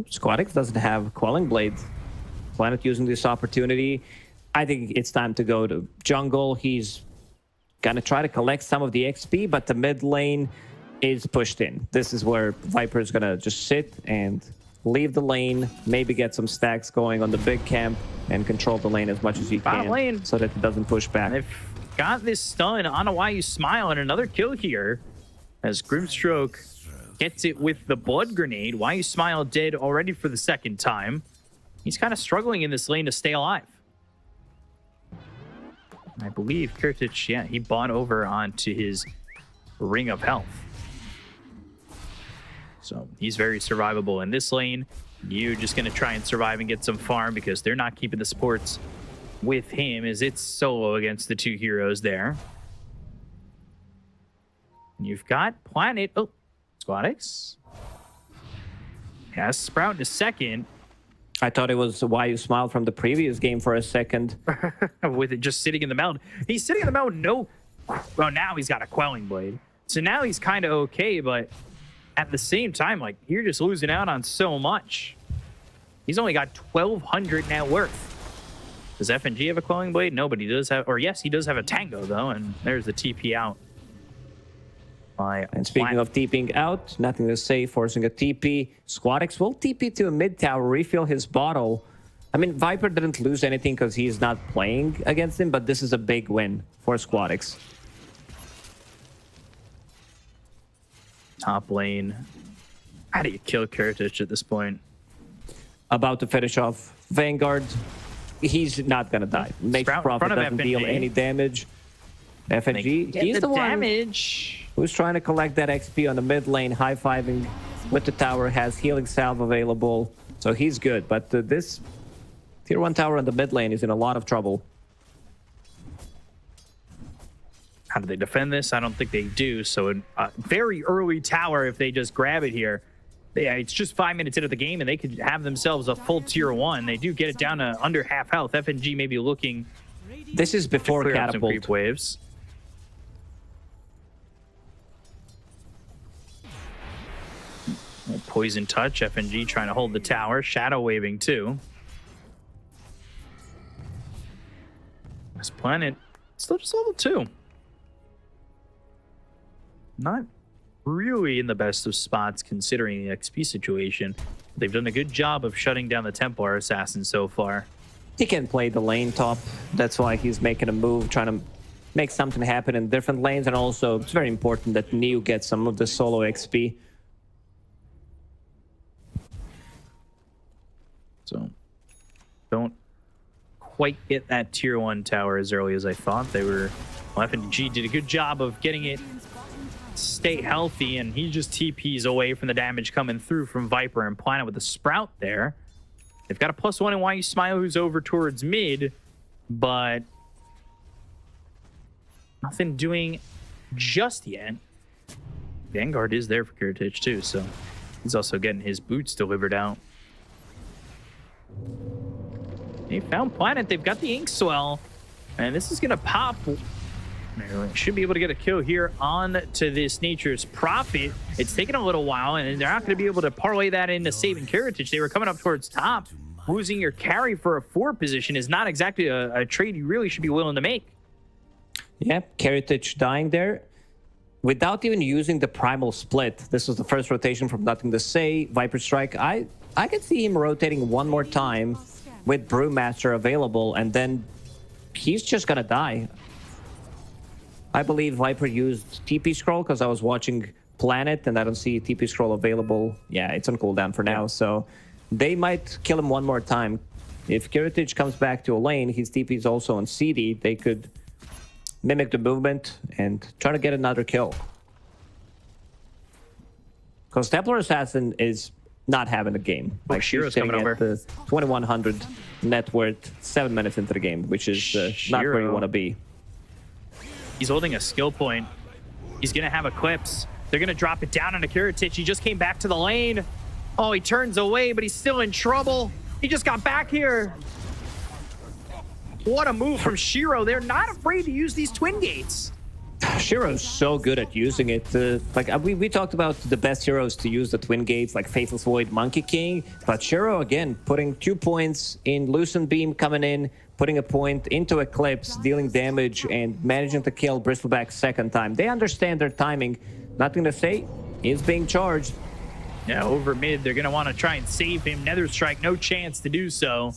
Squadix doesn't have Quelling Blades. Planet using this opportunity. I think it's time to go to jungle. He's gonna try to collect some of the XP, but the mid lane is pushed in. This is where Viper is gonna just sit and leave the lane, maybe get some stacks going on the big camp and control the lane as much as you can lane, so that it doesn't push back. They've got this stun on a You Smile and another kill here as Grimstroke gets it with the blood grenade. You Smile dead already for the second time. He's kind of struggling in this lane to stay alive. I believe Kurtich, he bought over onto his Ring of Health. So he's very survivable in this lane. You just going to try and survive and get some farm because they're not keeping the supports with him as it's solo against the 2 heroes there. And you've got Planet. Oh, Squadix. Has Sprout in a second. I thought it was why you smiled from the previous game for a second. With it just sitting in the mountain. He's sitting in the mountain. No. Well, now he's got a Quelling Blade. So now he's kind of okay, but at the same time, like, you're just losing out on so much. He's only got 1,200 net worth. Does FNG have a Quelling Blade? Nobody does have, or yes, he does have a Tango, though, and there's the TP out. And speaking of TPing out, nothing to say, forcing a TP. Squadix will TP to a mid tower, refill his bottle. I mean, Viper didn't lose anything because he's not playing against him, but this is a big win for Squadix. Top lane. How do you kill Kurtich at this point? About to finish off Vanguard. He's not going to die. Nature's Prophet doesn't deal any damage. FNG, he's the one who's trying to collect that XP on the mid lane, high-fiving with the tower, has healing salve available, so he's good. But this tier 1 tower on the mid lane is in a lot of trouble. How do they defend this? I don't think they do. So a very early tower, if they just grab it here. Yeah, it's just 5 minutes into the game, and they could have themselves a full tier 1. They do get it down to under half health. FNG may be looking. This is before to clear Catapult. Some creep waves. Poison touch. FNG trying to hold the tower. Shadow waving too. This Planet still just level 2. Not really in the best of spots considering the XP situation. They've done a good job of shutting down the Templar Assassin so far. He can play the lane top. That's why he's making a move, trying to make something happen in different lanes. And also, it's very important that Neo gets some of the solo XP. So, don't quite get that tier 1 tower as early as I thought. They were... Well, FNG did a good job of getting it stay healthy, and he just TPs away from the damage coming through from Viper and Planet with the Sprout there. They've got a +1 in Why You Smile, who's over towards mid, but nothing doing just yet. Vanguard is there for Kiritich too, so he's also getting his boots delivered out. They found Planet. They've got the Ink Swell, and this is going to pop. Should be able to get a kill here on to this Nature's Prophet. It's taken a little while, and they're not going to be able to parlay that into saving Kiritich. They were coming up towards top. Losing your carry for a 4 position is not exactly a trade you really should be willing to make. Yeah, Kiritich dying there. Without even using the Primal Split, this was the first rotation from Nothing to Say. Viper Strike, I could see him rotating one more time with Brewmaster available, and then he's just going to die. I believe Viper used TP Scroll because I was watching Planet and I don't see TP Scroll available. Yeah, it's on cooldown for now, so they might kill him one more time. If Kiritich comes back to a lane, his TP is also on CD. They could mimic the movement and try to get another kill. Because Templar Assassin is not having a game. Like, Shiro's she's sitting coming at over. the 2100 net worth 7 minutes into the game, which is not where you want to be. He's holding a skill point. He's going to have Eclipse. They're going to drop it down on Kiritich. He just came back to the lane. Oh, he turns away, but he's still in trouble. He just got back here. What a move from Shiro. They're not afraid to use these twin gates. Shiro's so good at using it. We talked about the best heroes to use the twin gates, like Faithless Void, Monkey King. But Shiro, again, putting 2 points in Lucent Beam coming in, putting a point into Eclipse, dealing damage, and managing to kill Bristleback second time. They understand their timing. Nothing to Say is being charged. Yeah, over mid, they're going to want to try and save him. Nether Strike, no chance to do so.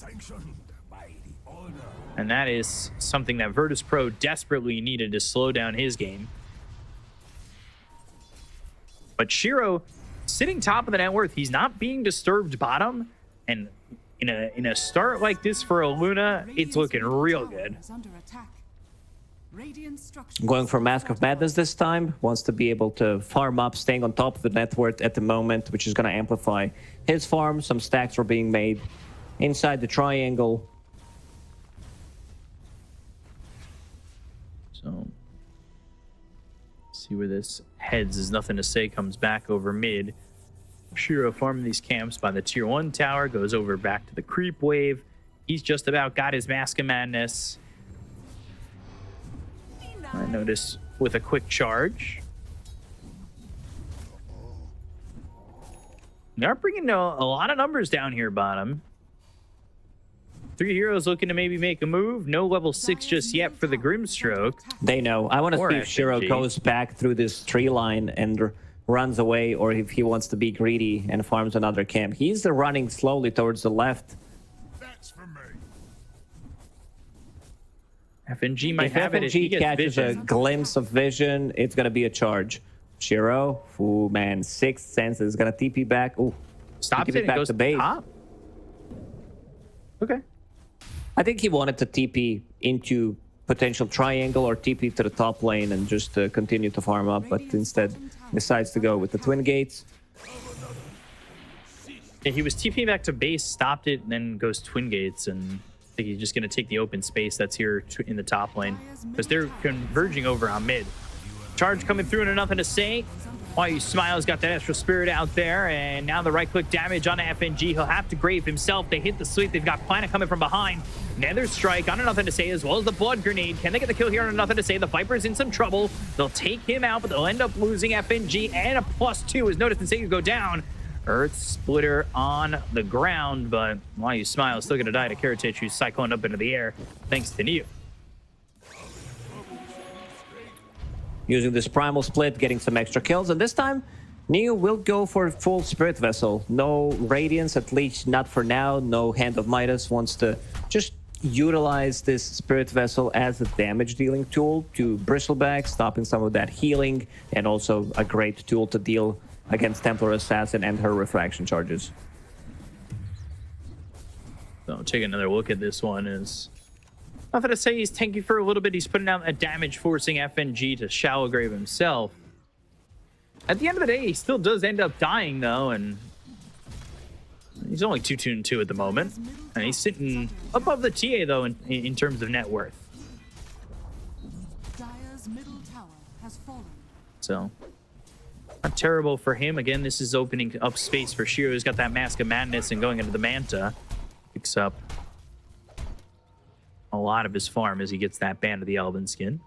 And that is something that Virtus.pro desperately needed to slow down his game. But Shiro, sitting top of the net worth, he's not being disturbed bottom. And in a start like this for a Luna, it's looking real good. Going for Mask of Madness this time. Wants to be able to farm up, staying on top of the net worth at the moment, which is going to amplify his farm. Some stacks are being made inside the triangle. So, see where this heads is Nothing to Say comes back over mid. Shiro farming these camps by the tier 1 tower, goes over back to the creep wave. He's just about got his Mask of Madness. I notice with a quick charge. They are bringing a lot of numbers down here bottom. 3 heroes looking to maybe make a move. No level 6 just yet for the Grimstroke. They know. I want to Or see if Shiro FNG. goes back through this tree line and runs away, or if he wants to be greedy and farms another camp. He's running slowly towards the left. That's for me. FNG might If have it if he FNG gets catches a vision. glimpse of vision, it's going to be a charge. Shiro, ooh, man, Sixth Sense is going to TP back. Ooh, Stops TP it and back goes to base. top. Okay. I think he wanted to TP into potential triangle or TP to the top lane and just continue to farm up, but instead decides to go with the twin gates. Yeah, he was TPing back to base, stopped it, and then goes twin gates, and I think he's just going to take the open space that's here in the top lane because they're converging over on mid. Charge coming through and Nothing to Say. Why You Smile's got that extra spirit out there, and now the right-click damage on FNG. He'll have to grave himself. They hit the sweep. They've got Planet coming from behind. Nether Strike on a Nothing to Say, as well as the Blood Grenade. Can they get the kill here on a Nothing to Say? The Viper's in some trouble. They'll take him out, but they'll end up losing FNG, and a +2 as Notice and Say go down. Earth Splitter on the ground, but Why You Smile is still going to die to Kiritich, who's cyclone up into the air, thanks to Neo. Using this Primal Split, getting some extra kills, and this time Neo will go for full Spirit Vessel. No Radiance, at least not for now. No Hand of Midas. Wants to just utilize this Spirit Vessel as a damage dealing tool to Bristleback, stopping some of that healing, and also a great tool to deal against Templar Assassin and her refraction charges. So take another look at this one. Is nothing to say he's tanky for a little bit. He's putting out a damage forcing FNG to Shallow Grave himself. At the end of the day, he still does end up dying though, and he's only 2-2-2 at the moment. And he's sitting above the TA though in terms of net worth. Dire's middle tower has fallen. So not terrible for him. Again, this is opening up space for Shiro. He's got that Mask of Madness and going into the Manta. Picks up a lot of his farm as he gets that Band of the Elven skin.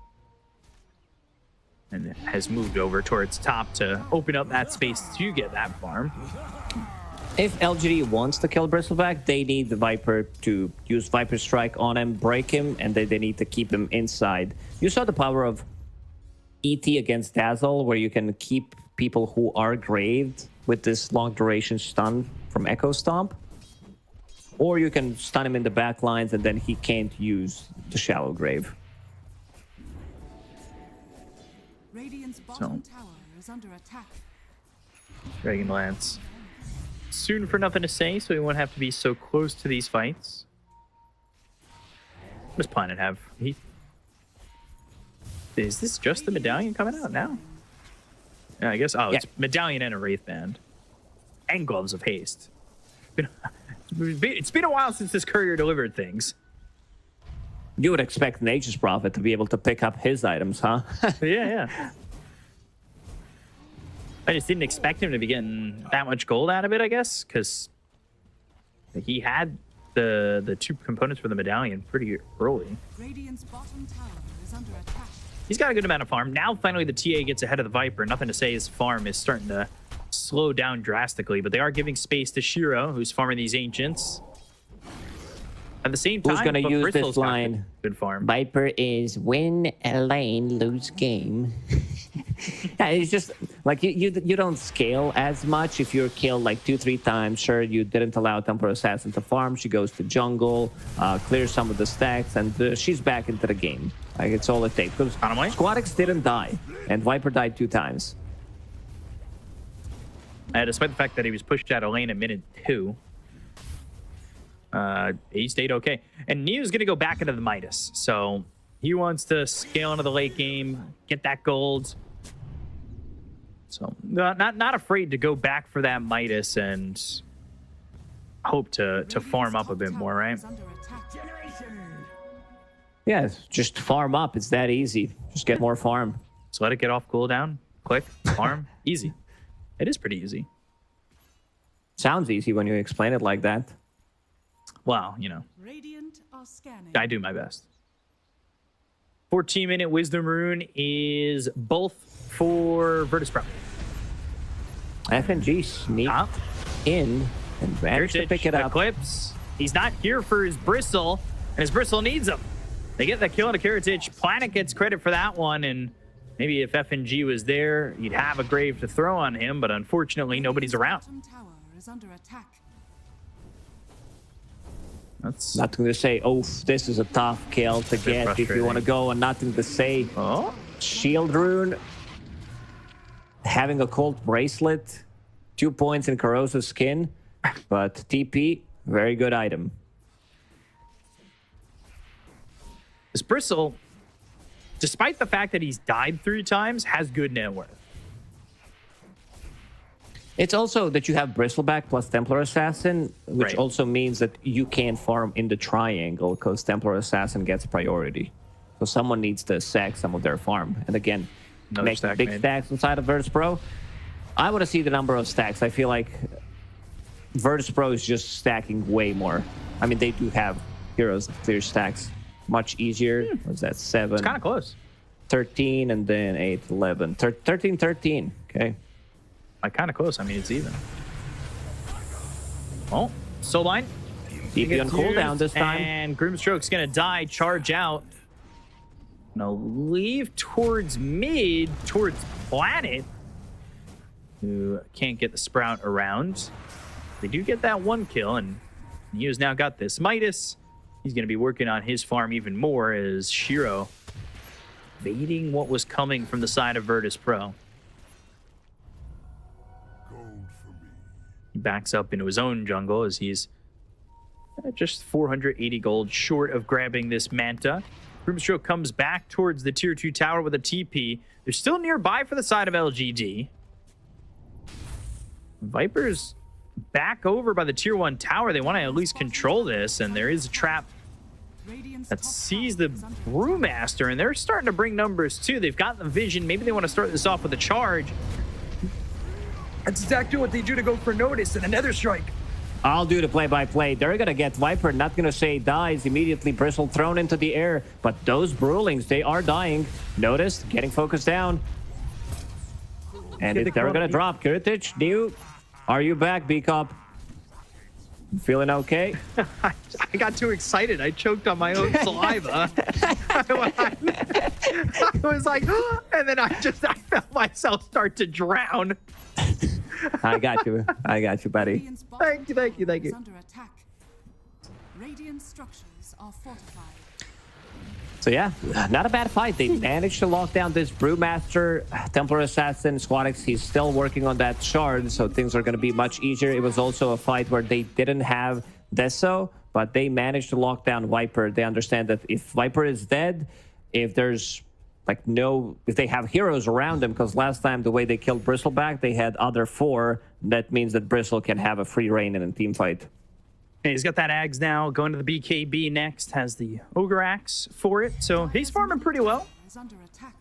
And has moved over towards top to open up that space to get that farm. If LGD wants to kill Bristleback, they need the Viper to use Viper Strike on him, break him, and they need to keep him inside. You saw the power of ET against Dazzle, where you can keep people who are graved with this long duration stun from Echo Stomp. Or you can stun him in the back lines and then he can't use the Shallow Grave. Radiant's bottom tower is under attack. Dragonlance soon for nothing to say, so we won't have to be so close to these fights. What does Planet have? Is this just the medallion coming out now? Yeah, I guess. Oh, yeah. It's medallion and a Wraith Band. And Gloves of Haste. It's been a while since this courier delivered things. You would expect Nature's Prophet to be able to pick up his items, huh? Yeah. I just didn't expect him to be getting that much gold out of it, I guess, because he had the two components for the medallion pretty early. Radiant's bottom tower is under attack. He's got a good amount of farm. Now, finally, the TA gets ahead of the Viper. Nothing to say his farm is starting to slow down drastically, but they are giving space to Shiro, who's farming these Ancients. At the same time, who's going to use Bristol's this line? Good farm. Viper is win a lane, lose game. Yeah, it's just like you don't scale as much if you're killed like 2-3 times. Sure, you didn't allow Templar Assassin to farm. She goes to jungle, clears some of the stacks, and she's back into the game. Like, it's all it takes. Because Squadix didn't die, and Viper died 2 times. Despite the fact that he was pushed out of lane at minute 2. He stayed okay. And Neo's going to go back into the Midas. So he wants to scale into the late game, get that gold. So not afraid to go back for that Midas and hope to farm up a bit more, right? Yeah, just farm up. It's that easy. Just get more farm. So let it get off cooldown. Click, farm, easy. It is pretty easy. Sounds easy when you explain it like that. Well, you know, Radiant are scanning. I do my best. 14-minute Wisdom Rune is both for Virtus.pro. FNG sneaked in and managed to pick it up. Eclipse. He's not here for his Bristle, and his Bristle needs him. They get the kill on a Kiritich. Planet gets credit for that one, and maybe if FNG was there, you'd have a grave to throw on him, but unfortunately, nobody's around. Tower is under attack. That's nothing to say. Oh, this is a tough kill to get if you want to go, and nothing to say. Oh, Shield Rune, having a Cold Bracelet, 2 points in Corrosive Skin, but TP, very good item. this Bristle, despite the fact that he's died 3 times, has good net worth. It's also that you have Bristleback plus Templar Assassin, which also means that you can't farm in the triangle because Templar Assassin gets priority. So someone needs to sack some of their farm. And again, make big stacks inside of Virtus.pro. I want to see the number of stacks. I feel like Virtus.pro is just stacking way more. I mean, they do have heroes that clear stacks much easier. What's that? 7. It's kind of close. 13 and then 8, 11. 13, 13. Okay. Kind of close. I mean, it's even. Oh, Soul Line. DP on cooldown this time. And Grimstroke's going to die, charge out. Gonna leave towards mid, towards Planet, who can't get the Sprout around. They do get that 1 kill, and Neo's now got this Midas. He's going to be working on his farm even more as Shiro evading what was coming from the side of Virtus.pro. He backs up into his own jungle as he's just 480 gold short of grabbing this Manta. Groomstroke comes back towards the tier 2 tower with a TP. They're still nearby for the side of LGD. Viper's back over by the tier 1 tower. They want to at least control this, and there is a trap that sees the Brewmaster, and they're starting to bring numbers too. They've got the vision. Maybe they want to start this off with a charge. That's exactly what they do to go for notice and another strike. I'll do the play-by-play. They're going to get Viper, not going to say dies. Immediately Bristle thrown into the air. But those Brewlings, they are dying. Notice, getting focused down. And they're going to drop. Kiritich, are you back, B-Cop? Feeling okay? I got too excited. I choked on my own saliva. I was like, and then I felt myself start to drown. I got you, buddy. Thank you. Under attack. Radiant structures are fortified. So yeah, not a bad fight. They managed to lock down this Brewmaster, Templar Assassin, Squadix. He's still working on that shard, so things are going to be much easier. It was also a fight where they didn't have Deso, but they managed to lock down Viper. They understand that if Viper is dead, if there's if they have heroes around them, because last time the way they killed Bristleback, they had other 4. That means that Bristle can have a free reign in a team fight. Okay, he's got that Ags now, going to the BKB next, has the Ogre Axe for it, so he's farming pretty well. Under attack.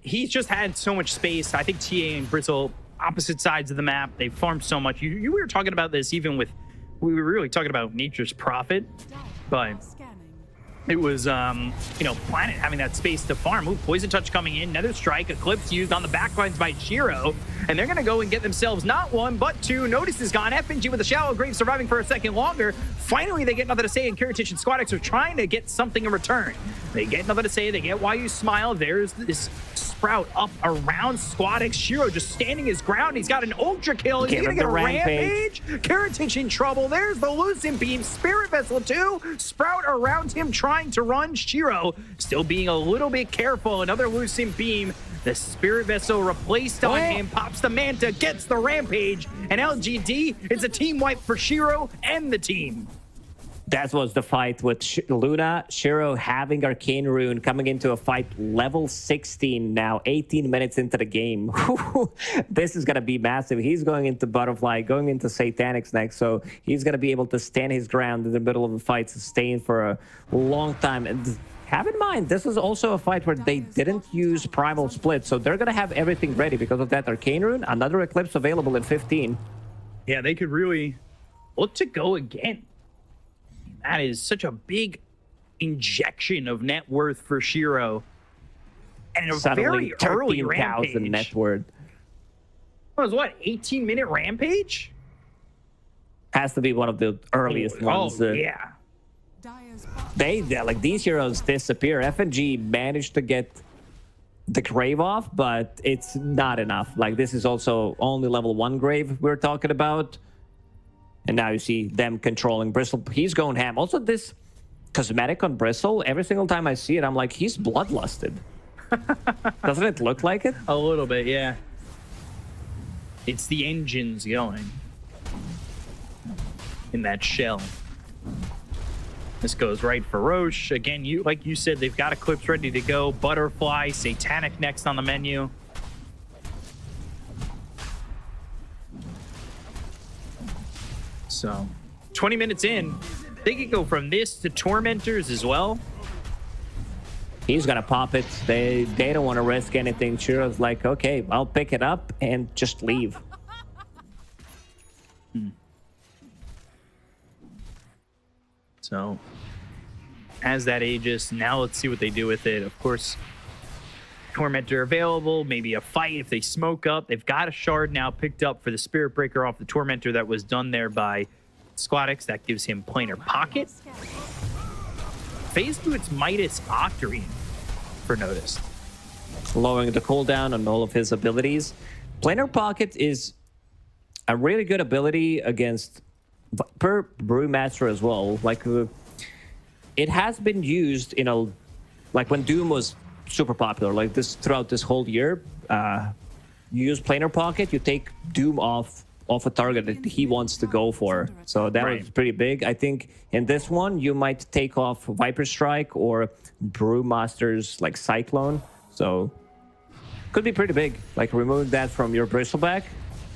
He's just had so much space. I think TA and Bristle, opposite sides of the map, they farmed so much. We were talking about this even with, we were really talking about Nature's Prophet, but it was, Planet having that space to farm. Ooh, Poison Touch coming in, Nether Strike, Eclipse used on the backlines by Shiro, and they're going to go and get themselves not 1, but 2. Notice is gone. FNG with a Shallow Grave surviving for a second longer. Finally, they get nothing to say, and Kiritich and Squadix are trying to get something in return. They get nothing to say. They get Why You Smile. There's this Sprout up around Squadix. Shiro just standing his ground. He's got an Ultra Kill. He's going to get a Rampage. Kiritich in trouble. There's the Lucent Beam. Spirit Vessel 2. Sprout around him trying to run. Shiro still being a little bit careful. Another Lucent Beam. The Spirit Vessel replaced on him. Pops the Manta. Gets the Rampage. And LGD, it's a team wipe for Shiro and the team. That was the fight with Luna. Shiro having Arcane Rune, coming into a fight level 16 now, 18 minutes into the game. This is going to be massive. He's going into Butterfly, going into Satanics next, so he's going to be able to stand his ground in the middle of the fight, sustain for a long time. And have in mind, this is also a fight where they didn't use Primal Split, so they're going to have everything ready because of that Arcane Rune. Another Eclipse available in 15. Yeah, they could really look to go again. That is such a big injection of net worth for Shiro. And a Suddenly, very early 13,000 rampage. net worth. It was what, 18-minute rampage? Has to be one of the earliest ones. Yeah. These heroes disappear. FNG managed to get the grave off, but it's not enough. This is also only level 1 grave we're talking about. And now you see them controlling Bristle. He's going ham. Also, this cosmetic on Bristle, every single time I see it, I'm like, he's bloodlusted. Doesn't it look like it? A little bit, yeah. It's the engines going in that shell. This goes right for Roche. Again, like you said, they've got Eclipse ready to go. Butterfly, Satanic next on the menu. So, 20 minutes in, they could go from this to Tormentors as well. He's gonna pop it. They don't want to risk anything. Chiro's like, okay, I'll pick it up and just leave. So, as that ages, now let's see what they do with it. Of course, Tormentor available, maybe a fight if they smoke up. They've got a shard now picked up for the Spirit Breaker off the Tormentor that was done there by Squadix. That gives him Planar Pocket. Phase Boots Midas Octarine for Notice. Lowering the cooldown on all of his abilities. Planar Pocket is a really good ability against per Brewmaster as well. Like it has been used in a like when Doom was super popular, like this throughout this whole year. You use planar pocket, you take Doom off a target that he wants to go for. So that was pretty big. I think in this one you might take off Viper Strike or Brewmaster's like Cyclone. So could be pretty big. Like removing that from your Bristleback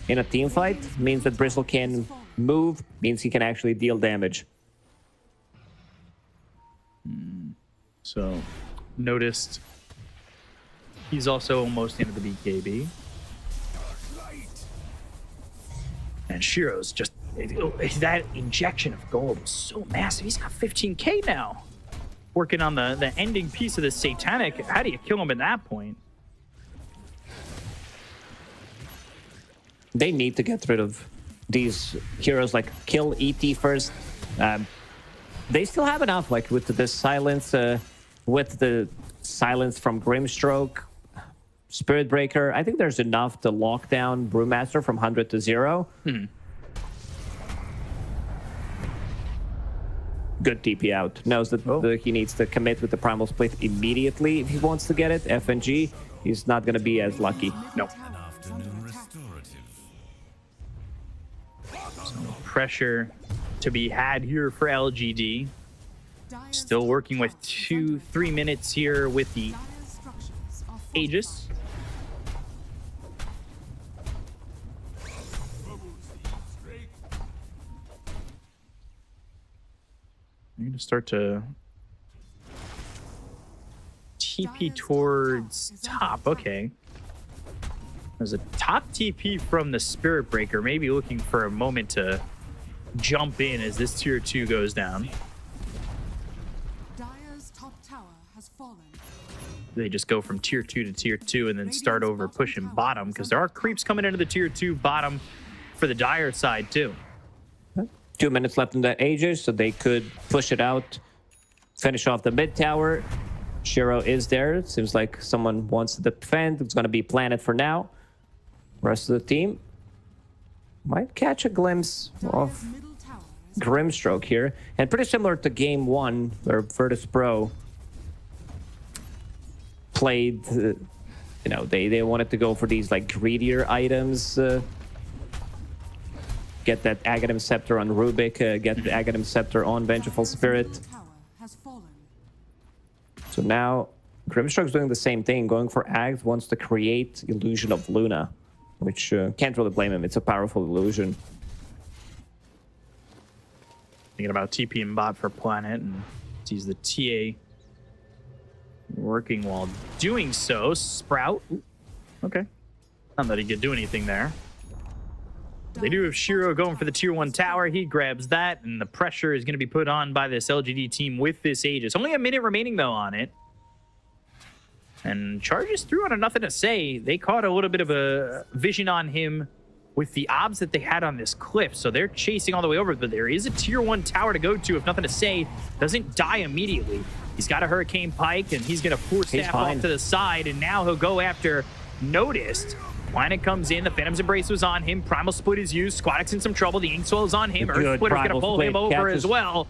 in a team fight means that Bristle can move, means he can actually deal damage. So noticed he's also almost into the BKB. And Shiro's just, that injection of gold was so massive. He's got 15k now. Working on the ending piece of the Satanic. How do you kill him at that point? They need to get rid of these heroes, like kill ET first. They still have enough, like with the silence, with the silence from Grimstroke, Spirit Breaker. I think there's enough to lock down Brewmaster from 100 to 0. Good TP out. Knows that he needs to commit with the Primal Split immediately if he wants to get it. FNG, he's not going to be as lucky. Nope. Pressure to be had here for LGD. Still working with 2-3 minutes here with the Aegis. I'm going to start to TP towards top. Okay. There's a top TP from the Spirit Breaker, maybe looking for a moment to jump in as this tier 2 goes down. Dire's top tower has fallen. They just go from tier 2 to tier 2 and then start over pushing bottom, because there are creeps coming into the tier 2 bottom for the Dire side too. 2 minutes left in that Aegis, so they could push it out, finish off the mid tower. Shiro is there. It seems like someone wants to defend. It's going to be Planet for now. Rest of the team might catch a glimpse of Grimstroke here. And pretty similar to game 1, where Virtus.pro played, they wanted to go for these like greedier items. Get that Aghanim Scepter on Rubik, get the Aghanim Scepter on Vengeful Spirit. So now Grimstroke's doing the same thing, going for Ags, wants to create Illusion of Luna, which can't really blame him. It's a powerful illusion. Thinking about TP and bot for Planet, and sees the TA working while doing so. Sprout. Okay. Not that he could do anything there. They do have Shiro going for the tier 1 tower. He grabs that, and the pressure is going to be put on by this LGD team with this Aegis. Only a minute remaining, though, on it. And charges through on a nothing to say. They caught a little bit of a vision on him with the obs that they had on this cliff. So they're chasing all the way over, but there is a tier 1 tower to go to, if nothing to say. Doesn't die immediately. He's got a Hurricane Pike, and he's going to force staff off to the side, and now he'll go after Noticed. Planet comes in, the Phantom's Embrace was on him, Primal Split is used, Squadix in some trouble, the Inkswell is on him, Earth Splitter's gonna pull him over as well.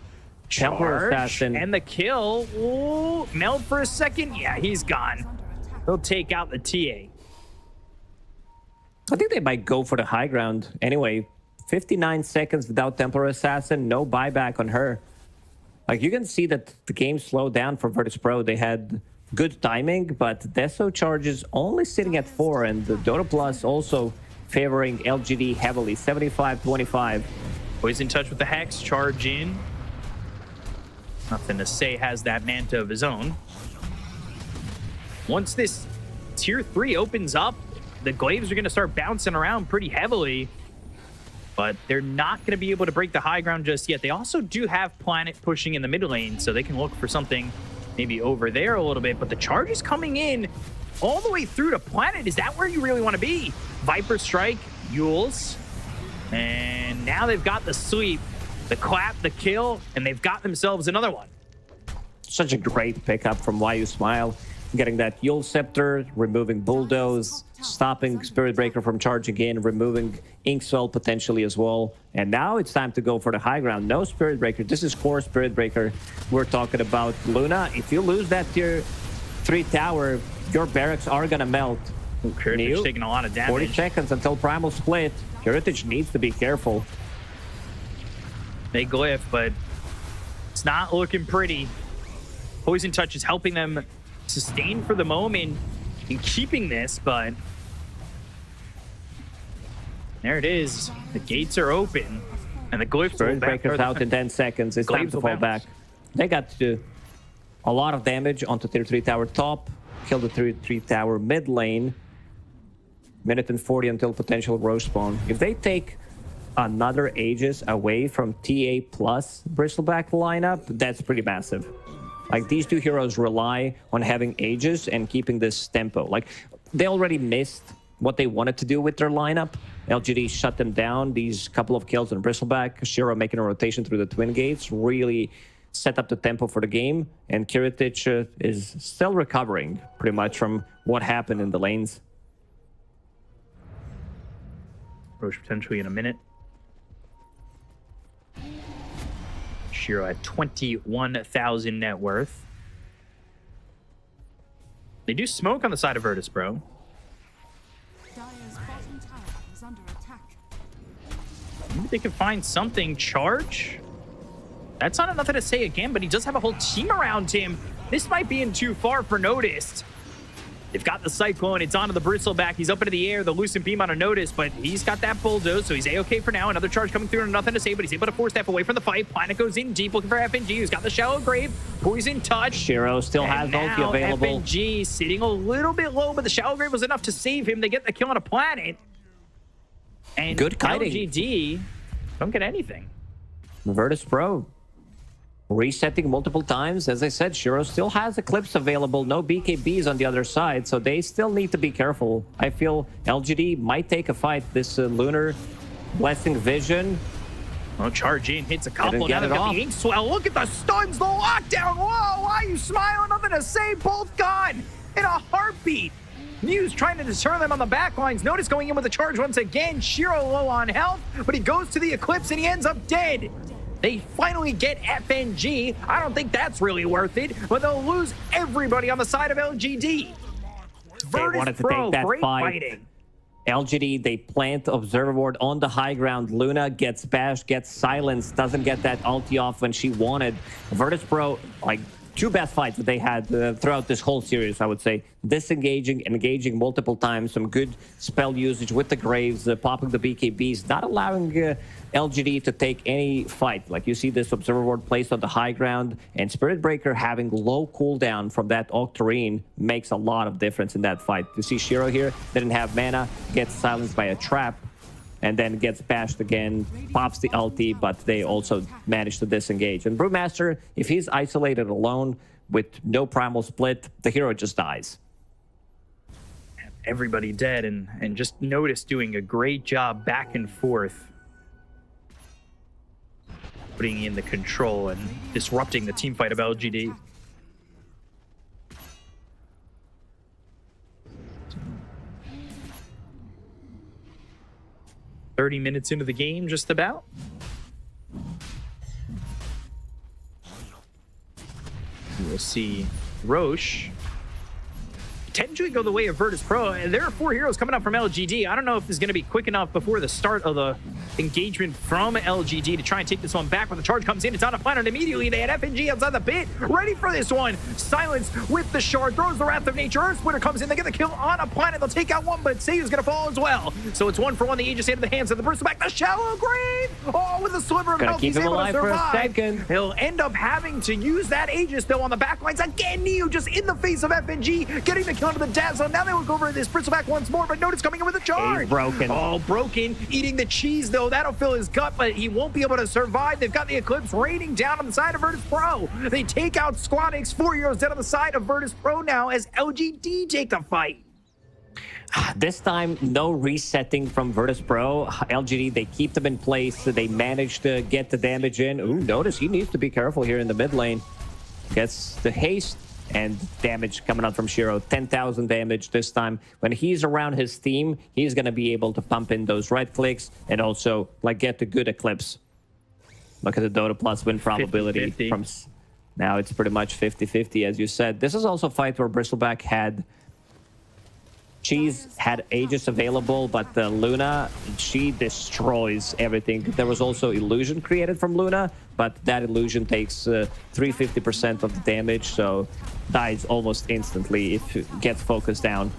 Charge, and the kill. Ooh, Meld for a second, yeah, he's gone. He'll take out the TA. I think they might go for the high ground. Anyway, 59 seconds without Templar Assassin, no buyback on her. Like, you can see that the game slowed down for Virtus.pro. They had good timing, but Deso charges only sitting at 4, and the Dota Plus also favoring LGD heavily, 75-25. Oh, he's in touch with the Hex, charge in. Nothing to say, has that Manta of his own. Once this tier 3 opens up, the Glaives are going to start bouncing around pretty heavily, but they're not going to be able to break the high ground just yet. They also do have Planet pushing in the mid lane, so they can look for something maybe over there a little bit, but the charge is coming in all the way through to Planet. Is that where you really want to be? Viper Strike, Yules, and now they've got the sweep, the clap, the kill, and they've got themselves another one. Such a great pickup from Why You Smile. getting that Yule Scepter, removing Bulldoze, stopping Spirit Breaker from charging in, removing Inkswell potentially as well. And now it's time to go for the high ground. No Spirit Breaker. This is core Spirit Breaker we're talking about. Luna, if you lose that tier 3 tower, your barracks are going to melt. Heritage taking a lot of damage. 40 seconds until Primal Split. Heritage needs to be careful. They glyph, but it's not looking pretty. Poison Touch is helping them sustain for the moment and keeping this, but there it is. The gates are open, and the glyphs Spirit Breaker's out in 10 seconds. It's time to fall back. They got to do a lot of damage onto tier 3 tower top, kill the tier 3 tower mid lane. Minute and 40 until potential Roche spawn. If they take another Aegis away from TA plus Bristleback lineup, that's pretty massive. Like, these two heroes rely on having Aegis and keeping this tempo. Like, they already missed what they wanted to do with their lineup. LGD shut them down. These couple of kills on Bristleback, Shiro making a rotation through the Twin Gates, really set up the tempo for the game. And Kiritich is still recovering pretty much from what happened in the lanes. Roche potentially in a minute. Shiro at 21,000 net worth. They do smoke on the side of Virtus.pro. Dire's bottom tower is under attack. Maybe they can find something. Charge? That's not nothing to say again, but he does have a whole team around him. This might be in too far for Noticed. They've got the Cyclone. It's onto the Bristleback. He's up into the air. The Lucent Beam on a Notice, but he's got that Bulldoze, so he's A-okay for now. Another charge coming through and nothing to say, but he's able to force step away from the fight. Planet goes in deep looking for FNG, who's got the Shallow Grave. Poison Touch. Shiro still has ulti available. FNG sitting a little bit low, but the Shallow Grave was enough to save him. They get the kill on a Planet. And good kiting. LGD don't get anything. Virtus.pro resetting multiple times. As I said, Shiro still has Eclipse available. No BKBs on the other side, so they still need to be careful. I feel LGD might take a fight. This Lunar Blessing Vision. Oh, charge in, hits a couple. Now Now they've got the ink swell. Look at the stuns, the lockdown. Whoa, why are you smiling? Nothing to say. Both gone in a heartbeat. Muse trying to deter them on the back lines. Notice going in with a charge once again. Shiro low on health, but he goes to the Eclipse and he ends up dead. They finally get FNG. I don't think that's really worth it, but they'll lose everybody on the side of LGD. They wanted to take that great fight. fighting. LGD, they plant Observer Ward on the high ground. Luna gets bashed, gets silenced, doesn't get that ulti off when she wanted. Virtus.pro, like, two best fights that they had throughout this whole series, I would say. Disengaging, engaging multiple times, some good spell usage with the Graves, popping the BKBs, not allowing LGD to take any fight. Like, you see this Observer Ward placed on the high ground, and Spirit Breaker having low cooldown from that Octarine makes a lot of difference in that fight. You see Shiro here, didn't have mana, gets silenced by a trap, and then gets bashed again, pops the ulti, but they also manage to disengage. And Brewmaster, if he's isolated alone with no primal split, the hero just dies. Everybody dead, and just Notice doing a great job back and forth, putting in the control and disrupting the team fight of LGD. "30 minutes into the game, just about." We'll see Roche potentially go the way of Virtus.pro, and there are 4 heroes coming up from LGD. I don't know if this is going to be quick enough before the start of the engagement from LGD to try and take this one back. When the charge comes in, it's on a Planet immediately. They had FNG outside the pit, ready for this one. Silence with the shard, throws the Wrath of Nature. Earth Splitter comes in, they get the kill on a Planet. They'll take out one, but Save is going to fall as well. So it's 1-for-1. The Aegis into the hands of the Bristleback. The Shallow Grave! Oh, with a sliver of health, he's able to survive. He'll end up having to use that Aegis, though, on the back lines. Again, Neo just in the face of FNG, getting the kill onto the Dazzle. Now they look over at this Bristleback once more, but Notice coming in with a charge. He's broken. Oh, broken. Eating the cheese, though. That'll fill his gut, but he won't be able to survive. They've got the Eclipse raining down on the side of Virtus.pro. They take out Squadix. 4 heroes dead on the side of Virtus.pro now as LGD take the fight. This time, no resetting from Virtus.pro. LGD, they keep them in place. They manage to get the damage in. Ooh, Notice he needs to be careful here in the mid lane. Gets the haste and damage coming out from Shiro. 10,000 damage this time. When he's around his team, he's going to be able to pump in those right clicks and also like get the good eclipse. Look at the Dota Plus win probability 50-50. from now. It's pretty much 50-50, as you said. This is also a fight where Bristleback had Cheese had Aegis available, but Luna, she destroys everything. There was also illusion created from Luna, but that illusion takes 350% of the damage, so dies almost instantly if it gets focused down.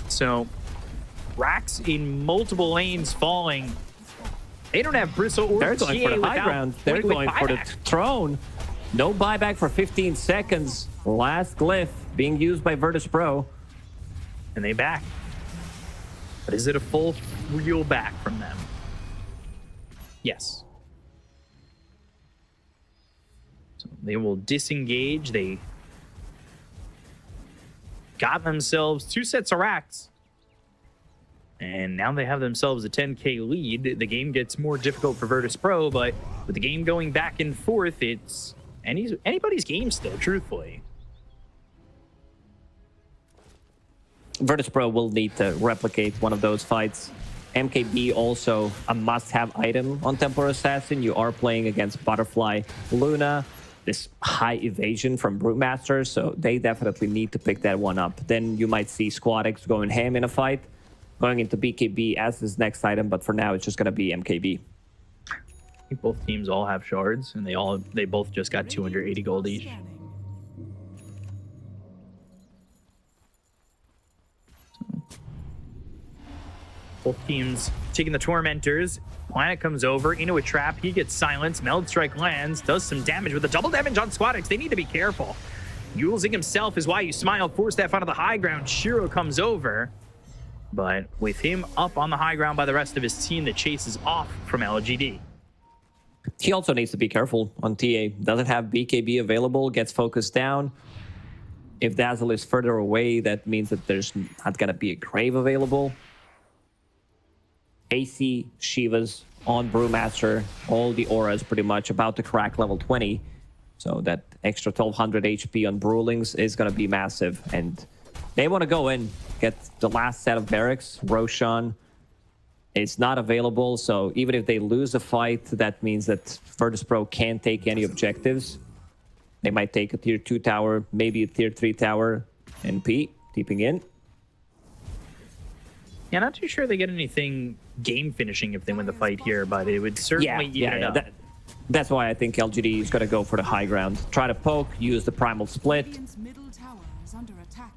So, racks in multiple lanes falling. They don't have Bristle or They're going for the high ground. They're going for the throne. No buyback for 15 seconds. Last glyph being used by Virtus.pro. And they back. But is it a full real back from them? Yes. So they will disengage. They got themselves 2 sets of racks. And now they have themselves a 10k lead. The game gets more difficult for Virtus.pro, but with the game going back and forth, it's anybody's game still, truthfully. Virtus.pro will need to replicate one of those fights. MKB also a must-have item on Templar Assassin. You are playing against Butterfly Luna, this high evasion from Brewmaster, so they definitely need to pick that one up. Then you might see Squadix going ham in a fight, going into BKB as his next item, but for now it's just going to be MKB. I think both teams all have shards, and they both just got 280 gold each. Both teams taking the Tormentors. Planet comes over into a trap. He gets silenced. Meld Strike lands, does some damage with the double damage on Squadix. They need to be careful. Using himself is why you smile. Force that onto the high ground. Shiro comes over. But with him up on the high ground by the rest of his team, the chase is off from LGD. He also needs to be careful on TA. Doesn't have BKB available, gets focused down. If Dazzle is further away, that means that there's not going to be a Grave available. AC, Shivas on Brewmaster. All the auras pretty much about to crack level 20. So that extra 1200 HP on Brewlings is going to be massive. And they want to go in, get the last set of barracks. Roshan is not available. So even if they lose a fight, that means that Virtus.pro can't take any objectives. They might take a tier 2 tower, maybe a tier 3 tower. NP, deeping in. Yeah, not too sure they get anything game finishing if they win the fight here, but it would certainly eat it up. That's why I think LGD is going to go for the high ground. Try to poke, use the primal split. Radiant's middle tower is under attack.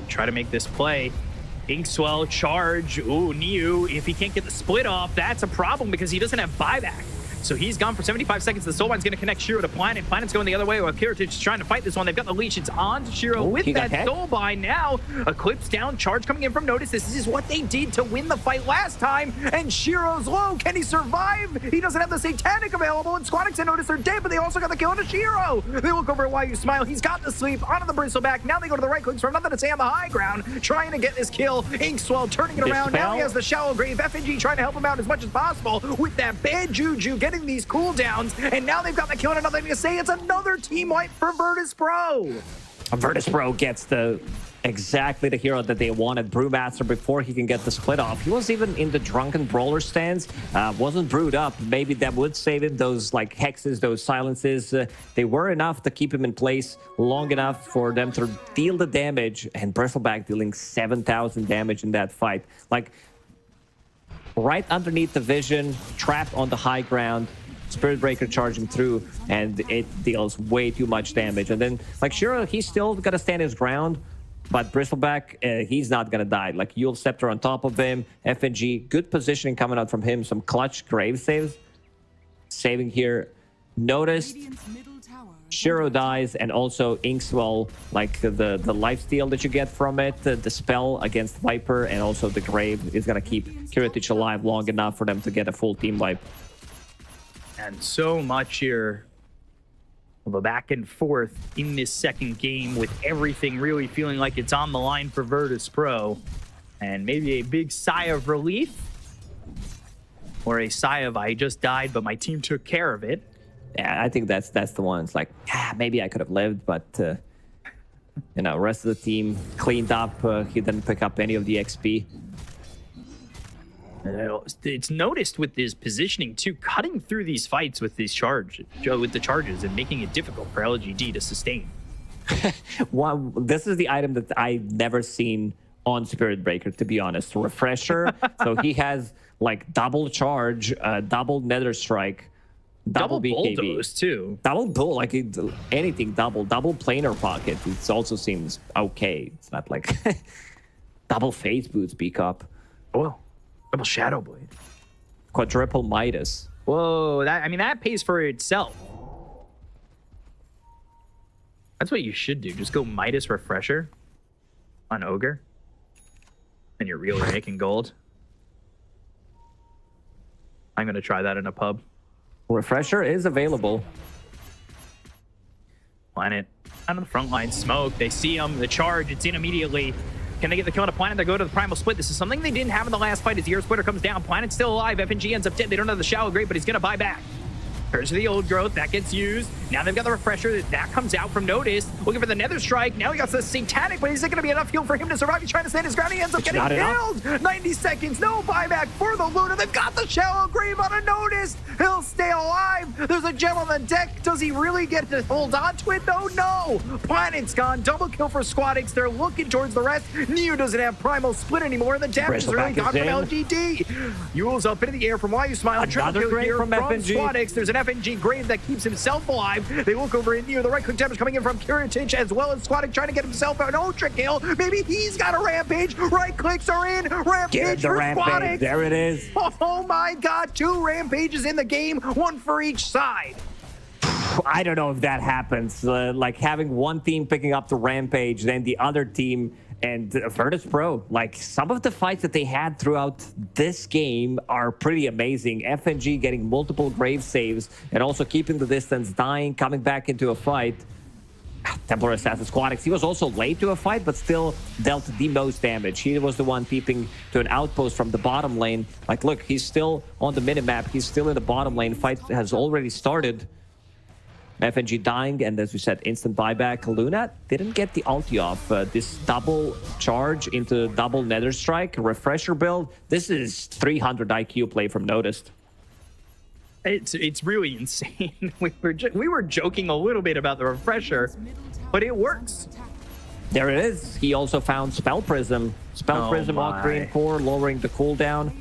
Try to make this play. Inkswell, charge. Ooh, Niu, if he can't get the split off, that's a problem because he doesn't have buyback. So he's gone for 75 seconds. The Soulbine's going to connect Shiro to Planet. Planet's going the other way while Kiritich is trying to fight this one. They've got the leash. It's on to Shiro with that Soulbine now. Eclipse down, charge coming in from Notice. This is what they did to win the fight last time. And Shiro's low. Can he survive? He doesn't have the Satanic available. And Squadix and Notice are dead, but they also got the kill on Shiro. They look over at Why You Smile. He's got the sleep onto the Bristleback. Now they go to the right clicks for nothing to say on the high ground. Trying to get this kill. Inkswell turning it around. Now he has the Shallow Grave. FNG trying to help him out as much as possible with that bad juju, getting these cooldowns. And now they've got the kill and nothing to say. It's another team wipe for Virtus.pro. Virtus.pro gets exactly the hero that they wanted, Brewmaster, before he can get the split off. He was even in the Drunken Brawler stance, wasn't brewed up. Maybe that would save him. Those like hexes, those silences, they were enough to keep him in place long enough for them to deal the damage. And Bristleback dealing 7,000 damage in that fight. Like right underneath the vision, trapped on the high ground. Spirit Breaker charging through, and it deals way too much damage. And then, like, Shiro, he's still gonna stand his ground, but Bristleback, he's not gonna die. Like, Yule Scepter on top of him, FNG, good positioning coming out from him, some clutch grave saves. Saving here, noticed, Shiro dies, and also Inkswell, like the lifesteal that you get from it, the spell against Viper, and also the grave is gonna keep Kiritich alive long enough for them to get a full team wipe. And so much here of a back and forth in this second game with everything really feeling like it's on the line for Virtus.pro. And maybe a big sigh of relief. or a sigh of I just died, but my team took care of it. Yeah, I think that's the one. It's like, maybe I could have lived, but you know, rest of the team cleaned up. He didn't pick up any of the XP. It's noticed with his positioning too, cutting through these fights with these charges and making it difficult for LGD to sustain. Well, this is the item that I've never seen on Spirit Breaker, to be honest. Refresher. So he has like double charge, double Nether Strike, double BKB. Bulldoze too. Double bull, like anything double planar pocket. It also seems okay. It's not like double phase boots beak up. Oh, double Shadow Blade. Quadruple Midas. Whoa, that pays for itself. That's what you should do. Just go Midas Refresher on Ogre. And you're really making gold. I'm going to try that in a pub. Refresher is available. Planet out on the front line. Smoke. They see him. The charge. It's in immediately. Can they get the kill on a Planet? They go to the Primal Split. This is something they didn't have in the last fight as the Air Splitter comes down. Planet's still alive. FNG ends up dead. They don't have the Shallow Grave, but he's going to buy back. Curse of the Old Growth. That gets used. Now they've got the Refresher. That comes out from Notice. Looking for the Nether Strike. Now he got the Satanic, but is it going to be enough heal for him to survive? He's trying to stand his ground. He ends up getting killed. 90 seconds. No buyback for the Luna. They've got the Shallow Grave on a Notice. He'll stay alive. There's a gem on the deck. Does he really get to hold on to it? No. Planet's gone. Double kill for Squadix. They're looking towards the rest. Neo doesn't have Primal Split anymore. The damage is really gone from LGD. Yule's up into the air from Why You Smile. Triple kill here from Squadix. There's an FNG Grave that keeps himself alive. They look over in Neo. The right click damage coming in from Kiritich as well as Squadix trying to get himself an Ultra kill. Maybe he's got a Rampage. Right clicks are in. Rampage for Squadix. There it is. Oh my god. 2 Rampages in the game. 1 for each side. I don't know if that happens. Like having one team picking up the Rampage, then the other team and Virtus.pro. Like some of the fights that they had throughout this game are pretty amazing. FNG getting multiple grave saves and also keeping the distance, dying, coming back into a fight. Templar Assassin Squadix, he was also late to a fight, but still dealt the most damage. He was the one peeping to an outpost from the bottom lane. Like, look, he's still on the minimap. He's still in the bottom lane. Fight has already started. FNG dying, and as we said, instant buyback. Luna didn't get the ulti off. This double charge into double Nether Strike, Refresher build. This is 300 IQ play from Noticed. It's really insane. We were joking a little bit about the Refresher, but it works. There it is. He also found Spell Prism. Spell Prism on green core, lowering the cooldown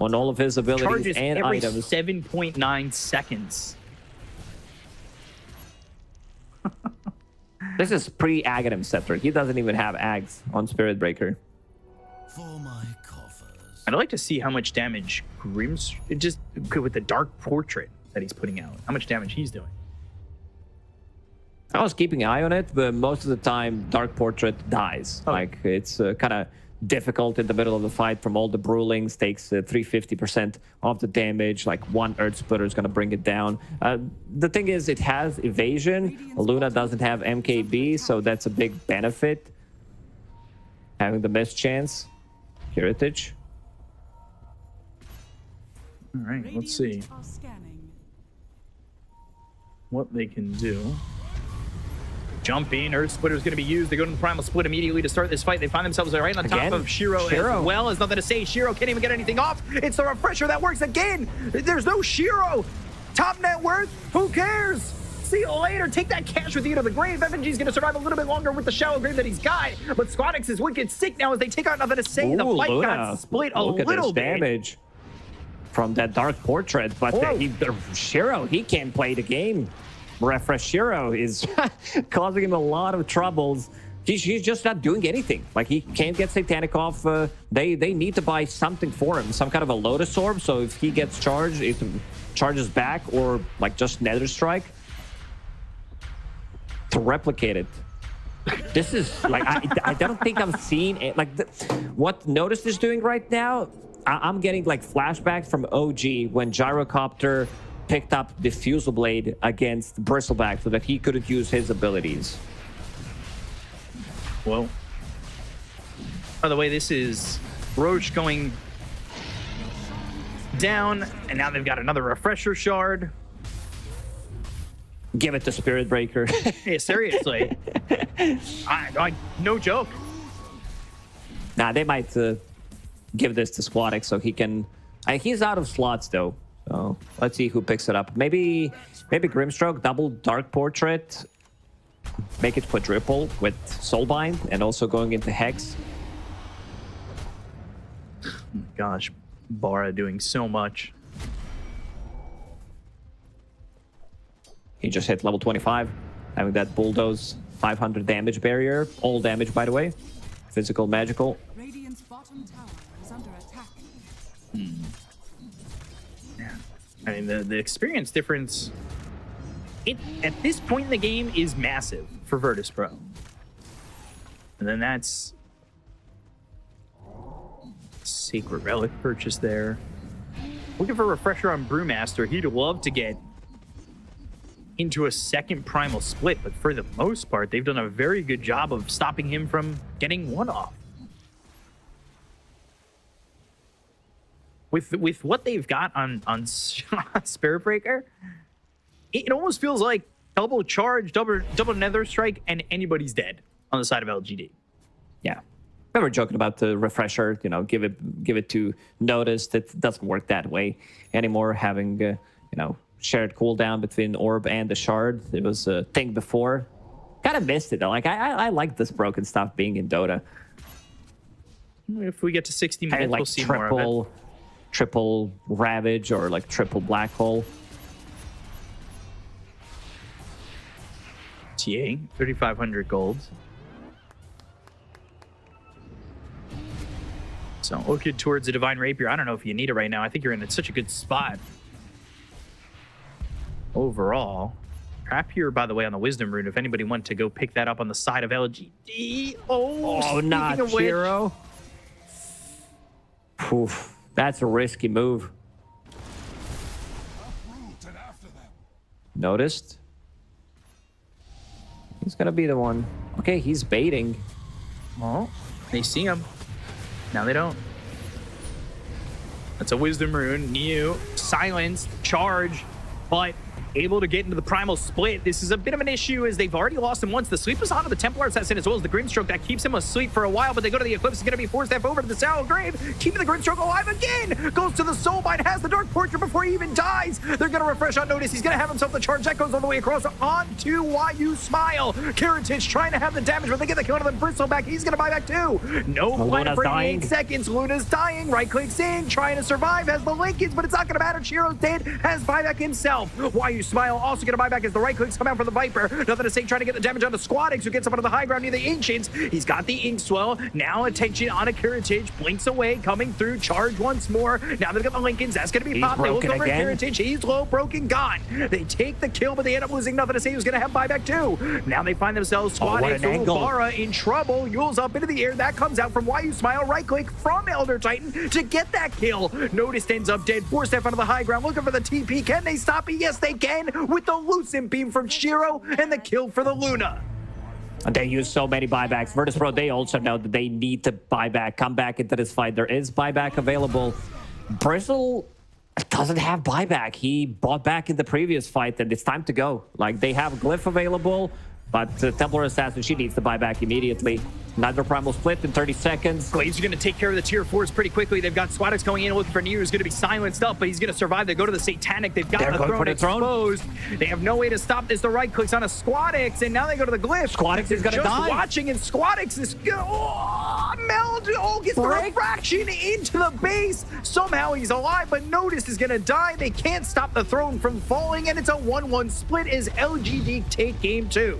on all of his abilities Charges and every items. 7.9 seconds. This is pre-Aghanim Scepter. He doesn't even have Ags on Spirit Breaker. For my coffers. I'd like to see how much damage Grim's just with the Dark Portrait that he's putting out. How much damage he's doing. I was keeping an eye on it, but most of the time, Dark Portrait dies. Like, it's kind of difficult in the middle of the fight from all the brawlings, takes 350% of the damage. Like, one Earth Splitter is going to bring it down. The thing is, it has evasion. Luna doesn't have MKB, so that's a big benefit. Having the miss chance. Kiritich. All right, let's see what they can do. Jump in, Earth Splitter is going to be used. They go to the Primal Split immediately to start this fight. They find themselves right on top of Shiro as well. As nothing to say. Shiro can't even get anything off. It's the Refresher that works again. There's no Shiro. Top net worth. Who cares? See you later. Take that cash with you to the grave. FNG's going to survive a little bit longer with the Shallow Grave that he's got. But Squadix is wicked sick now as they take out nothing to say. Ooh, the fight Luna. got split a Look little at this bit. damage from that Dark Portrait. But Shiro, he can't play the game. Refresh Shiro is causing him a lot of troubles. He's just not doing anything. Like, he can't get Satanic off. They need to buy something for him, some kind of a Lotus Orb. So if he gets charged, it charges back, or like just Nether Strike to replicate it. This is like I don't think I've seen it. Like what Notice is doing right now. I'm getting like flashbacks from OG when Gyrocopter picked up the Fusel Blade against Bristleback so that he couldn't use his abilities. Well, by the way, this is Roach going down, and now they've got another refresher shard. Give it to Spirit Breaker. Yeah, seriously. No joke. Nah, they might give this to Squatix so he can... he's out of slots, though. So let's see who picks it up. Maybe Grimstroke, double Dark Portrait. Make it quadruple with Soulbind and also going into Hex. Gosh, Bara doing so much. He just hit level 25, having that Bulldoze 500 damage barrier. All damage, by the way. Physical, magical. Radiant's bottom tower is under attack. Yeah. I mean, the experience difference at this point in the game is massive for Virtus.pro. And then that's Sacred Relic purchase there. Looking for a refresher on Brewmaster. He'd love to get into a second primal split, but for the most part, they've done a very good job of stopping him from getting one off. With what they've got on Spirit Breaker, it almost feels like double charge, double Nether Strike, and anybody's dead on the side of LGD. Yeah. We were joking about the refresher, give it to Notice. That doesn't work that way anymore, having, shared cooldown between Orb and the Shard. It was a thing before. Kind of missed it, though. Like, I like this broken stuff being in Dota. If we get to 60 minutes, like we'll see more of it. Triple Ravage or like triple Black Hole. TA, 3,500 gold. So looking towards the Divine Rapier. I don't know if you need it right now. I think you're in such a good spot. Overall, Trap here, by the way, on the Wisdom Rune. If anybody wanted to go pick that up on the side of LGD. Oh, not Hero. Poof. That's a risky move. Noticed. He's gonna be the one. Okay, he's baiting. Well, they see him. Now they don't. That's a Wisdom Rune. New, silenced, charge, but able to get into the primal split. This is a bit of an issue as they've already lost him once. The sleep is onto the Templar Assassin as well as the Grimstroke. That keeps him asleep for a while, but they go to the Eclipse. It's going to be forced step over to the Sallow Grave, keeping the Grimstroke alive again. Goes to the Soulbind, has the Dark Portrait before he even dies. They're going to refresh on Notice. He's going to have himself the charge. That goes all the way across onto YU Smile. Kiritich trying to have the damage, but they get the kill to the Bristle back. He's going to buy back too. No plan for 88 seconds. Luna's dying. Right clicks in, trying to survive. Has the Linkage, but it's not going to matter. Chiro's dead. Has buyback himself. YU Smile also going to buy back as the right clicks come out for the Viper. Nothing to say, trying to get the damage onto Squatix, who gets up onto the high ground near the Ancients. He's got the Inkswell. Now attention on a Kiritich. Blinks away, coming through. Charge once more. Now they've got the Lincolns. That's going to be popped. They look over at Kiritich. He's low, broken, gone. They take the kill, but they end up losing. Nothing to say. Who's going to have buyback too. Now they find themselves Squatix. Bara in trouble. Yule's up into the air. That comes out from YU Smile. Right click from Elder Titan to get that kill. Noticed ends up dead. Force step onto the high ground. Looking for the TP. Can they stop it? Yes, they can. With the Lucent Beam from Shiro and the kill for the Luna. And they use so many buybacks. Virtus.pro, they also know that they need to buy back, come back into this fight. There is buyback available. Bristle doesn't have buyback. He bought back in the previous fight, and it's time to go. Like, they have Glyph available, but Templar Assassin, she needs to buy back immediately. Another primal split in 30 seconds. Glaives are going to take care of the tier 4s pretty quickly. They've got Squatix going in and looking for Nier, who's going to be silenced up, but he's going to survive. They go to the Satanic. They've got the throne exposed. They have no way to stop this. The right clicks on a Squatix, and now they go to the Glyph. Squatix is going to die. Watching, and Squatix is Meld gets the refraction into the base. Somehow he's alive, but Notice is going to die. They can't stop the throne from falling, and it's a 1-1 split as LGD take game 2.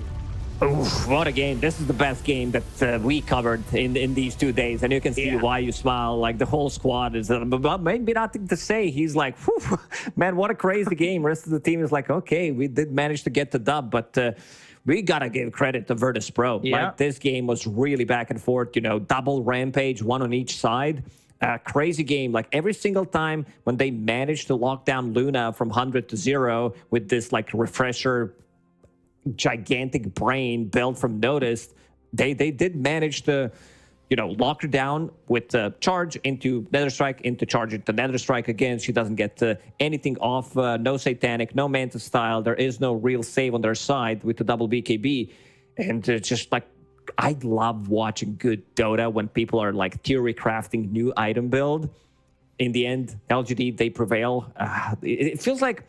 Oof, what a game. This is the best game that we covered in these 2 days. And you can see why you smile. Like, the whole squad is maybe nothing to say. He's like, whew, man, what a crazy game. Rest of the team is like, okay, we did manage to get the dub, but we got to give credit to Virtus.pro. Yeah. Like, this game was really back and forth, double rampage, one on each side. Crazy game. Like, every single time when they managed to lock down Luna from 100 to 0 with this, like, refresher gigantic brain built from Notice, they did manage to lock her down with charge into Nether Strike, into charge into Nether Strike again. She doesn't get anything off. No Satanic, no Manta style. There is no real save on their side with the double BKB. And just like, I love watching good Dota when people are like theory crafting new item build. In the end, LGD, they prevail. It feels like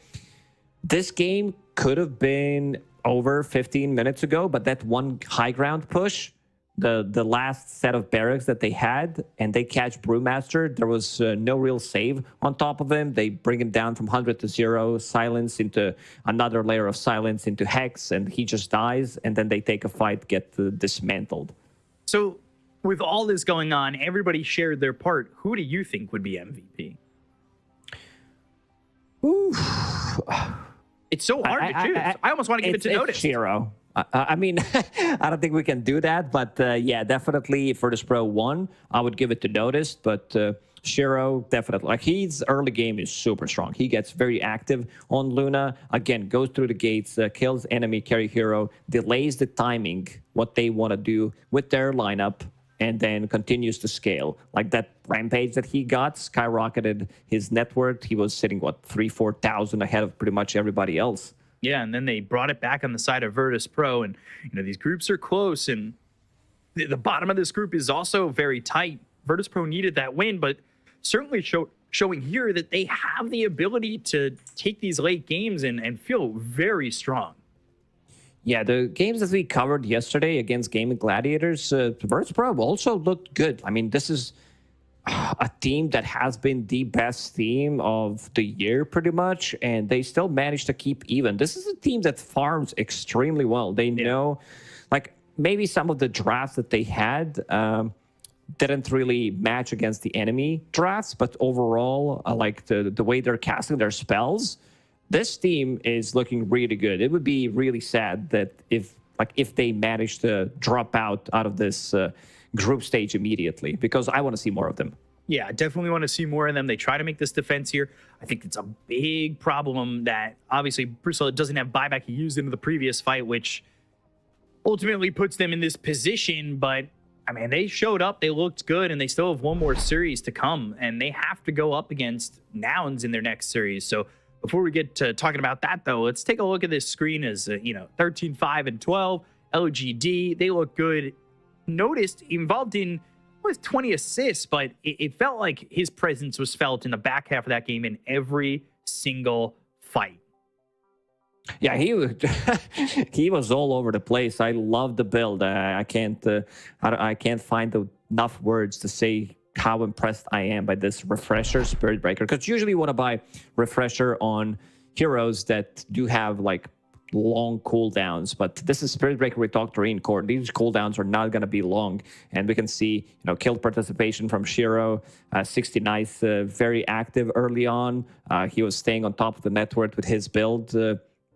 this game could have been over 15 minutes ago, but that one high ground push, the last set of barracks that they had, and they catch Brewmaster, there was no real save on top of him. They bring him down from 100 to 0, silence into another layer of silence into Hex, and he just dies, and then they take a fight, get dismantled. So with all this going on, everybody shared their part. Who do you think would be MVP? It's so hard to choose. I almost want to give it to Notice. Shiro. I mean, I don't think we can do that, but yeah, definitely if Virtus.pro won, I would give it to Notice, but Shiro, definitely. Like, his early game is super strong. He gets very active on Luna. Again, goes through the gates, kills enemy carry hero, delays the timing, what they want to do with their lineup, and then continues to scale. Like that rampage that he got skyrocketed his net worth. He was sitting, 3,000-4,000 ahead of pretty much everybody else. Yeah, and then they brought it back on the side of Virtus.pro, and these groups are close, and the bottom of this group is also very tight. Virtus.pro needed that win, but certainly showing here that they have the ability to take these late games and feel very strong. Yeah, the games that we covered yesterday against Gaimin Gladiators, Virtus.pro also looked good. I mean, this is a team that has been the best team of the year pretty much, and they still managed to keep even. This is a team that farms extremely well. They know, like, maybe some of the drafts that they had didn't really match against the enemy drafts, but overall, like the way they're casting their spells, this team is looking really good. It would be really sad that if they manage to drop out of this group stage immediately, because I want to see more of them. Yeah, I definitely want to see more of them. They try to make this defense here. I think it's a big problem that obviously Brussels doesn't have buyback he used into the previous fight, which ultimately puts them in this position. But I mean, they showed up, they looked good, and they still have one more series to come, and they have to go up against Nouns in their next series. So before we get to talking about that, though, let's take a look at this screen as 13, 5, and 12. LGD, they look good. Noticed involved in 20 assists, but it felt like his presence was felt in the back half of that game in every single fight. Yeah, he was all over the place. I love the build. I can't find enough words to say how impressed I am by this Refresher Spirit Breaker, because usually you want to buy Refresher on heroes that do have like long cooldowns, but this is Spirit Breaker with Dr. Incore. These cooldowns are not going to be long, and we can see kill participation from Shiro. 69th, very active early on. He was staying on top of the network with his build,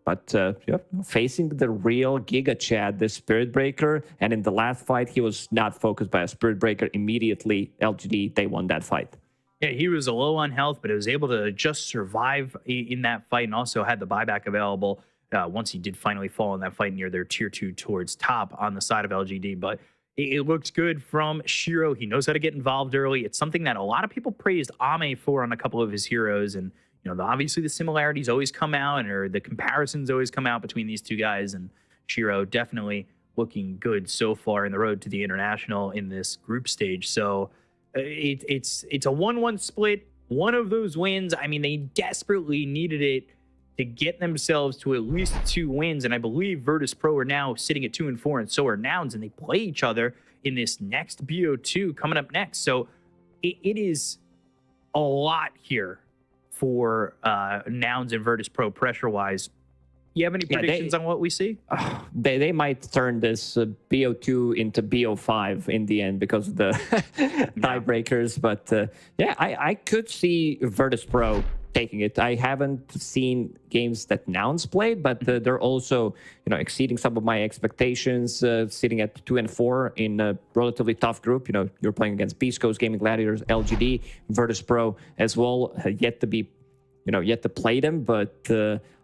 but facing the real Giga Chad, the Spirit Breaker, and in the last fight he was not focused by a Spirit Breaker. Immediately LGD, they won that fight. Yeah, he was low on health, but he was able to just survive in that fight, and also had the buyback available once he did finally fall in that fight near their tier 2 towards top on the side of LGD. But it looked good from Shiro. He knows how to get involved early. It's something that a lot of people praised Ame for on a couple of his heroes. And, obviously the similarities always come out, or the comparisons always come out between these two guys. And Shiro definitely looking good so far in the road to the international in this group stage. So it's a 1-1 split. One of those wins, I mean, they desperately needed it to get themselves to at least 2 wins. And I believe Virtus.pro are now sitting at 2-4, and so are Nouns, and they play each other in this next BO2 coming up next. So it is a lot here for Nouns and Virtus.pro pressure-wise. You have any predictions on what we see? They might turn this BO2 into BO5 in the end because of the tiebreakers. But I could see Virtus.pro taking it. I haven't seen games that Nouns played, but they're also exceeding some of my expectations, sitting at 2-4 in a relatively tough group. You're playing against Beastcoast, Gaimin Gladiators, LGD, Virtus.pro as well, yet to play them, but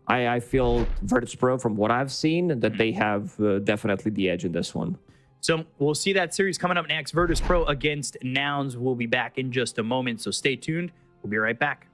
I feel Virtus.pro, from what I've seen, that they have definitely the edge in this one. So we'll see that series coming up next. Virtus.pro against Nouns. We'll be back in just a moment, so stay tuned. We'll be right back.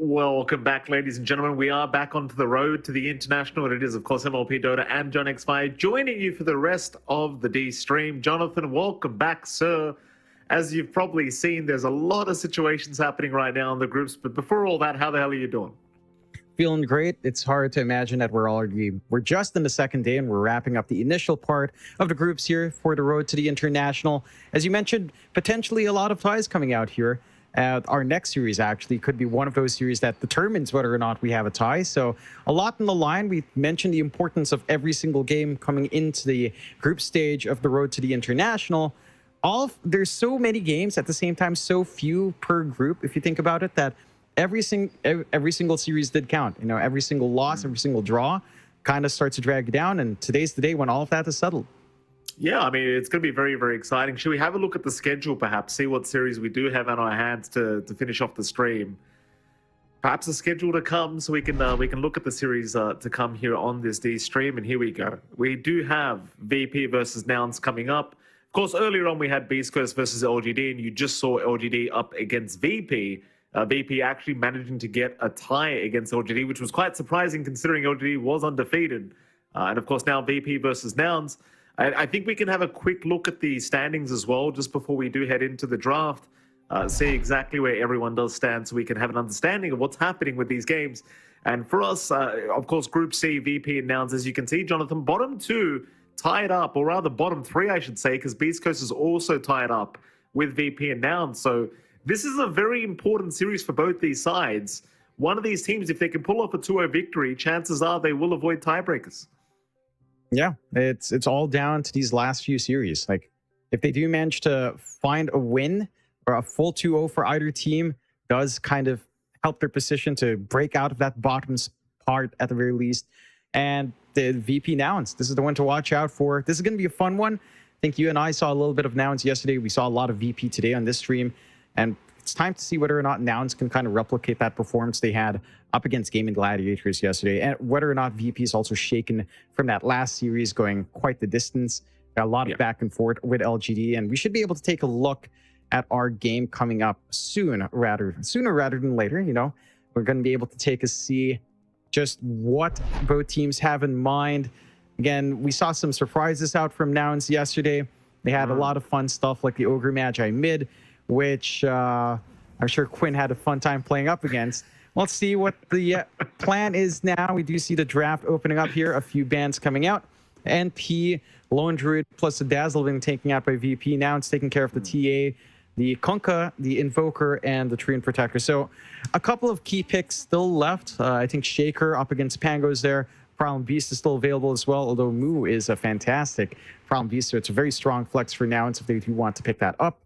Welcome back, ladies and gentlemen. We are back onto the road to the international. It is, of course, MLP Dota and John X5 joining you for the rest of the D stream. Jonathan, welcome back, sir. As you've probably seen, there's a lot of situations happening right now in the groups. But before all that, how the hell are you doing? Feeling great. It's hard to imagine that we're just in the second day and we're wrapping up the initial part of the groups here for the road to the international. As you mentioned, potentially a lot of ties coming out here. Our next series actually could be one of those series that determines whether or not we have a tie. So a lot in the line. We mentioned the importance of every single game coming into the group stage of the road to the international. There's so many games at the same time, so few per group. If you think about it, that every single series did count. You know, every single loss, every single draw kind of starts to drag down. And today's the day when all of that is settled. Yeah, I mean, it's going to be very, very exciting. Should we have a look at the schedule, perhaps, see what series we do have on our hands to finish off the stream? Perhaps a schedule to come, so we can look at the series to come here on this D stream. And here we go. We do have VP versus Nouns coming up. Of course, earlier on we had Beastcoast versus LGD, and you just saw LGD up against VP. VP actually managing to get a tie against LGD, which was quite surprising considering LGD was undefeated. And of course, now VP versus Nouns. I think we can have a quick look at the standings as well, just before we do head into the draft, see exactly where everyone does stand so we can have an understanding of what's happening with these games. And for us, of course, Group C, VP and Nouns, as you can see, Jonathan, bottom two tied up, or rather bottom three, I should say, because Beastcoast is also tied up with VP and Nouns. So this is a very important series for both these sides. One of these teams, if they can pull off a 2-0 victory, chances are they will avoid tiebreakers. Yeah, it's all down to these last few series. Like, if they do manage to find a win or a full 2-0 for either team, does kind of help their position to break out of that bottom part at the very least. And the VP Nouns, this is the one to watch out for. This is going to be a fun one. I think you and I saw a little bit of Nouns yesterday. We saw a lot of VP today on this stream. And it's time to see whether or not Nouns can kind of replicate that performance they had up against Gaimin Gladiators yesterday, and whether or not VP is also shaken from that last series going quite the distance. Got a lot of back and forth with LGD, and we should be able to take a look at our game coming up sooner rather than later. You know, we're going to be able to take a see just what both teams have in mind. Again, we saw some surprises out from Nouns yesterday. They had a lot of fun stuff like the Ogre Magi mid, which I'm sure Quinn had a fun time playing up against. Let's see what the plan is now. We do see the draft opening up here. A few bans coming out. NP, Lone Druid, plus the Dazzle being taken out by VP. Now it's taking care of the TA, the Kunkka, the Invoker, and the Treant Protector. So a couple of key picks still left. I think Shaker up against Pango's there. Problem Beast is still available as well, although Moo is a fantastic Problem Beast. So it's a very strong flex for Nouns if they do want to pick that up.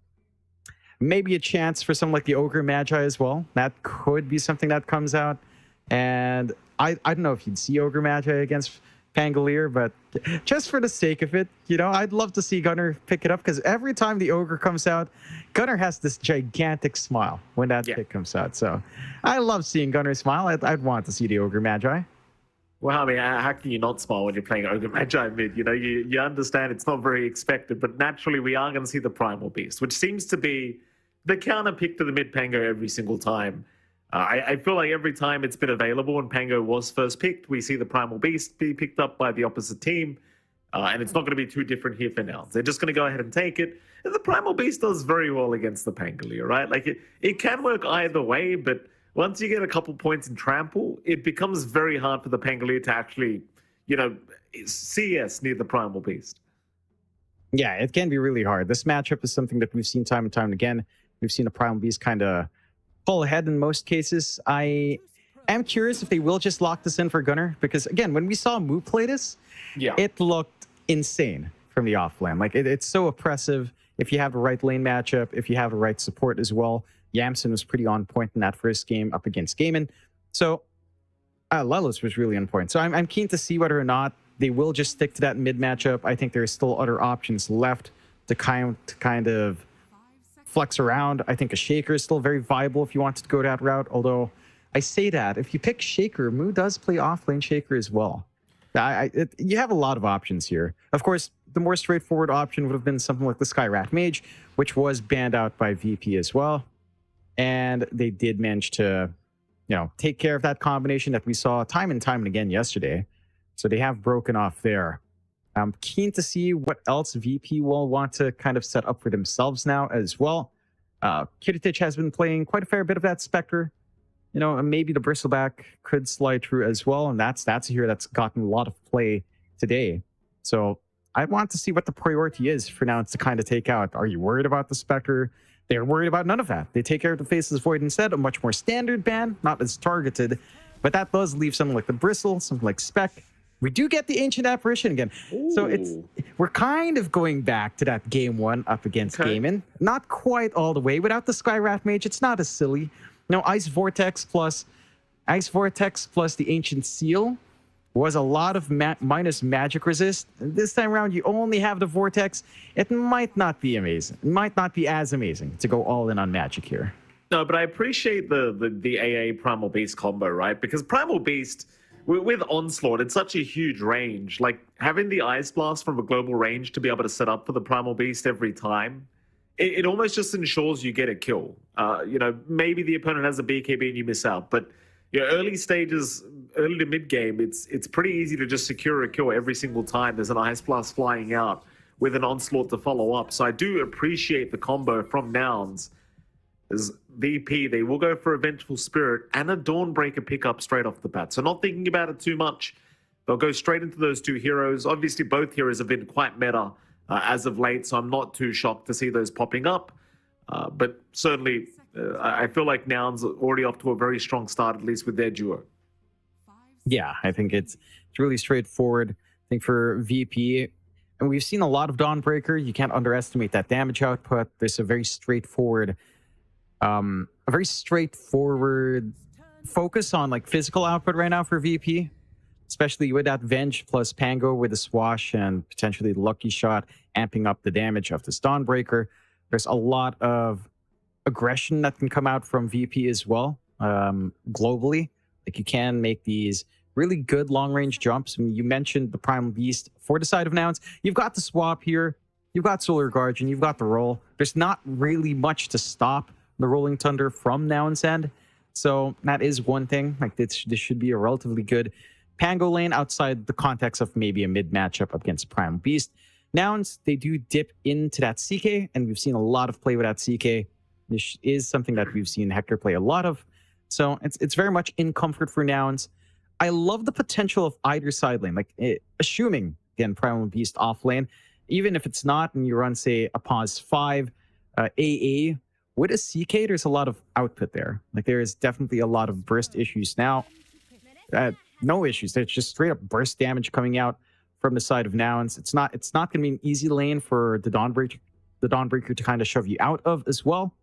Maybe a chance for something like the Ogre Magi as well. That could be something that comes out. And I don't know if you'd see Ogre Magi against Pangolier, but just for the sake of it, you know, I'd love to see Gunnar pick it up, because every time the Ogre comes out, Gunnar has this gigantic smile when that pick comes out. So I love seeing Gunnar smile. I'd want to see the Ogre Magi. Well, I mean, how can you not smile when you're playing Ogre Magi mid? You know, you understand it's not very expected, but naturally we are going to see the Primal Beast, which seems to be the counter pick to the mid Pango every single time. I feel like every time it's been available and Pango was first picked, we see the Primal Beast be picked up by the opposite team. And it's not going to be too different here for now. They're just going to go ahead and take it. And the Primal Beast does very well against the Pangolier, right? Like, it can work either way, but once you get a couple points in trample, it becomes very hard for the Pangolier to actually, you know, CS near the Primal Beast. Yeah, it can be really hard. This matchup is something that we've seen time and time again. We've seen the Primal Beast kind of pull ahead in most cases. I am curious if they will just lock this in for Gunnar, because again, when we saw Moo play this, it looked insane from the off lane. Like, it's so oppressive if you have the right lane matchup, if you have the right support as well. Yamson was pretty on point in that first game up against Gaimin. So Lelos was really on point. So I'm keen to see whether or not they will just stick to that mid matchup. I think there's still other options left to kind of flex around. I think a Shaker is still very viable if you wanted to go that route. Although I say that, if you pick Shaker, Moo does play off-lane Shaker as well. You have a lot of options here. Of course, the more straightforward option would have been something like the Skyrat Mage, which was banned out by VP as well. And they did manage to take care of that combination that we saw time and time and again yesterday. So they have broken off there. I'm keen to see what else VP will want to kind of set up for themselves now as well. Kiritich has been playing quite a fair bit of that Spectre. And maybe the Bristleback could slide through as well. And that's a hero that's gotten a lot of play today. So I want to see what the priority is for now to kind of take out. Are you worried about the Spectre? They're worried about none of that. They take care of the Faceless Void instead, a much more standard ban, not as targeted. But that does leave something like the Bristle, something like Spec. We do get the Ancient Apparition again. Ooh. So we're kind of going back to that game one up against Gaimin. Not quite all the way. Without the Skyrat Mage, it's not as silly. Ice Vortex plus the Ancient Seal was a lot of minus magic resist. This time around, you only have the Vortex. It might not be amazing. It might not be as amazing to go all in on magic here. No, but I appreciate the AA Primal Beast combo, right? Because Primal Beast with Onslaught, it's such a huge range. Like having the Ice Blast from a global range to be able to set up for the Primal Beast every time, it almost just ensures you get a kill. Maybe the opponent has a BKB and you miss out, but early stages, early to mid game, it's pretty easy to just secure a kill every single time there's an Ice Blast flying out with an Onslaught to follow up. So I do appreciate the combo from Nouns. As VP, they will go for a Vengeful Spirit and a Dawnbreaker pickup straight off the bat. So not thinking about it too much. They'll go straight into those two heroes. Obviously, both heroes have been quite meta as of late, so I'm not too shocked to see those popping up. But certainly, I feel like Nouns are already off to a very strong start, at least with their duo. Yeah, I think it's really straightforward. I think for VP, and we've seen a lot of Dawnbreaker. You can't underestimate that damage output. There's a very straightforward focus on like physical output right now for VP, especially with that Venge plus Pango with the Swash and potentially Lucky Shot amping up the damage of this Dawnbreaker. There's a lot of aggression that can come out from VP as well, globally. Like you can make these really good long-range jumps. I mean, you mentioned the Primal Beast for the side of Nouns. You've got the swap here. You've got Solar Guardian. You've got the roll. There's not really much to stop the Rolling Thunder from Nouns' end. So that is one thing. Like this should be a relatively good Pango lane outside the context of maybe a mid matchup against Primal Beast. Nouns, they do dip into that CK, and we've seen a lot of play with that CK. This is something that we've seen Hector play a lot of. So it's very much in comfort for Nouns. I love the potential of either side lane. Like assuming, again, Primal Beast off lane, even if it's not, and you run, say, a pause 5 AA, with a CK, there's a lot of output there. Like there is definitely a lot of burst issues now. No issues. There's just straight up burst damage coming out from the side of Nouns. It's not going to be an easy lane for the Dawnbreaker to kind of shove you out of as well.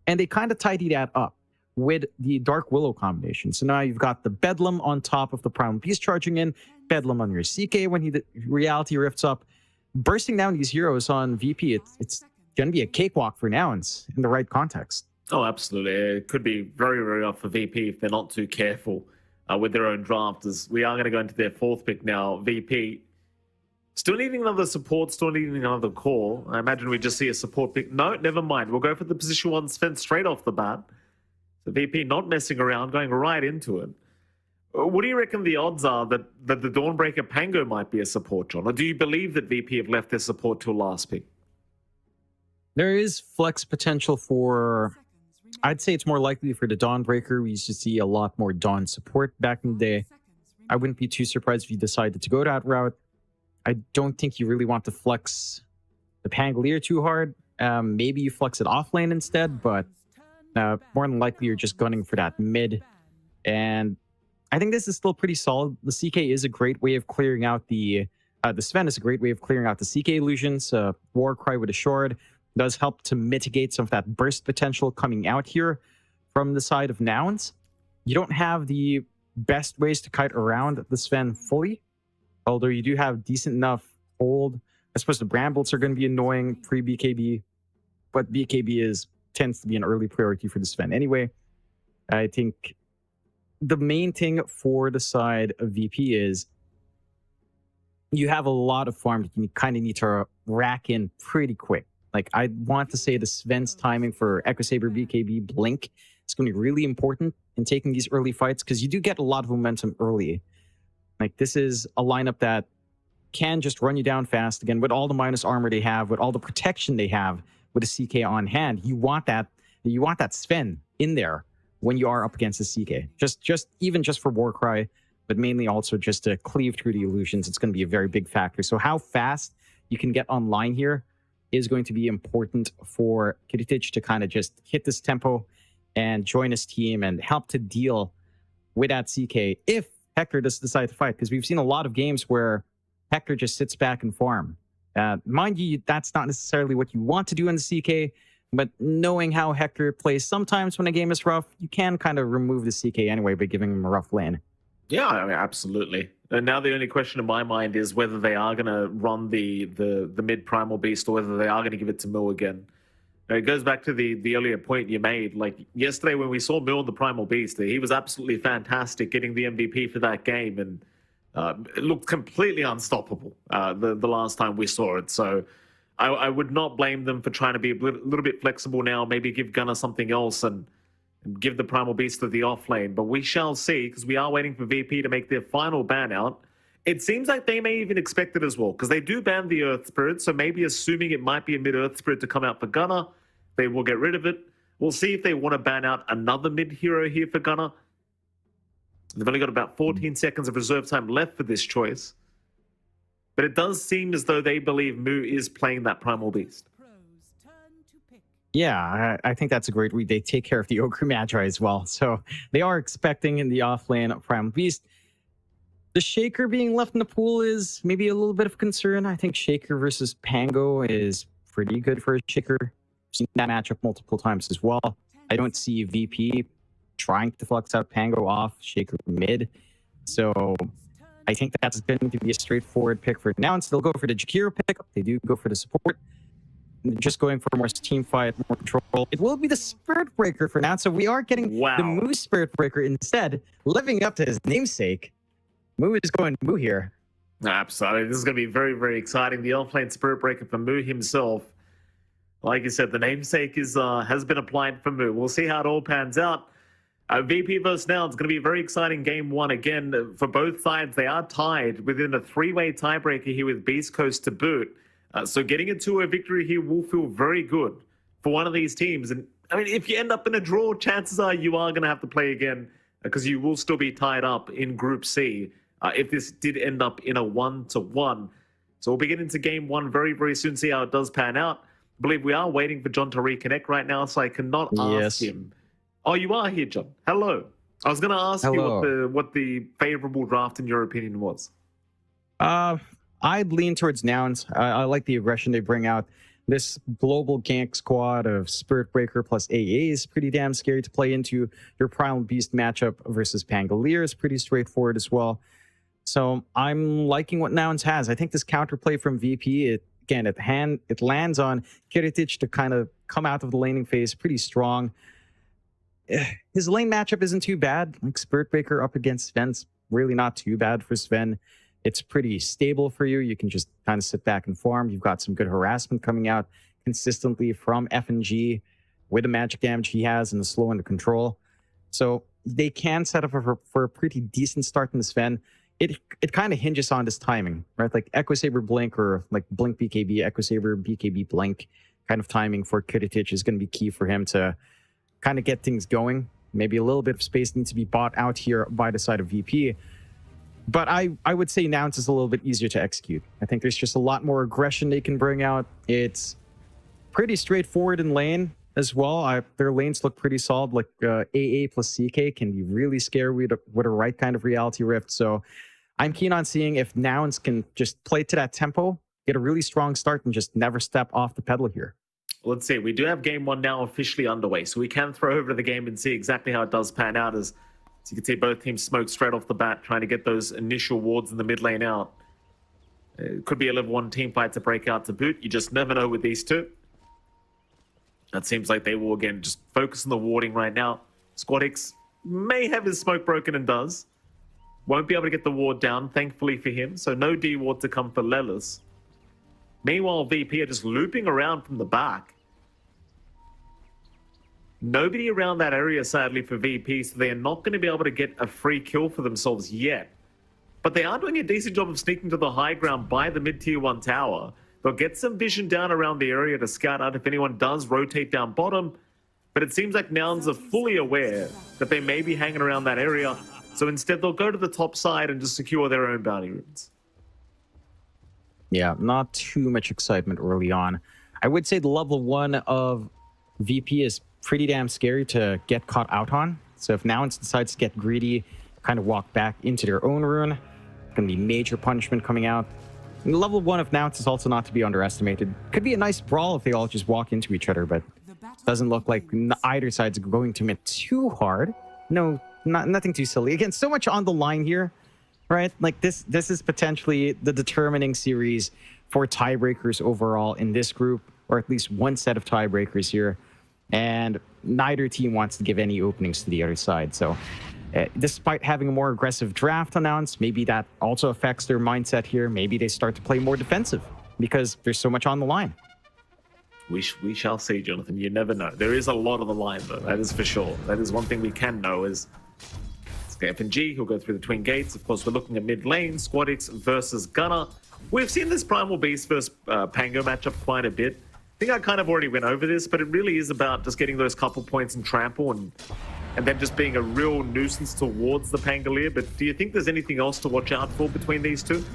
And they kind of tidy that up with the Dark Willow combination. So now you've got the Bedlam on top of the Primal Beast charging in, Bedlam on your CK when he Reality Rifts up, bursting down these heroes on VP. It's going to be a cakewalk for Nouns in the right context. Oh, absolutely. It could be very, very rough for VP if they're not too careful with their own draft, as we are going to go into their fourth pick now. VP still needing another support, still needing another core. I imagine we just see a support pick. No, never mind. We'll go for the position 1 Sven straight off the bat. So VP not messing around, going right into it. What do you reckon the odds are that the Dawnbreaker Pango might be a support, John? Or do you believe that VP have left their support till last pick? There is flex potential for, I'd say it's more likely for the Dawnbreaker. We used to see a lot more Dawn support back in the day. I wouldn't be too surprised if you decided to go that route. I don't think you really want to flex the Pangolier too hard. Maybe you flex it off lane instead, but more than likely you're just gunning for that mid. And I think this is still pretty solid. The CK is a great way of clearing out the Sven is a great way of clearing out the CK illusions. Warcry with a Shard does help to mitigate some of that burst potential coming out here from the side of Nouns. You don't have the best ways to kite around the Sven fully, although you do have decent enough hold. I suppose the Brambles are going to be annoying pre-BKB, but BKB tends to be an early priority for the Sven anyway. I think the main thing for the side of VP is you have a lot of farm that you kind of need to rack in pretty quick. Like, I want to say the Sven's timing for Echo Saber BKB Blink is going to be really important in taking these early fights because you do get a lot of momentum early. Like, this is a lineup that can just run you down fast. Again, with all the minus armor they have, with all the protection they have, with a CK on hand, you want that Sven in there when you are up against the CK. Just for Warcry, but mainly also just to cleave through the illusions. It's going to be a very big factor. So how fast you can get online here is going to be important for Kiritic to kind of just hit this tempo and join his team and help to deal with that CK if Hector does decide to fight. Because we've seen a lot of games where Hector just sits back and farm. Mind you, that's not necessarily what you want to do in the CK, but knowing how Hector plays sometimes when a game is rough, you can kind of remove the CK anyway by giving him a rough lane. Yeah, I mean, absolutely. And now the only question in my mind is whether they are going to run the mid Primal Beast or whether they are going to give it to Mill again. It goes back to the earlier point you made. Like yesterday when we saw Mill in the Primal Beast, he was absolutely fantastic getting the MVP for that game, and it looked completely unstoppable the last time we saw it. So I would not blame them for trying to be a little bit flexible now, maybe give Gunnar something else and give the Primal Beast to the off lane. But we shall see, because we are waiting for VP to make their final ban out. It seems like they may even expect it as well, because they do ban the Earth Spirit, so maybe assuming it might be a mid-Earth Spirit to come out for Gunnar, they will get rid of it. We'll see if they want to ban out another mid-hero here for Gunnar. They've only got about 14 seconds of reserve time left for this choice. But it does seem as though they believe Mu is playing that Primal Beast. Yeah, I think that's a great read. They take care of the Ogre Magi as well. So they are expecting in the off lane Primal Beast. The Shaker being left in the pool is maybe a little bit of concern. I think Shaker versus Pango is pretty good for a Shaker. I've seen that matchup multiple times as well. I don't see VP trying to flex out Pango off Shaker mid. So I think that's going to be a straightforward pick for Nouns. They'll go for the Jakiro pick. They do go for the support. Just going for more team fight, more control. It will be the Spirit Breaker for now. So we are getting the Moo Spirit Breaker instead, living up to his namesake. Moo is going Moo here. Absolutely. This is going to be very, very exciting. The offlane Spirit Breaker for Moo himself. Like you said, the namesake has been applied for Moo. We'll see how it all pans out. VP versus Now, it's going to be a very exciting game one. Again, for both sides, they are tied within a three-way tiebreaker here with Beastcoast to boot. So getting into a victory here will feel very good for one of these teams. And I mean, if you end up in a draw, chances are you are going to have to play again because you will still be tied up in Group C if this did end up in a 1-1. So we'll be getting into game one very, very soon, see how it does pan out. I believe we are waiting for John to reconnect right now, so I cannot ask him. Oh, you are here, John. Hello. I was going to ask you what the favorable draft in your opinion was. I'd lean towards Nouns. I like the aggression they bring out. This global gank squad of Spirit Breaker plus AA is pretty damn scary to play into. Your Primal Beast matchup versus Pangolier is pretty straightforward as well. So I'm liking what Nouns has. I think this counterplay from VP, it lands on Kiritic to kind of come out of the laning phase pretty strong. His lane matchup isn't too bad. Like Spirit Breaker up against Sven's really not too bad for Sven. It's pretty stable for you. You can just kind of sit back and farm. You've got some good harassment coming out consistently from FNG with the magic damage he has and the slow and the control. So they can set up for a pretty decent start in the Sven. It kind of hinges on this timing, right? Like Echo Saber Blink or like Blink BKB, Echo Saber BKB Blink kind of timing for Kiritic is going to be key for him to kind of get things going. Maybe a little bit of space needs to be bought out here by the side of VP. But I would say Nouns is a little bit easier to execute. I think there's just a lot more aggression they can bring out. It's pretty straightforward in lane as well. Their lanes look pretty solid. Like AA plus CK can be really scary with a right kind of reality rift. So I'm keen on seeing if Nouns can just play to that tempo, get a really strong start, and just never step off the pedal here. Let's see. We do have game one now officially underway, so we can throw over to the game and see exactly how it does pan out. As you can see, both teams smoke straight off the bat, trying to get those initial wards in the mid lane out. It could be a level 1 team fight to break out to boot. You just never know with these two. That seems like they will, again, just focus on the warding right now. Squadix may have his smoke broken and does. Won't be able to get the ward down, thankfully for him. So no D ward to come for Lelis. Meanwhile, VP are just looping around from the back. Nobody around that area, sadly, for VP, so they are not going to be able to get a free kill for themselves yet. But they are doing a decent job of sneaking to the high ground by the mid-tier 1 tower. They'll get some vision down around the area to scout out if anyone does rotate down bottom. But it seems like Nouns are fully aware that they may be hanging around that area. So instead, they'll go to the top side and just secure their own bounty runes. Yeah, not too much excitement early on. I would say the level 1 of VP is pretty damn scary to get caught out on. So if Nouns decides to get greedy, kind of walk back into their own rune, going to be major punishment coming out. And level 1 of Nouns is also not to be underestimated. Could be a nice brawl if they all just walk into each other, but doesn't look like either side's going to hit too hard. No, nothing too silly. Again, so much on the line here, right? Like this is potentially the determining series for tiebreakers overall in this group, or at least one set of tiebreakers here. And neither team wants to give any openings to the other side. So despite having a more aggressive draft announced, maybe that also affects their mindset here. Maybe they start to play more defensive because there's so much on the line. We shall see, Jonathan. You never know. There is a lot on the line, though. That is for sure. That is one thing we can know is FNG, who'll go through the twin gates. Of course, we're looking at mid lane, Squadix versus Gunner. We've seen this Primal Beast versus Pango matchup quite a bit. I think I kind of already went over this, but it really is about just getting those couple points in trample and then just being a real nuisance towards the Pangolier. But do you think there's anything else to watch out for between these two?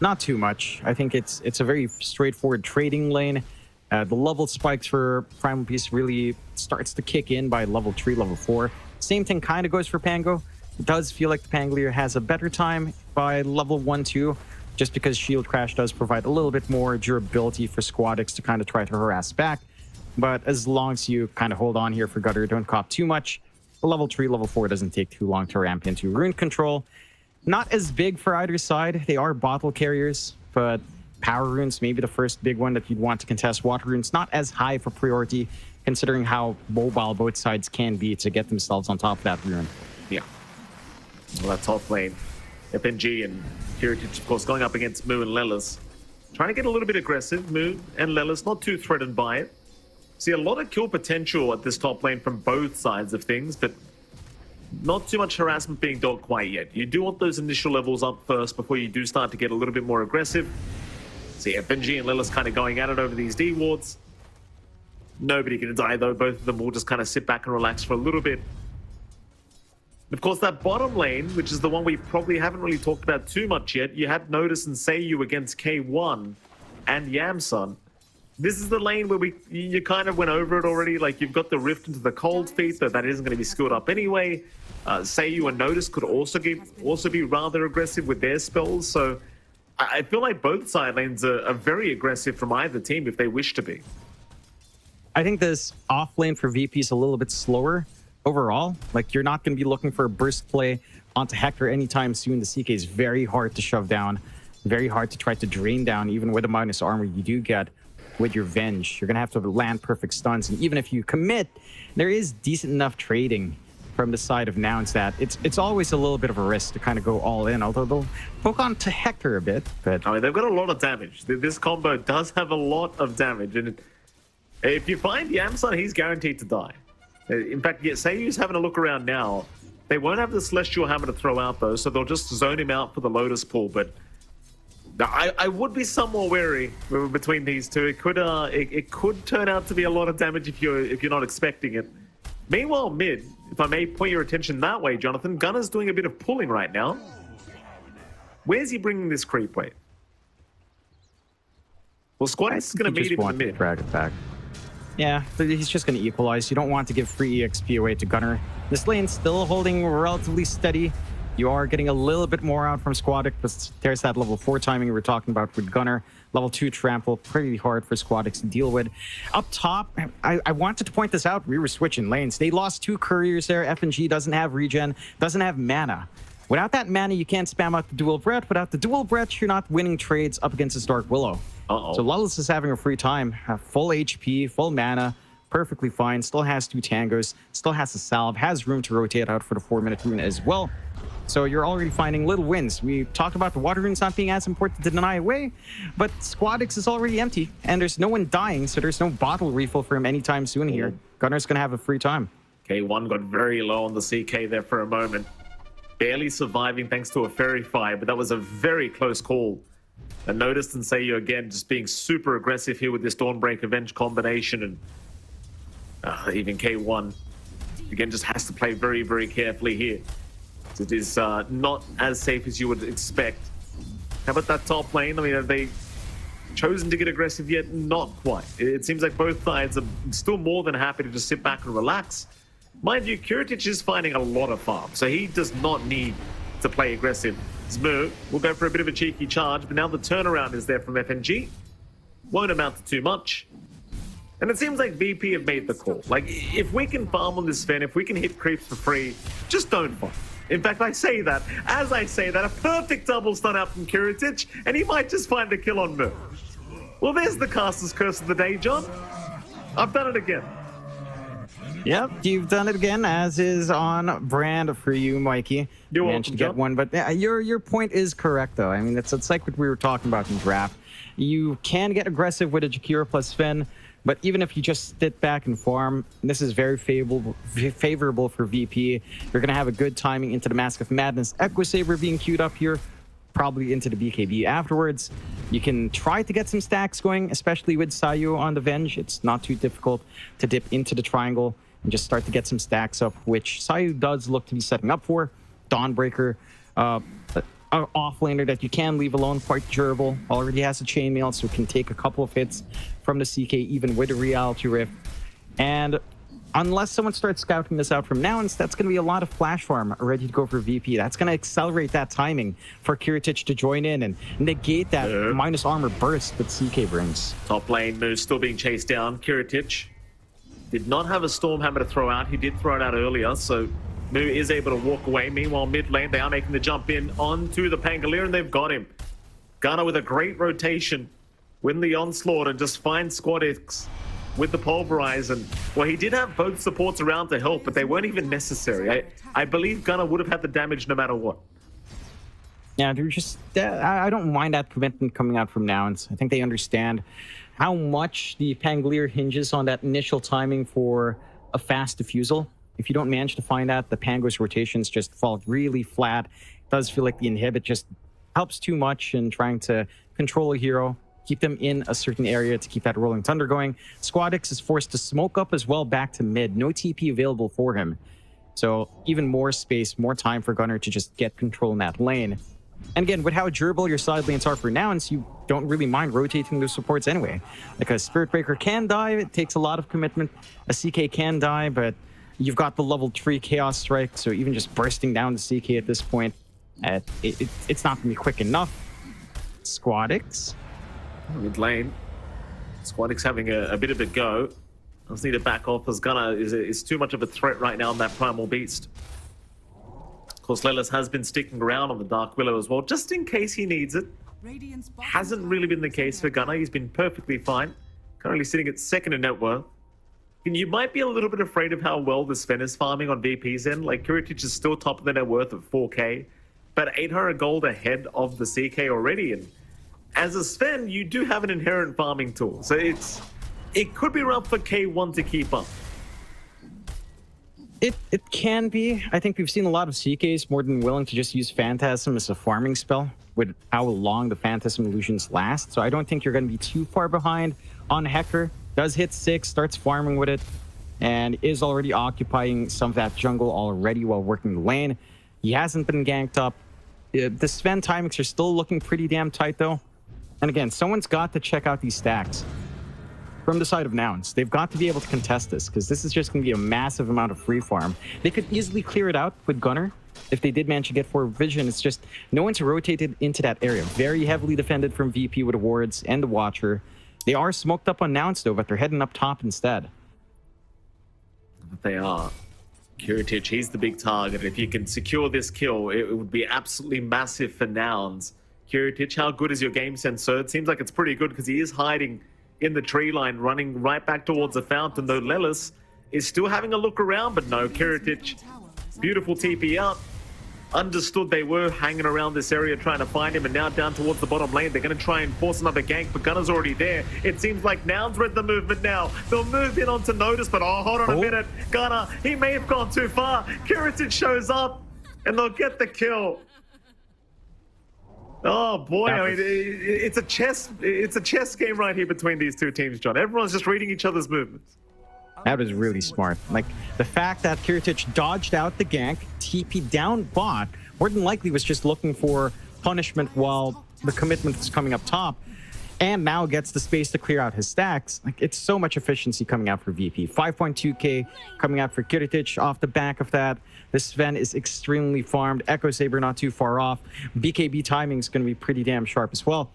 Not too much. I think it's a very straightforward trading lane. The level spikes for Primal Beast really starts to kick in by level 3, level 4. Same thing kind of goes for Pango. It does feel like the Pangolier has a better time by level 1, 2. Just because Shield Crash does provide a little bit more durability for Squadix to kind of try to harass back. But as long as you kind of hold on here for Gutter, don't cop too much. The level 3, level 4 doesn't take too long to ramp into rune control. Not as big for either side. They are bottle carriers, but power runes, maybe the first big one that you'd want to contest. Water runes, not as high for priority, considering how mobile both sides can be to get themselves on top of that rune. Yeah. Well, that top lane, FNG and Heritage, of course, going up against Moo and Lelis. Trying to get a little bit aggressive. Moo and Lelis, not too threatened by it. See a lot of kill potential at this top lane from both sides of things, but not too much harassment being dealt quite yet. You do want those initial levels up first before you do start to get a little bit more aggressive. See FNG and Lelis kind of going at it over these D wards. Nobody gonna die though. Both of them will just kind of sit back and relax for a little bit. Of course, that bottom lane, which is the one we probably haven't really talked about too much yet, you had Notice and Seiyu against K1 and Yamsun. This is the lane where you kind of went over it already. Like, you've got the rift into the cold feet, though that isn't going to be skilled up anyway. Seiyu and Notice could also be rather aggressive with their spells. So I feel like both side lanes are very aggressive from either team if they wish to be. I think this off lane for VP is a little bit slower overall. Like, you're not going to be looking for a burst play onto Hector anytime soon. The CK is very hard to shove down, very hard to try to drain down, even with the minus armor you do get with your Venge. You're going to have to land perfect stuns. And even if you commit, there is decent enough trading from the side of Nouns that it's always a little bit of a risk to kind of go all in, although they'll poke on to Hector a bit. But I mean, they've got a lot of damage. This combo does have a lot of damage. And if you find Yamsun, he's guaranteed to die. In fact, yeah, Seiyu's having a look around now. They won't have the Celestial Hammer to throw out, though, so they'll just zone him out for the Lotus Pool. But I would be somewhat wary between these two. It could turn out to be a lot of damage if you're not expecting it. Meanwhile, mid, if I may point your attention that way, Jonathan, Gunner's doing a bit of pulling right now. Where's he bringing this creep wave? Well, Squadix is going to meet him in the mid. Drag it back. Yeah, he's just going to equalize. You don't want to give free EXP away to Gunner. This lane's still holding relatively steady. You are getting a little bit more out from Squadix, but there's that level 4 timing we were talking about with Gunner. Level 2 trample, pretty hard for Squadix to deal with. Up top, I wanted to point this out. We were switching lanes. They lost 2 couriers there. FNG doesn't have regen, doesn't have mana. Without that mana, you can't spam out the dual breath. Without the dual breath, you're not winning trades up against this Dark Willow. So Lelis is having a free time, full HP, full mana, perfectly fine, still has 2 tangos, still has a salve, has room to rotate out for the 4-minute rune as well. So you're already finding little wins. We talked about the water runes not being as important to deny away, but Squadix is already empty, and there's no one dying, so there's no bottle refill for him anytime soon here. Gunner's going to have a free time. K1 got very low on the CK there for a moment. Barely surviving thanks to a Fairy Fire, but that was a very close call. And noticed and Seiyu again just being super aggressive here with this Dawnbreak Avenge combination, and even K1 again just has to play very, very carefully here. It is not as safe as you would expect. How about that top lane? I mean, have they chosen to get aggressive yet? Not quite. It seems like both sides are still more than happy to just sit back and relax. Mind you, Kiritich is finding a lot of farm, so he does not need to play aggressive. Zmu will go for a bit of a cheeky charge, but now the turnaround is there from FNG. Won't amount to too much. And it seems like VP have made the call. Like, if we can farm on this Sven, if we can hit creeps for free, just don't farm. In fact, I say that, as I say that, a perfect double stun out from Kiritich, and he might just find a kill on Mu. Well, there's the caster's curse of the day, John. I've done it again. Yep, you've done it again, as is on brand for you, Mikey. You're managed welcome, to get John. one, but yeah, your point is correct, though. I mean, it's like what we were talking about in draft. You can get aggressive with a Jakira plus Sven, but even if you just sit back and farm, this is very favorable for VP. You're going to have a good timing into the Mask of Madness. Echo Saber being queued up here, probably into the BKB afterwards. You can try to get some stacks going, especially with Seiyu on the Venge. It's not too difficult to dip into the triangle and just start to get some stacks up, which Seiyu does look to be setting up for. Dawnbreaker, an offlaner that you can leave alone, quite durable. Already has a chainmail, so can take a couple of hits from the CK, even with a Reality Rift. And unless someone starts scouting this out from Nouns, that's going to be a lot of flash farm ready to go for VP. That's going to accelerate that timing for Kiritich to join in and negate that minus armor burst that CK brings. Top lane, Moose still being chased down. Kiritich did not have a Stormhammer to throw out. He did throw it out earlier, so Mu is able to walk away. Meanwhile, mid lane, they are making the jump in onto the Pangolier, and they've got him. Gunner with a great rotation, win the onslaught, and just find Squadix with the Pulverize. And, well, he did have both supports around to help, but they weren't even necessary. I believe Gunner would have had the damage no matter what. Yeah, they're just... I don't mind that commitment coming out from Nouns. I think they understand how much the Pangolier hinges on that initial timing for a fast diffusal. If you don't manage to find that, the Pango's rotations just fall really flat. It does feel like the inhibit just helps too much in trying to control a hero, keep them in a certain area to keep that Rolling Thunder going. Squadix is forced to smoke up as well back to mid. No TP available for him. So even more space, more time for Gunner to just get control in that lane. And again, with how durable your side lanes are for Nouns, you don't really mind rotating those supports anyway. Like a Spirit Breaker can die, it takes a lot of commitment. A CK can die, but you've got the level 3 Chaos Strike, so even just bursting down the CK at this point, it's not going to be quick enough. Squadix. Mid lane. Squadix having a bit of a go. Just need to back off as Gunner is too much of a threat right now on that Primal Beast. Of course, Lelis has been sticking around on the Dark Willow as well, just in case he needs it. Hasn't really been the case for Gunner. He's been perfectly fine. Currently sitting at second in net worth. And you might be a little bit afraid of how well the Sven is farming on VP's end. Like, Kiritich is still top of the net worth at 4k, but 800 gold ahead of the CK already. And as a Sven, you do have an inherent farming tool. So it could be rough for K1 to keep up. It can be. I think we've seen a lot of CKs more than willing to just use Phantasm as a farming spell with how long the Phantasm illusions last. So I don't think you're going to be too far behind on Hecker. Does hit 6, starts farming with it, and is already occupying some of that jungle already while working the lane. He hasn't been ganked up. The Sven timings are still looking pretty damn tight, though. And again, someone's got to check out these stacks from the side of Nouns. They've got to be able to contest this, because this is just going to be a massive amount of free farm. They could easily clear it out with Gunner if they did manage to get 4 vision. It's just no one's rotated into that area. Very heavily defended from VP with the wards and the Watcher. They are smoked up on Nouns, though, but they're heading up top instead. They are. Kiritich, he's the big target. If you can secure this kill, it would be absolutely massive for Nouns. Kiritich, how good is your game sense, sir? It seems like it's pretty good because he is hiding in the tree line, running right back towards the fountain, though Lelis is still having a look around, but no, Kiritich, beautiful TP up. understood they were hanging around this area trying to find him, and now down towards the bottom lane. They're going to try and force another gank, but Gunner's already there. It seems like Nouns read the movement now. They'll move in onto Notice, but hold on a minute. Gunner, he may have gone too far. Kiritic shows up, and they'll get the kill. Oh boy, I mean, it's a chess game right here between these two teams, John. Everyone's just reading each other's movements. That was really smart. Like, the fact that Kiritic dodged out the gank, TP down bot, more than likely was just looking for punishment while the commitment was coming up top, and now gets the space to clear out his stacks. Like, it's so much efficiency coming out for VP. 5.2k coming out for Kiritic off the back of that. This Sven is extremely farmed. Echo Saber not too far off. BKB timing is going to be pretty damn sharp as well.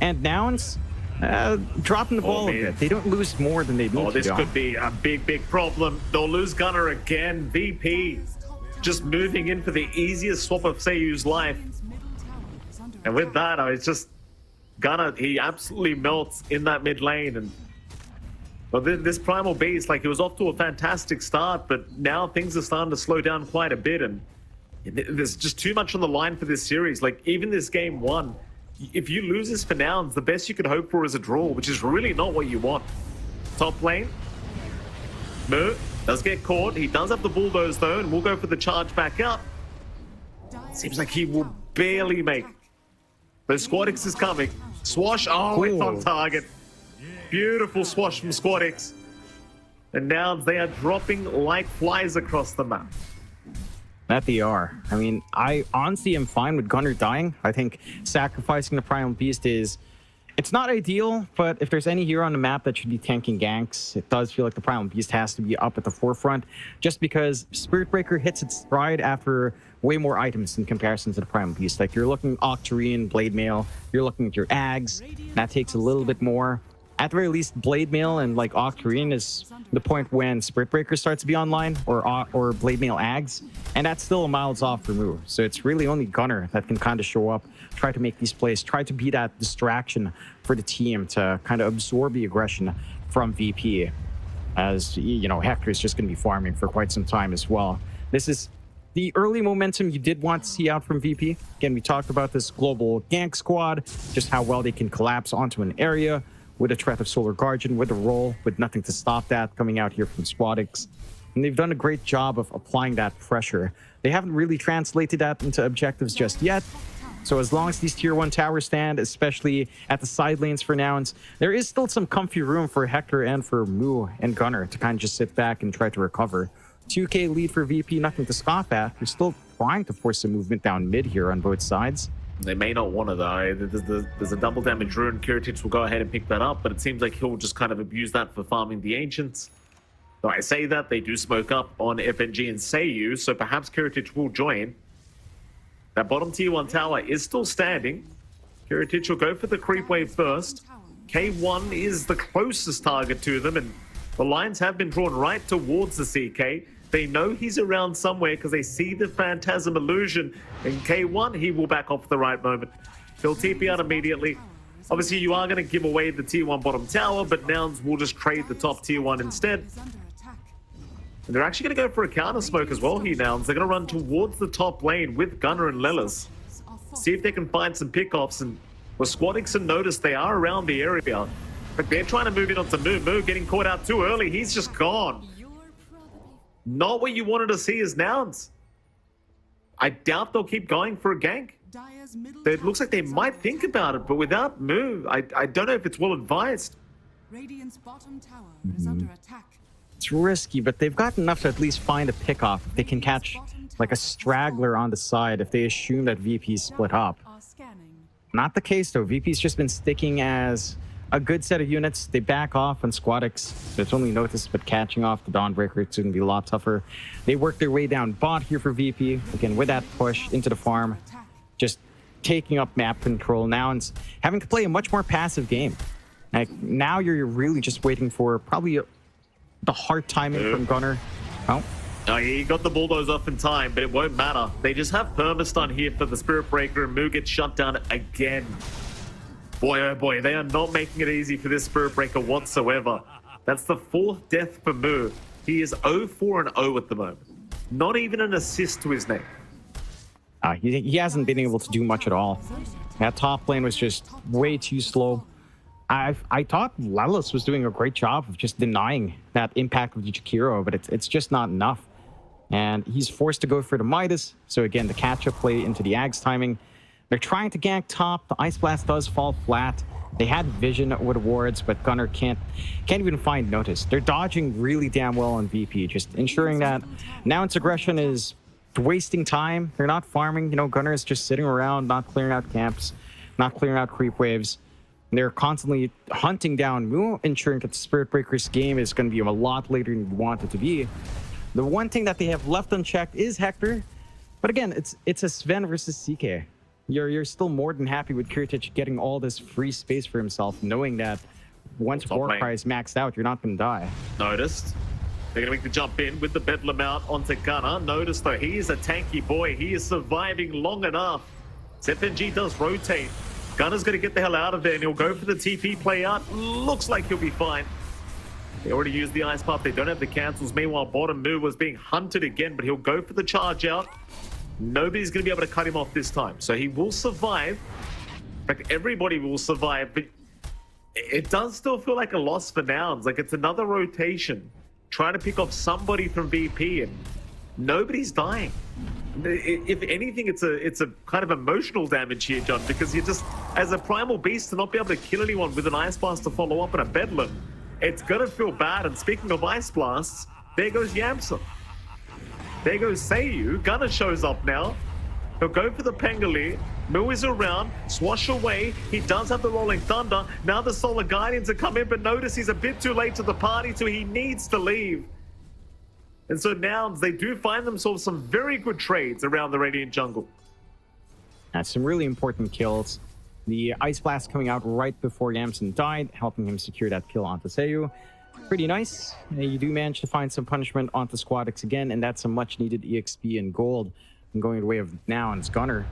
And Nouns, dropping the ball a bit. They don't lose more than they need to. This could be a big problem. They'll lose Gunner again. VP just moving in for the easiest swap of Seiyu's life. And with that, it's just Gunner, he absolutely melts in that mid lane. And well, this Primal Beast, like, it was off to a fantastic start, but now things are starting to slow down quite a bit. And there's just too much on the line for this series. Like, even this game one, if you lose this for Nouns, the best you could hope for is a draw, which is really not what you want. Top lane, Mu does get caught. He does have the bulldoze though, and we'll go for the charge back up. Seems like he will barely make. But Squadix is coming. Swash, it's on target. Beautiful swash from Squadix. And Nouns, they are dropping like flies across the map. That they are. I mean, I honestly am fine with Gunner dying. I think sacrificing the Primal Beast it's not ideal, but if there's any hero on the map that should be tanking ganks, it does feel like the Primal Beast has to be up at the forefront, just because Spirit Breaker hits its stride after way more items in comparison to the Primal Beast. Like, you're looking Octarine, Blade Mail, you're looking at your Ags, that takes a little bit more. At the very least, Blade Mail and like Octarine is the point when Spirit Breaker starts to be online, or Blade Mail Ags, and that's still a miles off remove. So it's really only Gunner that can kind of show up, try to make these plays, try to be that distraction for the team to kind of absorb the aggression from VP. As you know, Hector is just going to be farming for quite some time as well. This is the early momentum you did want to see out from VP. Again, we talked about this global gank squad, just how well they can collapse onto an area with a threat of Solar Guardian, with a roll, with nothing to stop that coming out here from Squadix. And they've done a great job of applying that pressure. They haven't really translated that into objectives just yet. So as long as these tier 1 towers stand, especially at the side lanes for Nouns, there is still some comfy room for Hector and for Mu and Gunner to kind of just sit back and try to recover. 2k lead for VP, nothing to scoff at. They're still trying to force some movement down mid here on both sides. They may not want to, though. There's a double damage rune. Kiritic will go ahead and pick that up, but it seems like he'll just kind of abuse that for farming the Ancients. Though I say that, they do smoke up on FNG and Seiyu, so perhaps Kiritic will join. That bottom tier 1 tower is still standing. Kiritic will go for the creep wave first. K1 is the closest target to them, and the lines have been drawn right towards the CK. They know he's around somewhere because they see the Phantasm illusion. And K1, he will back off at the right moment. He'll TP out immediately. Obviously, you are going to give away the tier 1 bottom tower, but Nouns will just trade the top tier 1 instead. And they're actually going to go for a counter smoke as well here, Nouns. They're going to run towards the top lane with Gunner and Lelis. See if they can find some pickoffs. And with Squadix and Notice, they are around the area. But they're trying to move in onto Mu. Mu getting caught out too early. He's just gone. Not what you wanted to see is Nouns. I doubt they'll keep going for a gank. It looks like they might think about it, but without Mu, I don't know if it's well advised. Radiant's bottom tower is under attack. It's risky, but they've got enough to at least find a pickoff. If they can catch like a straggler on the side, if they assume that VP's split up. Not the case though. VP's just been sticking as a good set of units. They back off on Squadix, so it's only Notice, but catching off the Dawnbreaker, it's going to be a lot tougher. They work their way down bot here for VP. Again, with that push into the farm, just taking up map control now and having to play a much more passive game. Like, now you're really just waiting for probably the hard timing from Gunner. Oh, he got the bulldoze off in time, but it won't matter. They just have permastun here for the Spirit Breaker, and Mu gets shut down again. Boy, oh boy, they are not making it easy for this Spirit Breaker whatsoever. That's the 4th death for Mu. He is 0-4-0 at the moment. Not even an assist to his name. He hasn't been able to do much at all. That top lane was just way too slow. I thought Lelis was doing a great job of just denying that impact of the Jakiro, but it's just not enough. And he's forced to go for the Midas. So again, the catch-up play into the Ags timing. They're trying to gank top. The Ice Blast does fall flat. They had vision with wards, but Gunnar can't even find notice. They're dodging really damn well on VP, just ensuring that now its aggression is wasting time. They're not farming. You know, Gunnar is just sitting around, not clearing out camps, not clearing out creep waves. They're constantly hunting down Mu, ensuring that the Spirit Breakers game is going to be a lot later than you want it to be. The one thing that they have left unchecked is Hector. But again, it's a Sven versus CK. You're still more than happy with Kirtich getting all this free space for himself, knowing that once Warcry is maxed out, you're not going to die. Noticed. They're going to make the jump in with the Bedlam out onto Gunnar. Notice though, he is a tanky boy. He is surviving long enough. ZFNG does rotate. Gunnar's going to get the hell out of there and he'll go for the TP play out. Looks like he'll be fine. They already used the ice pop. They don't have the cancels. Meanwhile, bottom Mu was being hunted again, but he'll go for the charge out. Nobody's going to be able to cut him off this time. So he will survive. In fact, everybody will survive, but it does still feel like a loss for Nouns. Like it's another rotation, trying to pick off somebody from VP, and nobody's dying. If anything, it's a kind of emotional damage here, John, because you just, as a primal beast, to not be able to kill anyone with an ice blast to follow up and a Bedlam, it's gonna feel bad. And speaking of ice blasts, there goes Yamsa. There goes Seiyu. Gunnar shows up now. He'll go for the Pengali. Mu is around. Swash away. He does have the Rolling Thunder. Now the Solar Guardians have come in, but notice he's a bit too late to the party, so he needs to leave. And so Nouns, they do find themselves some very good trades around the Radiant jungle. That's some really important kills. The Ice Blast coming out right before Yamsen died, helping him secure that kill onto Seiyu. Pretty nice. You do manage to find some punishment onto Squadix again, and that's a much-needed EXP and gold. And going the way of Nouns, Gunnar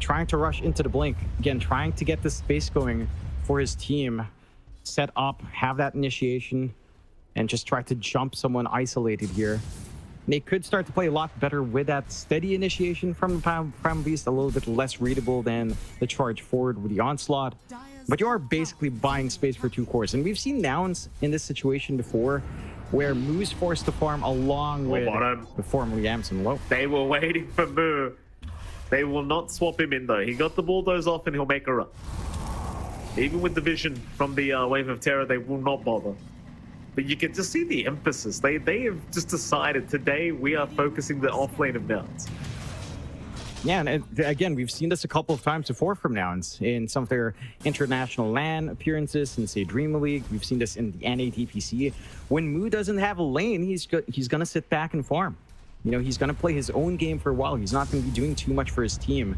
trying to rush into the blink. Again, trying to get the space going for his team. Set up, have that initiation, and just try to jump someone isolated here. They could start to play a lot better with that steady initiation from the Primal Beast, a little bit less readable than the charge forward with the Onslaught. But you are basically buying space for two cores. And we've seen Nouns in this situation before, where Mu's forced to farm along with the formerly Yamsen low. They were waiting for Mu. They will not swap him in though. He got the bulldoze off and he'll make a run. Even with the vision from the Wave of Terror, they will not bother. But you can just see the emphasis. They have just decided today we are focusing the offlane of Nouns. Yeah, and again, we've seen this a couple of times before from Nouns in some of their international LAN appearances in, say, Dream League. We've seen this in the NADPC. When Mu doesn't have a lane, he's going to sit back and farm. You know, he's going to play his own game for a while. He's not going to be doing too much for his team.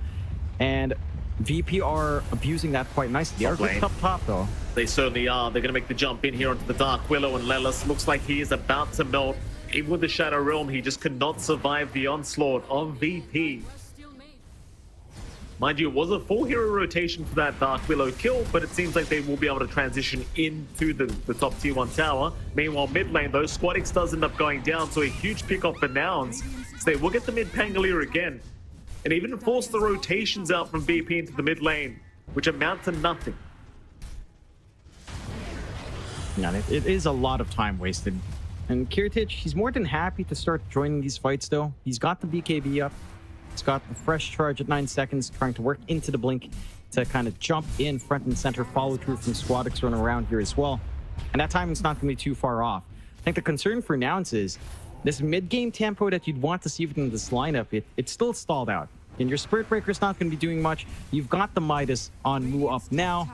And VP are abusing that quite nicely. They are good up top, though. They certainly are. They're going to make the jump in here onto the Dark Willow, and Lelis looks like he is about to melt. Even with the Shadow Realm, he just could not survive the onslaught of VP. Mind you, it was a 4-hero rotation for that Dark Willow kill, but it seems like they will be able to transition into the top tier 1 tower. Meanwhile, mid lane, though, Squadix does end up going down, so a huge pick off for Nouns. So they will get the mid Pangolier again, and even force the rotations out from VP into the mid lane, which amount to nothing. Yeah, it is a lot of time wasted. And Kirtich, he's more than happy to start joining these fights, though. He's got the BKB up. He's got the fresh charge at 9 seconds, trying to work into the blink to kind of jump in front and center, follow through from Squadix running around here as well. And that timing's not going to be too far off. I think the concern for Nouns is this mid-game tempo that you'd want to see within this lineup, it's still stalled out. And your Spirit Breaker's not going to be doing much. You've got the Midas on Mu up now.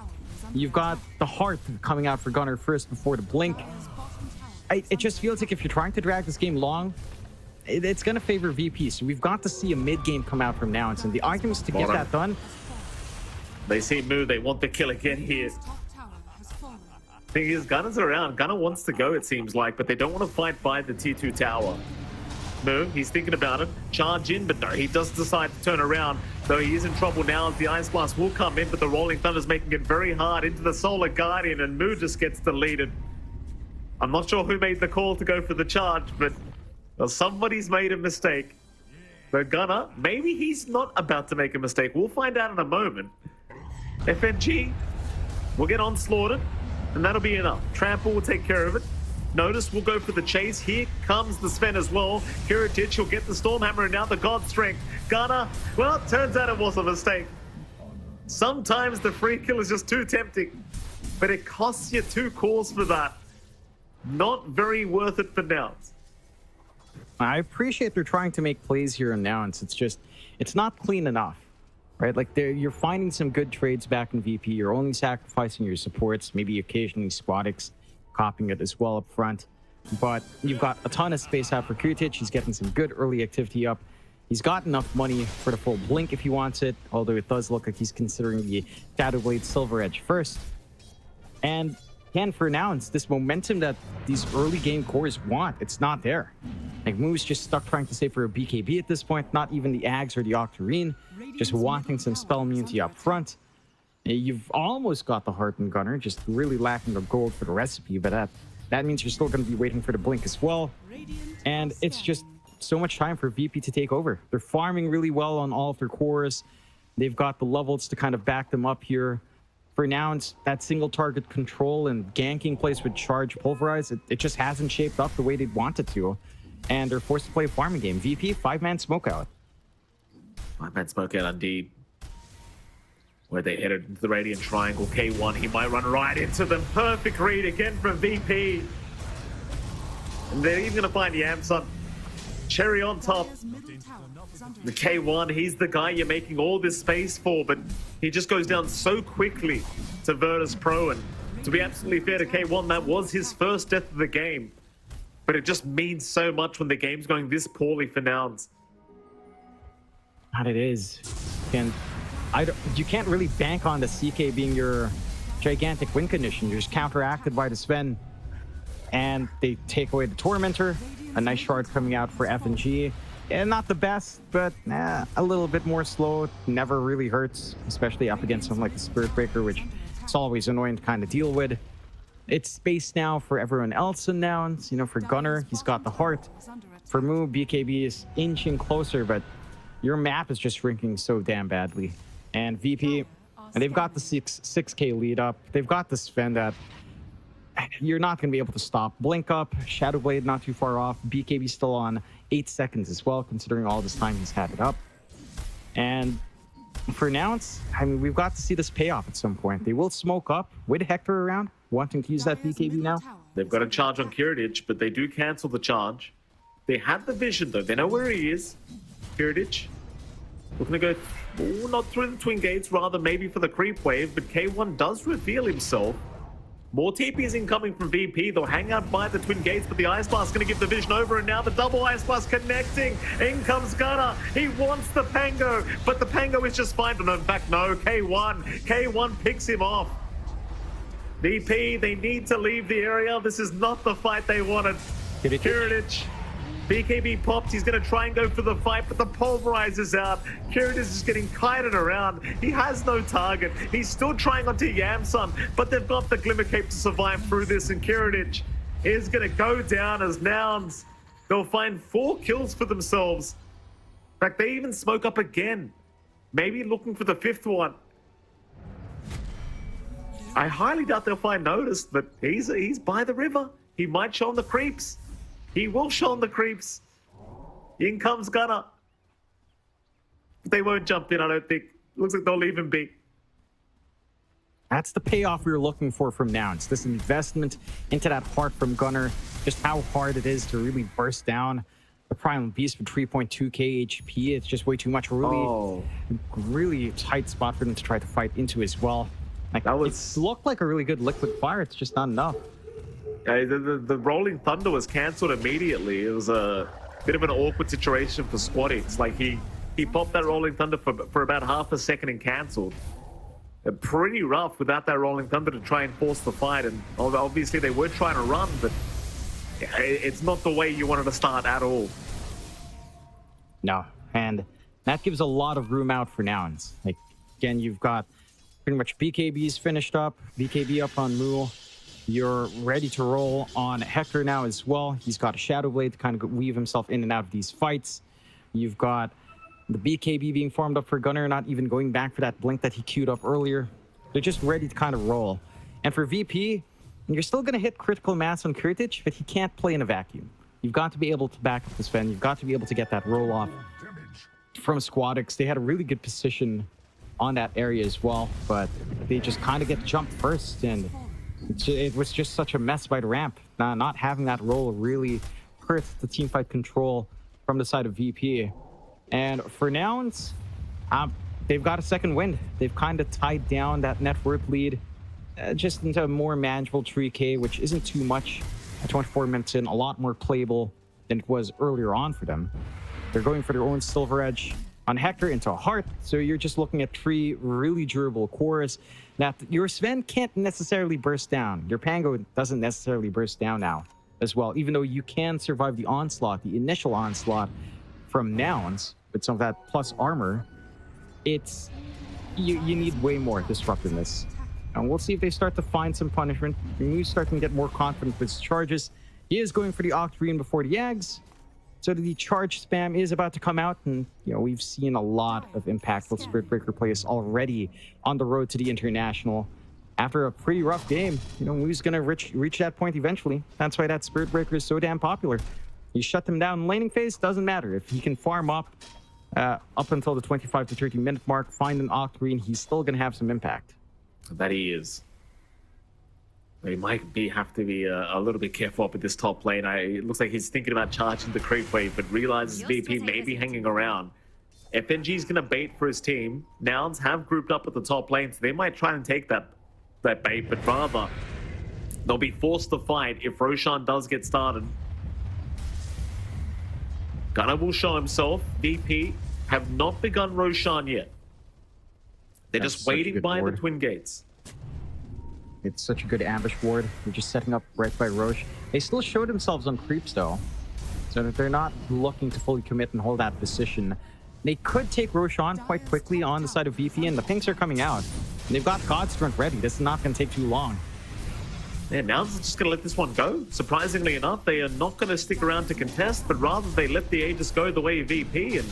You've got the Heart coming out for Gunnar first before the blink. It just feels like if you're trying to drag this game long, it's going to favor VP. So we've got to see a mid-game come out from Nouns. And the items to get that done... They see Mu, they want the kill again here. Thing is, Gunnar's around. Gunnar wants to go, it seems like, but they don't want to fight by the T2 tower. Mu, he's thinking about it. Charge in, but no, he does decide to turn around. Though he is in trouble now as the Ice Blast will come in, but the Rolling Thunder's making it very hard into the Solar Guardian, and Mu just gets deleted. I'm not sure who made the call to go for the charge, but well, somebody's made a mistake. But Gunner, maybe he's not about to make a mistake. We'll find out in a moment. FNG will get onslaughted, and that'll be enough. Trample will take care of it. Notice we'll go for the chase. Here comes the Sven as well. Kiritich will get the Stormhammer, and now the God Strength. Gunner, well, it turns out it was a mistake. Sometimes the free kill is just too tempting, but it costs you 2 calls for that. Not very worth it for Nouns. I appreciate they're trying to make plays here and now, and it's just, it's not clean enough, right? Like you're finding some good trades back in VP. You're only sacrificing your supports, maybe occasionally Squadix copying it as well up front. But you've got a ton of space out for Kutic. He's getting some good early activity up. He's got enough money for the full blink if he wants it, although it does look like he's considering the Shadowblade Silver Edge first. And again, for Nouns, this momentum that these early game cores want, it's not there. Like Moo's just stuck trying to save for a BKB at this point, not even the Ags or the Octarine, just wanting some spell immunity up front. You've almost got the Hardened Gunner, just really lacking the gold for the recipe, but that means you're still going to be waiting for the blink as well. And it's just so much time for VP to take over. They're farming really well on all of their cores. They've got the levels to kind of back them up here. For Nouns, that single target control and ganking place with Charge Pulverize, it just hasn't shaped up the way they'd want it to. And they're forced to play a farming game. VP, 5-man smokeout. 5-man smokeout indeed. Where they headed into the Radiant Triangle. K1, he might run right into them. Perfect read again from VP. And they're even going to find Yamsun. Cherry on top. The K1, he's the guy you're making all this space for, but he just goes down so quickly to Virtus.pro. And to be absolutely fair to K1, that was his first death of the game. But it just means so much when the game's going this poorly for Nouns. And it is. And you can't really bank on the CK being your gigantic win condition. You're just counteracted by the Sven. And they take away the Tormentor. A nice shard coming out for FNG. Yeah, not the best, but a little bit more slow. Never really hurts, especially up against something like the Spirit Breaker, which it's always annoying to kind of deal with. It's space now for everyone else in Nouns. You know, for Gunner, he's got the heart. For Moo, BKB is inching closer, but your map is just shrinking so damn badly. And VP, and they've got the 6K lead up. They've got the Sven that you're not going to be able to stop. Blink up, Shadowblade not too far off. BKB still on 8 seconds as well, considering all this time he's had it up. And for Nouns, I mean, we've got to see this payoff at some point. They will smoke up with Hector around, wanting to use that BKB now. They've got a charge on Kiritich, but they do cancel the charge. They had the vision, though. They know where he is. Kiritich looking to go, not through the Twin Gates, rather maybe for the creep wave, but K1 does reveal himself. More TPs incoming from VP. They'll hang out by the Twin Gates, but the Ice Blast going to give the vision over, and now the double Ice Blast connecting. In comes Gunner. He wants the Pango, but the Pango is just fine. No, in fact, no. K1 picks him off. VP, they need to leave the area. This is not the fight they wanted. Kiritich. BKB popped. He's going to try and go for the fight, but the Pulverize is out. Kiritich is just getting kited around. He has no target. He's still trying onto Yamsun, but they've got the Glimmer Cape to survive through this, and Kiritich is going to go down as Nouns. They'll find 4 kills for themselves. In fact, they even smoke up again. Maybe looking for the 5th one. I highly doubt they'll find Notice, but he's by the river. He might show on the creeps. He will show on the creeps. In comes Gunner. They won't jump in, I don't think. Looks like they'll leave him be. That's the payoff we were looking for from Nouns. This investment into that heart from Gunner. Just how hard it is to really burst down the Primal Beast with 3.2k HP. It's just way too much. Really tight spot for them to try to fight into as well. Like, it looked like a really good liquid fire. It's just not enough. The Rolling Thunder was cancelled immediately. It was a bit of an awkward situation for Squadix. Like, he popped that Rolling Thunder for about half a second and cancelled. Pretty rough without that Rolling Thunder to try and force the fight. And obviously they were trying to run, but it's not the way you wanted to start at all. No, and that gives a lot of room out for Nouns. Like, again, you've got pretty much BKBs finished up, BKB up on Moo. You're ready to roll on Hector now as well. He's got a Shadow Blade to kind of weave himself in and out of these fights. You've got the BKB being formed up for Gunner, not even going back for that blink that he queued up earlier. They're just ready to kind of roll. And for VP, you're still going to hit critical mass on Kurtic, but he can't play in a vacuum. You've got to be able to back up the Sven. You've got to be able to get that roll off from Squadix. They had a really good position on that area as well, but they just kind of get jumped first, and it was just such a mess by the ramp. Not having that roll really hurt the teamfight control from the side of VP. And for Nouns, they've got a second wind. They've kind of tied down that net worth lead just into a more manageable 3K, which isn't too much at 24 minutes in, a lot more playable than it was earlier on for them. They're going for their own Silver Edge on Hector into a Heart, so you're just looking at 3 really durable cores that your Sven can't necessarily burst down. Your Pango doesn't necessarily burst down now as well, even though you can survive the onslaught, the initial onslaught from Nouns with some of that plus armor. It's you need way more disruptiveness. And we'll see if they start to find some punishment. You start to get more confident with his charges. He is going for the Octarine before the Yags. So the charge spam is about to come out, and we've seen a lot of impactful Spirit Breaker plays already on the road to the International. After a pretty rough game, who's going to reach that point eventually. That's why that Spirit Breaker is so damn popular. You shut them down in laning phase, doesn't matter. If he can farm up until the 25 to 30 minute mark, find an Octarine, he's still going to have some impact. That he is. He might have to be a little bit careful up at this top lane. It looks like he's thinking about charging the creep wave, but realizes VP may be hanging around. FNG is going to bait for his team. Nouns have grouped up at the top lane, so they might try and take that bait, but rather they'll be forced to fight if Roshan does get started. Gunnar will show himself. VP have not begun Roshan yet. They're just waiting by the Twin Gates. It's such a good ambush ward. They're just setting up right by Roche. They still show themselves on creeps though, so that they're not looking to fully commit and hold that position. They could take Roche on quite quickly on the side of VP, and the pinks are coming out. And they've got God's Strength ready. This is not going to take too long. Yeah, Nouns are just going to let this one go. Surprisingly enough, they are not going to stick around to contest, but rather they let the Aegis go the way VP. And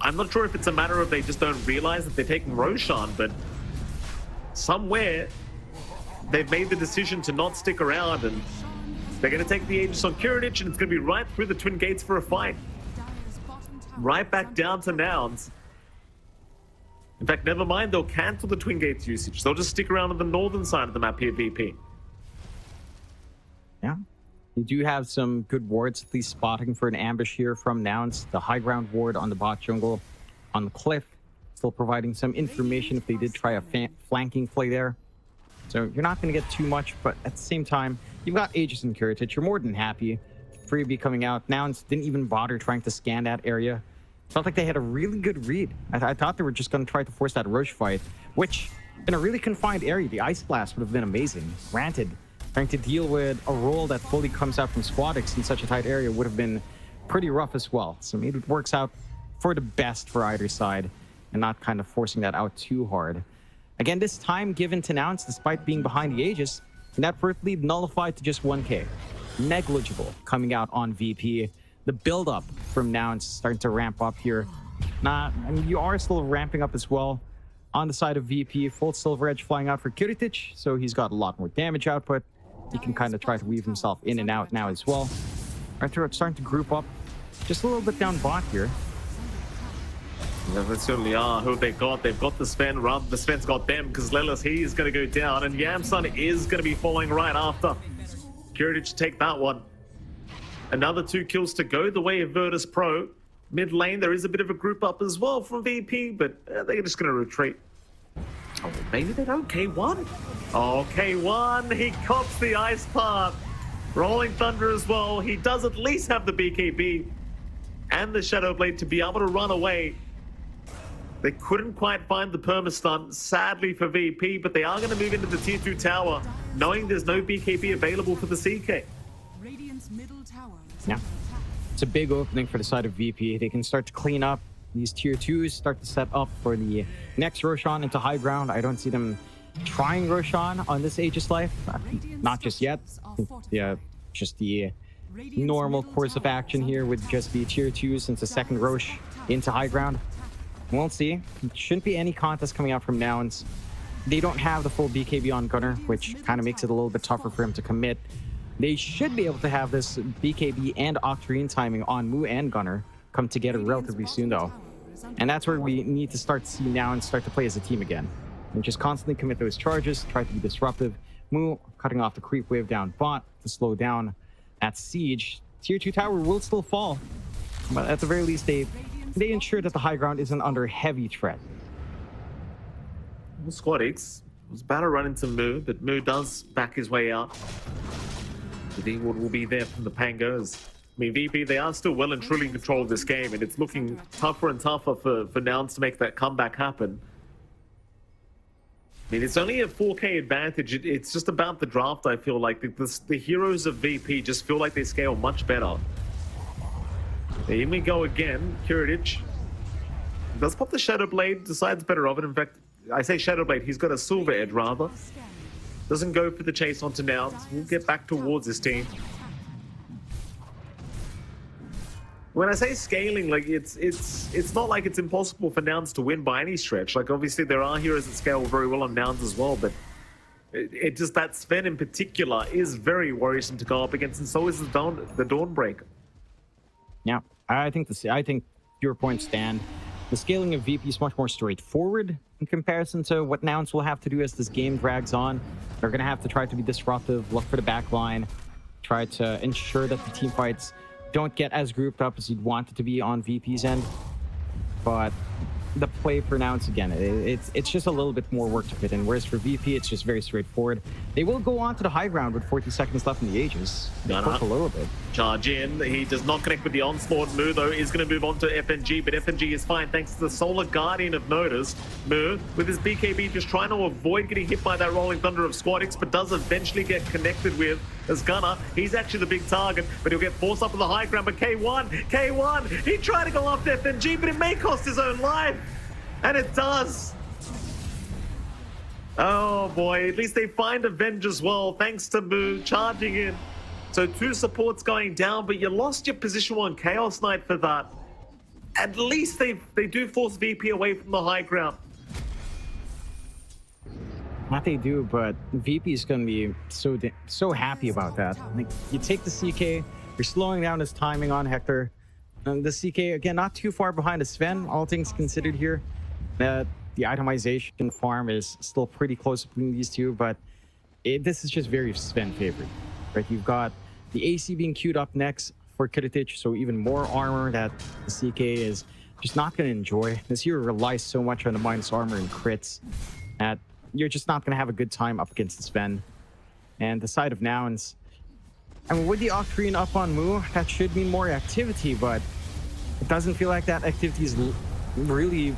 I'm not sure if it's a matter of they just don't realize that they're taking Roshan, but somewhere they've made the decision to not stick around, and they're going to take the Aegis on Kurtic, and it's going to be right through the Twin Gates for a fight. Right back down to Nouns. In fact, never mind, they'll cancel the Twin Gates usage. They'll just stick around on the northern side of the map here, VP. Yeah. You do have some good wards, at least spotting for an ambush here from Nouns. The high ground ward on the bot jungle on the cliff, still providing some information if they did try a flanking play there. So you're not going to get too much, but at the same time, you've got Aegis and Kurtic. You're more than happy. Freebie coming out. Nouns didn't even bother trying to scan that area. Felt like they had a really good read. I thought they were just going to try to force that Roche fight, which in a really confined area, the Ice Blast would have been amazing. Granted, trying to deal with a roll that fully comes out from Squadix in such a tight area would have been pretty rough as well. So maybe it works out for the best for either side and not kind of forcing that out too hard. Again, this time given to Nouns, despite being behind the Aegis, net worth lead nullified to just 1K. Negligible coming out on VP. The build-up from Nouns starting to ramp up here. I mean, you are still ramping up as well on the side of VP. Full Silver Edge flying out for Kurtic, so he's got a lot more damage output. He can kind of try to weave himself in and out now as well. Arthur starting to group up just a little bit down bot here. Yeah, they certainly are. Who have they got? They've got the Sven. Rather, the Sven's got them, because Lelis, he is going to go down, and Yamsun is going to be following right after. Kurtic take that one. Another 2 kills to go the way of Virtus.pro. Mid lane, there is a bit of a group up as well from VP, but they're just going to retreat. Oh, maybe they don't. K1? Oh, K1, he cops the ice part. Rolling Thunder as well. He does at least have the BKB and the Shadow Blade to be able to run away. They couldn't quite find the perma-stun, sadly for VP, but they are going to move into the tier 2 tower, knowing there's no BKB available for the CK. Yeah, it's a big opening for the side of VP. They can start to clean up these tier 2s, start to set up for the next Roshan into high ground. I don't see them trying Roshan on this Aegis life. Not just yet. Yeah, just the normal course of action here with just the tier 2 since the second Roche into high ground. We'll see. Shouldn't be any contest coming out from Nouns. They don't have the full BKB on Gunner, which kind of makes it a little bit tougher for him to commit. They should be able to have this BKB and Octarine timing on Mu and Gunner come together relatively soon, though. And that's where we need to start to see Nouns start to play as a team again. And just constantly commit those charges, try to be disruptive. Mu cutting off the creep wave down bot to slow down that siege. Tier 2 tower will still fall, but at the very least, they ensure that the high ground isn't under heavy threat. Squad X was about to run into Mu, but Mu does back his way out. The D-Ward will be there from the Pangos. I mean, VP, they are still well and truly in control of this game, and it's looking tougher and tougher for Nouns to make that comeback happen. I mean, it's only a 4K advantage. It's just about the draft, I feel like. The heroes of VP just feel like they scale much better. Here we go again. Kiritich does pop the Shadow Blade, decides better of it. In fact, I say Shadow Blade, he's got a Silver Edge rather. Doesn't go for the chase onto Nouns. We'll get back towards this team. When I say scaling, like it's not like it's impossible for Nouns to win by any stretch. Like obviously there are heroes that scale very well on Nouns as well, but it just that Sven in particular is very worrisome to go up against, and so is the Dawnbreaker. Yeah, I think your points stand. The scaling of VP is much more straightforward in comparison to what Nouns will have to do as this game drags on. They're going to have to try to be disruptive, look for the back line, try to ensure that the team fights don't get as grouped up as you'd want it to be on VP's end. But the play for Nouns, again, it's just a little bit more work to fit in, whereas for VP, it's just very straightforward. They will go on to the high ground with 40 seconds left in the Aegis. They push a little bit. Charge in. He does not connect with the onslaught. Mu, though, is going to move on to FNG, but FNG is fine thanks to the Solar Guardian of Notice. Mu, with his BKB, just trying to avoid getting hit by that Rolling Thunder of Squad X, but does eventually get connected with as Gunner. He's actually the big target, but he'll get forced up to the high ground. But K1, he tried to go after FNG, but it may cost his own life. And it does. Oh boy, at least they find Avenge as well, thanks to Mu charging in. So 2 supports going down, but you lost your position 1 Chaos Knight for that. At least they do force VP away from the high ground. What they do, but VP is going to be so happy about that. Like, you take the CK, you're slowing down his timing on Hector. And the CK, again, not too far behind the Sven, all things considered here. The itemization farm is still pretty close between these two, but this is just very Sven favored. Right? You've got the AC being queued up next for Kiritich, so even more armor that the CK is just not going to enjoy. This hero relies so much on the minus armor and crits that you're just not going to have a good time up against the Sven. And the side of Nouns, I mean, with the Octarine up on Mu, that should mean more activity, but it doesn't feel like that activity is really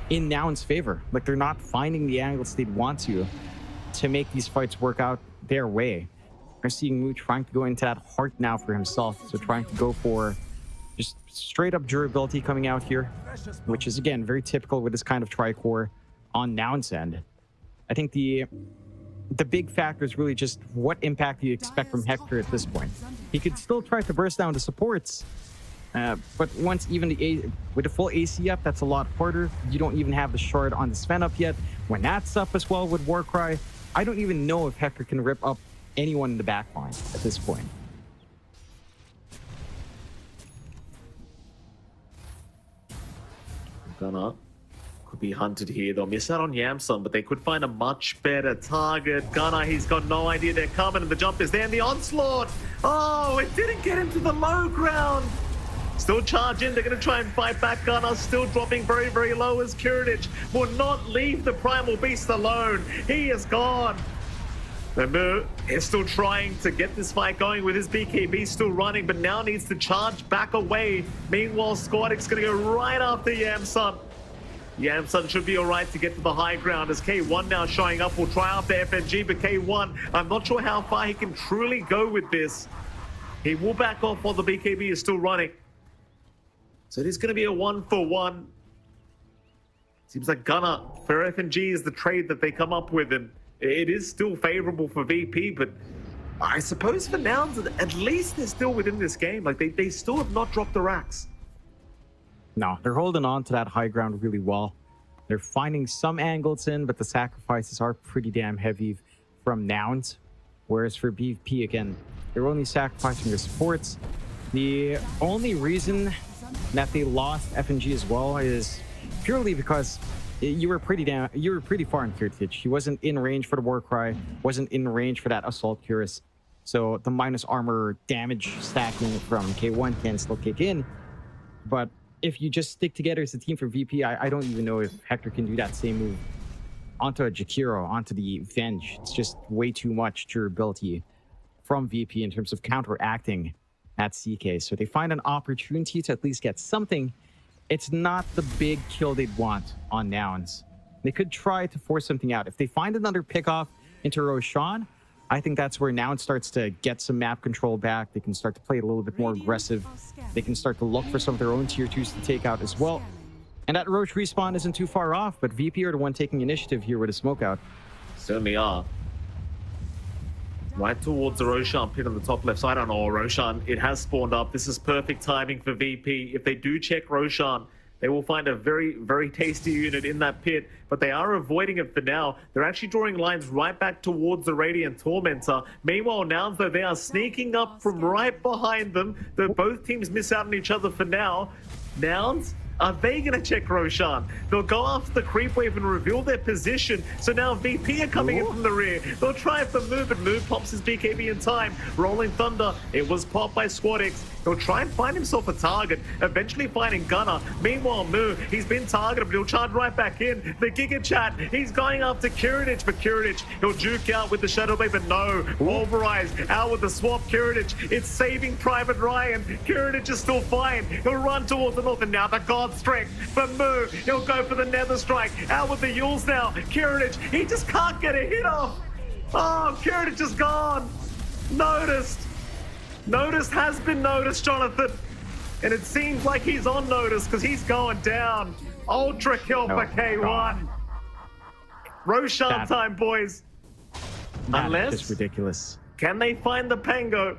in Nouns' favor. Like, they're not finding the angles they'd want to make these fights work out their way. We're seeing Mu trying to go into that heart now for himself, so trying to go for just straight up durability coming out here, which is, again, very typical with this kind of tricore on Nouns' end. I think the big factor is really just what impact do you expect from Hector at this point. He could still try to burst down the supports, but once even with the full AC up, that's a lot harder. You don't even have the shard on the Sven up yet. When that's up as well with Warcry, I don't even know if Hector can rip up anyone in the back line at this point. Gunner could be hunted here. They'll miss out on Yamsun, but they could find a much better target. Gunner, he's got no idea they're coming, and the jump is there, and the onslaught! Oh, it didn't get him to the low ground! Still charge in, they're going to try and fight back. Gunner still dropping very, very low as Kiritich will not leave the Primal Beast alone. He is gone. Mu is still trying to get this fight going with his BKB still running, but now needs to charge back away. Meanwhile, Squadix going to go right after Yamsun. Yamsun should be all right to get to the high ground as K1 now showing up. Will try after FNG, but K1, I'm not sure how far he can truly go with this. He will back off while the BKB is still running. So it is going to be a 1-for-1. Seems like Gunner for FNG is the trade that they come up with, and it is still favorable for VP, but I suppose for Nouns, at least they're still within this game. Like, they still have not dropped the racks. No, they're holding on to that high ground really well. They're finding some angles in, but the sacrifices are pretty damn heavy from Nouns. Whereas for BVP, again, they're only sacrificing their supports. The only reason that they lost FNG as well is purely because you were pretty far in Kirtich. He wasn't in range for the Warcry, wasn't in range for that Assault Cuirass. So the minus armor damage stacking from K1 can still kick in. But if you just stick together as a team for VP, I don't even know if Hector can do that same move onto a Jakiro, onto the Venge. It's just way too much durability from VP in terms of counteracting at CK. So they find an opportunity to at least get something. It's not the big kill they'd want on Nouns. They could try to force something out. If they find another pickoff into Roshan, I think that's where Nouns starts to get some map control back. They can start to play it a little bit more aggressive. They can start to look for some of their own tier 2s to take out as well. And that Roche respawn isn't too far off, but VP are the one taking initiative here with a smoke out. Certainly are. Right towards the Roshan pit on the top left side. I don't know, Roshan, it has spawned up. This is perfect timing for VP. If they do check Roshan, they will find a very, very tasty unit in that pit, but they are avoiding it for now. They're actually drawing lines right back towards the Radiant Tormentor. Meanwhile, Nouns, though, they are sneaking up from right behind them. Both teams miss out on each other for now. Nouns, are they going to check Roshan? They'll go after the creep wave and reveal their position. So now VP are coming in from the rear. They'll try for Moo, but Moo pops his BKB in time. Rolling Thunder, it was popped by Squadix. He'll try and find himself a target, eventually finding Gunner. Meanwhile, Moo, he's been targeted, but he'll charge right back in. The Giga Chat, he's going after Kiritich, but Kiritich, he'll juke out with the Shadow Blade, but no. Wolverize out with the swap. Kiritich, it's saving Private Ryan. Kiritich is still fine. He'll run towards the north, and now the God Strength for Moo. He'll go for the Nether Strike. Out with the Yules now. Kiritich, he just can't get a hit off. Oh, Kiritich is gone. Noticed. Notice has been noticed, Jonathan. And it seems like he's on notice because he's going down. Ultra kill for K1. God. Roshan time, boys. Unless it's ridiculous. Can they find the Pango?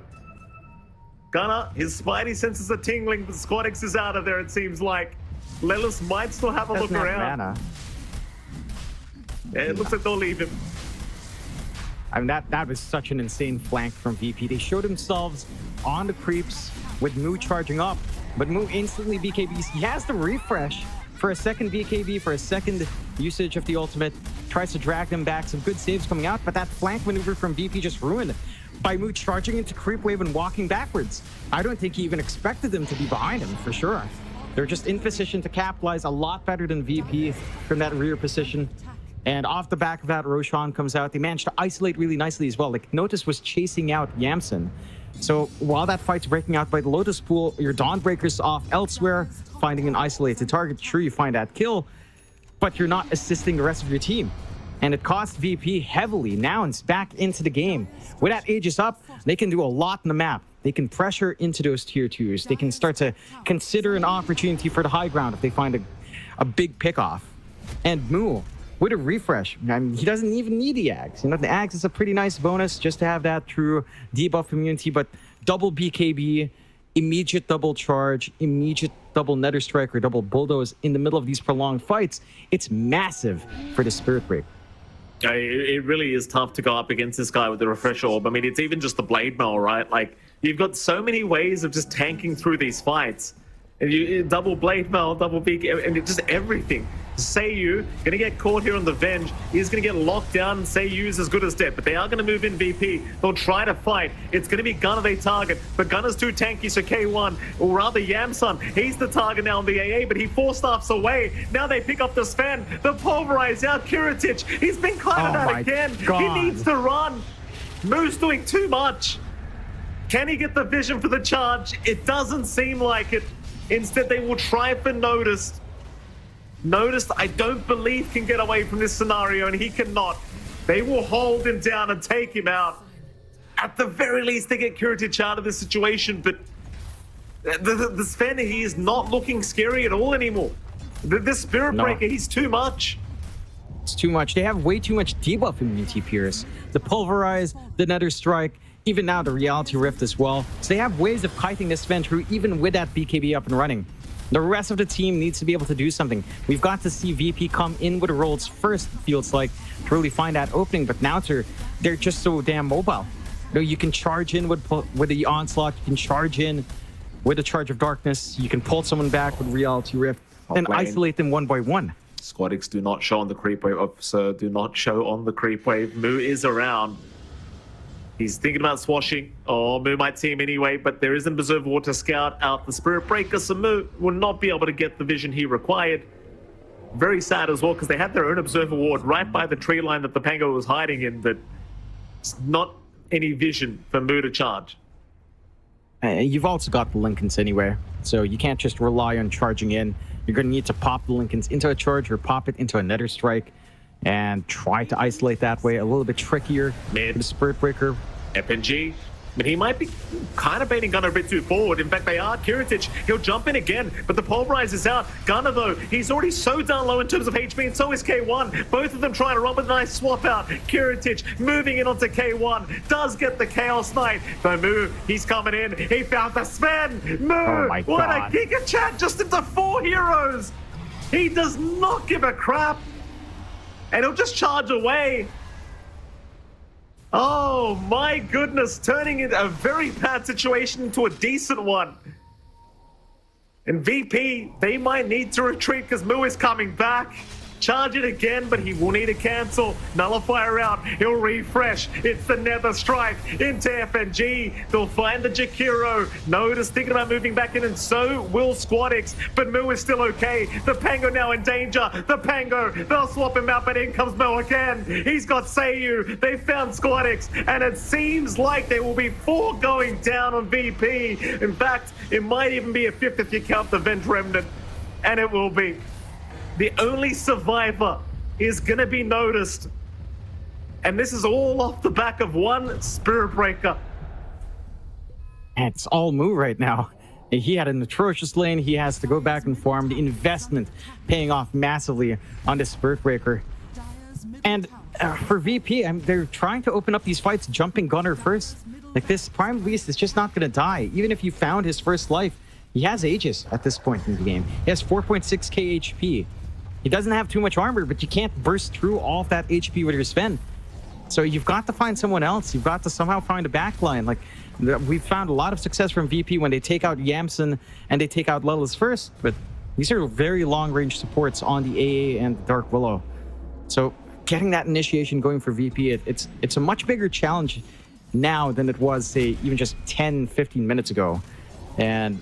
Gunner, his spidey senses are tingling, but Squadix is out of there, it seems like. Lelis might still have a look around. Mana. Yeah, it looks like they'll leave him. I mean, that was such an insane flank from VP. They showed themselves on the creeps with Moo charging up, but Moo instantly BKBs. He has the refresh for a second BKB, for a second usage of the ultimate. Tries to drag them back. Some good saves coming out, but that flank maneuver from VP just ruined by Moo charging into creep wave and walking backwards. I don't think he even expected them to be behind him, for sure. They're just in position to capitalize a lot better than VP from that rear position. And off the back of that, Roshan comes out. They managed to isolate really nicely as well. Like, Notice was chasing out Yamsen. So while that fight's breaking out by the Lotus Pool, your Dawnbreaker's off elsewhere, finding an isolated target. Sure, you find that kill, but you're not assisting the rest of your team. And it cost VP heavily. Nouns back into the game. With that Aegis up, they can do a lot in the map. They can pressure into those tier 2s. They can start to consider an opportunity for the high ground if they find a big pickoff. And Moo, with a refresh, I mean, he doesn't even need the Ags. You know, the Ags is a pretty nice bonus just to have that through debuff immunity, but double BKB, immediate double charge, immediate double Nether Strike or double Bulldoze in the middle of these prolonged fights, it's massive for the Spirit Break. It really is tough to go up against this guy with the Refresh Orb. I mean, it's even just the Blade Mail, right? Like, you've got so many ways of just tanking through these fights. And you double Blade Mail, double BKB, and just everything. Seiyu gonna get caught here on the Venge. He's gonna get locked down, and Seiyu's as good as dead. But they are gonna move in VP. They'll try to fight. It's gonna be Gunner they target, but Gunner's too tanky, so K1, or rather Yamsun, he's the target now on the AA, but he 4-staffs away. Now they pick up the Sven. The Pulverize out Kiritich. He's been clouded out again. God. He needs to run. Moo's doing too much. Can he get the vision for the charge? It doesn't seem like it. Instead, they will try for Noticed. Noticed, I don't believe, can get away from this scenario, and he cannot. They will hold him down and take him out. At the very least, they get Kiritich out of this situation, but the Sven, he is not looking scary at all anymore. The Spirit Breaker, he's too much. It's too much. They have way too much debuff immunity, Pierce. The Pulverize, the Nether Strike, even now the Reality Rift as well. So they have ways of kiting this Ventru even with that BKB up and running. The rest of the team needs to be able to do something. We've got to see VP come in with the rolls first, it feels like, to really find that opening. But now they're just so damn mobile. You can charge in with the Onslaught. You can charge in with the Charge of Darkness. You can pull someone back with Reality Rift and isolate them one by one. Squadix do not show on the creep wave, officer. Do not show on the creep wave. Moo is around. He's thinking about swashing. Oh, Moo might see him anyway, but there is an Observer Ward to scout out the Spirit Breaker, so Moo will not be able to get the vision he required. Very sad as well, because they had their own Observer Ward right by the tree line that the Pango was hiding in, but it's not any vision for Moo to charge. You've also got the Lincolns anyway, so you can't just rely on charging in. You're going to need to pop the Lincolns into a charge or pop it into a Nether Strike and try to isolate that way. A little bit trickier with the Spirit Breaker. FNG, but he might be kind of baiting Gunner a bit too forward. In fact, they are. Kiritich, he'll jump in again, but the Pulverize is out. Gunner, though, he's already so down low in terms of HP, and so is K1. Both of them trying to run with a nice swap out. Kiritich moving in onto K1, does get the Chaos Knight. But Moo, he's coming in. He found the Sven. Moo, oh my what God. a Giga Chat just into 4 heroes. He does not give a crap. And he'll just charge away. Oh my goodness, turning a very bad situation into a decent one. And VP, they might need to retreat because Moo is coming back. Charge it again, but he will need to cancel. Nullifier out. He'll refresh. It's the Nether Strike into FNG. They'll find the Jakiro. Notice thinking about moving back in, and so will Squadix. But Moo is still okay. The Pango now in danger. The Pango, they'll swap him out, but in comes Moo again. He's got Seiyu. They found Squadix, and it seems like there will be 4 going down on VP. In fact, it might even be a 5th if you count the Vent Remnant. And it will be. The only survivor is going to be noticed. And this is all off the back of one Spirit Breaker. It's all Moo right now. He had an atrocious lane. He has to go back and farm. The investment paying off massively on this Spirit Breaker. And for VP, they're trying to open up these fights jumping Gunner first. Like, this Prime Beast is just not going to die. Even if you found his first life, he has Aegis at this point in the game. He has 4.6k HP. He doesn't have too much armor, but you can't burst through all of that HP with your Sven. So you've got to find someone else. You've got to somehow find a backline. Like, we've found a lot of success from VP when they take out Yamson and they take out Lelis first, but these are very long-range supports on the AA and the Dark Willow. So getting that initiation going for VP, it's a much bigger challenge now than it was, say, even just 10, 15 minutes ago. And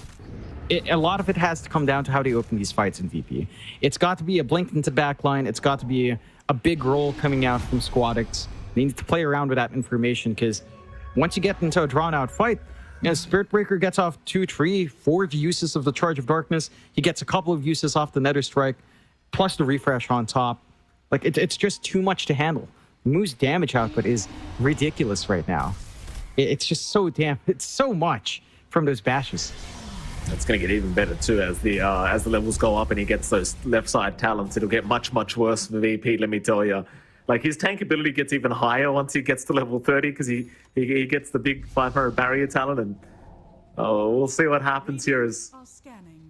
a lot of it has to come down to how they open these fights in VP. It's got to be a blink into backline. It's got to be a big roll coming out from Squadix. They need to play around with that information, because once you get into a drawn-out fight, Spirit Breaker gets off 2, 3, 4 uses of the Charge of Darkness. He gets a couple of uses off the Nether Strike, plus the refresh on top. Like, it's just too much to handle. Moo's damage output is ridiculous right now. It's just so it's so much from those bashes. It's going to get even better too as the levels go up and he gets those left side talents. It'll get much for VP, let me tell you. Like, his tank ability gets even higher once he gets to level 30, because he gets the big 500 barrier talent, and we'll see what happens here. As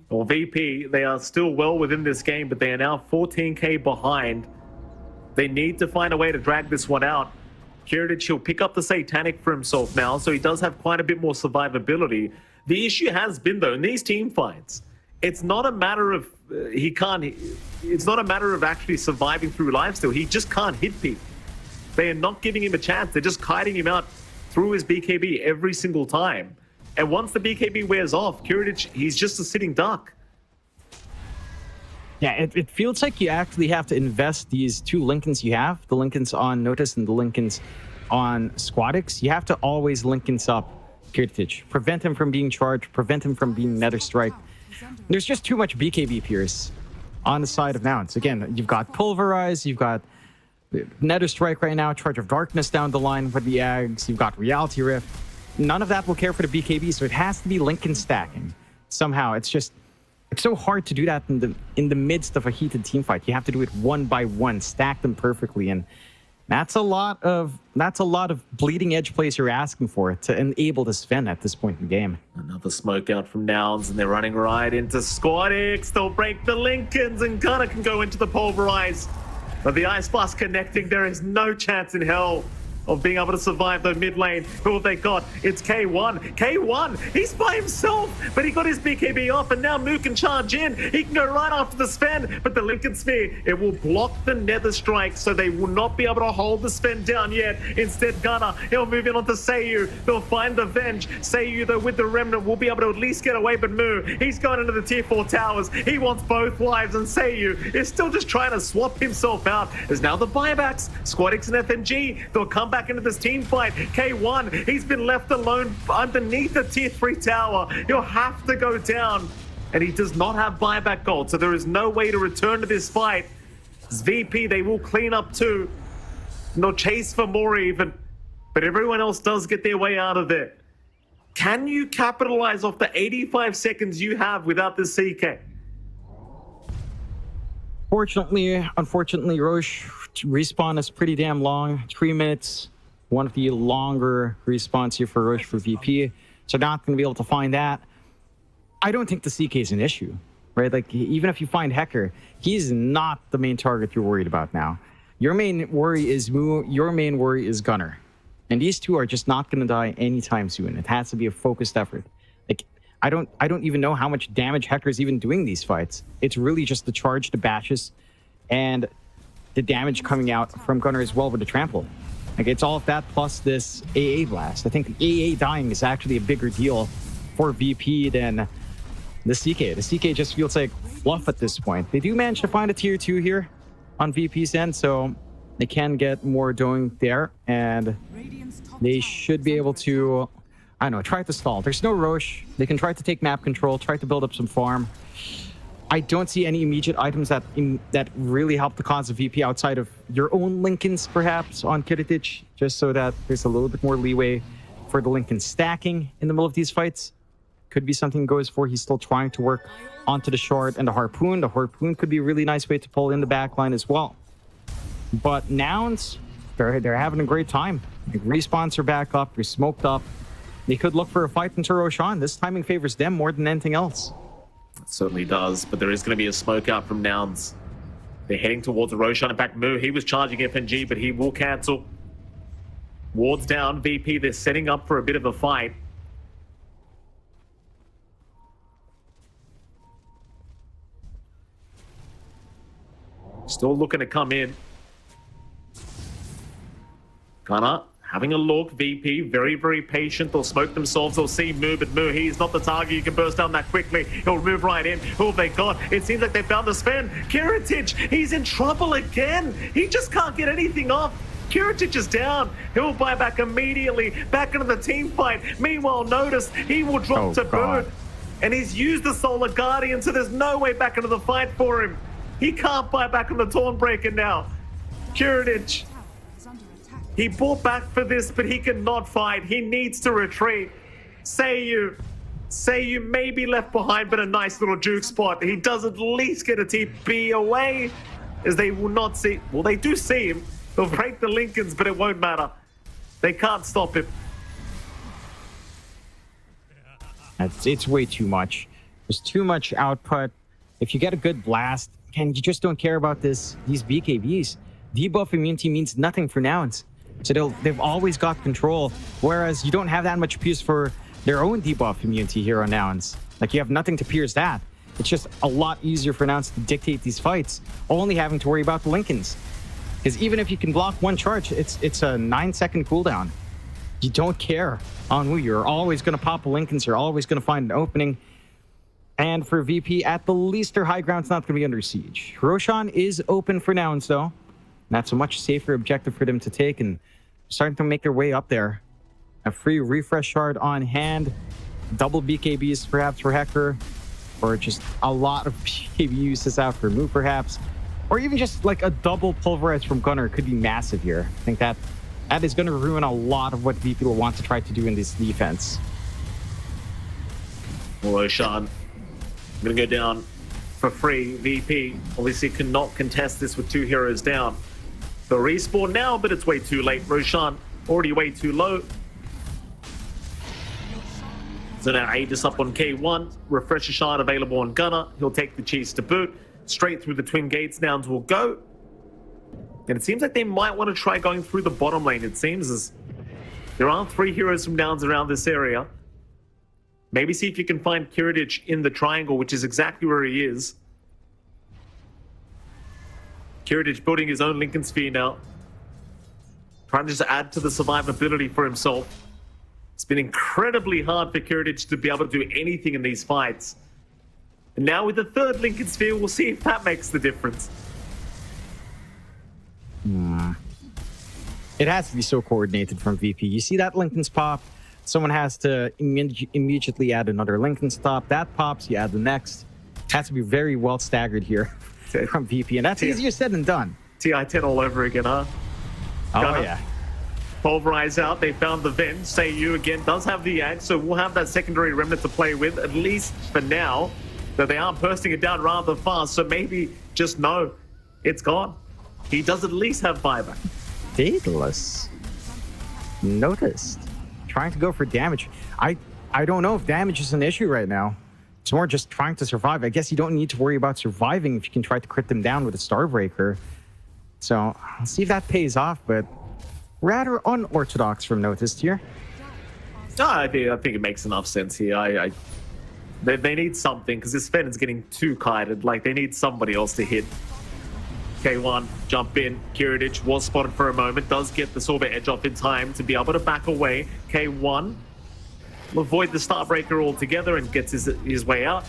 well, VP, they are still well within this game, but they are now 14k behind. They need to find a way to drag this one out. Kiritich, he'll pick up the Satanic for himself now, so he does have quite a bit more survivability. The issue has been, though, in these team fights, it's not a matter of it's not a matter of actually surviving through lifesteal. He just can't hit people. They are not giving him a chance. They're just kiting him out through his BKB every single time. And once the BKB wears off, Kiritich, he's just a sitting duck. Yeah, it feels like you actually have to invest these 2 Lincolns you have, the Lincolns on Notice and the Lincolns on Squadix. You have to always Lincolns up Kiritich. Prevent him from being charged, prevent him from being Nether Strike. There's just too much BKB Pierce on the side of Nouns. Again, you've got Pulverize, you've got Nether Strike right now, Charge of Darkness down the line with the Ags, you've got Reality Rift. None of that will care for the BKB, so it has to be Lincoln stacking. Somehow, it's just It's so hard to do that in the midst of a heated team fight. You have to do it one by one, stack them perfectly, and that's a lot of bleeding edge plays you're asking for to enable the Sven at this point in the game. Another smoke out from Nouns, and they're running right into Squadix. They'll break the Lincolns, and Gunner can go into the Pulverize. But the Ice Blast connecting, there is no chance in hell of being able to survive the mid lane. Who have they got? It's K1. K1, he's by himself, but he got his BKB off, and now Moo can charge in. He can go right after the Sven, but the Lincoln Sphere, it will block the Nether Strike, so they will not be able to hold the Sven down yet. Instead, Gunner, he'll move in onto Seiyu. They'll find the Venge. Seiyu, though, with the Remnant, will be able to at least get away, but Moo, he's going into the tier 4 towers. He wants both lives, and Seiyu is still just trying to swap himself out. As now the buybacks, Squadix and FNG, they'll come back into this team fight. K1, he's been left alone underneath the tier 3 tower. He'll have to go down, and he does not have buyback gold, so there is no way to return to this fight. As VP, they will clean up too. And they'll chase for more even, but everyone else does get their way out of there. Can you capitalize off the 85 seconds you have without this CK? Unfortunately, Roche respawn is pretty damn long. 3 minutes. One of the longer respawns here for Roche for VP. So not going to be able to find that. I don't think the CK is an issue, right? Like, even if you find Hecker, he's not the main target you're worried about now. Your main worry is Moo. Your main worry is Gunner. And these two are just not going to die anytime soon. It has to be a focused effort. Like, I don't even know how much damage Hecker is even doing these fights. It's really just the charge to bashes and the damage coming out from Gunner as well with the trample. Like, it's all of that plus this AA blast. I think AA dying is actually a bigger deal for VP than the CK. The CK just feels like fluff at this point. They do manage to find a tier 2 here on VP's end, so they can get more doing there, and they should be able to, I don't know, try to stall. There's no Roche. They can try to take map control, try to build up some farm. I don't see any immediate items that really help the cause of VP outside of your own Lincolns, perhaps, on Kiritich, just so that there's a little bit more leeway for the Lincoln stacking in the middle of these fights. Could be something goes for. He's still trying to work onto the short and the harpoon. The harpoon could be a really nice way to pull in the backline as well. But Nouns, they're having a great time. Like, respawns are back up. They're smoked up. They could look for a fight into Roshan. This timing favors them more than anything else. It certainly does, but there is going to be a smoke out from Nouns. They're heading towards Roshan. In fact, Moo, he was charging FNG, but he will cancel. Wards down, VP, they're setting up for a bit of a fight. Still looking to come in. Gunner having a look. VP very, very patient. They'll smoke themselves. They'll see Moo, but Moo, he's not the target. You can burst down that quickly. He'll move right in. Who have they got? It seems like they found the Sven. Kiritich, he's in trouble again. He just can't get anything off. Kiritich is down. He'll buy back immediately. Back into the team fight. Meanwhile, notice he will drop to boot. And he's used the Solar Guardian, so there's no way back into the fight for him. He can't buy back on the Thornbreaker now. Kiritich, he bought back for this, but he cannot fight. He needs to retreat. Seiyu may be left behind, but a nice little juke spot. He does at least get a TP away, as they will not see. Well, they do see him. They'll break the Lincolns, but it won't matter. They can't stop him. It's way too much. There's too much output. If you get a good blast, and you just don't care about these BKBs. Debuff immunity means nothing for Nouns. So they've always got control, whereas you don't have that much pierce for their own debuff immunity here on Nouns. Like, you have nothing to pierce that. It's just a lot easier for Nouns to dictate these fights, only having to worry about the Lincolns. Because even if you can block one charge, it's a 9-second cooldown. You don't care on Wu. You're always going to pop a Lincolns. You're always going to find an opening. And for VP, at the least, their high ground's not going to be under siege. Roshan is open for Nouns, though. That's a much safer objective for them to take, and starting to make their way up there. A free refresh shard on hand. Double BKBs, perhaps, for Hecker. Or just a lot of BKB uses out for Moo, perhaps. Or even just like a double pulverize from Gunner could be massive here. I think that is going to ruin a lot of what VP will want to try to do in this defense. Roshan I'm going to go down for free. VP obviously cannot contest this with 2 heroes down. They'll respawn now, but it's way too late. Roshan already way too low. So now Aegis up on K1. Refresher shard available on Gunner. He'll take the cheese to boot. Straight through the twin gates, Nouns will go. And it seems like they might want to try going through the bottom lane. It seems as there are 3 heroes from Nouns around this area. Maybe see if you can find Kiritich in the triangle, which is exactly where he is. Kiritich building his own Lincoln Sphere now. Trying to just add to the survivability for himself. It's been incredibly hard for Kiritich to be able to do anything in these fights. And now with the 3rd Lincoln Sphere, we'll see if that makes the difference. It has to be so coordinated from VP. You see that Lincoln's pop, someone has to immediately add another Lincoln's top. That pops, you add the next. Has to be very well staggered here from VP, and that's easier said than done. TI10 all over again, huh? Oh, Gunner. yeah. Pulverize out, they found the Venge. Seiyu again does have the edge, so we'll have that secondary remnant to play with, at least for now. Though they are bursting it down rather fast, so maybe just know it's gone. He does at least have buyback. Daedalus. Noticed. Trying to go for damage. I don't know if damage is an issue right now. It's more just trying to survive. I guess you don't need to worry about surviving if you can try to crit them down with a Starbreaker. So, I'll see if that pays off, but rather unorthodox from Noticed here. I think it makes enough sense here. They need something, because this Sven is getting too kited. Like, they need somebody else to hit. K1, jump in. Kiritich was spotted for a moment. Does get the Sorbet edge off in time to be able to back away. K1 will avoid the Starbreaker altogether and gets his way out.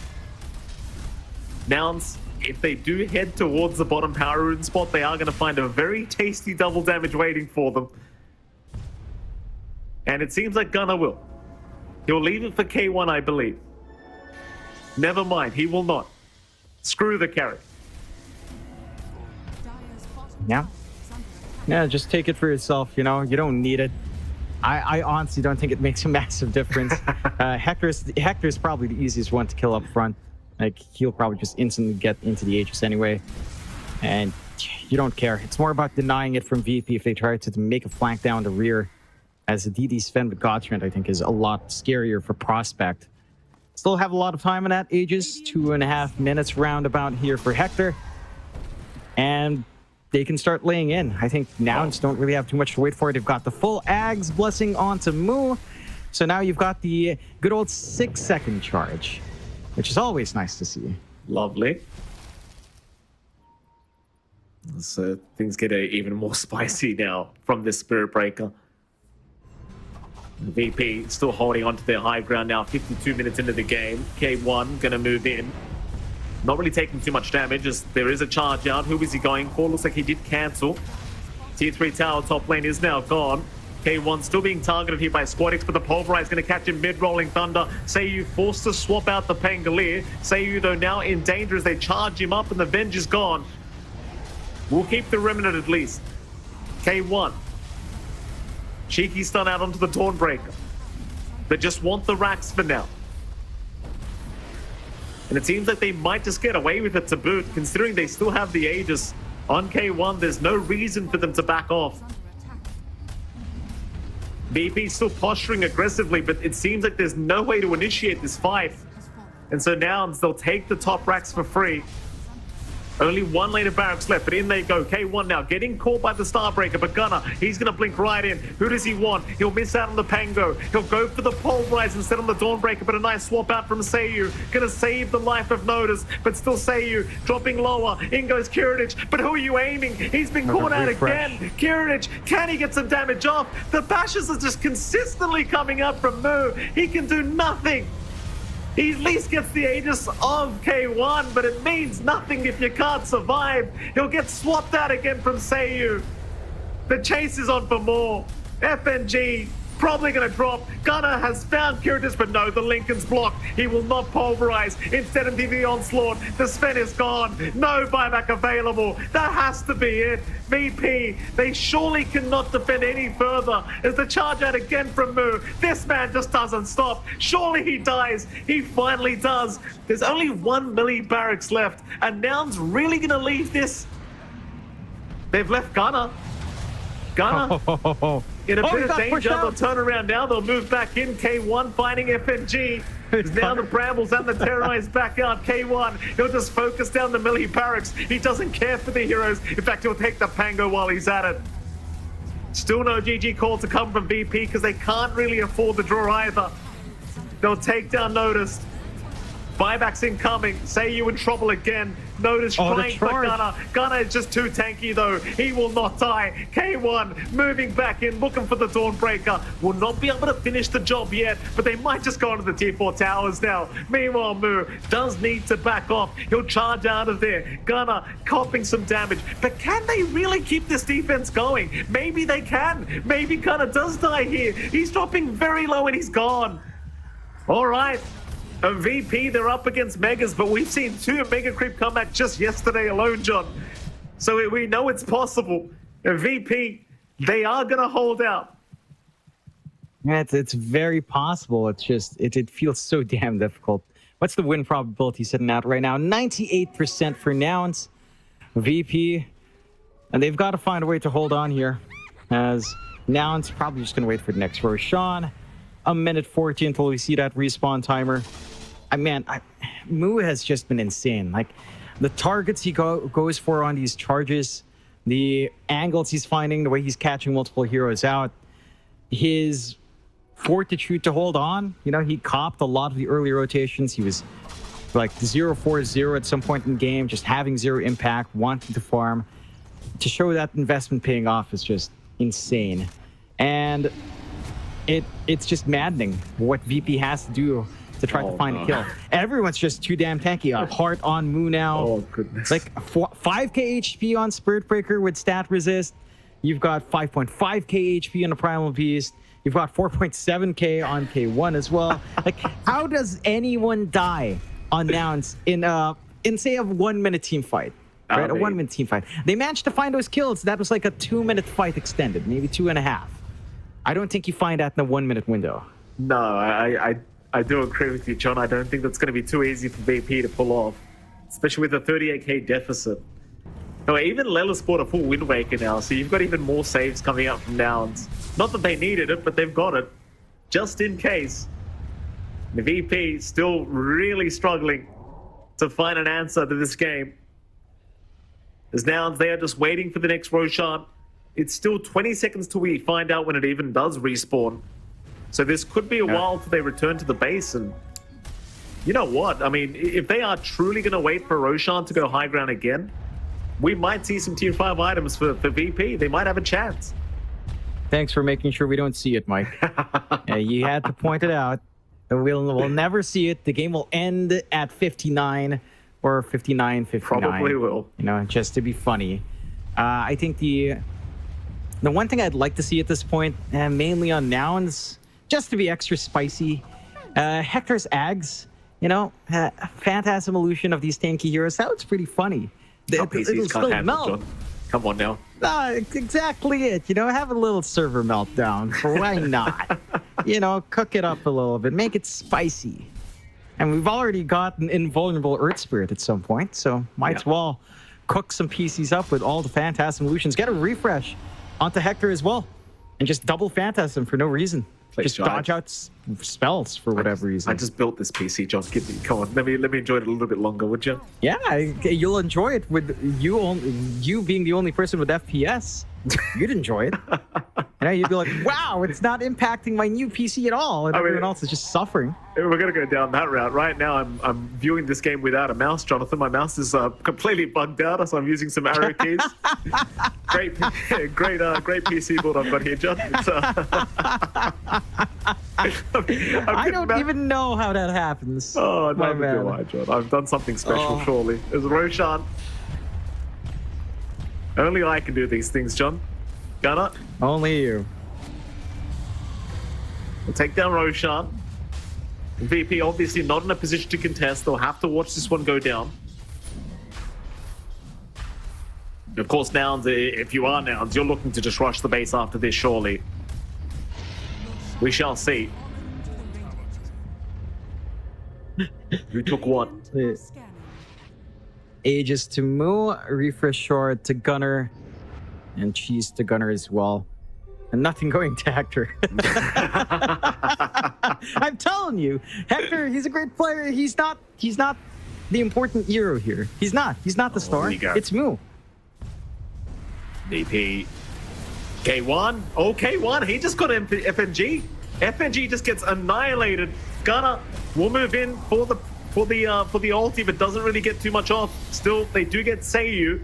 Nouns, if they do head towards the bottom power rune spot, they are going to find a very tasty double damage waiting for them. And it seems like Gunner will. He'll leave it for K1, I believe. Never mind, he will not. Screw the carry. Yeah, just take it for yourself, you know, you don't need it. I honestly don't think it makes a massive difference. Hector's probably the easiest one to kill up front. Like, he'll probably just instantly get into the Aegis anyway. And you don't care. It's more about denying it from VP if they try to make a flank down the rear. As a DD Sven with Godstrand, I think, is a lot scarier for Prospect. Still have a lot of time on that Aegis. 2.5 minutes roundabout here for Hector. And they can start laying in. I think Nouns don't really have too much to wait for. They've got the full Ags blessing onto Moo. So now you've got the good old 6-second charge, which is always nice to see. Lovely. So things get even more spicy now from this Spirit Breaker. VP still holding on to their high ground now, 52 minutes into the game. K1 gonna move in. Not really taking too much damage as there is a charge out. Who is he going for? Looks like he did cancel. Tier 3 tower top lane is now gone. K1 still being targeted here by Squadix, but the Pulverize going to catch him mid-rolling thunder. Seiyu forced to swap out the Pangolier. Seiyu though now in danger as they charge him up and the Venge is gone. We'll keep the Remnant at least. K1. Cheeky stun out onto the Dawnbreaker. They just want the racks for now. And it seems like they might just get away with it to boot, considering they still have the Aegis on K1. There's no reason for them to back off. VP still posturing aggressively, but it seems like there's no way to initiate this fight. And so now they'll take the top racks for free. Only one lane of barracks left, but in they go. K1 now getting caught by the Starbreaker, but Gunner, he's going to blink right in. Who does he want? He'll miss out on the Pango. He'll go for the Pulverize instead on the Dawnbreaker, but a nice swap out from Seiyu. Going to save the life of Notice, but still Seiyu dropping lower. In goes Kiritich, but who are you aiming? He's been caught out again. Kiritich, can he get some damage off? The bashes are just consistently coming up from Moo. He can do nothing. He at least gets the Aegis of K1, but it means nothing if you can't survive. He'll get swapped out again from Seiyu. The chase is on for more. FNG probably going to drop. Gunnar has found Kyrgyz, but no, the Lincoln's blocked. He will not pulverize. Instead of the onslaught, the Sven is gone. No buyback available. That has to be it. VP, they surely cannot defend any further as the charge out again from Moo. This man just doesn't stop. Surely he dies. He finally does. There's only 1 milli barracks left, and Nouns really going to leave this? They've left Gunnar. Gunnar in a bit of danger. They'll turn around now. They'll move back in. K1 finding FNG. Now the Brambles and the Terrorized back out. K1, he'll just focus down the milli barracks. He doesn't care for the heroes. In fact, he'll take the Pango while he's at it. Still no GG call to come from VP because they can't really afford the draw either. They'll take down Notice. Buybacks incoming. Say you in trouble again. Notice trying for Gunnar. Gunnar is just too tanky though. He will not die. K1 moving back in, looking for the Dawnbreaker. Will not be able to finish the job yet, but they might just go into the tier 4 towers now. Meanwhile, Moo does need to back off. He'll charge out of there. Gunnar copping some damage. But can they really keep this defense going? Maybe they can. Maybe Gunnar does die here. He's dropping very low and he's gone. All right. A VP, they're up against Megas, but we've seen 2 Mega Creep come back just yesterday alone, John. So we know it's possible. A VP, they are going to hold out. Yeah, it's very possible. It's just, it feels so damn difficult. What's the win probability sitting at right now? 98% for Nouns. VP, and they've got to find a way to hold on here, as Nouns probably just going to wait for the next Roshan. A minute 40 until we see that respawn timer. Moo has just been insane. Like, the targets he goes for on these charges, the angles he's finding, the way he's catching multiple heroes out, his fortitude to hold on. You know, he copped a lot of the early rotations. He was like 0-4-0 at some point in the game, just having 0 impact, wanting to farm. To show that investment paying off is just insane. And it's just maddening what VP has to do to try to find a kill. Everyone's just too damn tanky. A heart on Moo now. Oh, goodness. Like 5k HP on Spirit Breaker with stat resist. You've got 5.5k HP on the Primal Beast. You've got 4.7k on K1 as well. Like, how does anyone die on Nouns in say a 1 minute team fight? Right? A 1 minute team fight. They managed to find those kills. That was like a 2 minute fight extended, maybe 2.5. I don't think you find that in a 1 minute window. No, I do agree with you, John. I don't think that's going to be too easy for VP to pull off, especially with a 38k deficit. No, even Lella's bought a full Wind Waker now, so you've got even more saves coming up from Nouns. Not that they needed it, but they've got it, just in case. The VP still really struggling to find an answer to this game. As Nouns, they are just waiting for the next Roshan. It's still 20 seconds till we find out when it even does respawn. So this could be a while till they return to the base. And you know what? I mean, if they are truly going to wait for Roshan to go high ground again, we might see some tier 5 items for VP. They might have a chance. Thanks for making sure we don't see it, Mike. You had to point it out. We'll never see it. The game will end at 59 or 59-59. Probably will. You know, just to be funny. I think the one thing I'd like to see at this point, mainly on Nouns, just to be extra spicy, Hector's Ags, you know, Phantasm illusion of these tanky heroes. That was pretty funny. PCs can't handle, John. Come on now. Exactly it. You know, have a little server meltdown. Why not? You know, cook it up a little bit. Make it spicy. And we've already got an invulnerable Earth Spirit at some point, so might as well cook some PCs up with all the Phantasm illusions. Get a refresh onto Hector as well. And just double Phantasm for no reason. Just dodge out spells for whatever reason. I just built this PC, John. Come on, let me enjoy it a little bit longer, would you? Yeah, you'll enjoy it with you being the only person with FPS. You'd enjoy it. You know, you'd be like, wow, it's not impacting my new PC at all, and everyone else is just suffering. We're gonna go down that route. Right now, I'm viewing this game without a mouse, Jonathan. My mouse is completely bugged out, so I'm using some arrow keys. great PC build I've got here, John. I don't even know how that happens. Oh, neither do I, John. I've done something special, surely. There's Roshan. Only I can do these things, John. Gunnar? Only you. We'll take down Roshan. VP obviously not in a position to contest. They'll have to watch this one go down. Of course, Nouns, if you are Nouns, you're looking to just rush the base after this, surely. We shall see. Who took what? Aegis to Moo, Refresh Short to Gunner, and Cheese to Gunner as well. And nothing going to Hector. I'm telling you, Hector, he's a great player. He's not the important hero here. He's not the star. It's Moo. VP. K1. Oh, K1. He just got FNG. FNG just gets annihilated. Gunner will move in for the ulti, but doesn't really get too much off. Still, they do get Seiyu.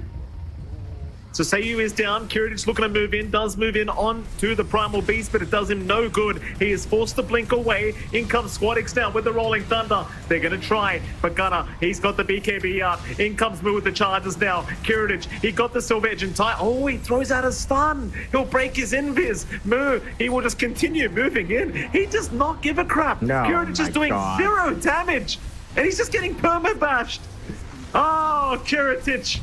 So Seiyu is down. Kiritich looking to move in, does move in on to the Primal Beast, but it does him no good. He is forced to blink away. In comes Squadix now with the Rolling Thunder. They're going to try, but Gunner, he's got the BKB out. In comes Moo with the charges now. Kiritich, he got the Silver Edge in time. Oh, he throws out a stun. He'll break his invis. Moo, he will just continue moving in. He does not give a crap. No, Kiritich is doing 0 damage, and he's just getting perma-bashed. Oh, Kiritich.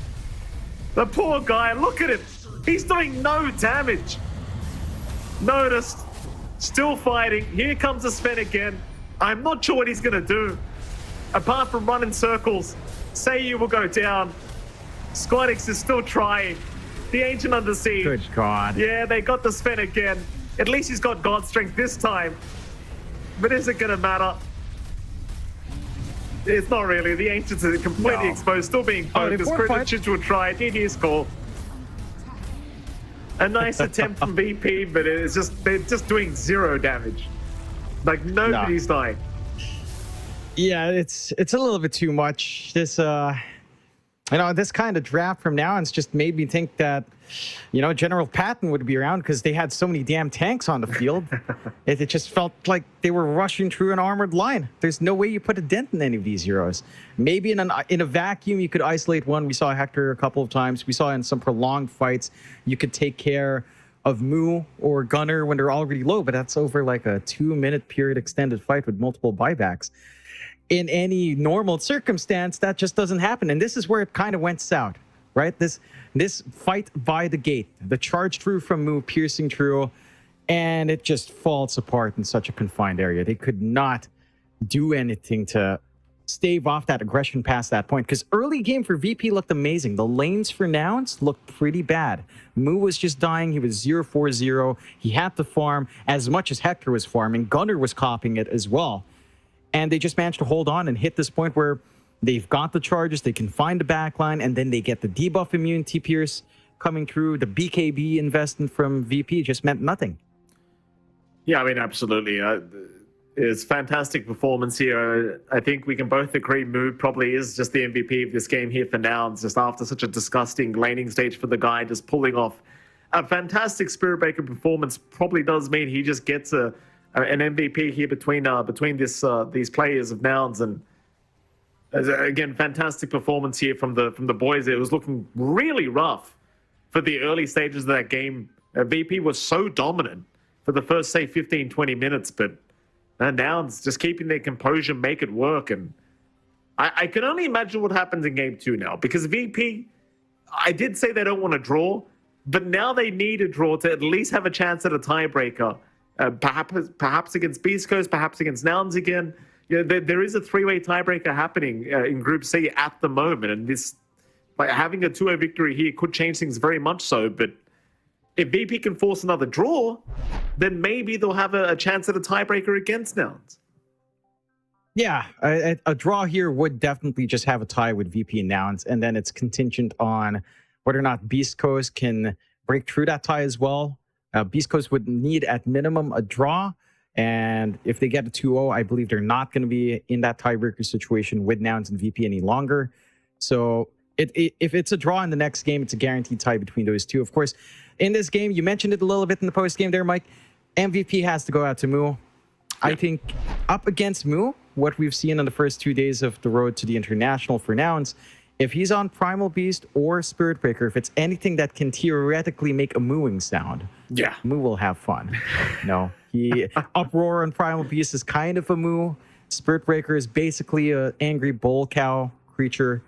The poor guy, look at him. He's doing no damage. Noticed. Still fighting. Here comes the Sven again. I'm not sure what he's going to do. Apart from run in circles. Seiyu will go down. Squadix is still trying. The Ancient under siege. Good God. Yeah, they got the Sven again. At least he's got God Strength this time. But is it going to matter? It's not really. The Ancients are completely exposed, still being focused. Kiritich will try. GG score. A nice attempt from VP, but it's just they're just doing 0 damage. Like nobody's dying. Yeah, it's a little bit too much. This this kind of draft from now on's just made me think that, General Patton would be around because they had so many damn tanks on the field. It just felt like they were rushing through an armored line. There's no way you put a dent in any of these heroes. Maybe in a vacuum you could isolate one. We saw Hector a couple of times. We saw in some prolonged fights you could take care of Moo or Gunner when they're already low, but that's over like a 2-minute period extended fight with multiple buybacks. In any normal circumstance, that just doesn't happen. And this is where it kind of went south, right? This fight by the gate, the charge through from Moo, piercing through, and it just falls apart in such a confined area. They could not do anything to stave off that aggression past that point, because early game for VP looked amazing. The lanes for Nouns looked pretty bad. Moo was just dying. He was 0-4-0. He had to farm as much as Hector was farming. Gunner was copying it as well. And they just managed to hold on and hit this point where they've got the charges, they can find the backline, and then they get the debuff immunity pierce coming through. The BKB investment from VP just meant nothing. Yeah, I mean, absolutely. It's fantastic performance here. I think we can both agree Moo probably is just the MVP of this game here for Nouns, just after such a disgusting laning stage for the guy, just pulling off a fantastic Spirit Breaker performance probably does mean he just gets an MVP here between these players of Nouns. And again, fantastic performance here from the boys. It was looking really rough for the early stages of that game. VP was so dominant for the first, say, 15, 20 minutes, but Nouns just keeping their composure, make it work. And I can only imagine what happens in game 2 now, because VP, I did say they don't want to draw, but now they need a draw to at least have a chance at a tiebreaker. Perhaps against Beastcoast, perhaps against Nouns again. There is a 3-way tiebreaker happening in Group C at the moment, and this, having a 2-0 victory here could change things very much so. But if VP can force another draw, then maybe they'll have a chance at a tiebreaker against Nouns. Yeah, a draw here would definitely just have a tie with VP and Nouns, and then it's contingent on whether or not Beastcoast can break through that tie as well. Beastcoast would need at minimum a draw, and if they get a 2-0, I believe they're not going to be in that tiebreaker situation with Nouns and VP any longer. So if it's a draw in the next game, it's a guaranteed tie between those two. Of course, in this game, you mentioned it a little bit in the post game there, Mike. MVP has to go out to Moo. I think up against Moo, what we've seen in the first 2 days of the road to the international for Nouns, if he's on Primal Beast or Spirit Breaker, if it's anything that can theoretically make a mooing sound, Moo will have fun. He Uproar on Primal Beast is kind of a moo. Spirit Breaker is basically a angry bull cow creature,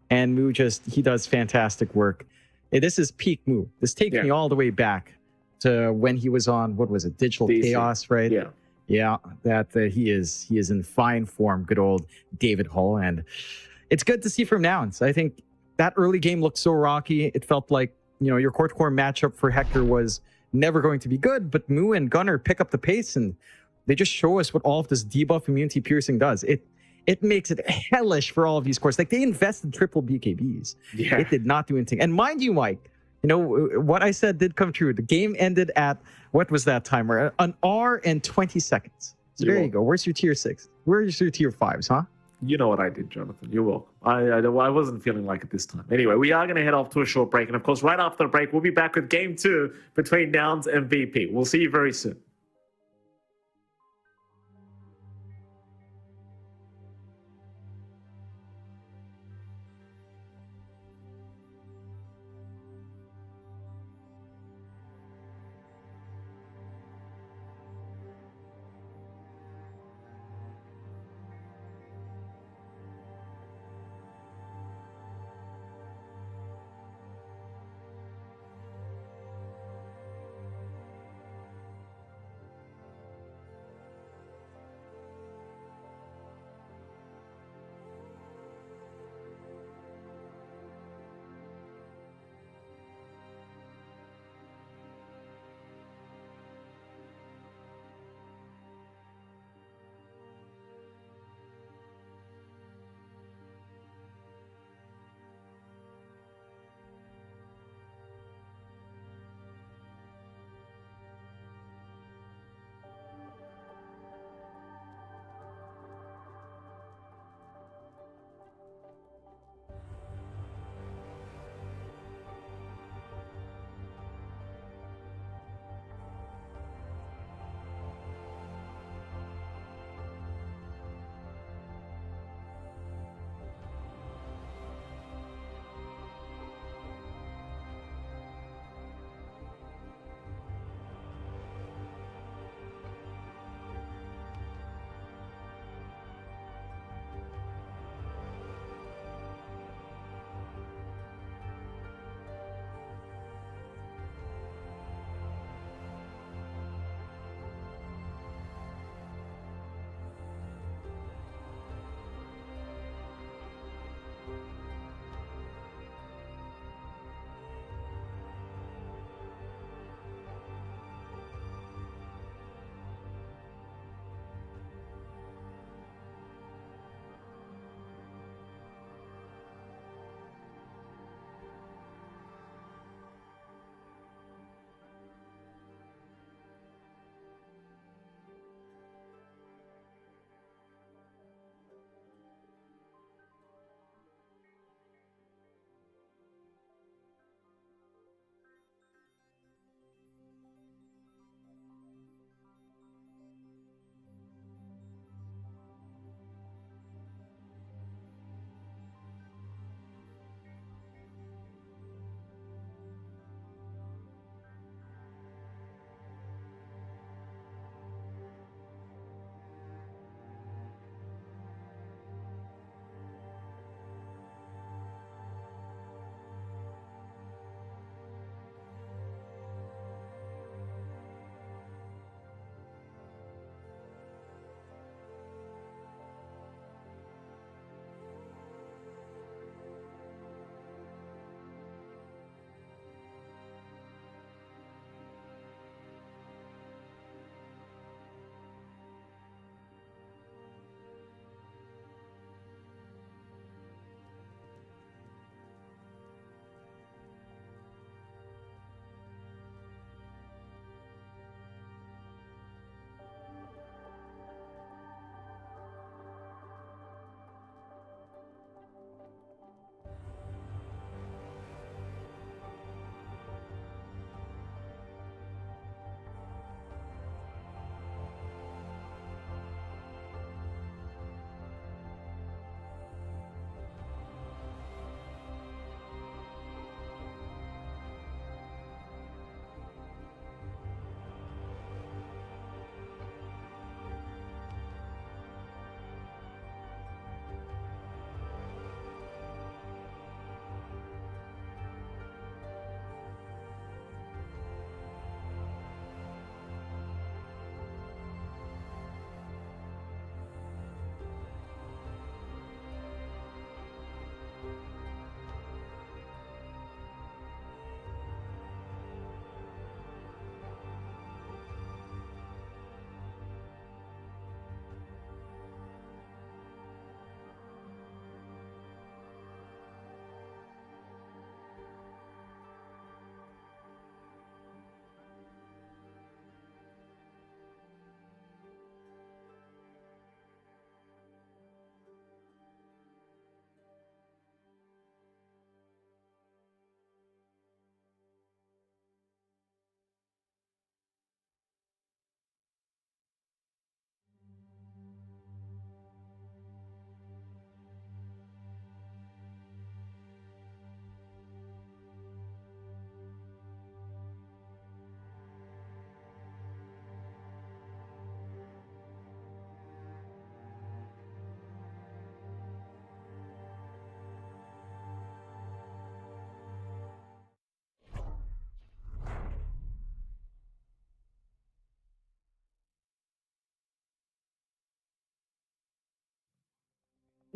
and Moo he does fantastic work. This is peak Moo. This takes me all the way back to when he was on, what was it, Digital DC. Chaos, right? Yeah, that he is in fine form. Good old David Hull, and it's good to see from Nouns. I think that early game looked so rocky. It felt like, you know, your core to core matchup for Hector was never going to be good, but Moo and Gunner pick up the pace, and they just show us what all of this debuff immunity piercing does. It makes it hellish for all of these cores. Like, they invested triple BKBs. Yeah. It did not do anything. And mind you, Mike, you know, what I said did come true. The game ended at, what was that timer? An hour and 20 seconds. So there you go. Where's your tier 6? Where's your tier 5s, huh? You know what I did, Jonathan. You're welcome. I wasn't feeling like it this time. Anyway, we are going to head off to a short break. And of course, right after the break, we'll be back with game 2 between Nouns and VP. We'll see you very soon.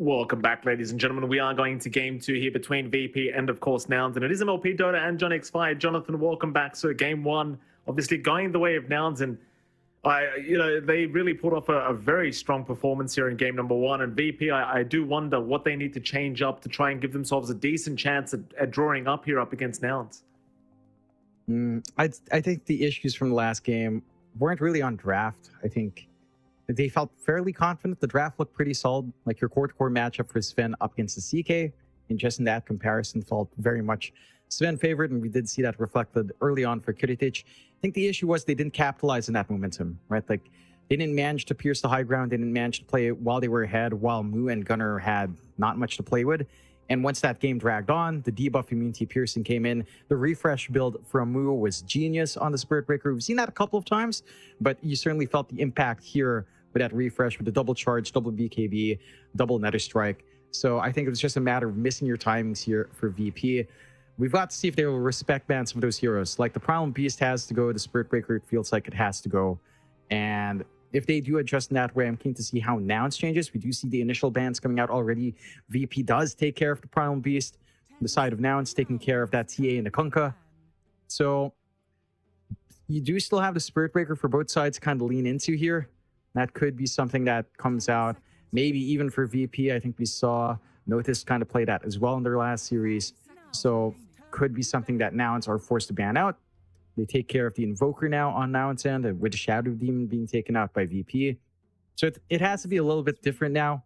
Welcome back, ladies and gentlemen. We are going to game 2 here between VP and, of course, Nouns. And it is MLP Dota and John X5. Jonathan, welcome back. So game 1, obviously going the way of Nouns. And, they really pulled off a very strong performance here in game number 1. And VP, I do wonder what they need to change up to try and give themselves a decent chance at drawing up here up against Nouns. I think the issues from the last game weren't really on draft. I think they felt fairly confident. The draft looked pretty solid. Like your core-to-core matchup for Sven up against the CK, and just in that comparison felt very much Sven favored, and we did see that reflected early on for Kiritic. I think the issue was they didn't capitalize on that momentum, right? Like they didn't manage to pierce the high ground. They didn't manage to play while they were ahead, while Mu and Gunnar had not much to play with. And once that game dragged on, the debuff immunity piercing came in. The refresh build from Mu was genius on the Spirit Breaker. We've seen that a couple of times, but you certainly felt the impact here with that refresh, with the double charge, double BKB, double Nether Strike. So I think it was just a matter of missing your timings here for VP. We've got to see if they will respect ban some of those heroes. Like the Primal Beast has to go, the Spirit Breaker, it feels like it has to go. And if they do adjust in that way, I'm keen to see how Nouns changes. We do see the initial bans coming out already. VP does take care of the Primal Beast. The side of Nouns taking care of that TA and the Kunkka. So you do still have the Spirit Breaker for both sides to kind of lean into here. That could be something that comes out. Maybe even for VP, I think we saw Notice kind of play that as well in their last series. So could be something that Nouns are forced to ban out. They take care of the Invoker now on Nouns end, with the Shadow Demon being taken out by VP. So it has to be a little bit different now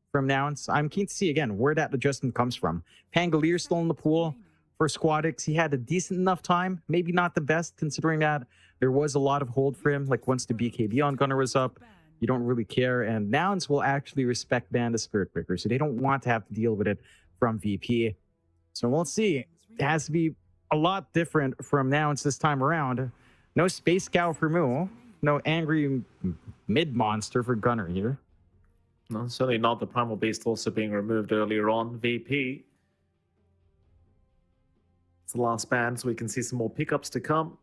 from Nouns. I'm keen to see, again, where that adjustment comes from. Pangolier still in the pool. For Squadix, he had a decent enough time. Maybe not the best, considering that there was a lot of hold for him. Like once the BKB on Gunnar was up, you don't really care. And Nouns will actually respect ban the Spirit Breaker, so they don't want to have to deal with it from VP. So we'll see. It has to be a lot different from Nouns this time around. No Space Cow for Mu. No angry mid monster for Gunnar here. No, certainly not. The Primal Beast also being removed earlier on. VP. It's the last ban, so we can see some more pickups to come.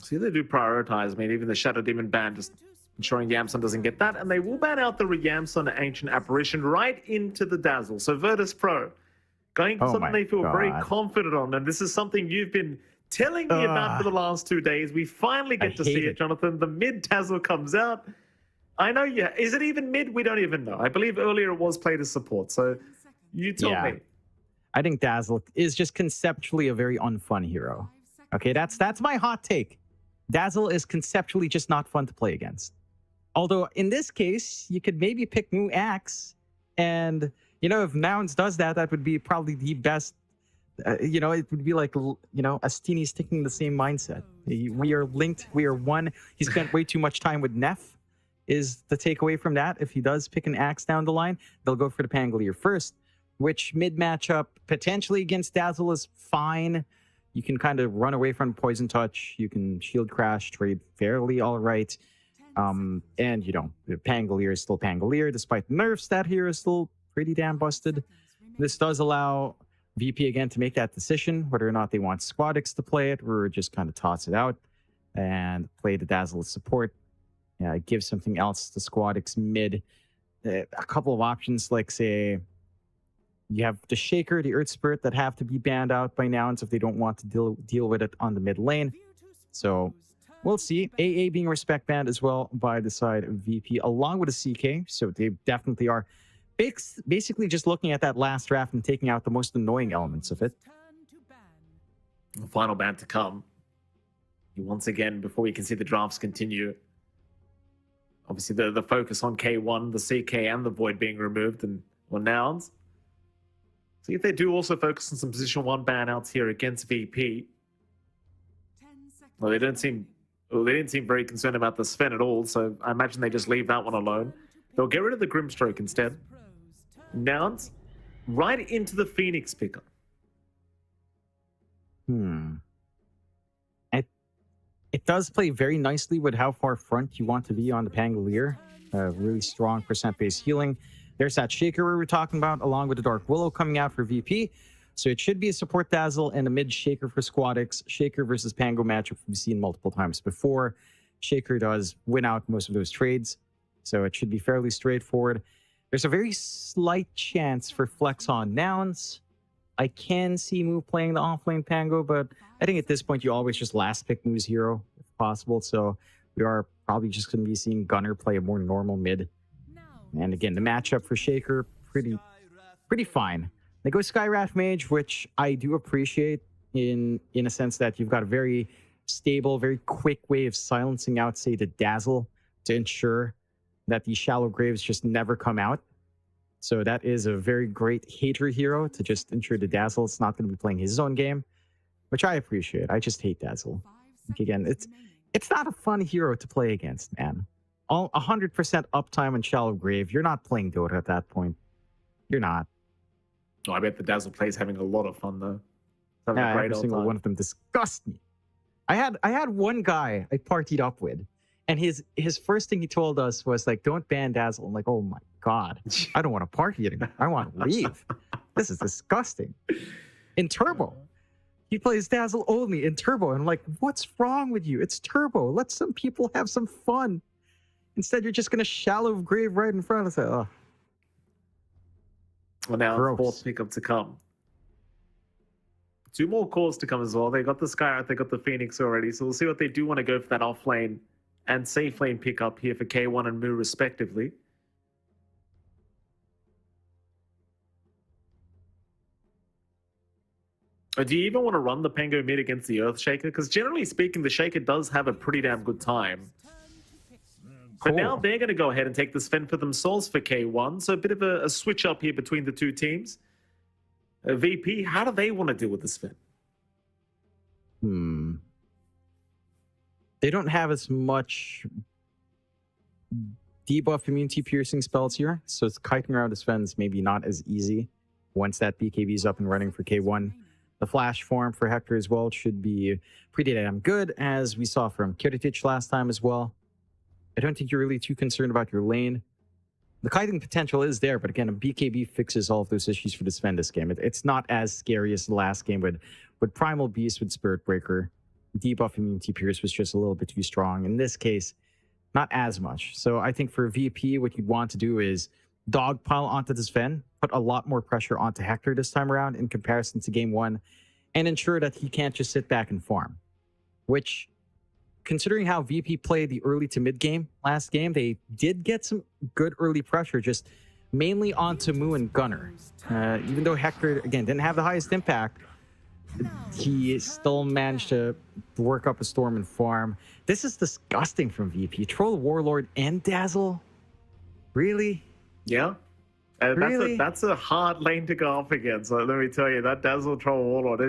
See, they do prioritize. I mean, even the Shadow Demon ban, just ensuring Yamson doesn't get that. And they will ban out the Yamson Ancient Apparition right into the Dazzle. So Virtus.pro going for something they feel very confident on. And this is something you've been telling me about for the last 2 days. We finally get to see it, Jonathan. The mid Dazzle comes out. I know, yeah. Is it even mid? We don't even know. I believe earlier it was played as support. So you tell me. I think Dazzle is just conceptually a very unfun hero. Okay, that's my hot take. Dazzle is conceptually just not fun to play against. Although in this case, you could maybe pick Mu Axe, and if Nouns does that, that would be probably the best. It would be like Astini's taking the same mindset. We are linked. We are one. He spent way too much time with Neff. Is the takeaway from that? If he does pick an Axe down the line, they'll go for the Pangolier first, which mid matchup potentially against Dazzle is fine. You can kind of run away from Poison Touch. You can Shield Crash, trade fairly all right. And, the Pangolier is still Pangolier, despite the nerfs. That here is still pretty damn busted. This does allow VP again to make that decision, whether or not they want Squadix to play it, or just kind of toss it out and play the Dazzle as support. Give something else to Squadix mid. A couple of options, like, say, you have the Shaker, the Earth Spirit, that have to be banned out by Nouns if they don't want to deal with it on the mid lane. So we'll see. AA being respect banned as well by the side of VP, along with the CK. So they definitely are basically just looking at that last draft and taking out the most annoying elements of it. The final ban to come. Once again, before we can see the drafts continue, obviously the focus on K1, the CK, and the Void being removed, and Nouns. See if they do also focus on some position 1 ban outs here against VP. Well, they didn't seem very concerned about the Sven at all, so I imagine they just leave that one alone. They'll get rid of the Grimstroke instead. Nouns right into the Phoenix picker. It does play very nicely with how far front you want to be on the Pangolier. Really strong percent-based healing. There's that Shaker we were talking about, along with the Dark Willow coming out for VP. So it should be a support Dazzle and a mid Shaker for Squadix. Shaker versus Pango matchup we've seen multiple times before. Shaker does win out most of those trades, so it should be fairly straightforward. There's a very slight chance for flex on Nouns. I can see Moo playing the offlane Pango, but I think at this point you always just last pick Moo's hero if possible. So we are probably just going to be seeing Gunner play a more normal mid. And again, the matchup for Shaker, pretty fine. They go Skywrath Mage, which I do appreciate in a sense that you've got a very stable, very quick way of silencing out, say, the Dazzle to ensure that these shallow graves just never come out. So that is a very great hater hero to just ensure the Dazzle is not going to be playing his own game, which I appreciate. I just hate Dazzle. Like, again, it's not a fun hero to play against, man. All 100% uptime on shallow grave. You're not playing Dota at that point. You're not. Oh, I bet the Dazzle plays having a lot of fun though. Having a great Every old single time. one of them disgust me. I had one guy I partied up with, and his first thing he told us was like, "Don't ban Dazzle." I'm like, "Oh my god, I don't want to party anymore. I want to leave. This is disgusting." In Turbo, he plays Dazzle only in Turbo, and I'm like, "What's wrong with you? It's Turbo. Let some people have some fun. Instead, you're just gonna shallow grave right in front of us." Oh, Well, now gross. fourth pickup to come. 2 more calls to come as well. They got the Skywrath, they got the Phoenix already. So we'll see what they do want to go for that off lane and safe lane pickup here for K1 and Moo respectively. Or do you even want to run the Pango mid against the Earthshaker? Because generally speaking, the Shaker does have a pretty damn good time. But now Cool. they're going to go ahead and take the Sven for themselves for K1. So a bit of a switch up here between the two teams. VP, how do they want to deal with the Sven? They don't have as much debuff immunity piercing spells here, so it's kiting around the Sven's maybe not as easy once that BKB is up and running for K1. The flash form for Hector as well should be pretty damn good, as we saw from Kiritich last time as well. I don't think you're really too concerned about your lane. The kiting potential is there, but again, a BKB fixes all of those issues for the Sven this game. It's not as scary as the last game with Primal Beast, with Spirit Breaker. Debuff immunity pierce was just a little bit too strong. In this case, not as much. So I think for VP, what you'd want to do is dogpile onto the Sven, put a lot more pressure onto Hector this time around in comparison to game 1, and ensure that he can't just sit back and farm. Which, considering how VP played the early to mid game last game, they did get some good early pressure, just mainly onto Moo and Gunner. Even though Hector, again, didn't have the highest impact, he still managed to work up a storm and farm. This is disgusting from VP. Troll Warlord and Dazzle? Really? Yeah. Really? That's a hard lane to go up against. Let me tell you, that Dazzle Troll Warlord,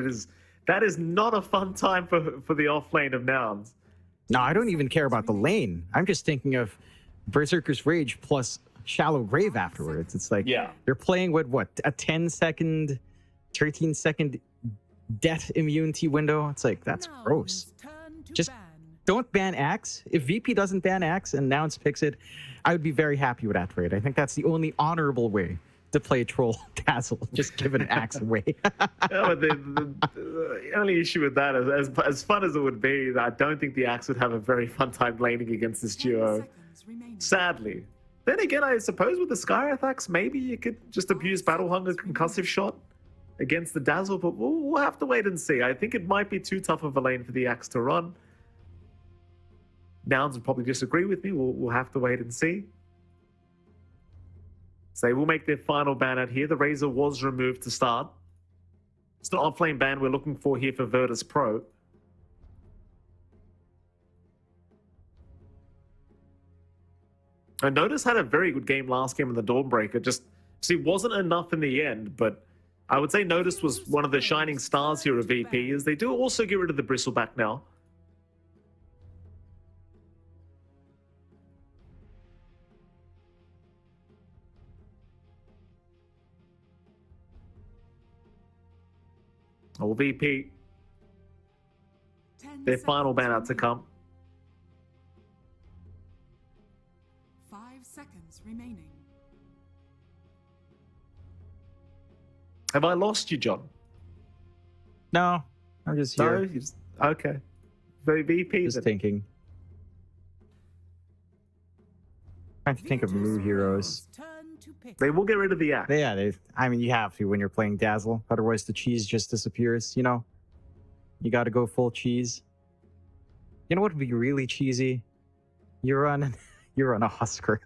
that is not a fun time for the off lane of Nouns. No, I don't even care about the lane. I'm just thinking of Berserker's Rage plus Shallow Grave afterwards. It's like, Yeah. they're playing with what, a 10-second, 13-second death immunity window? It's like, that's gross. Just don't ban Axe. If VP doesn't ban Axe and Nouns picks it, I would be very happy with that trade. I think that's the only honorable way to play Troll Dazzle. Just give an Axe away. Yeah, but the only issue with that is, as fun as it would be, I don't think the Axe would have a very fun time laning against this 10 duo. seconds remaining. Sadly. Then again, I suppose with the Skywrath Axe, maybe you could just abuse Battle Hunger Concussive Shot against the Dazzle, but we'll have to wait and see. I think it might be too tough of a lane for the Axe to run. Nouns would probably disagree with me. We'll have to wait and see. So they will make their final ban out here. The Razor was removed to start. It's the off-lane ban we're looking for here for Virtus.pro. And Notice had a very good game last game in the Dawnbreaker. Just, see, wasn't enough in the end, but I would say Notice was one of the shining stars here of VP, as they do also get rid of the Bristleback now. Or VP, 10 their final seconds ban out to remaining. come. 5 seconds remaining. Have I lost you, John? No, I'm just No? here. Okay. VP Just then. thinking. Trying to think of new heroes. They will get rid of the axe. Yeah, I mean, you have to when you're playing Dazzle. Otherwise, the cheese just disappears, you know? You got to go full cheese. You know what would be really cheesy? You run a Husker.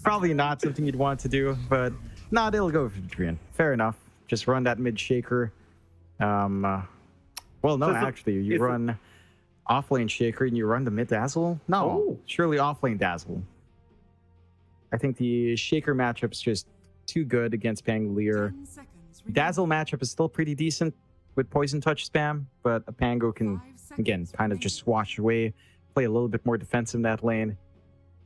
Probably not something you'd want to do, but nah, they'll go for Adrian. Fair enough. Just run that mid shaker. Well, no, actually, you run offlane shaker and you run the mid Dazzle. No, surely offlane Dazzle. I think the shaker matchup's just too good against Pangolier. Dazzle matchup is still pretty decent with poison touch spam, but a Pango can, again, kind of just swash away, play a little bit more defensive in that lane.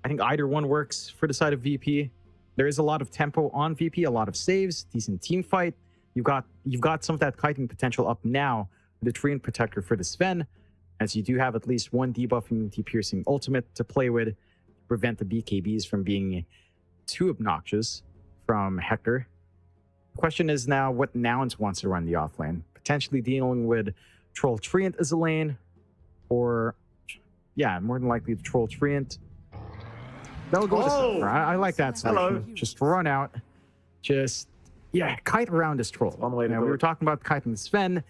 I think either one works for the side of VP. There is a lot of tempo on VP, a lot of saves, decent team fight. You've got some of that kiting potential up now with the Treant Protector for the Sven, as you do have at least one debuff immunity piercing ultimate to play with, prevent the BKBs from being too obnoxious from Hector. The question is now what Nouns wants to run the offlane. Potentially dealing with Troll Treant as a lane, or yeah, more than likely the Troll Treant. They'll go to Summer. I like that solution. Hello. Just run out. Just, yeah, kite around this Troll. Now, we were talking about kiting the Sven.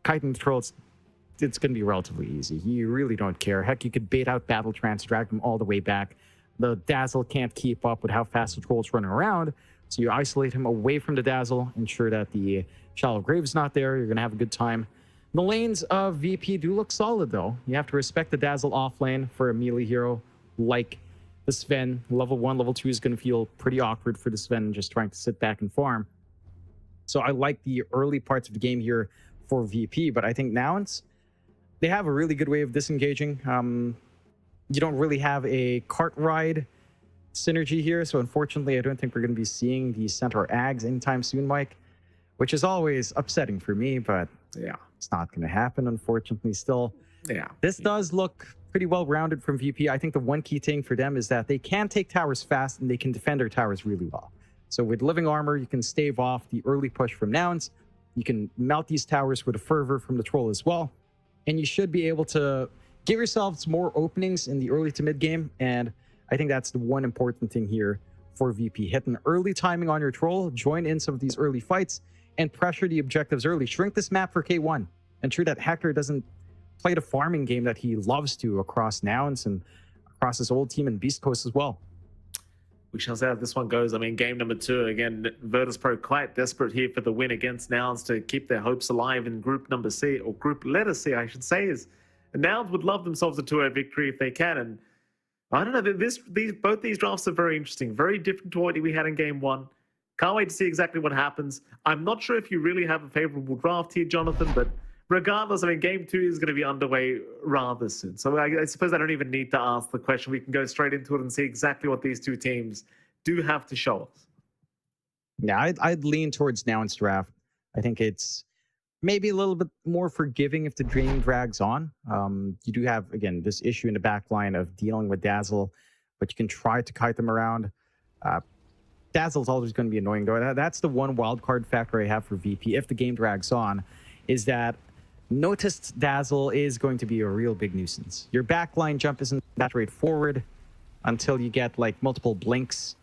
Kiting the Troll, it's going to be relatively easy. You really don't care. Heck, you could bait out Battle Trance, drag them all the way back. The Dazzle can't keep up with how fast the Troll's running around, so you isolate him away from the Dazzle, ensure that the Shallow Grave's not there. You're going to have a good time. The lanes of VP do look solid, though. You have to respect the Dazzle off lane for a melee hero like the Sven. Level 1, level 2 is going to feel pretty awkward for the Sven just trying to sit back and farm. So I like the early parts of the game here for VP, but I think Nouns, they have a really good way of disengaging. You don't really have a cart ride synergy here, so unfortunately I don't think we're going to be seeing the Centaur Ags anytime soon, Mike, which is always upsetting for me, but yeah, it's not going to happen, unfortunately. Still, yeah, this does look pretty well rounded from VP. I think the one key thing for them is that they can take towers fast and they can defend their towers really well. So with living armor, you can stave off the early push from Nouns. You can melt these towers with a fervor from the Troll as well, and you should be able to give yourselves more openings in the early to mid game, and I think that's the one important thing here for VP. Hit an early timing on your Troll, join in some of these early fights, and pressure the objectives early. Shrink this map for K1. Ensure that Hector doesn't play the farming game that he loves to across Nouns and across his old team in Beastcoast as well. We shall see how this one goes. I mean, game number 2, again, Virtus.pro quite desperate here for the win against Nouns to keep their hopes alive in group number C, or group letter C, I should say, is Nouns would love themselves a 2-0 victory if they can. And I don't know, both these drafts are very interesting, very different to what we had in game 1. Can't wait to see exactly what happens. I'm not sure if you really have a favorable draft here, Jonathan, but regardless, I mean, game 2 is going to be underway rather soon. So I suppose I don't even need to ask the question. We can go straight into it and see exactly what these two teams do have to show us. Yeah, I'd lean towards Nouns draft. I think it's maybe a little bit more forgiving if the dream drags on. You do have, again, this issue in the back line of dealing with Dazzle, but you can try to kite them around. Dazzle's always going to be annoying, though. That's the one wild card factor I have for VP if the game drags on, is that noticed Dazzle is going to be a real big nuisance. Your backline jump isn't that straightforward until you get like multiple blinks.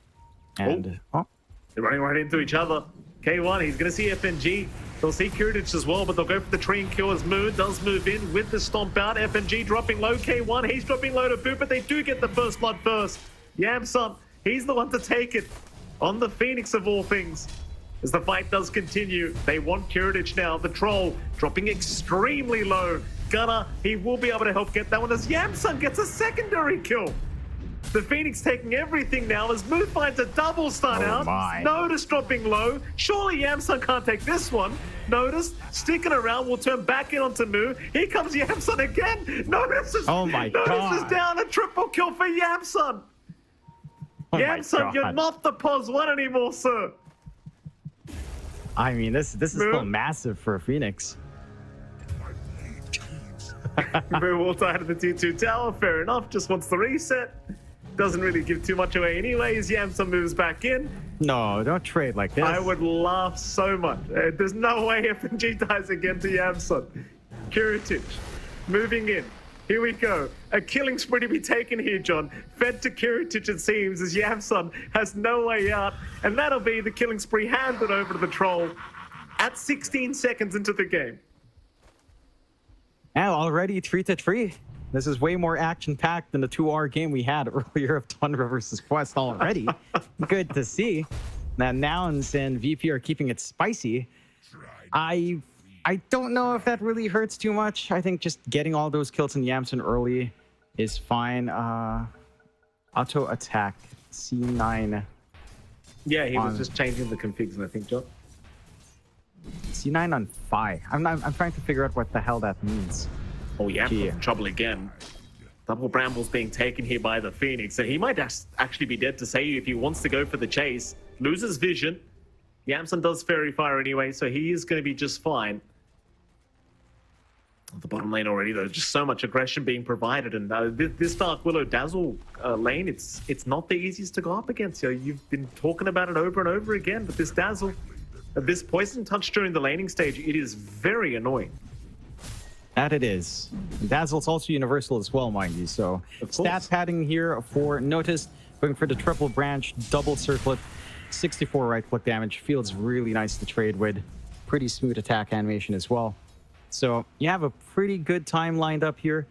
And they're running right into each other. K1, he's going to see FNG. They'll see Kuritic as well, but they'll go for the tree and kill as Moon does move in with the stomp out. FNG dropping low. K1, he's dropping low to boot, but they do get the first blood first. Yamsun, he's the one to take it on the Phoenix of all things. As the fight does continue, they want Kuritic now. The Troll dropping extremely low. Gunner, he will be able to help get that one as Yamsun gets a secondary kill. The Phoenix taking everything now as Moo finds a double stun out. Notice dropping low. Surely Yamsun can't take this one. Notice sticking around, will turn back in onto Moo. Here comes Yamsun again. Notice is, Notice is down, a triple kill for Yamsun. Yamsun, you're not the POS 1 anymore, sir. I mean, this is still massive for Phoenix. Very well tied to the T2 tower. Fair enough. Just wants the reset. Doesn't really give too much away anyways. Yamsun moves back in. No, don't trade like this. I would laugh so much. There's no way FNG dies again to Yamsun. Kuritic moving in. Here we go. A killing spree to be taken here, John. Fed to Kiritich, it seems, as Yamsun has no way out. And that'll be the killing spree handed over to the troll at 16 seconds into the game. Now already 3-3. This is way more action-packed than the 2-hour game we had earlier of Tundra versus Quest already. Good to see. Now Nouns and VP are keeping it spicy. I don't know if that really hurts too much. I think just getting all those kills in Yamsun early is fine. Auto attack C9. Yeah, he was just changing the configs, I think, John. C9 on Phi. I'm trying to figure out what the hell that means. Oh, yeah, Gee. trouble again. Double Brambles being taken here by the Phoenix, and he might actually be dead to say if he wants to go for the chase. Loses vision. Yamsun does Fairy Fire anyway, so he is going to be just fine. The bottom lane already, though, just so much aggression being provided, and this Dark Willow Dazzle lane, it's not the easiest to go up against. You know, you've been talking about it over and over again, but this Dazzle, this Poison Touch during the laning stage, it is very annoying. That it is. Dazzle's also universal as well, mind you. So stat padding here for Notice, going for the triple branch, double circlet, 64 right click damage. Feels really nice to trade with. Pretty smooth attack animation as well. So you have a pretty good time lined up here.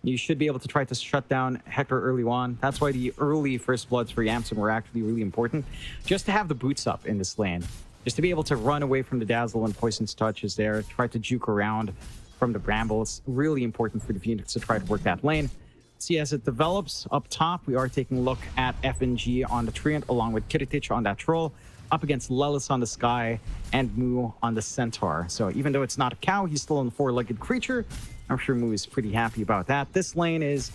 You should be able to try to shut down Hector early on. That's why the early first bloods for Yamsun were actually really important. Just to have the boots up in this lane. Just to be able to run away from the Dazzle and Poison's Touch is there. Try to juke around from the Brambles. Really important for the Phoenix to try to work that lane. See, as it develops up top, we are taking a look at FNG on the Treant along with Kiritich on that Troll. Up against Lelis on the Sky and Moo on the Centaur. So even though it's not a cow, he's still a 4-legged creature. I'm sure Moo is pretty happy about that. This lane is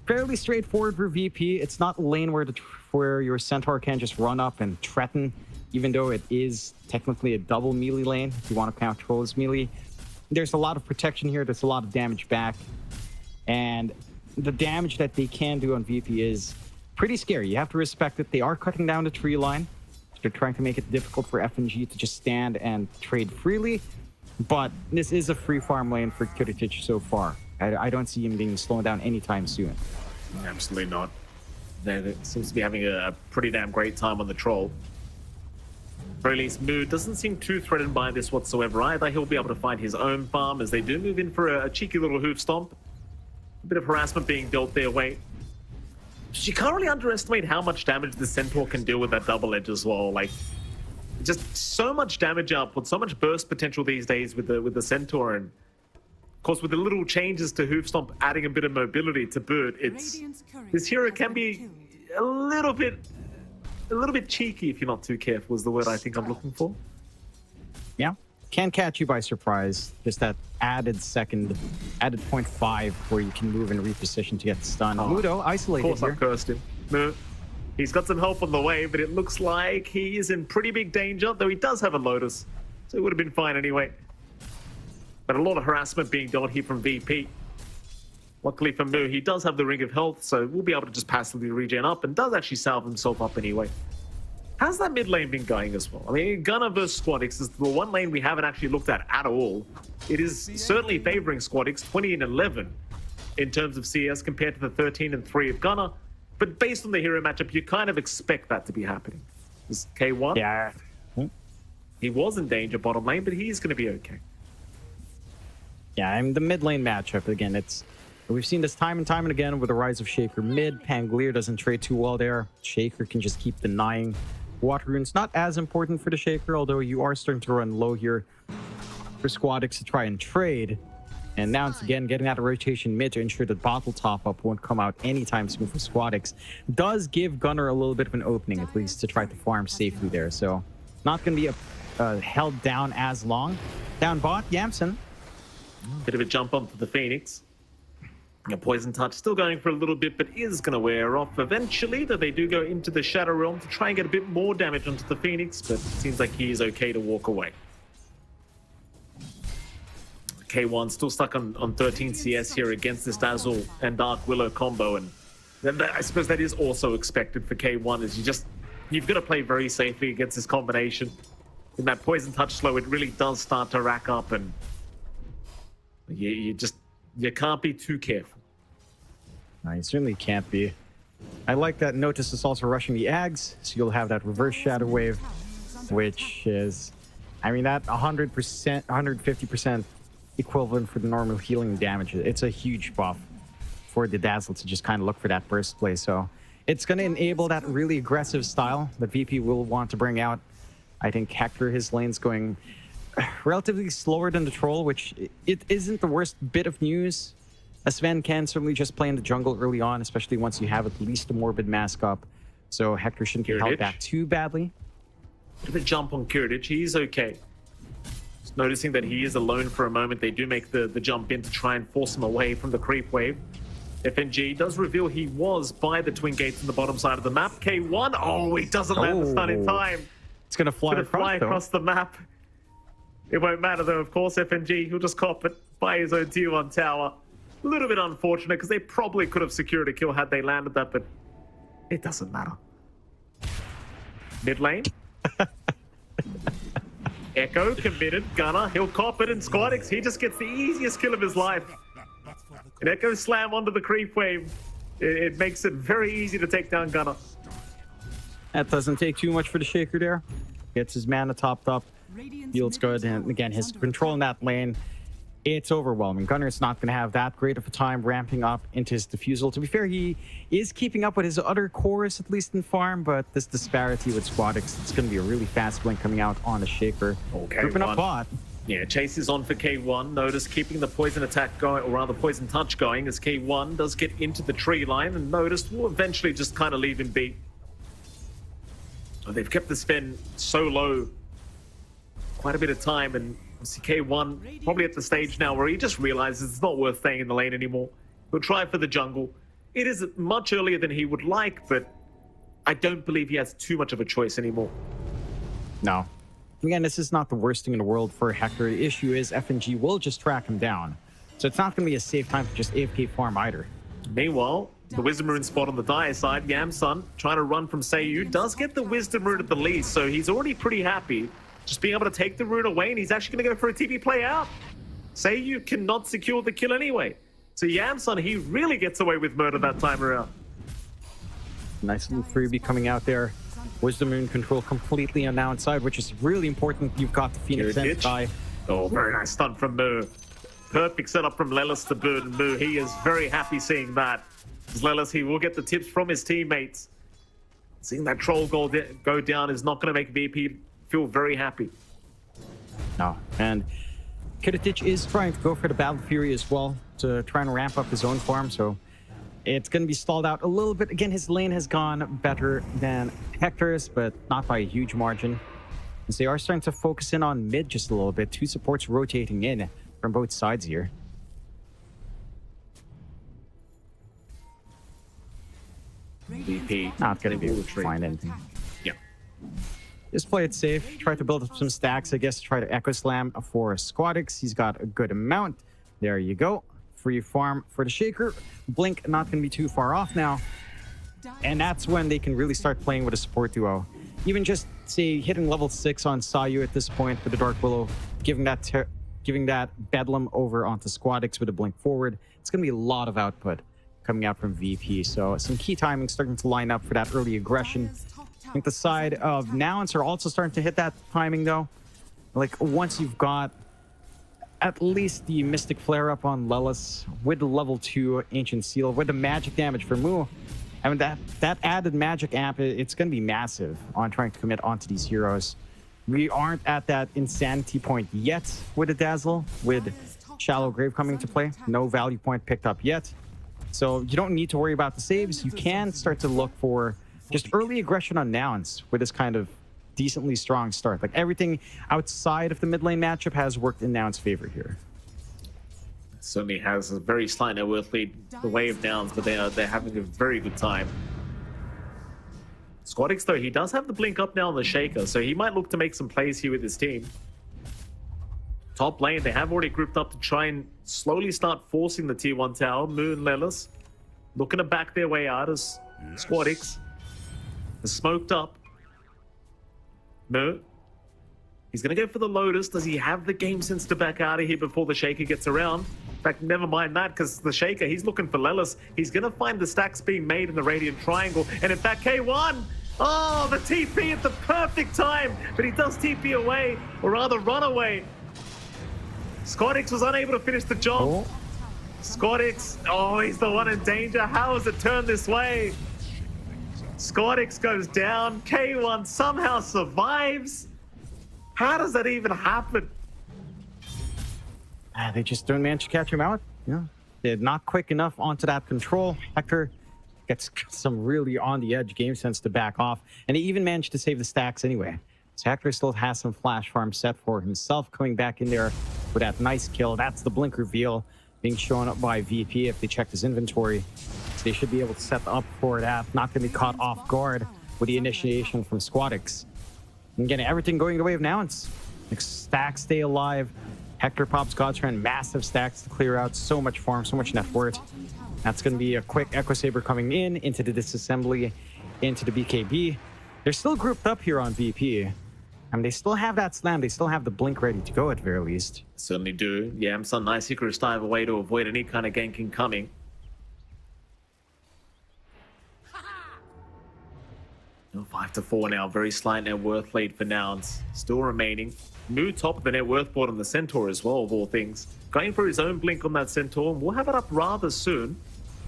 fairly straightforward for VP. It's not a lane where your Centaur can just run up and threaten, even though it is technically a double melee lane, if you want to count Troll as melee. There's a lot of protection here. There's a lot of damage back. And the damage that they can do on VP is pretty scary. You have to respect it. They are cutting down the tree line. They're trying to make it difficult for FNG to just stand and trade freely. But this is a free farm lane for Kiritich so far. I don't see him being slowed down anytime soon. Absolutely not. They seems to be having a pretty damn great time on the Troll. Very least, Moo doesn't seem too threatened by this whatsoever either. He'll be able to find his own farm as they do move in for a cheeky little hoof stomp. A bit of harassment being dealt their way. You can't really underestimate how much damage the Centaur can deal with that double edge as well. Like, just so much damage output, so much burst potential these days with the Centaur, and of course with the little changes to Hoof Stomp, adding a bit of mobility to boot. This hero can be a little bit cheeky if you're not too careful. Is the word I think I'm looking for. Yeah, can catch you by surprise. Just that added 0.5 where you can move and reposition to get stunned. Mudo isolated Of course, here. I've cursed him. No, he's got some help on the way, but it looks like he is in pretty big danger, though he does have a Lotus, so it would have been fine anyway. But a lot of harassment being dealt here from VP. Luckily for Moo, he does have the Ring of Health, so we'll be able to just passively regen up, and does actually salve himself up anyway. How's that mid lane been going as well? I mean, Gunner versus Squadix is the one lane we haven't actually looked at all. It is certainly favoring Squadix, 20-11 in terms of CS compared to the 13-3 of Gunner. But based on the hero matchup, you kind of expect that to be happening. This K1, Yeah. he was in danger bottom lane, but he's going to be okay. Yeah, I mean, the mid lane matchup, again, we've seen this time and time and again with the rise of Shaker mid. Pangolier doesn't trade too well there. Shaker can just keep denying. Water Rune's not as important for the Shaker, although you are starting to run low here for Squadix to try and trade. And now it's again getting out of rotation mid to ensure that bottle top-up won't come out anytime soon for Squadix. Does give Gunner a little bit of an opening, at least, to try to farm safely there. So not going to be held down as long. Down bot, Yamsun. Bit of a jump onto the Phoenix. A Poison Touch still going for a little bit, but is going to wear off eventually, though they do go into the Shadow Realm to try and get a bit more damage onto the Phoenix, but it seems like he is okay to walk away. K1 still stuck on 13 CS here against this Dazzle and Dark Willow combo, and then I suppose that is also expected for K1, is you've got to play very safely against this combination. In that Poison Touch slow, it really does start to rack up, and you can't be too careful. No, he certainly can't be. I like that Notice is also rushing the Ags, so you'll have that reverse Shadow Wave, which is, I mean, that 100%, 150% equivalent for the normal healing damage. It's a huge buff for the Dazzle to just kind of look for that burst play. So it's going to enable that really aggressive style that VP will want to bring out. I think Hector, his lane's going relatively slower than the Troll, which it isn't the worst bit of news. Sven can certainly just play in the jungle early on, especially once you have at least a Morbid Mask up. So Hector shouldn't be held back too badly. Bit of a jump on Kiritich. He's okay. Just noticing that he is alone for a moment. They do make the jump in to try and force him away from the creep wave. FNG does reveal he was by the Twin Gates on the bottom side of the map. K1, oh, he doesn't land the stun in time. It's going to fly, across the map. It won't matter though, of course, FNG. He'll just cop it by his own tier 1 tower. A little bit unfortunate because they probably could have secured a kill had they landed that, but it doesn't matter. Mid lane. Echo committed. Gunner, he'll cop it, and Squadix, he just gets the easiest kill of his life. An Echo slam onto the creep wave. It makes it very easy to take down Gunner. That doesn't take too much for the Shaker there. Gets his mana topped up. Feels good, and again, his control in that lane, it's overwhelming. Gunner's not going to have that great of a time ramping up into his defusal. To be fair, he is keeping up with his other cores, at least in farm, but this disparity with Squadix, it's going to be a really fast blink coming out on the Shaker. Okay, Grouping up bot. Yeah, Chase is on for K1. Notice keeping the poison attack going, or rather poison touch going, as K1 does get into the tree line, and Notice will eventually just kind of leave him be. They've kept the Sven so low quite a bit of time, and K1 probably at the stage now where he just realizes it's not worth staying in the lane anymore. He'll try for the jungle. It is much earlier than he would like, but I don't believe he has too much of a choice anymore. No. Again, this is not the worst thing in the world for Hector. The issue is FNG will just track him down. So it's not going to be a safe time to just AFK farm either. Meanwhile, the Wisdom Rune spot on the Dire side, Yamsun trying to run from Seiyu, does get the Wisdom Rune at the least, so he's already pretty happy. Just being able to take the rune away, and he's actually going to go for a TP play out. Seiyu cannot secure the kill anyway. So Yamsun, he really gets away with murder that time around. Nice little freebie coming out there. Wisdom Rune control completely on the outside, which is really important. You've got the Phoenix Sense die. Oh, very nice stun from Mu. Perfect setup from Lelis to burn Mu. He is very happy seeing that. As Lelis, he will get the tips from his teammates. Seeing that troll go down is not going to make VP feel very happy. No, and Kiritich is trying to go for the Battle Fury as well to try and ramp up his own farm, so it's going to be stalled out a little bit. Again, his lane has gone better than Hector's, but not by a huge margin. As they are starting to focus in on mid just a little bit. Two supports rotating in from both sides here. VP Not going to be able to find anything. Yeah. Just play it safe. Try to build up some stacks, I guess. Try to Echo Slam for Squadix. He's got a good amount. There you go. Free farm for the Shaker. Blink not going to be too far off now. And that's when they can really start playing with a support duo. Even just, say, hitting level 6 on Seiyu at this point with the Dark Willow, giving that Bedlam over onto Squadix with a Blink forward. It's going to be a lot of output coming out from VP. So some key timing starting to line up for that early aggression. I think the side of Nouns are also starting to hit that timing, though. Like, once you've got at least the Mystic Flare up on Lelis with the level 2 Ancient Seal, with the magic damage for Mu, I mean, that added magic amp, it's going to be massive on trying to commit onto these heroes. We aren't at that insanity point yet with the Dazzle, with Shallow Grave coming to play. No value point picked up yet. So you don't need to worry about the saves. You can start to look for just early aggression on Nouns with this kind of decently strong start. Like, everything outside of the mid lane matchup has worked in Nouns' favor here. Certainly has a very slight net worth lead the way of Nouns, but they're having a very good time. Squadix, though, he does have the blink up now on the Shaker, so he might look to make some plays here with his team. Top lane, they have already grouped up to try and slowly start forcing the tier 1 tower. Moon Lelis looking to back their way out as Squadix is smoked up. No. He's going to go for the Lotus. Does he have the game sense to back out of here before the Shaker gets around? In fact, never mind that, because the Shaker, he's looking for Lelis. He's going to find the stacks being made in the Radiant Triangle. And in fact, K1, oh, the TP at the perfect time. But he does TP away, or rather run away. Squadix was unable to finish the job. Oh. Squadix, oh, he's the one in danger. How has it turned this way? Squadix goes down. K1 somehow survives. How does that even happen? They just don't manage to catch him out. Yeah, they're not quick enough onto that control. Hector gets some really on the edge game sense to back off, and he even managed to save the stacks anyway. So Hector still has some flash farm set for himself, coming back in there with that nice kill. That's the blink reveal being shown up by VP if they check his inventory. So they should be able to set up for that. Not going to be caught off guard with the initiation from Squadix. And getting everything going the way of Nouns. Like, stacks stay alive. Hector pops Godstrand, massive stacks to clear out. So much farm, so much net worth. That's going to be a quick Echo Saber coming in into the disassembly, into the BKB. They're still grouped up here on VP. I mean, they still have that slam. They still have the blink ready to go at very least. Certainly do. Yeah, some nice Icarus dive away to avoid any kind of ganking coming. Oh, 5-4 now. Very slight net worth lead for Nouns. Still remaining. Moo top of the net worth board on the Centaur as well, of all things. Going for his own blink on that Centaur. We'll have it up rather soon.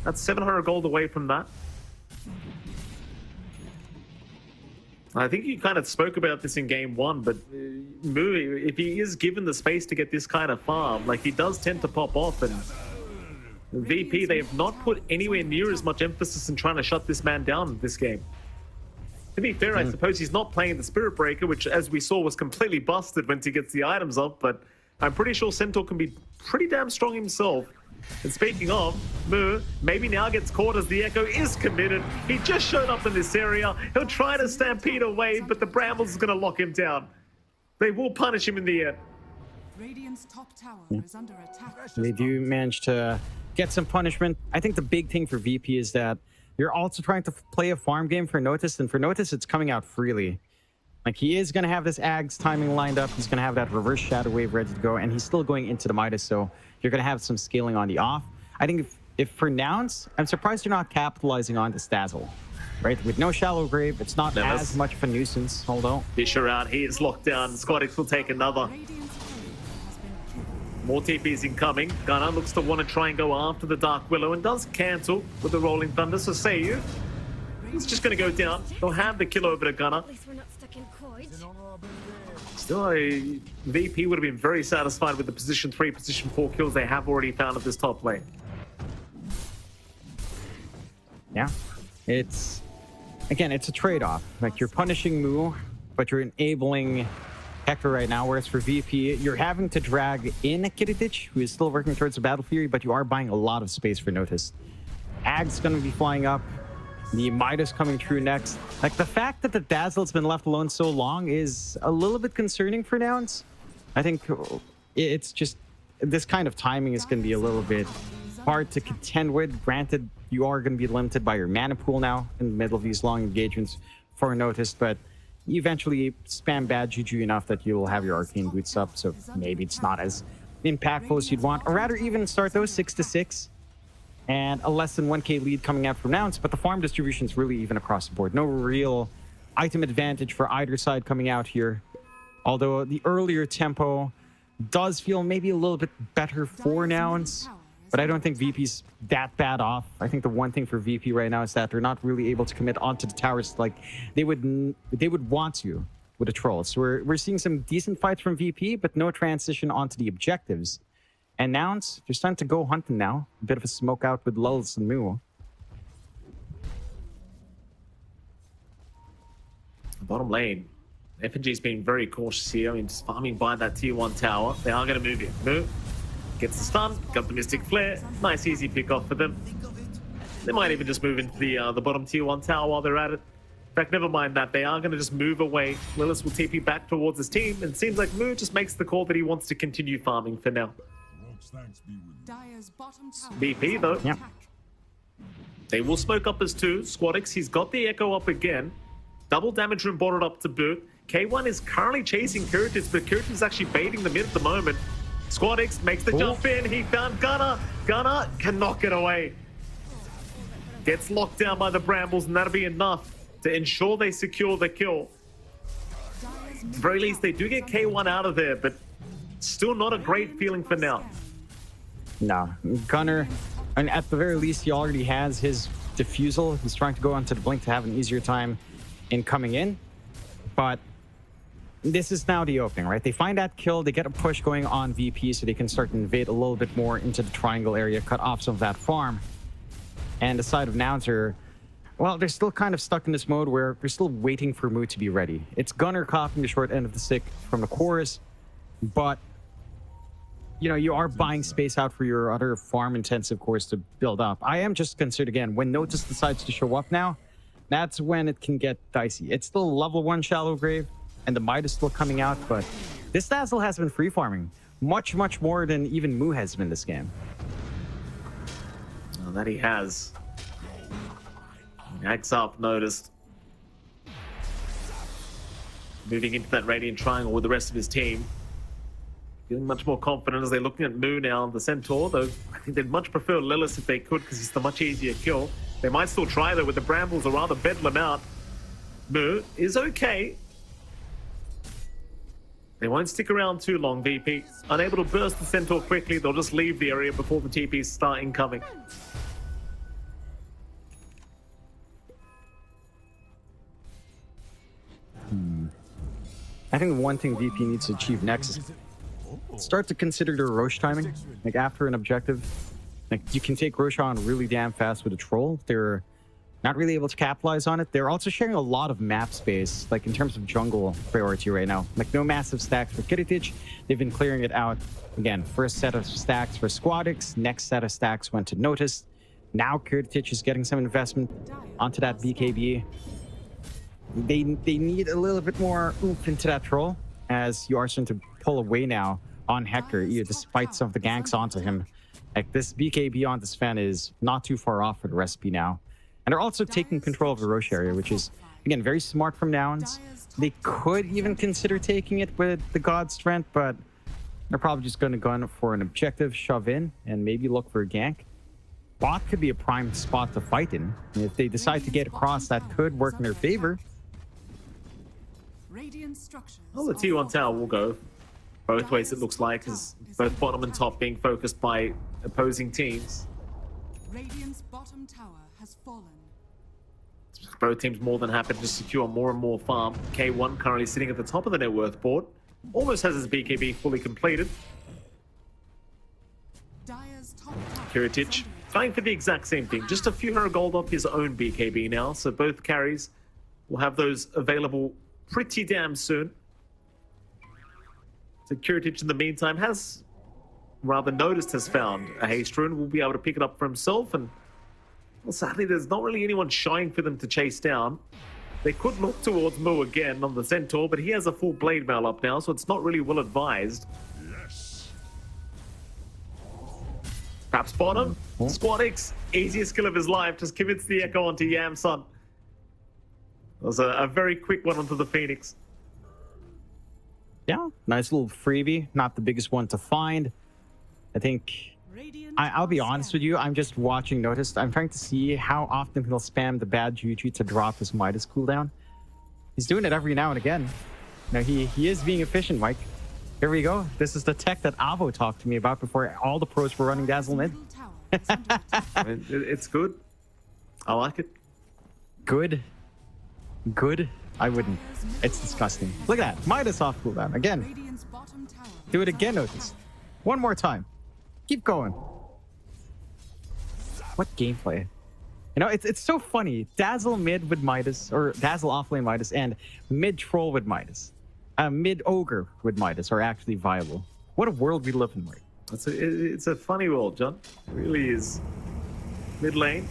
That's 700 gold away from that. I think you kind of spoke about this in game one, but Moo, if he is given the space to get this kind of farm, like, he does tend to pop off, and VP, they have not put anywhere near as much emphasis in trying to shut this man down this game. To be fair, I suppose he's not playing the Spirit Breaker, which, as we saw, was completely busted once he gets the items up, but I'm pretty sure Centaur can be pretty damn strong himself. And speaking of, Moo maybe now gets caught as the Echo is committed. He just showed up in this area. He'll try to stampede away, but the Brambles is going to lock him down. They will punish him in the end. Radiant's top tower is under attack. They do manage to get some punishment. I think the big thing for VP is that you're also trying to play a farm game for Notice, and for Notice, it's coming out freely. Like, he is going to have this Ags timing lined up. He's going to have that reverse Shadow Wave ready to go, and he's still going into the Midas, so you're going to have some scaling on the off. I think if for Nouns, I'm surprised you're not capitalizing on this Dazzle, right? With no Shallow Grave, it's not as much of a nuisance, although. Fisher out, he is locked down. Squadix will take another. More TPs incoming. Gunnar looks to want to try and go after the Dark Willow and does cancel with the Rolling Thunder. So Seiyu, he's just going to go down. They'll have the kill over to Gunnar. At least we're not stuck in cords. Still, VP would have been very satisfied with the position 3, position 4 kills they have already found at this top lane. Yeah, it's, again, it's a trade-off. Like, you're punishing Moo, but you're enabling Hector right now, whereas for VP, you're having to drag in Kiritich, who is still working towards the Battle Fury, but you are buying a lot of space for Notice. Ag's going to be flying up. The Midas coming through next. Like, the fact that the Dazzle's been left alone so long is a little bit concerning for Nouns. I think it's just, this kind of timing is going to be a little bit hard to contend with. Granted, you are going to be limited by your mana pool now in the middle of these long engagements for Notice, but you eventually spam bad juju enough that you'll have your arcane boots up, so maybe it's not as impactful as you'd want, or rather even start those 6-6 and a less than 1k lead coming out from Nouns, but the farm distribution is really even across the board. No real item advantage for either side coming out here, although the earlier tempo does feel maybe a little bit better for Nouns, but I don't think VP's that bad off. I think the one thing for VP right now is that they're not really able to commit onto the towers like they would want to with the trolls. So we're seeing some decent fights from VP, but no transition onto the objectives. And Nouns, they're starting to go hunting now. A bit of a smoke out with Lulz and Moo. Bottom lane, FNG's been very cautious here. I mean, just farming by that tier 1 tower. They are going to move in. Moo gets the stun, got the Mystic Flare. Nice, easy pick off for them. They might even just move into the bottom tier 1 tower while they're at it. In fact, never mind that. They are going to just move away. Lilith will TP back towards his team, and it seems like Moo just makes the call that he wants to continue farming for now. Dire's bottom tower BP though. Yeah. They will smoke up as 2. Squadix, he's got the Echo up again. Double damage room brought it up to boot. K1 is currently chasing Kiritis, but Kiritis is actually baiting the mid at the moment. Squad X makes the jump in. He found Gunner. Gunner cannot get away. Gets locked down by the Brambles, and that'll be enough to ensure they secure the kill. At the very least, they do get K1 out of there, but still not a great feeling for now. No, Gunner, and at the very least, he already has his defusal. He's trying to go onto the blink to have an easier time in coming in. But this is now the opening, right? They find that kill, they get a push going on VP so they can start to invade a little bit more into the triangle area, cut off some of that farm. And the side of Nouns are, well, they're still kind of stuck in this mode where they're still waiting for Moo to be ready. It's Gunner coughing the short end of the stick from the chorus, but you know, you are buying space out for your other farm-intensive cores to build up. I am just concerned, again, when Notice decides to show up now, that's when it can get dicey. It's still level 1 Shallow Grave, and the Might is still coming out, but this Dazzle has been free-farming much, much more than even Moo has been this game. Well, that he has. Hacks up, Noticed. Moving into that Radiant Triangle with the rest of his team. Feeling much more confident as they're looking at Moo now, the Centaur, though I think they'd much prefer Lilith if they could because he's the much easier kill. They might still try though with the Brambles or rather Bedlam out. Moo is okay. They won't stick around too long, VP. Unable to burst the Centaur quickly, they'll just leave the area before the TPs start incoming. I think the one thing VP needs to achieve next is start to consider their Roche timing. Like after an objective, like you can take Roche on really damn fast with a troll. They're not really able to capitalize on it. They're also sharing a lot of map space, like in terms of jungle priority right now. Like no massive stacks for Kiritich. They've been clearing it out. Again, first set of stacks for Squadix, next set of stacks went to Notice. Now Kiritich is getting some investment onto that BKB. They need a little bit more oomph into that troll as you are starting to pull away now on Hector, despite some of the ganks onto him. Like this BKB on this fan is not too far off for the recipe now. And they're also taking control of the Roche area, which is, again, very smart from Nouns. They could even consider taking it with the God Strength, but they're probably just going to go for an objective, shove in, and maybe look for a gank. Bot could be a prime spot to fight in. And if they decide to get across, that could work in their favor. Well, the T1 tower will go both ways, it looks like, as both bottom and top being focused by opposing teams. Radiant's bottom tower has fallen. Both teams more than happy to secure more and more farm. K1 currently sitting at the top of the net worth board. Almost has his BKB fully completed. Kiritich trying for the exact same thing. Just a few hundred gold off his own BKB now. So both carries will have those available pretty damn soon. So Kiritich in the meantime has rather Noticed has found a haste rune. Will be able to pick it up for himself, and well, sadly there's not really anyone showing for them to chase down. They could look towards Moo again on the Centaur, but he has a full blade mail up now, so it's not really well advised. Yes. Perhaps bottom. Squadix, easiest kill of his life, just commits the echo onto Yamsun. That was a very quick one onto the Phoenix. Yeah, nice little freebie. Not the biggest one to find. I think I'll be honest with you. I'm just watching Notice. I'm trying to see how often he'll spam the bad juju to drop his Midas cooldown. He's doing it every now and again. Now he is being efficient, Mike. Here we go. This is the tech that Avo talked to me about before all the pros were running Dazzle mid. It's good. I like it. Good. I wouldn't. It's disgusting. Look at that. Midas off cooldown. Again. Do it again, Notice. One more time. Keep going. What gameplay? You know, it's so funny. Dazzle mid with Midas, or Dazzle offlane Midas, and mid troll with Midas. Mid ogre with Midas are actually viable. What a world we live in, Mike. It's a funny world, John. It really is. Mid lane.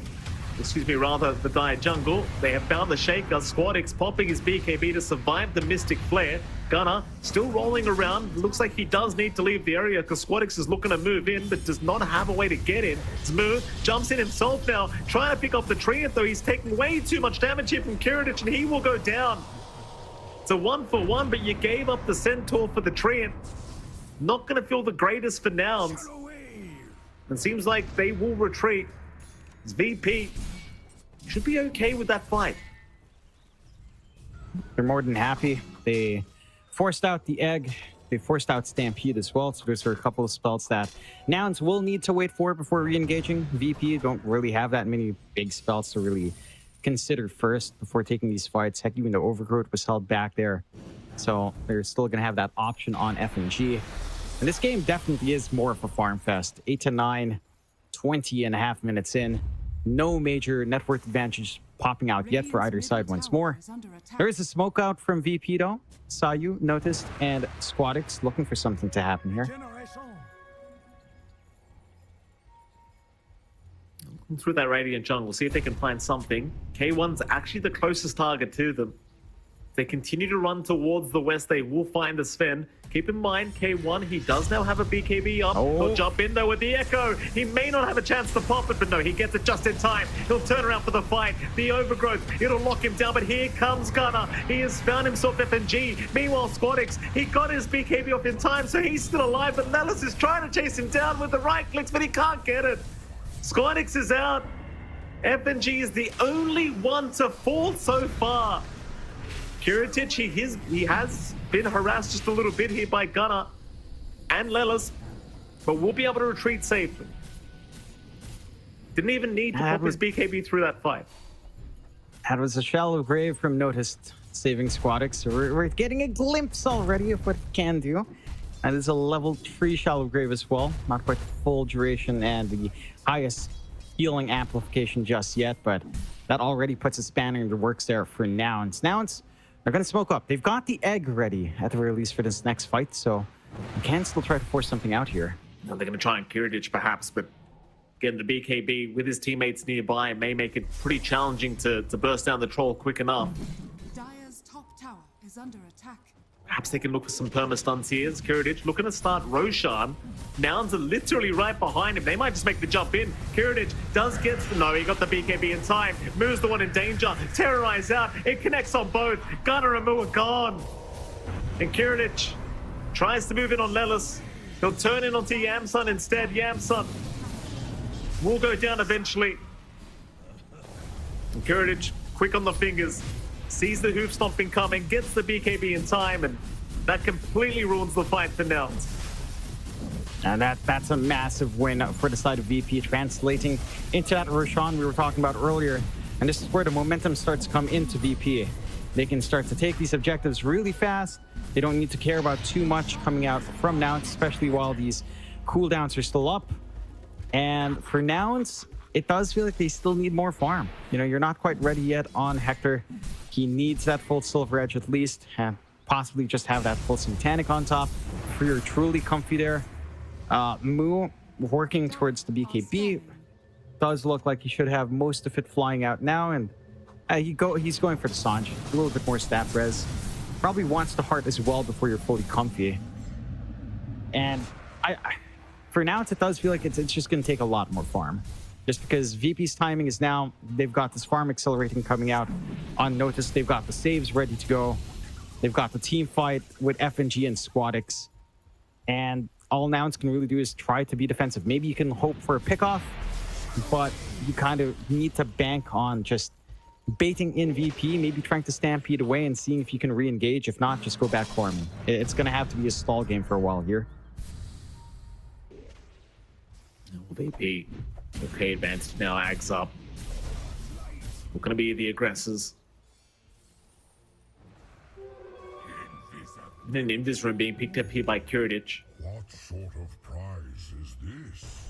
Excuse me, rather the Dire jungle. They have found the Shaker. Squadix popping his BKB to survive the Mystic Flare. Gunner still rolling around. Looks like he does need to leave the area because Squadix is looking to move in, but does not have a way to get in. Smooth jumps in himself now, trying to pick off the Treant, though he's taking way too much damage here from Kiritich, and he will go down. It's a 1-for-1, but you gave up the Centaur for the Treant. not going to feel the greatest for Nouns. It seems like they will retreat. It's VP should be okay with that fight. They're more than happy. They forced out the egg. They forced out Stampede as well. So those are a couple of spells that Nouns will need to wait for before re-engaging. VP don't really have that many big spells to really consider first before taking these fights. Heck, even the Overgrowth was held back there. So they're still going to have that option on FNG. And this game definitely is more of a farm fest. 8 to 9, 20.5 minutes in. No major net worth advantage popping out yet for either side once more. There is a smoke out from VP though. Saw you, noticed, and Squadix looking for something to happen here. Through that Radiant jungle, see if they can find something. K1's actually the closest target to them. If they continue to run towards the west, they will find the Sven. Keep in mind, K1, he does now have a BKB up. He'll jump in though with the Echo. He may not have a chance to pop it, but no, he gets it just in time. He'll turn around for the fight. The Overgrowth, it'll lock him down, but here comes Gunner. He has found himself FNG. Meanwhile, Squadix, he got his BKB off in time, so he's still alive, but Lelis is trying to chase him down with the right clicks, but he can't get it. Squadix is out. FNG is the only one to fall so far. Curatic, he has been harassed just a little bit here by Gunner and Lelis, but will be able to retreat safely. Didn't even need to pop his BKB through that fight. That was a shallow grave from Noticed, saving Squadix. So we're getting a glimpse already of what it can do. That is a level 3 shallow grave as well. Not quite the full duration and the highest healing amplification just yet, but that already puts a spanner in the works there for Nouns. Nouns, they're going to smoke up. They've got the egg ready at the very least for this next fight, so they can still try to force something out here. Now they're going to try and Kiridich perhaps, but getting the BKB with his teammates nearby may make it pretty challenging to burst down the troll quick enough. Dire's top tower is under attack. Perhaps they can look for some perma-stuns here. Kiridich looking to start Roshan. Nouns are literally right behind him. They might just make the jump in. Kiridich does get... No, he got the BKB in time. Moo's the one in danger. Terrorize out. It connects on both. Gunner and Moo are gone. And Kiridich tries to move in on Lelis. He'll turn in onto Yamsun instead. Yamsun will go down eventually. And Kiridich, quick on the fingers. Sees the hoof stomping coming, gets the BKB in time, and that completely ruins the fight for Nouns. And that's a massive win for the side of VP, translating into that Roshan we were talking about earlier. And this is where the momentum starts to come into VP. They can start to take these objectives really fast. They don't need to care about too much coming out from Nouns, especially while these cooldowns are still up. And for Nouns, it does feel like they still need more farm. You know, you're not quite ready yet on Hector. He needs that full Silver Edge at least, and possibly just have that full Satanic on top for your truly comfy there. Moo working towards the BKB. Does look like he should have most of it flying out now, and he's going for the Sanj. A little bit more stat res. Probably wants the heart as well before you're fully comfy. And for now, it does feel like it's just going to take a lot more farm. Just because VP's timing is now, they've got this farm accelerating coming out on Notice. They've got the saves ready to go. They've got the team fight with FNG and Squadix. And all Nouns can really do is try to be defensive. Maybe you can hope for a pickoff, but you kind of need to bank on just baiting in VP, maybe trying to stampede away and seeing if you can re-engage. If not, just go back farming. It's going to have to be a stall game for a while here. VP. Okay, advanced now, Ags up. We're going to be the aggressors. And then in this room being picked up here by Kiridich. What sort of prize is this?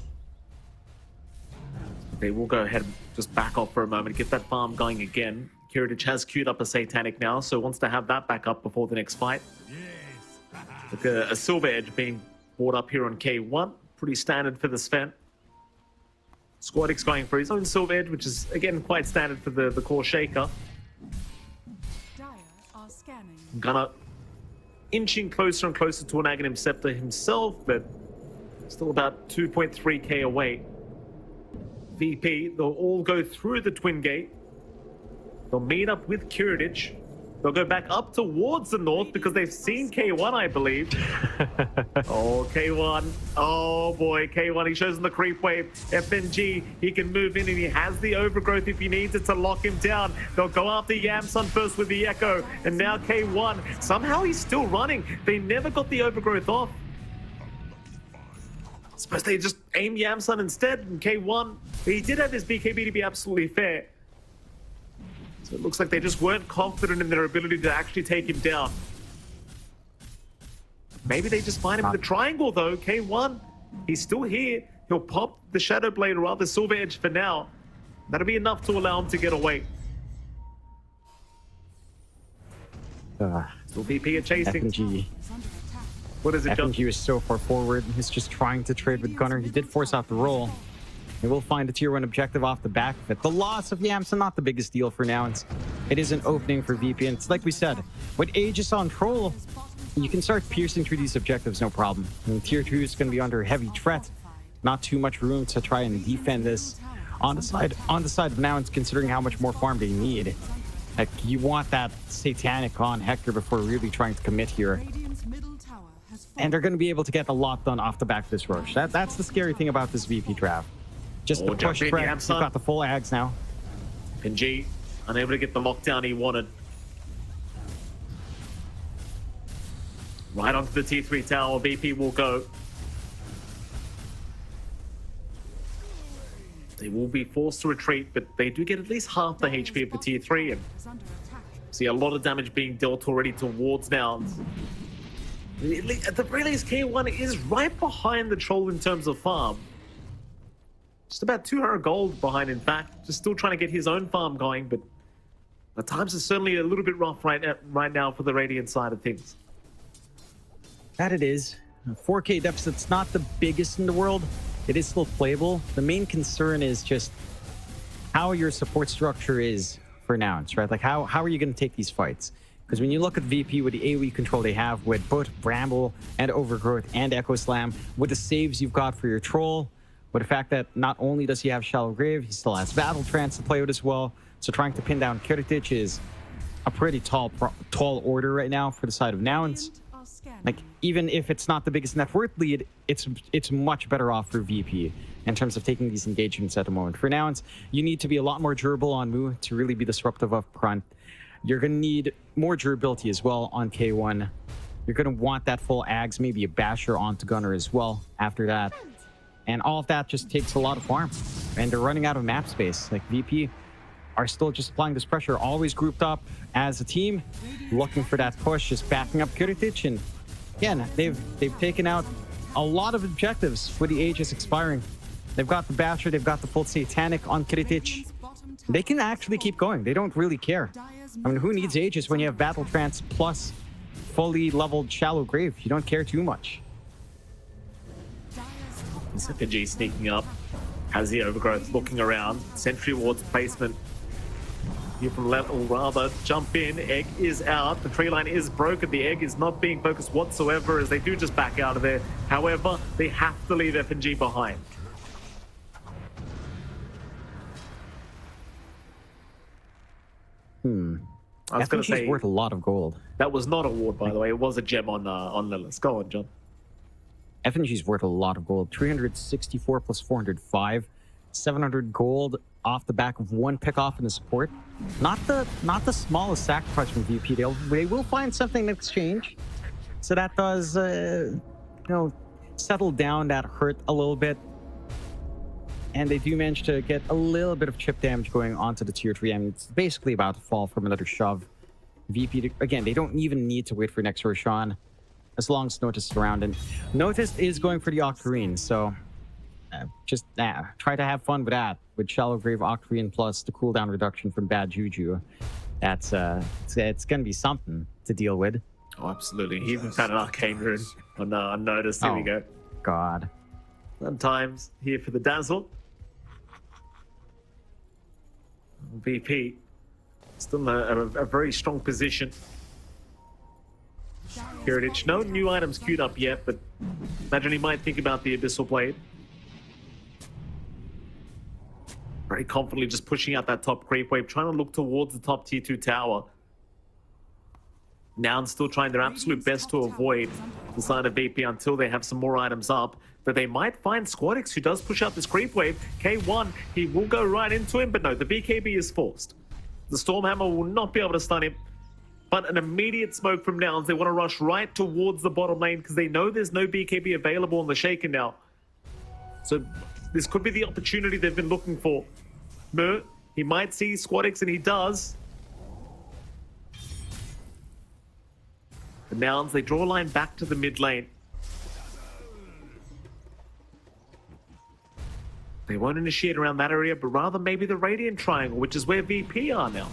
They will go ahead and just back off for a moment, get that farm going again. Kiridich has queued up a Satanic now, so wants to have that back up before the next fight. Look, a Silver Edge being brought up here on K1. Pretty standard for the Sven. Squadix going for his own Silver Edge, which is, again, quite standard for the core Shaker. Dire are scanning. Gunner inching closer and closer to an Aghanim Scepter himself, but still about 2.3k away. VP, they'll all go through the Twin Gate. They'll meet up with Kiridich. They'll go back up towards the north because they've seen K1, I believe. Oh, K1. Oh, boy. K1, he shows them the creep wave. FNG, he can move in and he has the overgrowth if he needs it to lock him down. They'll go after Yamsun first with the Echo. And now K1. Somehow he's still running. They never got the overgrowth off. Suppose they just aim Yamsun instead, and K1, he did have his BKB to be absolutely fair. So it looks like they just weren't confident in their ability to actually take him down. Maybe they just find him in the triangle though. K1, he's still here. He'll pop the Shadow Blade or rather Silver Edge for now. That'll be enough to allow him to get away. Still VP are chasing. FNG. What is it, John? FNG is so far forward. He's just trying to trade with Gunner. He did force out the roll. He will find a tier 1 objective off the back of it. The loss of Yamsun, not the biggest deal for now. It is an opening for VP. And it's like we said, with Aegis on Troll, you can start piercing through these objectives, no problem. And tier 2 is going to be under heavy threat. Not too much room to try and defend this. On the side of Nouns, considering how much more farm they need. Like, you want that Satanic on Hector before really trying to commit here. And they're going to be able to get a lot done off the back of this rush. That's the scary thing about this VP draft. Just the push threat. You've got the full Ags now. FNG, unable to get the lockdown he wanted. Right onto the T3 tower. VP will go. They will be forced to retreat, but they do get at least half the HP of the tier 3 and see a lot of damage being dealt already towards Nouns. At the very least, K1 is right behind the Troll in terms of farm. Just about 200 gold behind, in fact. Just still trying to get his own farm going, but the times are certainly a little bit rough right now for the Radiant side of things. That it is. 4K deficit's not the biggest in the world. It is still playable. The main concern is just how your support structure is for Nouns, right? Like, how are you going to take these fights? Because when you look at VP with the AoE control they have with both Bramble and Overgrowth and Echo Slam, with the saves you've got for your Troll, with the fact that not only does he have Shallow Grave, he still has Battle Trance to play with as well. So trying to pin down Kiritich is a pretty tall order right now for the side of Nouns. Like, even if it's not the biggest net worth lead, it's much better off for VP in terms of taking these engagements at the moment. For Nouns, you need to be a lot more durable on Mu to really be disruptive up front. You're going to need more durability as well on K1. You're going to want that full Ags, maybe a Basher onto Gunner as well after that. And all of that just takes a lot of farm. And they're running out of map space. Like, VP are still just applying this pressure, always grouped up as a team, looking for that push, just backing up Kiritich. And again, they've taken out a lot of objectives with the Aegis expiring. They've got the Basher, they've got the full Satanic on Kiritich. They can actually keep going. They don't really care. I mean, who needs Aegis when you have Battle Trance plus fully leveled Shallow Grave? You don't care too much. FNG sneaking up. Has the Overgrowth looking around. Sentry Ward's placement. Here from level, rather, jump in. Egg is out. The tree line is broken. The Egg is not being focused whatsoever as they do just back out of there. However, they have to leave FNG behind. I was going to say, worth a lot of gold. That was not a ward, by the way. It was a gem on Lilith. Go on, John. FNG's worth a lot of gold. 364 plus 405. 700 gold off the back of one pick off in the support. Not the smallest sacrifice from VP. They will find something in exchange. So that does, settle down that hurt a little bit. And they do manage to get a little bit of chip damage going onto the tier 3. I mean, it's basically about to fall from another shove. VP, again, they don't even need to wait for next Roshan as long as Notice is around. And Notice is going for the Octarine, so just try to have fun with that. With Shallow Grave Octarine plus the cooldown reduction from Bad Juju. That's it's going to be something to deal with. Oh, absolutely. He even found an Arcane Rune on Notice. Here we go. God. Sometimes here for the Dazzle. VP still in a very strong position. Kiritich, no new items queued up yet, but imagine he might think about the Abyssal Blade. Very confidently just pushing out that top creep wave, trying to look towards the top tier 2 tower. Nouns still trying their absolute best to avoid the side of VP until they have some more items up. But they might find Squadix, who does push out this creep wave. K1, he will go right into him, but no, the BKB is forced. The Stormhammer will not be able to stun him. But an immediate smoke from Nouns. They want to rush right towards the bottom lane because they know there's no BKB available on the Shaken now. So this could be the opportunity they've been looking for. Mer, he might see Squadix, and he does. The Nouns, they draw a line back to the mid lane. They won't initiate around that area, but rather maybe the Radiant Triangle, which is where VP are now.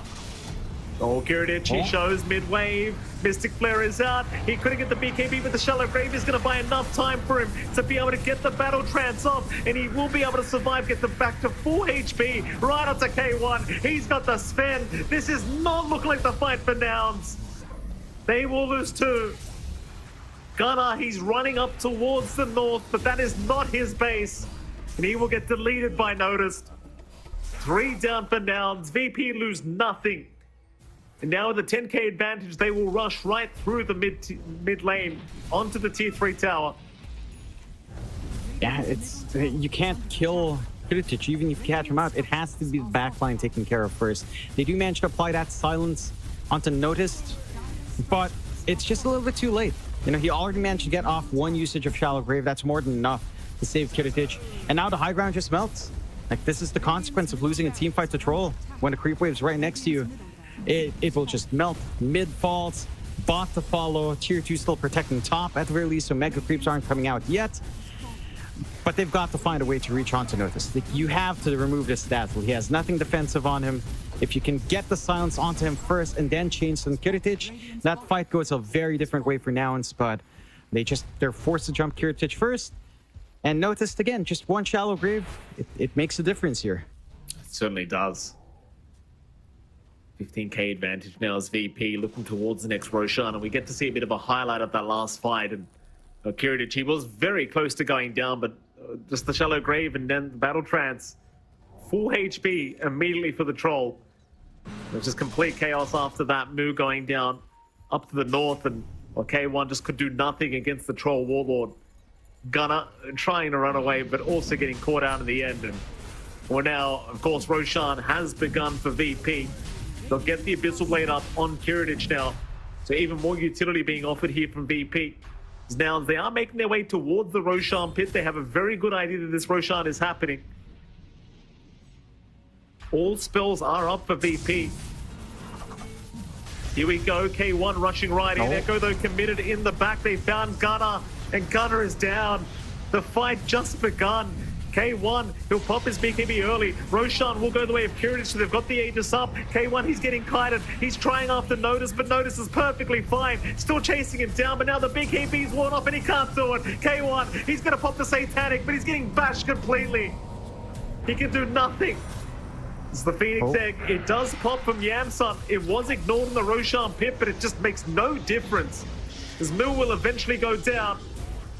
Oh, Kiradich, he shows mid-wave. Mystic Flare is out. He couldn't get the BKB, but the Shallow Grave is going to buy enough time for him to be able to get the Battle Trance off, and he will be able to survive, get them back to full HP, right onto K1. He's got the Sven. This is not looking like the fight for Nouns. They will lose too. Gunnar, he's running up towards the north, but that is not his base. And he will get deleted by Noticed. 3 down for Nouns. VP lose nothing. And now with the 10k advantage, they will rush right through the mid lane onto the tier 3 tower. Yeah, you can't kill Kiradich even if you catch him out. It has to be the backline taken care of first. They do manage to apply that silence onto Noticed, but it's just a little bit too late. You know, he already managed to get off 1 usage of Shallow Grave. That's more than enough to save Kiradich. And now the high ground just melts. Like, this is the consequence of losing a team fight to Troll. When the creep wave's right next to you, it will just melt. Mid falls, bot to follow, tier 2 still protecting top at the very least, so mega creeps aren't coming out yet. But they've got to find a way to reach onto Notice. Like, you have to remove this Dazzle. He has nothing defensive on him. If you can get the silence onto him first and then change some Kiradich, that fight goes a very different way for Nouns, but they're forced to jump Kiradich first. And Noticed again, just 1 Shallow Grave, it makes a difference here. It certainly does. 15k advantage now as VP looking towards the next Roshan, and we get to see a bit of a highlight of that last fight. And Kiradich, he was very close to going down, but just the Shallow Grave and then the Battle Trance. Full HP immediately for the Troll. There's just complete chaos after that. Moo going down up to the north, and K1 just could do nothing against the Troll Warlord. Gunnar trying to run away, but also getting caught out in the end. And well, now, of course, Roshan has begun for VP. They'll get the Abyssal Blade up on Kiradich now. So even more utility being offered here from VP. Now, they are making their way towards the Roshan pit. They have a very good idea that this Roshan is happening. All spells are up for VP. Here we go, K1 rushing right in. Echo, though, committed in the back. They found Gunnar, and Gunnar is down. The fight just begun. K1, he'll pop his BKB early. Roshan will go the way of Kiradich, so they've got the Aegis up. K1, he's getting kited. He's trying after Notice, but Notice is perfectly fine. Still chasing him down, but now the BKB's worn off and he can't do it. K1, he's going to pop the Satanic, but he's getting bashed completely. He can do nothing. It's the Phoenix Egg. It does pop from Yamsun. It was ignored in the Roshan pit, but it just makes no difference. As Mill will eventually go down.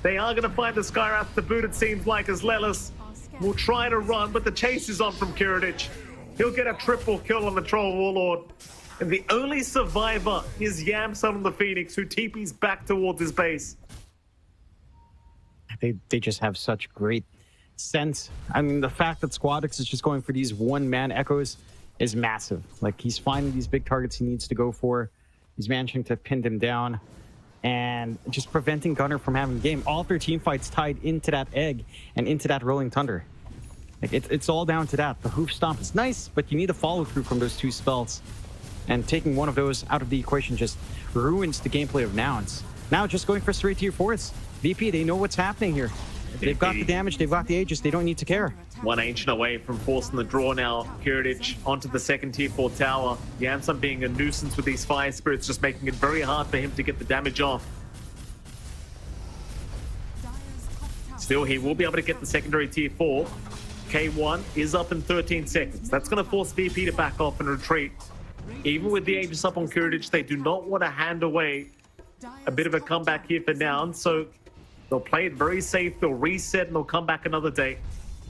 They are going to find the Skywrath to boot, it seems like, as Lelis will try to run, but the chase is on from Kiradich. He'll get a triple kill on the Troll Warlord. And the only survivor is Yamsun on the Phoenix, who TP's back towards his base. They just have such great sense. I mean, the fact that Squadix is just going for these one-man echoes is massive. Like, he's finding these big targets he needs to go for. He's managing to pin them down and just preventing Gunnar from having the game. All 13 fights tied into that egg and into that Rolling Thunder. Like, it's all down to that. The Hoof Stomp is nice, but you need a follow-through from those 2 spells. And taking one of those out of the equation just ruins the gameplay of Nouns. Now just going for straight tier 4s. VP, they know what's happening here. They've got the damage, they've got the Aegis, they don't need to care. One Ancient away from forcing the draw now. Kiradich onto the second tier 4 tower. Yamsun being a nuisance with these Fire Spirits, just making it very hard for him to get the damage off. Still, he will be able to get the secondary tier 4. K1 is up in 13 seconds. That's going to force VP to back off and retreat. Even with the Aegis up on Kiradich, they do not want to hand away a bit of a comeback here for Nouns, so they'll play it very safe, they'll reset, and they'll come back another day.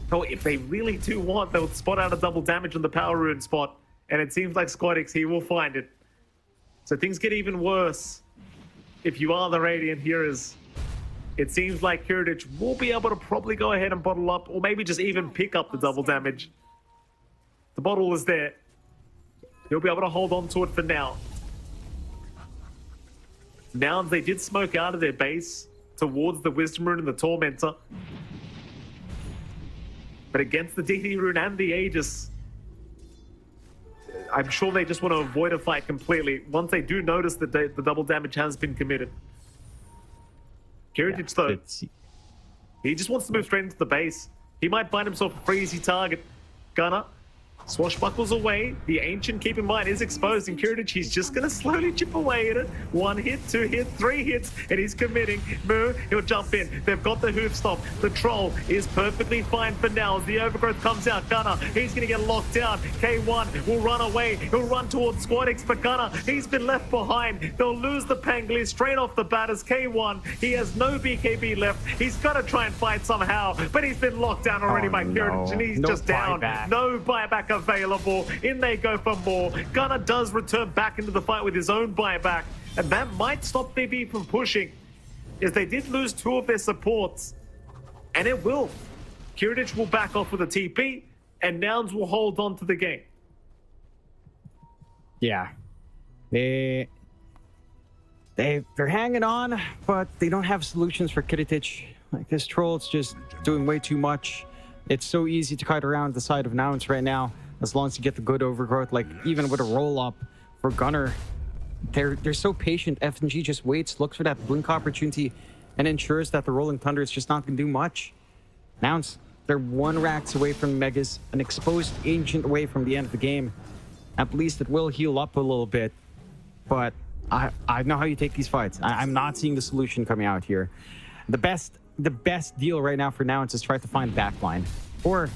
So if they really do want, they'll spot out a double damage on the Power Rune spot, and it seems like Squadix, he will find it. So things get even worse if you are the Radiant Heroes. It seems like Kiritich will be able to probably go ahead and bottle up, or maybe just even pick up the double damage. The bottle is there. He'll be able to hold on to it for now. Nouns, they did smoke out of their base towards the Wisdom Rune and the Tormentor. But against the DD Rune and the Aegis, I'm sure they just want to avoid a fight completely once they do notice that the double damage has been committed. Kiritich, though, he just wants to move straight into the base. He might find himself a free easy target. Gunner swashbuckles away. The Ancient, keep in mind, is exposed. And Kiritich, he's just going to slowly chip away at it. 1 hit, 2 hits, 3 hits, and he's committing. Moo, he'll jump in. They've got the hoof stop. The Troll is perfectly fine for now. As the Overgrowth comes out, Gunner, he's going to get locked down. K1 will run away. He'll run towards Squadix, but Gunner, he's been left behind. They'll lose the Pangoli straight off the bat as K1. He has no BKB left. He's got to try and fight somehow, but he's been locked down already by Kiritich, and he's just down. No buyback available. In they go for more. Gunner does return back into the fight with his own buyback, and that might stop VP from pushing, as they did lose 2 of their supports, and it will. Kiritich will back off with a TP, and Nouns will hold on to the game. Yeah. They're hanging on, but they don't have solutions for Kiritich. Like, this Troll, it's just doing way too much. It's so easy to kite around the side of Nouns right now, as long as you get the good overgrowth. Like, even with a roll-up for Gunner, they're so patient. FNG just waits, looks for that blink opportunity, and ensures that the Rolling Thunder is just not going to do much. Nouns, they're 1 racks away from Megas, an exposed Ancient away from the end of the game. At least it will heal up a little bit, but I know how you take these fights. I'm not seeing the solution coming out here. The best deal right now for Nouns is try to find backline, or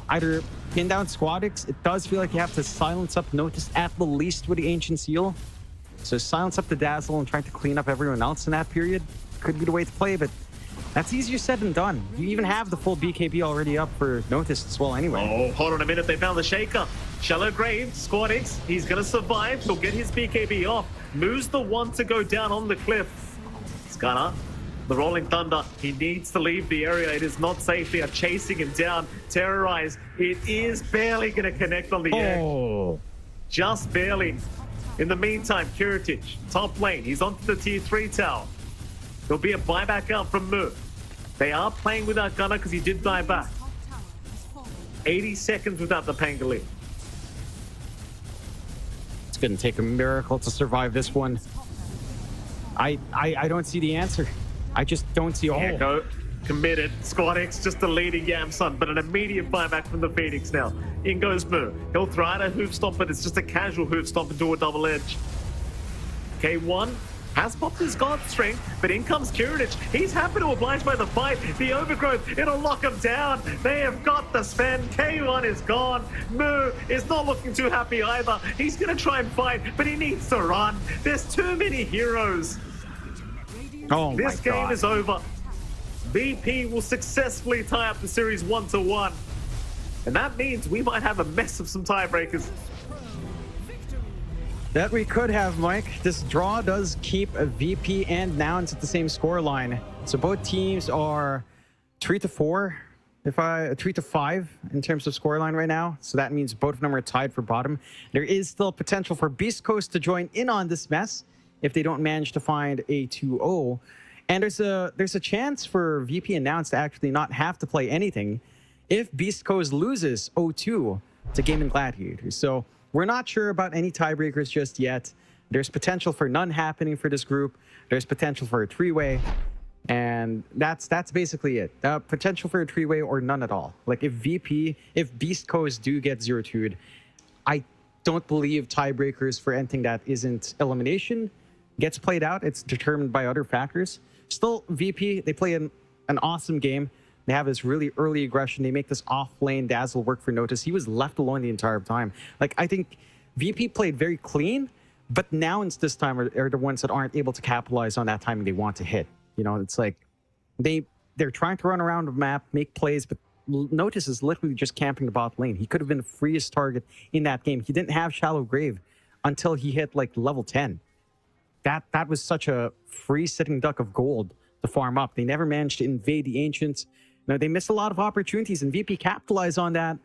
either pin down Squadix. It does feel like you have to silence up Notice at the least with the Ancient Seal. So silence up the Dazzle and try to clean up everyone else in that period could be the way to play, but that's easier said than done. You even have the full BKB already up for Notice as well anyway. Oh, hold on a minute. They found the Shaker. Shallow Grave, Squadix, he's going to survive. He'll get his BKB off. Moo's the one to go down on the cliff. Gunner, the Rolling Thunder, he needs to leave the area. It is not safe. They are chasing him down. Terrorize. It is barely going to connect on the edge. Just barely. In the meantime, Kiritich, top lane. He's onto the tier 3 tower. There'll be a buyback out from Moo. They are playing without Gunner because he did die back. 80 seconds without the Pangoli. It's going to take a miracle to survive this one. I don't see the answer. I just don't see. Echo committed. Squadix just a leading Yamsun, but an immediate buyback from the Phoenix now. In goes Moo. He'll throw out a hoof stomp, but it's just a casual hoof stomp into a double edge. K1 has popped his God Strength, but in comes Kiritich. He's happy to oblige by the fight. The Overgrowth, it'll lock him down. They have got the spend. K1 is gone. Moo is not looking too happy either. He's going to try and fight, but he needs to run. There's too many heroes. This game is over. VP will successfully tie up the series 1-1. And that means we might have a mess of some tiebreakers. That we could have, Mike. This draw does keep a VP and Nouns at the same scoreline. So both teams are 3-4, 3-5 in terms of scoreline right now. So that means both of them are tied for bottom. There is still potential for Beastcoast to join in on this mess if they don't manage to find a 2-0. And there's a chance for VP and Nouns to actually not have to play anything if Beastcoast loses 0-2 to Gaimin Gladiators. So we're not sure about any tiebreakers just yet. There's potential for none happening for this group. There's potential for a 3-way. And that's basically it. Potential for a 3-way or none at all. Like if Beastcoast do get 0-2'd, I don't believe tiebreakers for anything that isn't elimination gets played out. It's determined by other factors. Still, VP, they play an awesome game. They have this really early aggression. They make this off-lane Dazzle work for Notice. He was left alone the entire time. Like, I think VP played very clean, but Nouns this time are the ones that aren't able to capitalize on that timing they want to hit. You know, it's like they're trying to run around the map, make plays, but Notice is literally just camping the bot lane. He could have been the freest target in that game. He didn't have Shallow Grave until he hit like level 10. that was such a free sitting duck of gold to farm up. They never managed to invade the Ancients. They missed a lot of opportunities, and VP capitalized on that.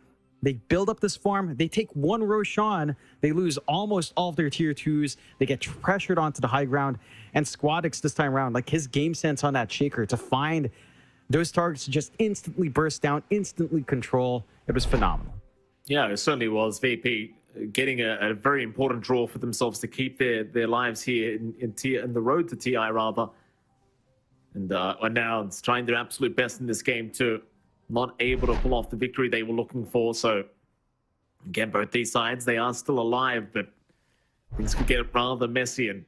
They build up this farm. They take one Roshan. They lose almost all of their tier 2s. They get pressured onto the high ground. And Squadix this time around, like his game sense on that Shaker to find those targets to just instantly burst down, instantly control. It was phenomenal. Yeah, it certainly was. VP getting a very important draw for themselves to keep their lives here in the road to TI rather. And are now trying their absolute best in this game too. Not able to pull off the victory they were looking for. So again, both these sides, they are still alive, but things could get rather messy. And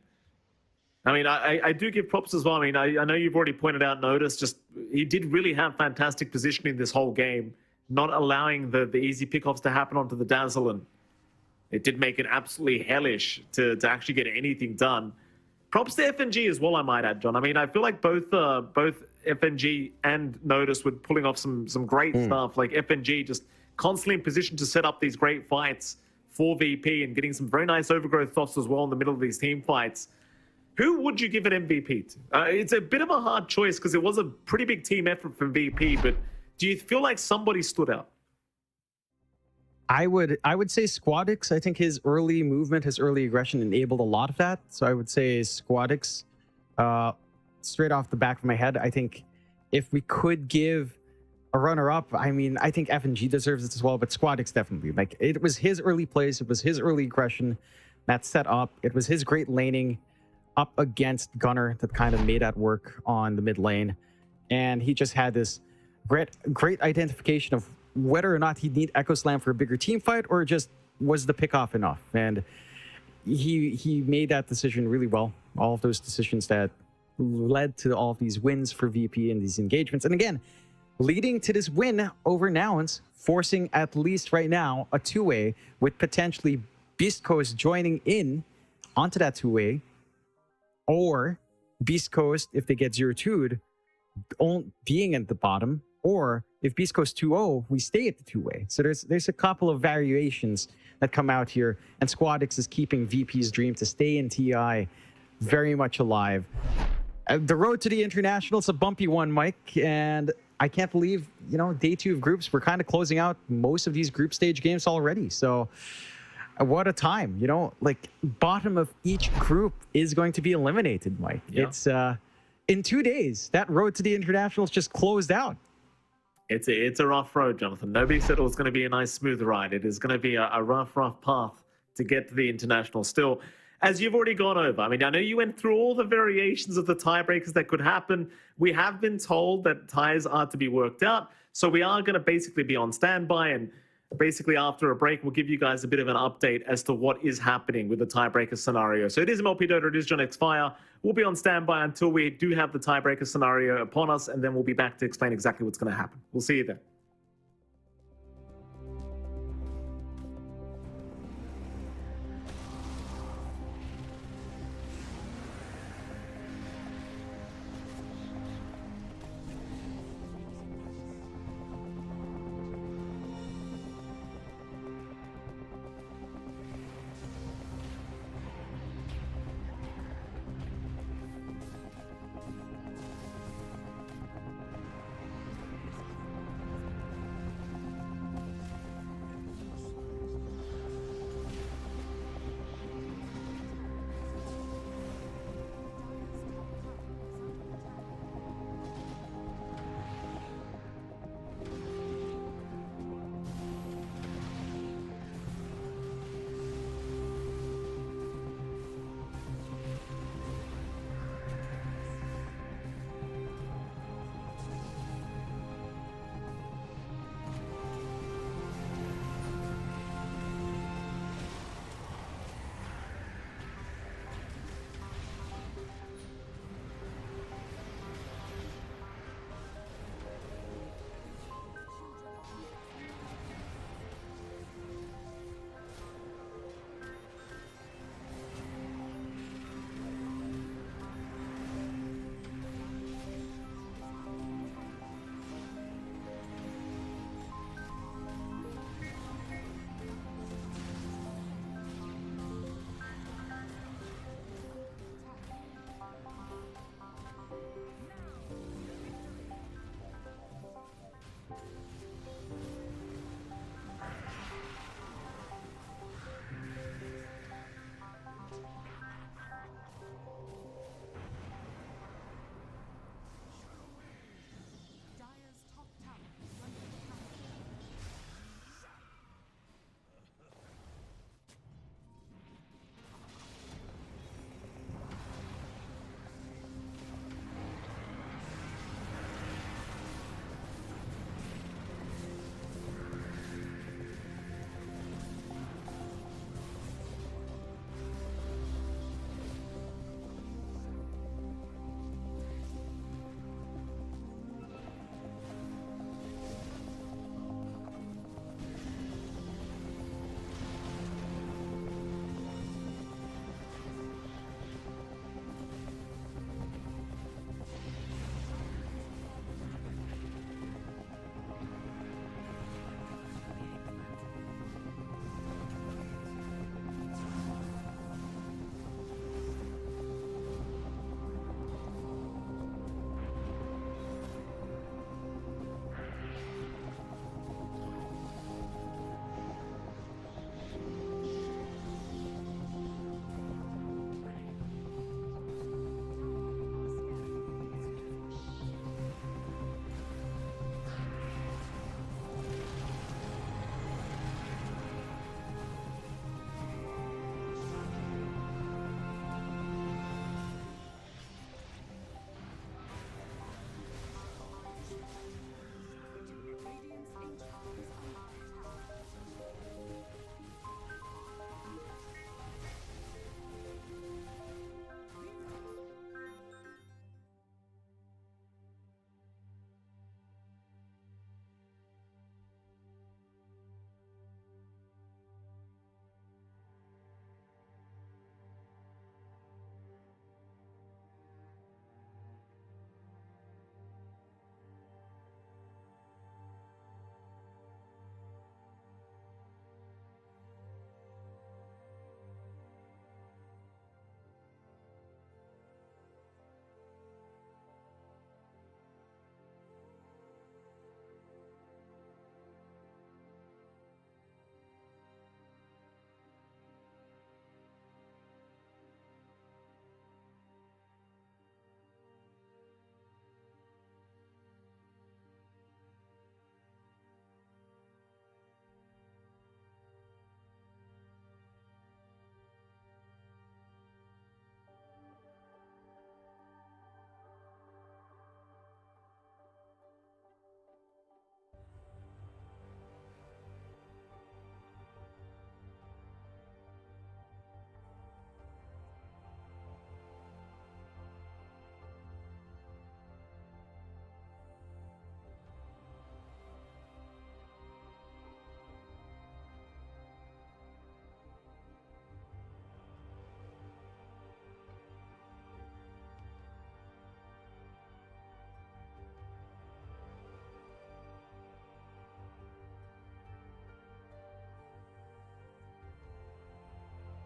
I mean, I do give props as well. I mean, I know you've already pointed out Notice, just he did really have fantastic positioning this whole game, not allowing the easy pickoffs to happen onto the Dazzle, and it did make it absolutely hellish to actually get anything done. Props to FNG as well, I might add, John. I mean, I feel like both FNG and Notice were pulling off some great stuff. Like FNG just constantly in position to set up these great fights for VP and getting some very nice overgrowth thoughts as well in the middle of these team fights. Who would you give an MVP to? It's a bit of a hard choice because it was a pretty big team effort from VP, but do you feel like somebody stood out? I would say Squadix. I think his early movement, his early aggression enabled a lot of that. So I would say Squadix. Straight off the back of my head, I think if we could give a runner-up, I mean, I think FNG deserves it as well, but Squadix definitely. Like, it was his early plays, it was his early aggression that set up. It was his great laning up against Gunner that kind of made that work on the mid lane. And he just had this great identification of whether or not he'd need Echo Slam for a bigger team fight, or just was the pick-off enough. And he made that decision really well. All of those decisions that led to all of these wins for VP in these engagements. And again, leading to this win over Nouns, forcing at least right now a two-way with potentially Beastcoast joining in onto that two-way, or Beastcoast, if they get 0-2'd, being at the bottom, or if Beastcoast 2-0, we stay at the two-way. So there's a couple of variations that come out here, and Squadix is keeping VP's dream to stay in TI very much alive. The road to the International is a bumpy one, Mike, and I can't believe, day 2 of groups, we're kind of closing out most of these group stage games already. So what a time, like bottom of each group is going to be eliminated, Mike. Yeah. It's in 2 days, that road to the Internationals just closed out. It's a rough road, Jonathan. Nobody said it was going to be a nice, smooth ride. It is going to be a rough path to get to the International. Still, as you've already gone over, I mean, I know you went through all the variations of the tiebreakers that could happen. We have been told that ties are to be worked out. So we are going to basically be on standby, and basically after a break, we'll give you guys a bit of an update as to what is happening with the tiebreaker scenario. So it is MLP Dota, it is John X Fire. We'll be on standby until we do have the tiebreaker scenario upon us, and then we'll be back to explain exactly what's going to happen. We'll see you then.